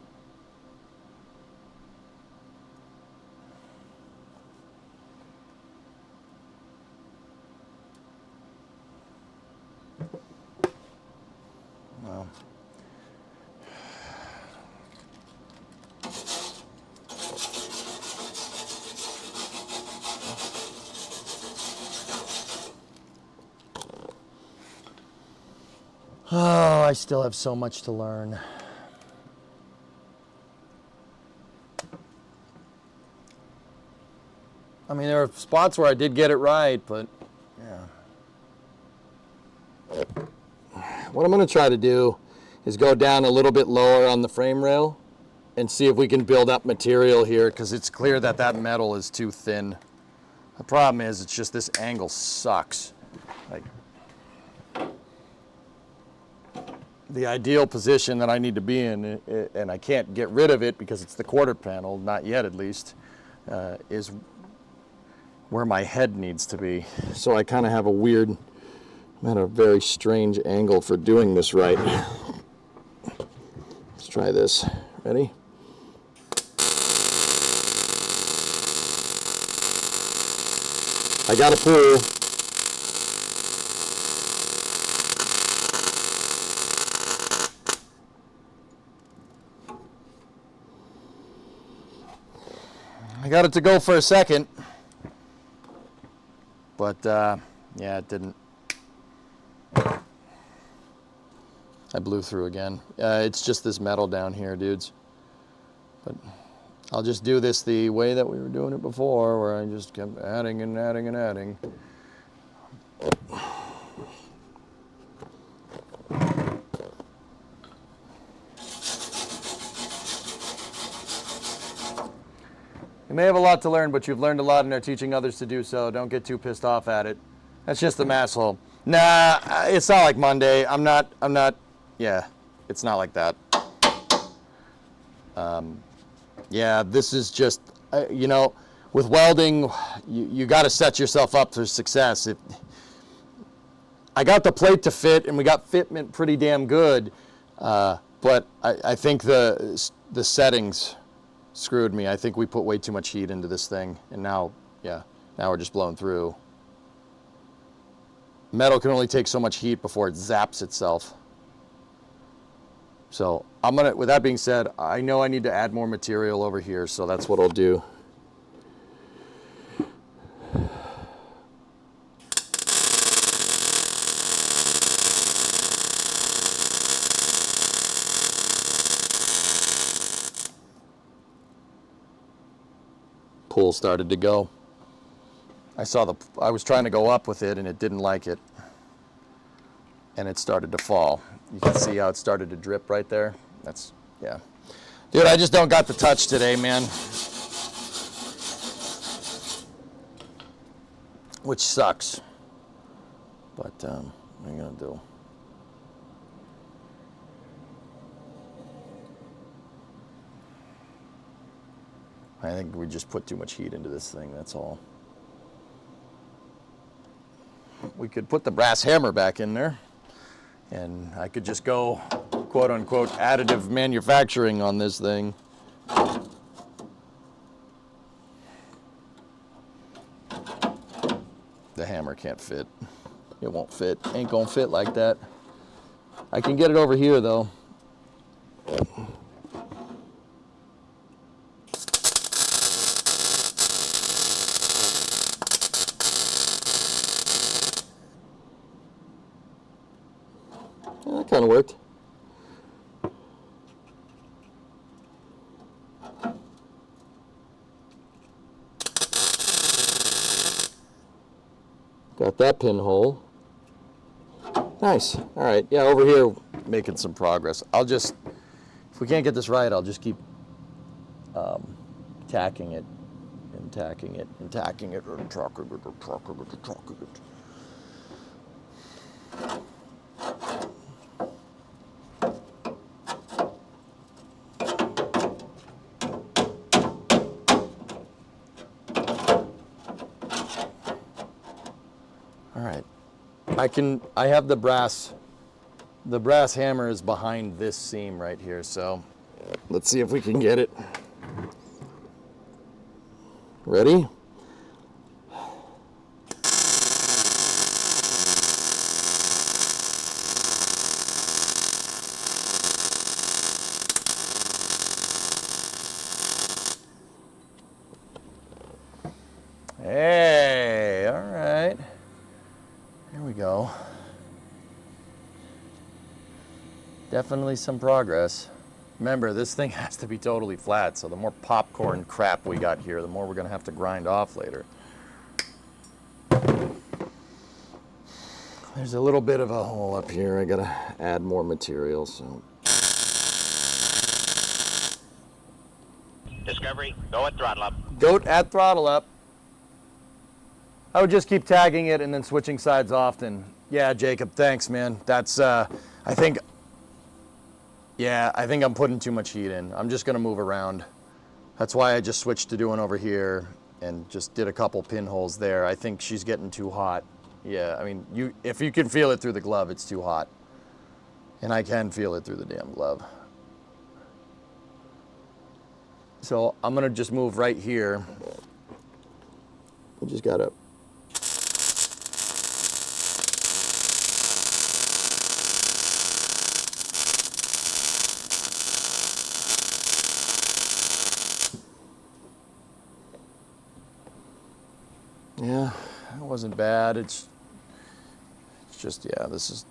Well. Oh, I still have so much to learn. I mean, there are spots where I did get it right, but yeah. What I'm going to try to do is go down a little bit lower on the frame rail and see if we can build up material here, because it's clear that that metal is too thin. The problem is, it's just this angle sucks. Like, the ideal position that I need to be in, and I can't get rid of it because it's the quarter panel, not yet at least, is where my head needs to be. So I kind of have a weird, I'm at a very strange angle for doing this right. Let's try this. Ready? I got a pull. I got it to go for a second, but yeah, it didn't. I blew through again. It's just this metal down here, dudes. But I'll just do this the way that we were doing it before, where I just kept adding and adding and adding. You may have a lot to learn, but you've learned a lot and are teaching others to do so. Don't get too pissed off at it. That's just the asshole. Nah, it's not like Monday. I'm not, yeah, it's not like that. Yeah, this is just, you know, with welding, you got to set yourself up for success. I got the plate to fit, and we got fitment pretty damn good, but I think the settings screwed me. I think we put way too much heat into this thing, and now, yeah, now we're just blowing through. Metal can only take so much heat before it zaps itself. So I'm gonna, with that being said, I know I need to add more material over here, so that's what I'll do. Pool started to go. I was trying to go up with it and it didn't like it. And it started to fall. You can see how it started to drip right there. That's, yeah. Dude, I just don't got the touch today, man. Which sucks. But, what am I gonna do? I think we just put too much heat into this thing, that's all. We could put the brass hammer back in there, and I could just go, quote unquote, additive manufacturing on this thing. The hammer can't fit. It won't fit. Ain't gonna fit like that. I can get it over here though. Yeah, that kind of worked. Got that pinhole. Nice. All right. Yeah, over here, making some progress. I'll just, if we can't get this right, I'll just keep tacking it and tacking it and tacking it and tacking it and tacking it and tacking it. All right. I have the brass hammer is behind this seam right here, so let's see if we can get it. Ready? Hey, all right. Here we go. Definitely some progress. Remember, this thing has to be totally flat, so the more popcorn crap we got here, the more we're gonna have to grind off later. There's a little bit of a hole up here. I gotta add more material, so. Discovery, go at throttle up. Goat at throttle up. I would just keep tagging it and then switching sides often. Yeah, Jacob, thanks, man. That's, I think I'm putting too much heat in. I'm just gonna move around. That's why I just switched to doing over here and just did a couple pinholes there. I think she's getting too hot. Yeah, I mean, if you can feel it through the glove, it's too hot. And I can feel it through the damn glove. So I'm gonna just move right here. I just gotta. Yeah, it wasn't bad. It's just, yeah, this is.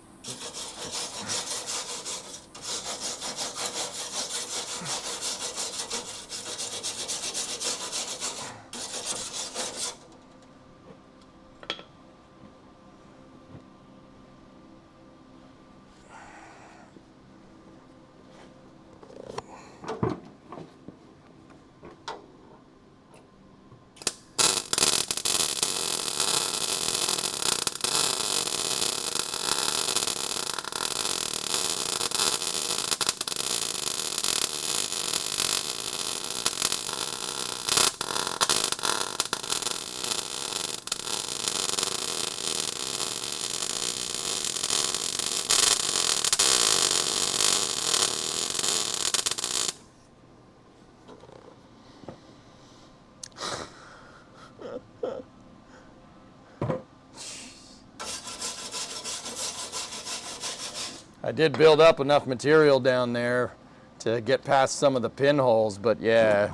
I did build up enough material down there to get past some of the pinholes, but yeah,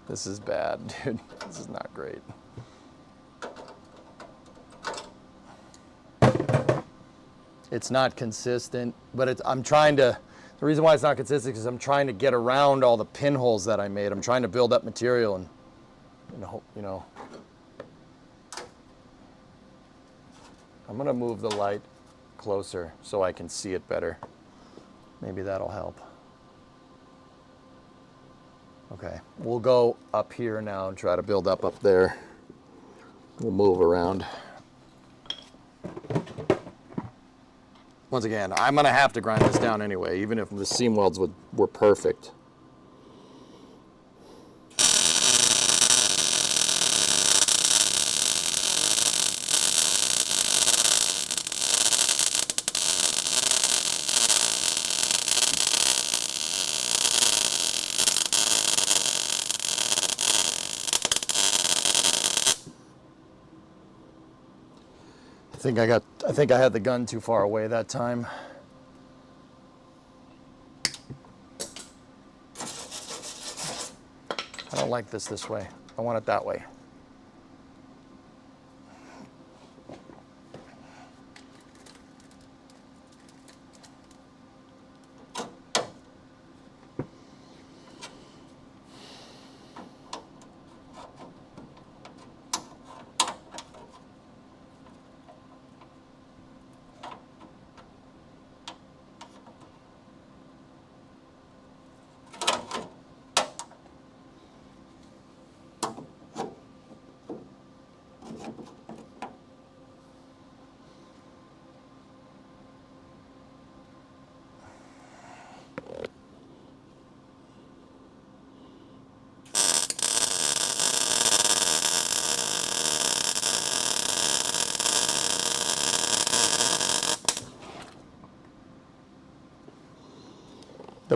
this is bad, dude. This is not great. It's not consistent, but the reason why it's not consistent is I'm trying to get around all the pinholes that I made. I'm trying to build up material and you know. I'm gonna move the light closer so I can see it better. Maybe that'll help. Okay, we'll go up here now and try to build up there. We'll move around. Once again, I'm gonna have to grind this down anyway, even if the seam welds were perfect. I think I had the gun too far away that time. I don't like this way. I want it that way.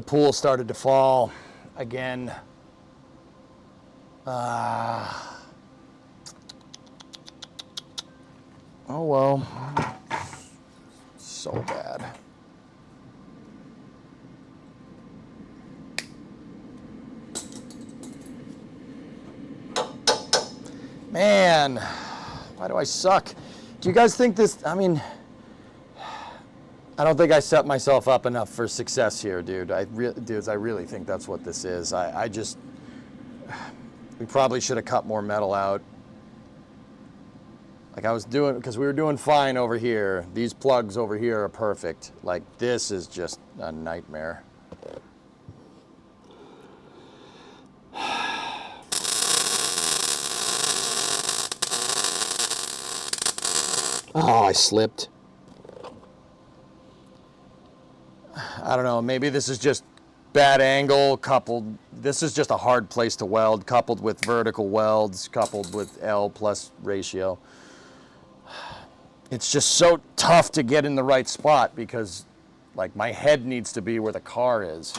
The pool started to fall again. Oh well. So bad. Man, why do I suck? Do you guys think this, I mean, I don't think I set myself up enough for success here, dude. Dudes, I really think that's what this is. We probably should have cut more metal out. Like I was doing, because we were doing fine over here. These plugs over here are perfect. Like this is just a nightmare. Oh, I slipped. I don't know, maybe this is just bad angle coupled, this is just a hard place to weld, coupled with vertical welds, coupled with L plus ratio. It's just so tough to get in the right spot because like my head needs to be where the car is.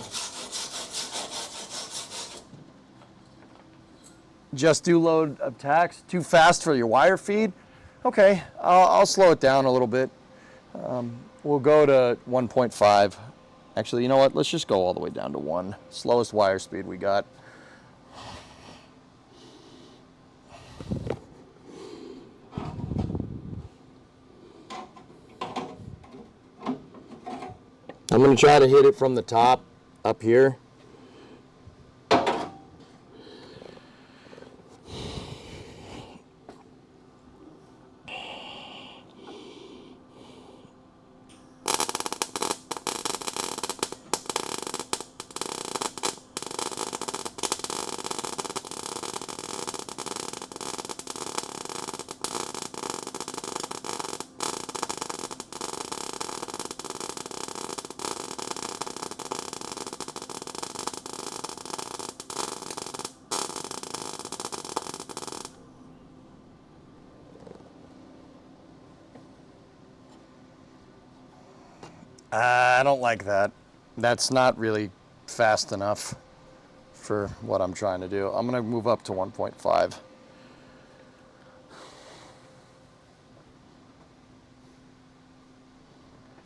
Just do load of tacks, too fast for your wire feed? Okay, I'll slow it down a little bit. We'll go to 1.5. Actually, you know what? Let's just go all the way down to 1. Slowest wire speed we got. I'm going to try to hit it from the top up here. I don't like that. That's not really fast enough for what I'm trying to do. I'm going to move up to 1.5.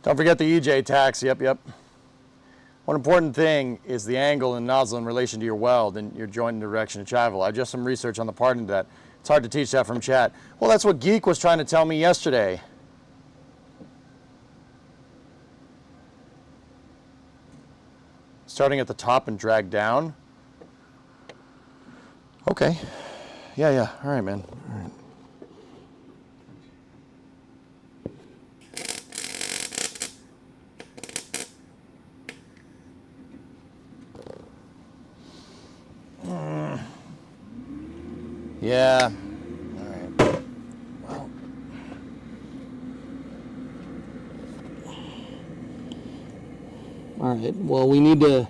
Don't forget the EJ tacks. Yep. One important thing is the angle and nozzle in relation to your weld and your joint and direction of travel. I just some research on the part into that. It's hard to teach that from chat. Well, that's what Geek was trying to tell me yesterday. Starting at the top and drag down. Okay. Yeah. All right, man. All right. Yeah. All right. Well. All right. Well, we need to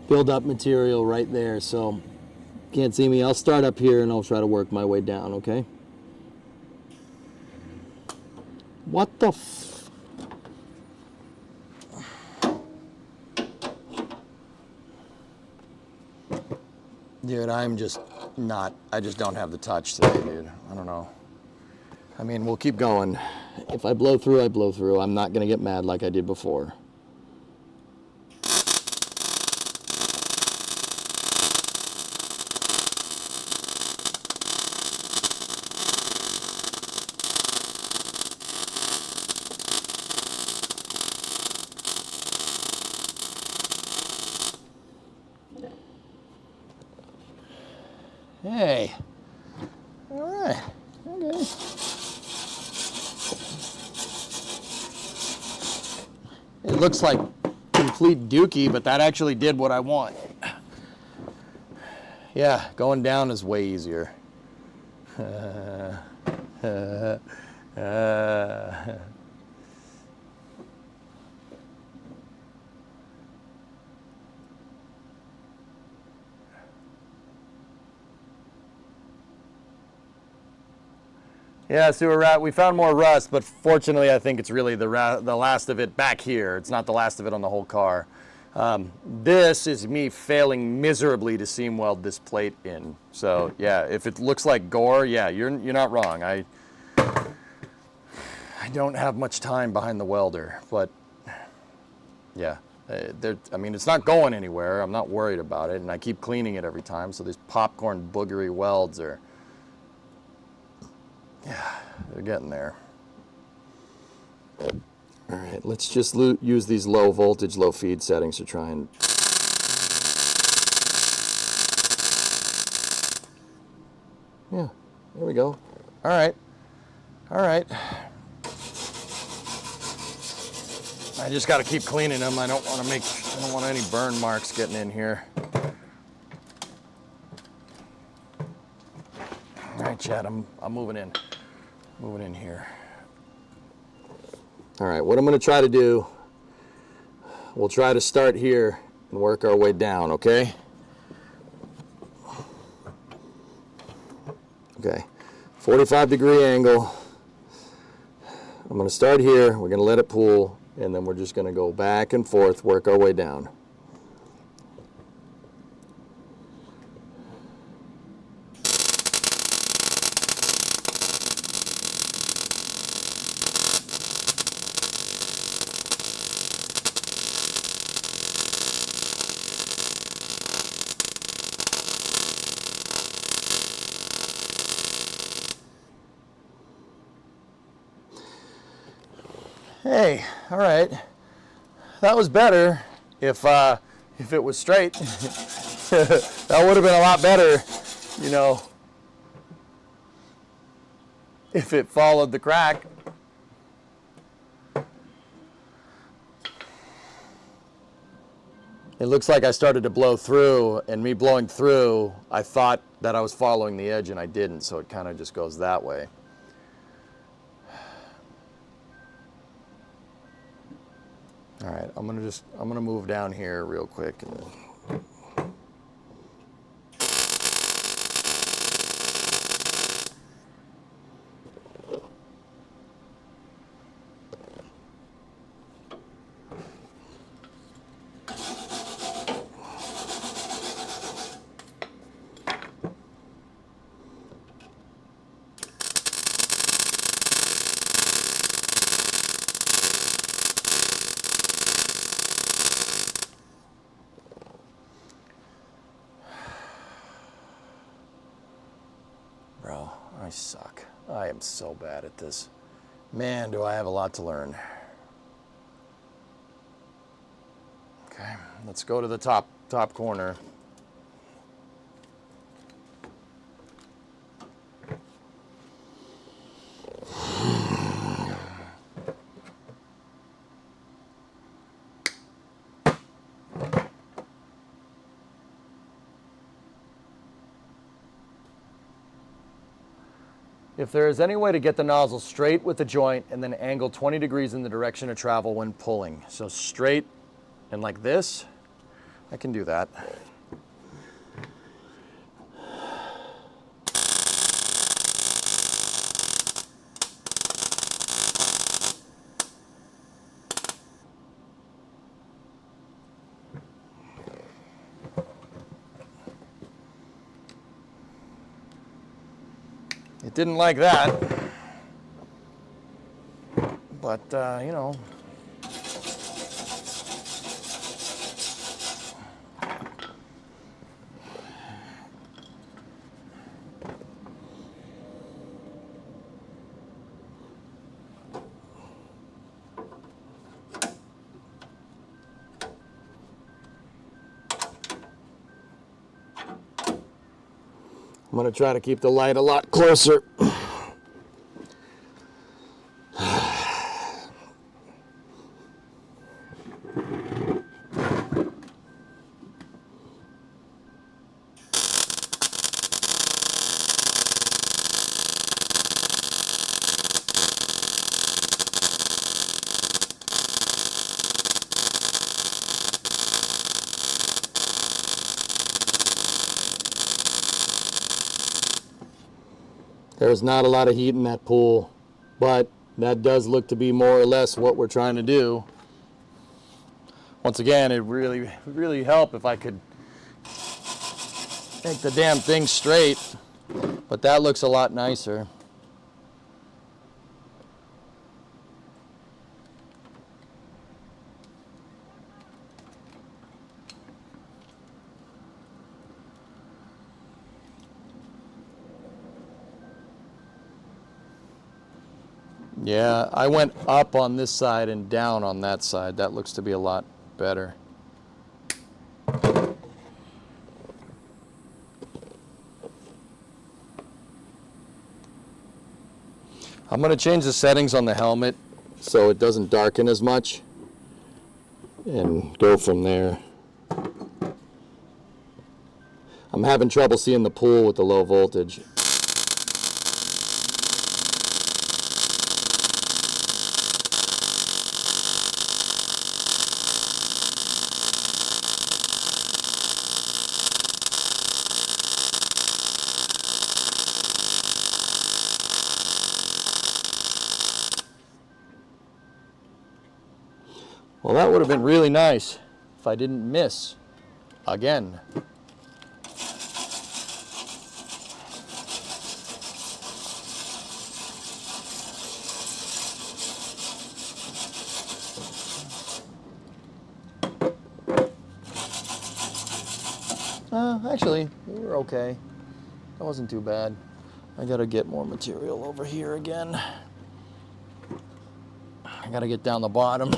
build up material right there, so can't see me. I'll start up here and I'll try to work my way down, okay? What the f... Dude, I'm just not, I just don't have the touch today, dude. I don't know. I mean, we'll keep going. If I blow through, I blow through. I'm not going to get mad like I did before. Hey. All right. Okay. It looks like complete dookie, but that actually did what I want. Yeah, going down is way easier. Yeah, sewer rat. We found more rust, but fortunately, I think it's really the last of it back here. It's not the last of it on the whole car. This is me failing miserably to seam weld this plate in. So yeah, if it looks like gore, yeah, you're not wrong. I don't have much time behind the welder, but yeah, I mean, it's not going anywhere. I'm not worried about it, and I keep cleaning it every time. So these popcorn boogery welds are, yeah, they're getting there. All right, let's just use these low voltage, low feed settings to try and... Yeah, there we go. All right, all right. I just got to keep cleaning them. I don't want any burn marks getting in here. All right, Chad, I'm moving in. Moving in here. All right, what I'm going to try to do, we'll try to start here and work our way down, okay? Okay, 45-degree angle. I'm going to start here, we're going to let it pool, and then we're just going to go back and forth, work our way down. Hey, all right. That was better if it was straight. That would have been a lot better, you know, if it followed the crack. It looks like I started to blow through, and me blowing through, I thought that I was following the edge, and I didn't, so it kind of just goes that way. All right, I'm gonna move down here real quick. Bro, I suck. I am so bad at this. Man, do I have a lot to learn. Okay, let's go to the top corner. If there is any way to get the nozzle straight with the joint and then angle 20 degrees in the direction of travel when pulling. So straight and like this, I can do that. It didn't like that, but you know. I'm going to try to keep the light a lot closer. There's not a lot of heat in that pool, but that does look to be more or less what we're trying to do. Once again, it would really help if I could make the damn thing straight, but that looks a lot nicer. Yeah, I went up on this side and down on that side. That looks to be a lot better. I'm going to change the settings on the helmet so it doesn't darken as much and go from there. I'm having trouble seeing the pool with the low voltage. Well, that would have been really nice if I didn't miss again. Actually, we were okay. That wasn't too bad. I gotta get more material over here again. I gotta get down the bottom.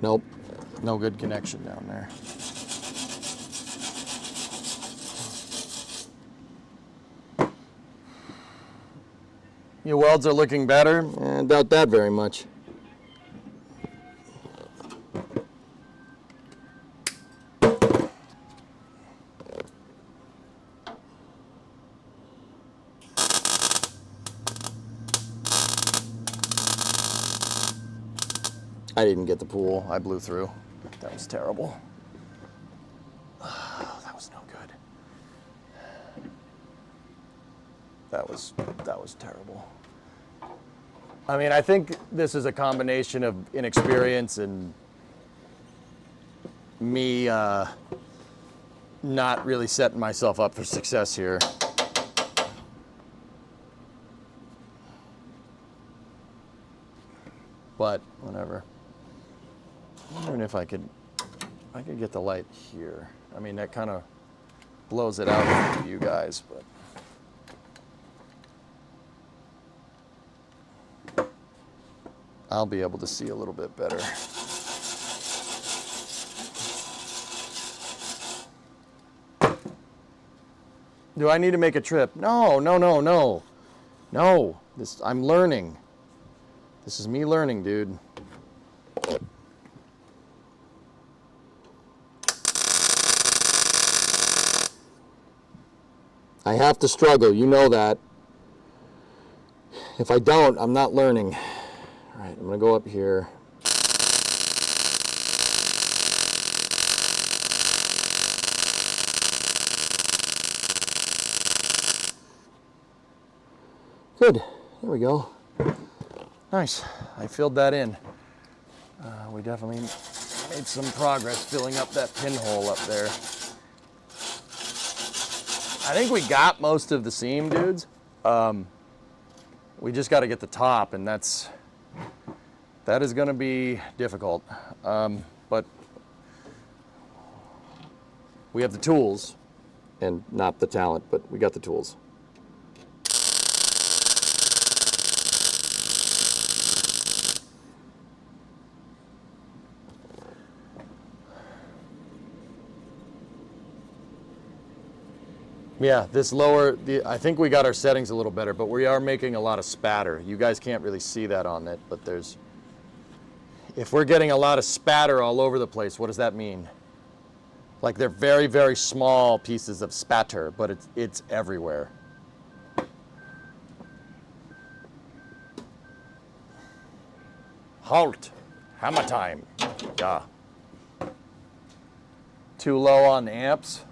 Nope, no good connection down there. Your welds are looking better? I doubt that very much. I didn't get the pool. I blew through. That was terrible. Oh, that was no good. That was terrible. I mean, I think this is a combination of inexperience and me not really setting myself up for success here. But whatever. I'm wondering if I could get the light here. I mean, that kind of blows it out for you guys, but I'll be able to see a little bit better. Do I need to make a trip? No. No. I'm learning. This is me learning, dude. I have to struggle, you know that. If I don't, I'm not learning. All right, I'm gonna go up here. Good, there we go. Nice, I filled that in. We definitely made some progress filling up that pinhole up there. I think we got most of the seam, dudes. We just got to get the top, and that is going to be difficult. But we have the tools, and not the talent, but we got the tools. Yeah, this lower, I think we got our settings a little better, but we are making a lot of spatter. You guys can't really see that on it, but if we're getting a lot of spatter all over the place, what does that mean? Like they're very, very small pieces of spatter, but it's everywhere. Halt, hammer time. Yeah. Too low on the amps?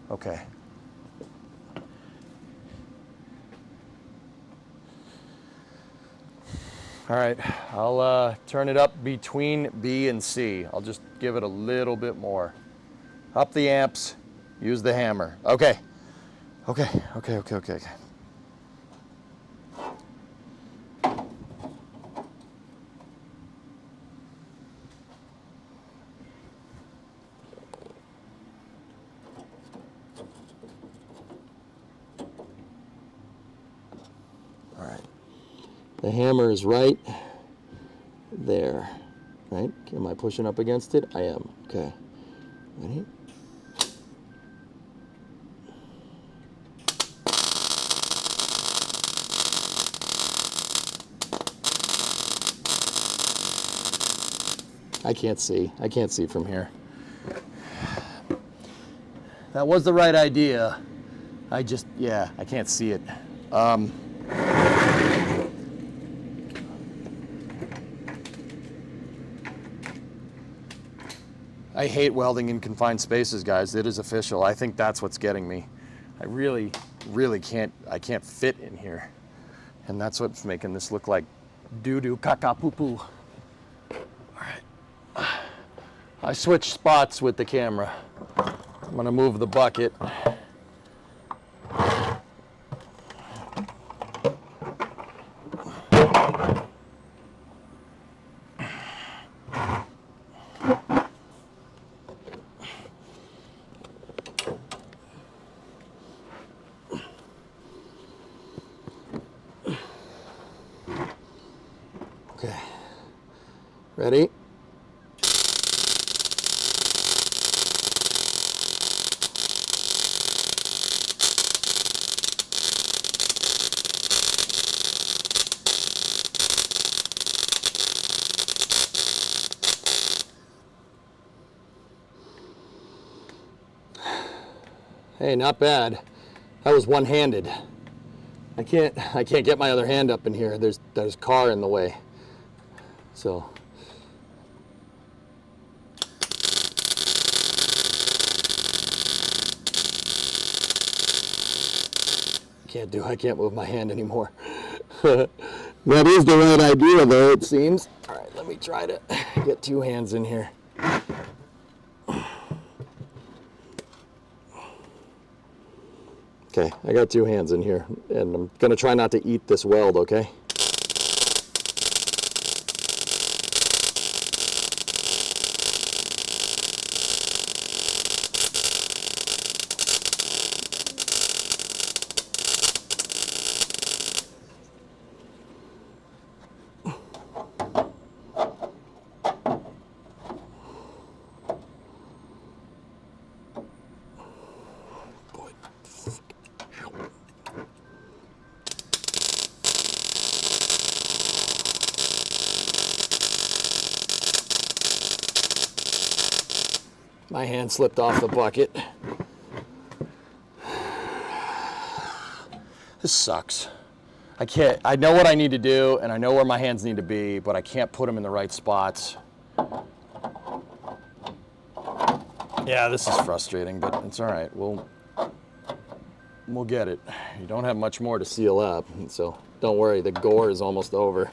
Okay. All right, I'll turn it up between B and C. I'll just give it a little bit more. Up the amps, use the hammer. Okay. Okay. All right. The hammer is right there, right? Am I pushing up against it? I am. Okay. Ready? I can't see. I can't see from here. That was the right idea. I can't see it. I hate welding in confined spaces, guys. It is official. I think that's what's getting me. I really can't fit in here. And that's what's making this look like doo-doo, caca, poo-poo. All right. I switched spots with the camera. I'm gonna move the bucket. Okay, ready? Hey, not bad. That was one-handed. I can't get my other hand up in here. There's a car in the way. So I can't move my hand anymore. That is the right idea though, it seems. All right, let me try to get two hands in here. Okay, I got two hands in here, and I'm gonna try not to eat this weld, okay? My hand slipped off the bucket. This sucks. I know what I need to do, and I know where my hands need to be, but I can't put them in the right spots. Yeah, this is frustrating, but it's all right. We'll get it. You don't have much more to seal up, so don't worry, the gore is almost over.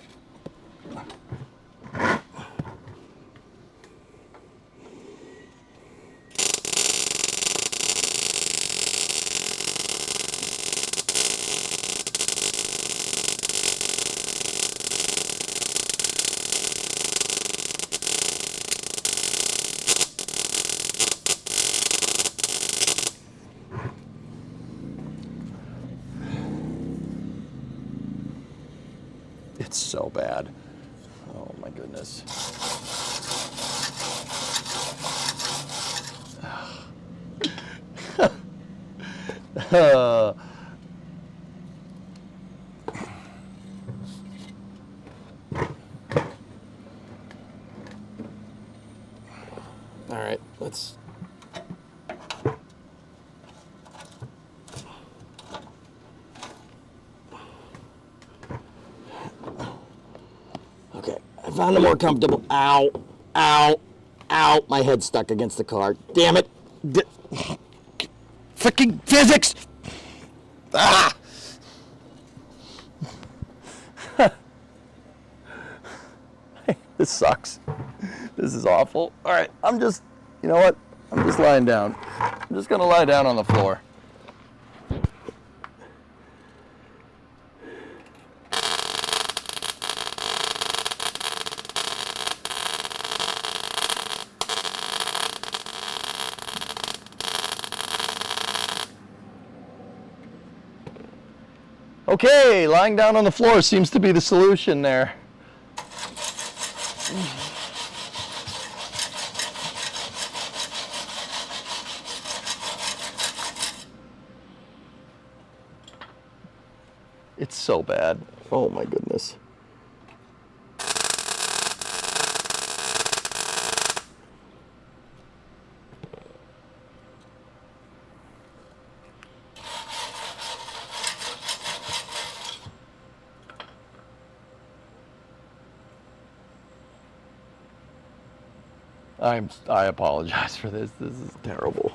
It's so bad. Oh my goodness. All right, let's. Okay, I found a more comfortable. Ow, ow, ow! My head's stuck against the car. Damn it! Freaking physics! Ah! This sucks. This is awful. All right, you know what? I'm just lying down. I'm just gonna lie down on the floor. Okay, lying down on the floor seems to be the solution there. It's so bad. Oh my goodness. I apologize for this. This is terrible.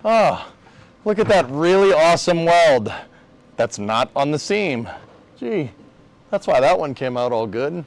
Oh, look at that really awesome weld. That's not on the seam. Gee, that's why that one came out all good.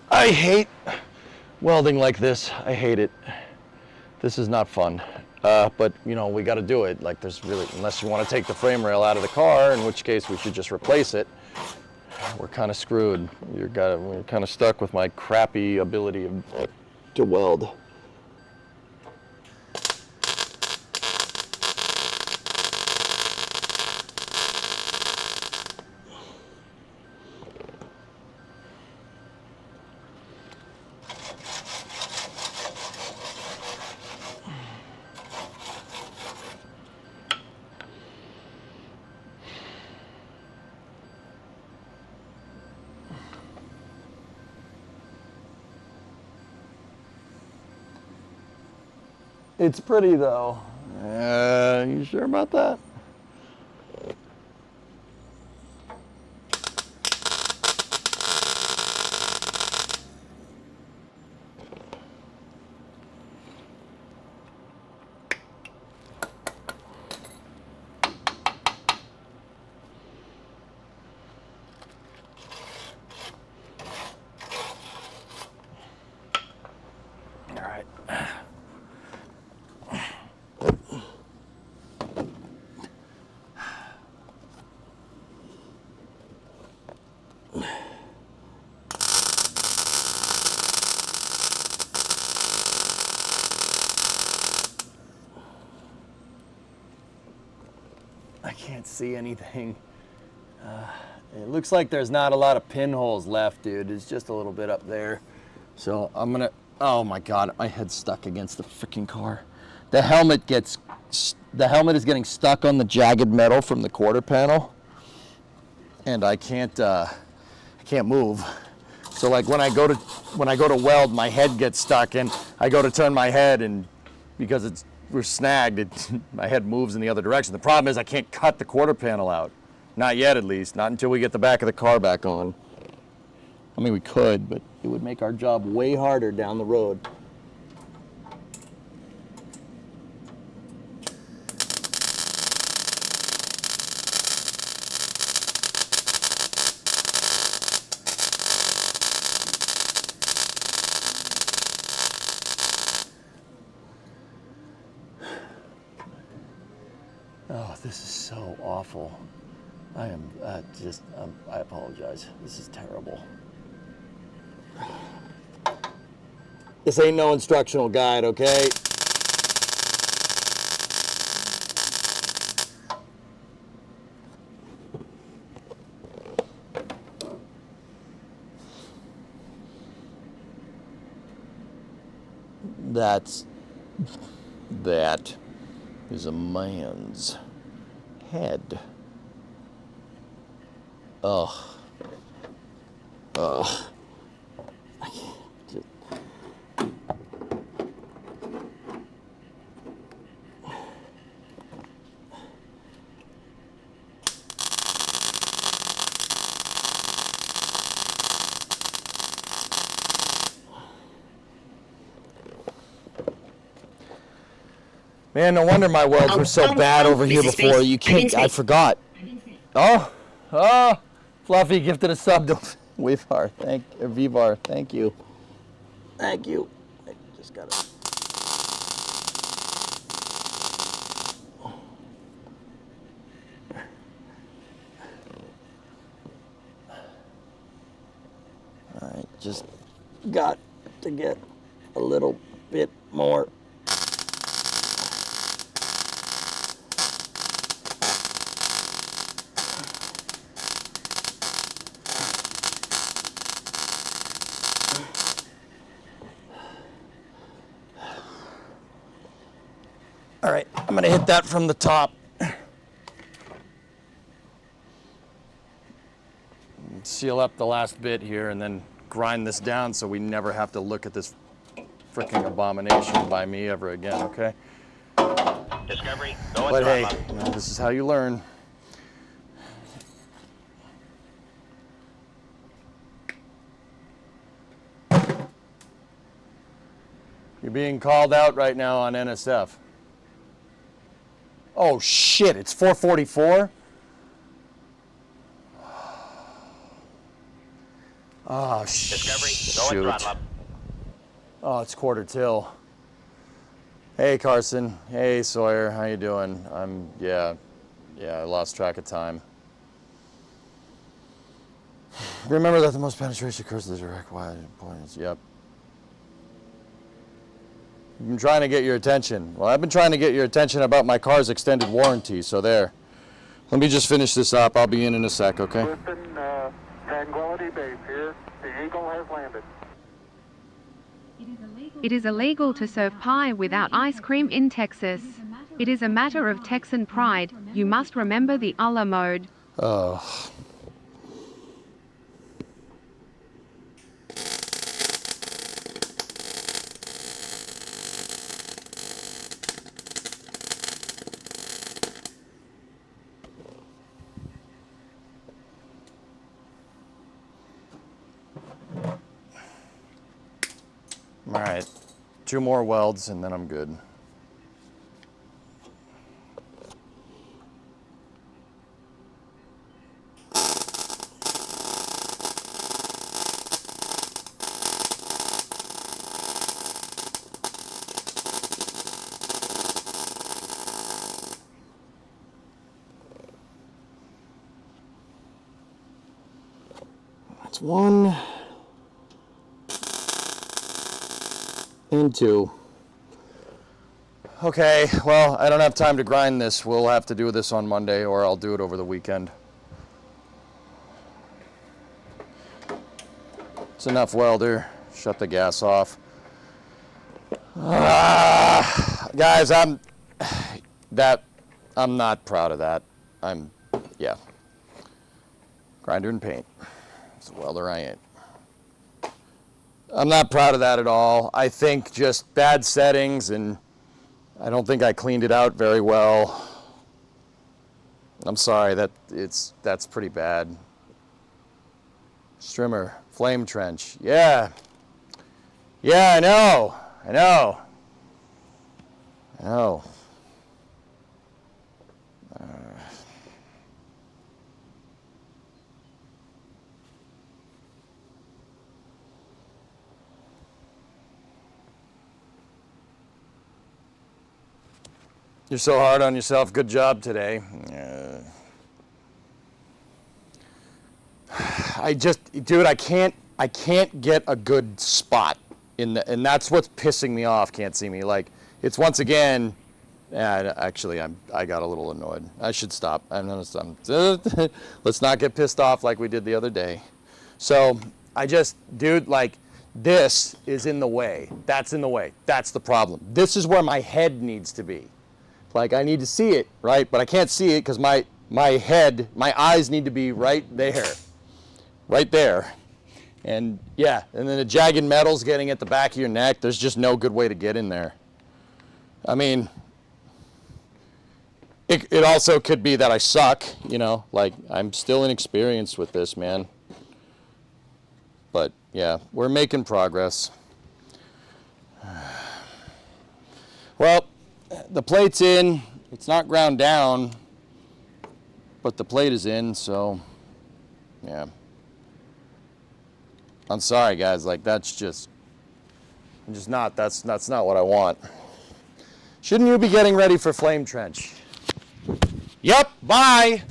I hate welding like this. I hate it. This is not fun. But you know, we got to do it. Like there's really, unless you want to take the frame rail out of the car, in which case we should just replace it. We're kind of screwed. We're kind of stuck with my crappy ability to weld. It's pretty though. You sure about that? All right. I can't see anything. It looks like there's not a lot of pinholes left, dude. It's just a little bit up there. So I'm gonna, oh my God, my head's stuck against the freaking car. The helmet is getting stuck on the jagged metal from the quarter panel. And I can't move. So like when I go to weld, my head gets stuck and I go to turn my head and because we're snagged, my head moves in the other direction. The problem is I can't cut the quarter panel out. Not yet, at least. Not until we get the back of the car back on. I mean, we could, but it would make our job way harder down the road. Oh, this is so awful. I am I apologize. This is terrible. This ain't no instructional guide, okay? That is a man's head. Ugh. Ugh. Man, no wonder my welds were so bad over here before. You can't. I forgot. Oh, Fluffy gifted a sub to Vivar. Vivar. Thank you. Thank you. I just gotta. All right, just got to get a little bit more. All right, I'm gonna hit that from the top. Seal up the last bit here and then grind this down so we never have to look at this freaking abomination by me ever again, okay? Discovery, go But and hey, throttle up. you know, this is how you learn. You're being called out right now on NSF. Oh shit, it's 4:44? Oh Discovery, go and shoot. throttle up. Oh, it's quarter till. Hey Carson. Hey Sawyer, how you doing? Yeah, I lost track of time. Remember that the most penetration occurs at the direct wide points. Yep. I've been trying to get your attention. Well, I've been trying to get your attention about my car's extended warranty, so there. Let me just finish this up. I'll be in a sec, okay? Listen, Tranquility Base here. The Eagle has landed. It is illegal to serve pie without ice cream in Texas. It is a matter of Texan pride. You must remember the Allah mode. Oh. All right, 2 more welds and then I'm good. That's 1 and 2. Okay, well, I don't have time to grind this. We'll have to do this on Monday, or I'll do it over the weekend. It's enough welder. Shut the gas off. Guys, I'm not proud of that. Yeah. Grinder and paint. It's a welder I ain't. I'm not proud of that at all. I think just bad settings, and I don't think I cleaned it out very well. I'm sorry, that's pretty bad. Strimmer, flame trench, yeah. Yeah, I know. You're so hard on yourself. Good job today. Dude, I can't get a good spot and that's what's pissing me off. Can't see me. Like, it's once again. Yeah, actually, I got a little annoyed. I should stop. Let's not get pissed off like we did the other day. So dude, like, this is in the way. That's in the way. That's the problem. This is where my head needs to be. Like, I need to see it, right? But I can't see it because my eyes need to be right there. Right there. And yeah, and then the jagged metal's getting at the back of your neck. There's just no good way to get in there. I mean, it also could be that I suck, you know, like, I'm still inexperienced with this, man. But yeah, we're making progress. Well, the plate's in. It's not ground down, but the plate is in, so yeah. I'm sorry, guys, like, that's not what I want. Shouldn't you be getting ready for Flame Trench? Yep, bye.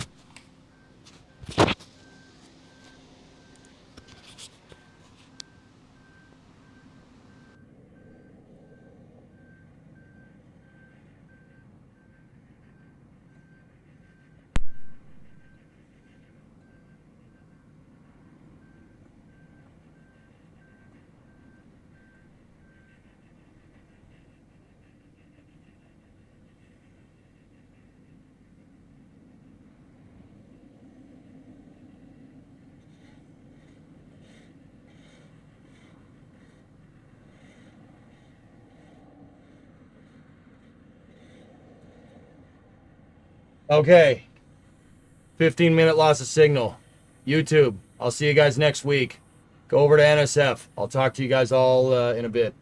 Okay. 15-minute loss of signal. YouTube, I'll see you guys next week. Go over to NSF. I'll talk to you guys all in a bit.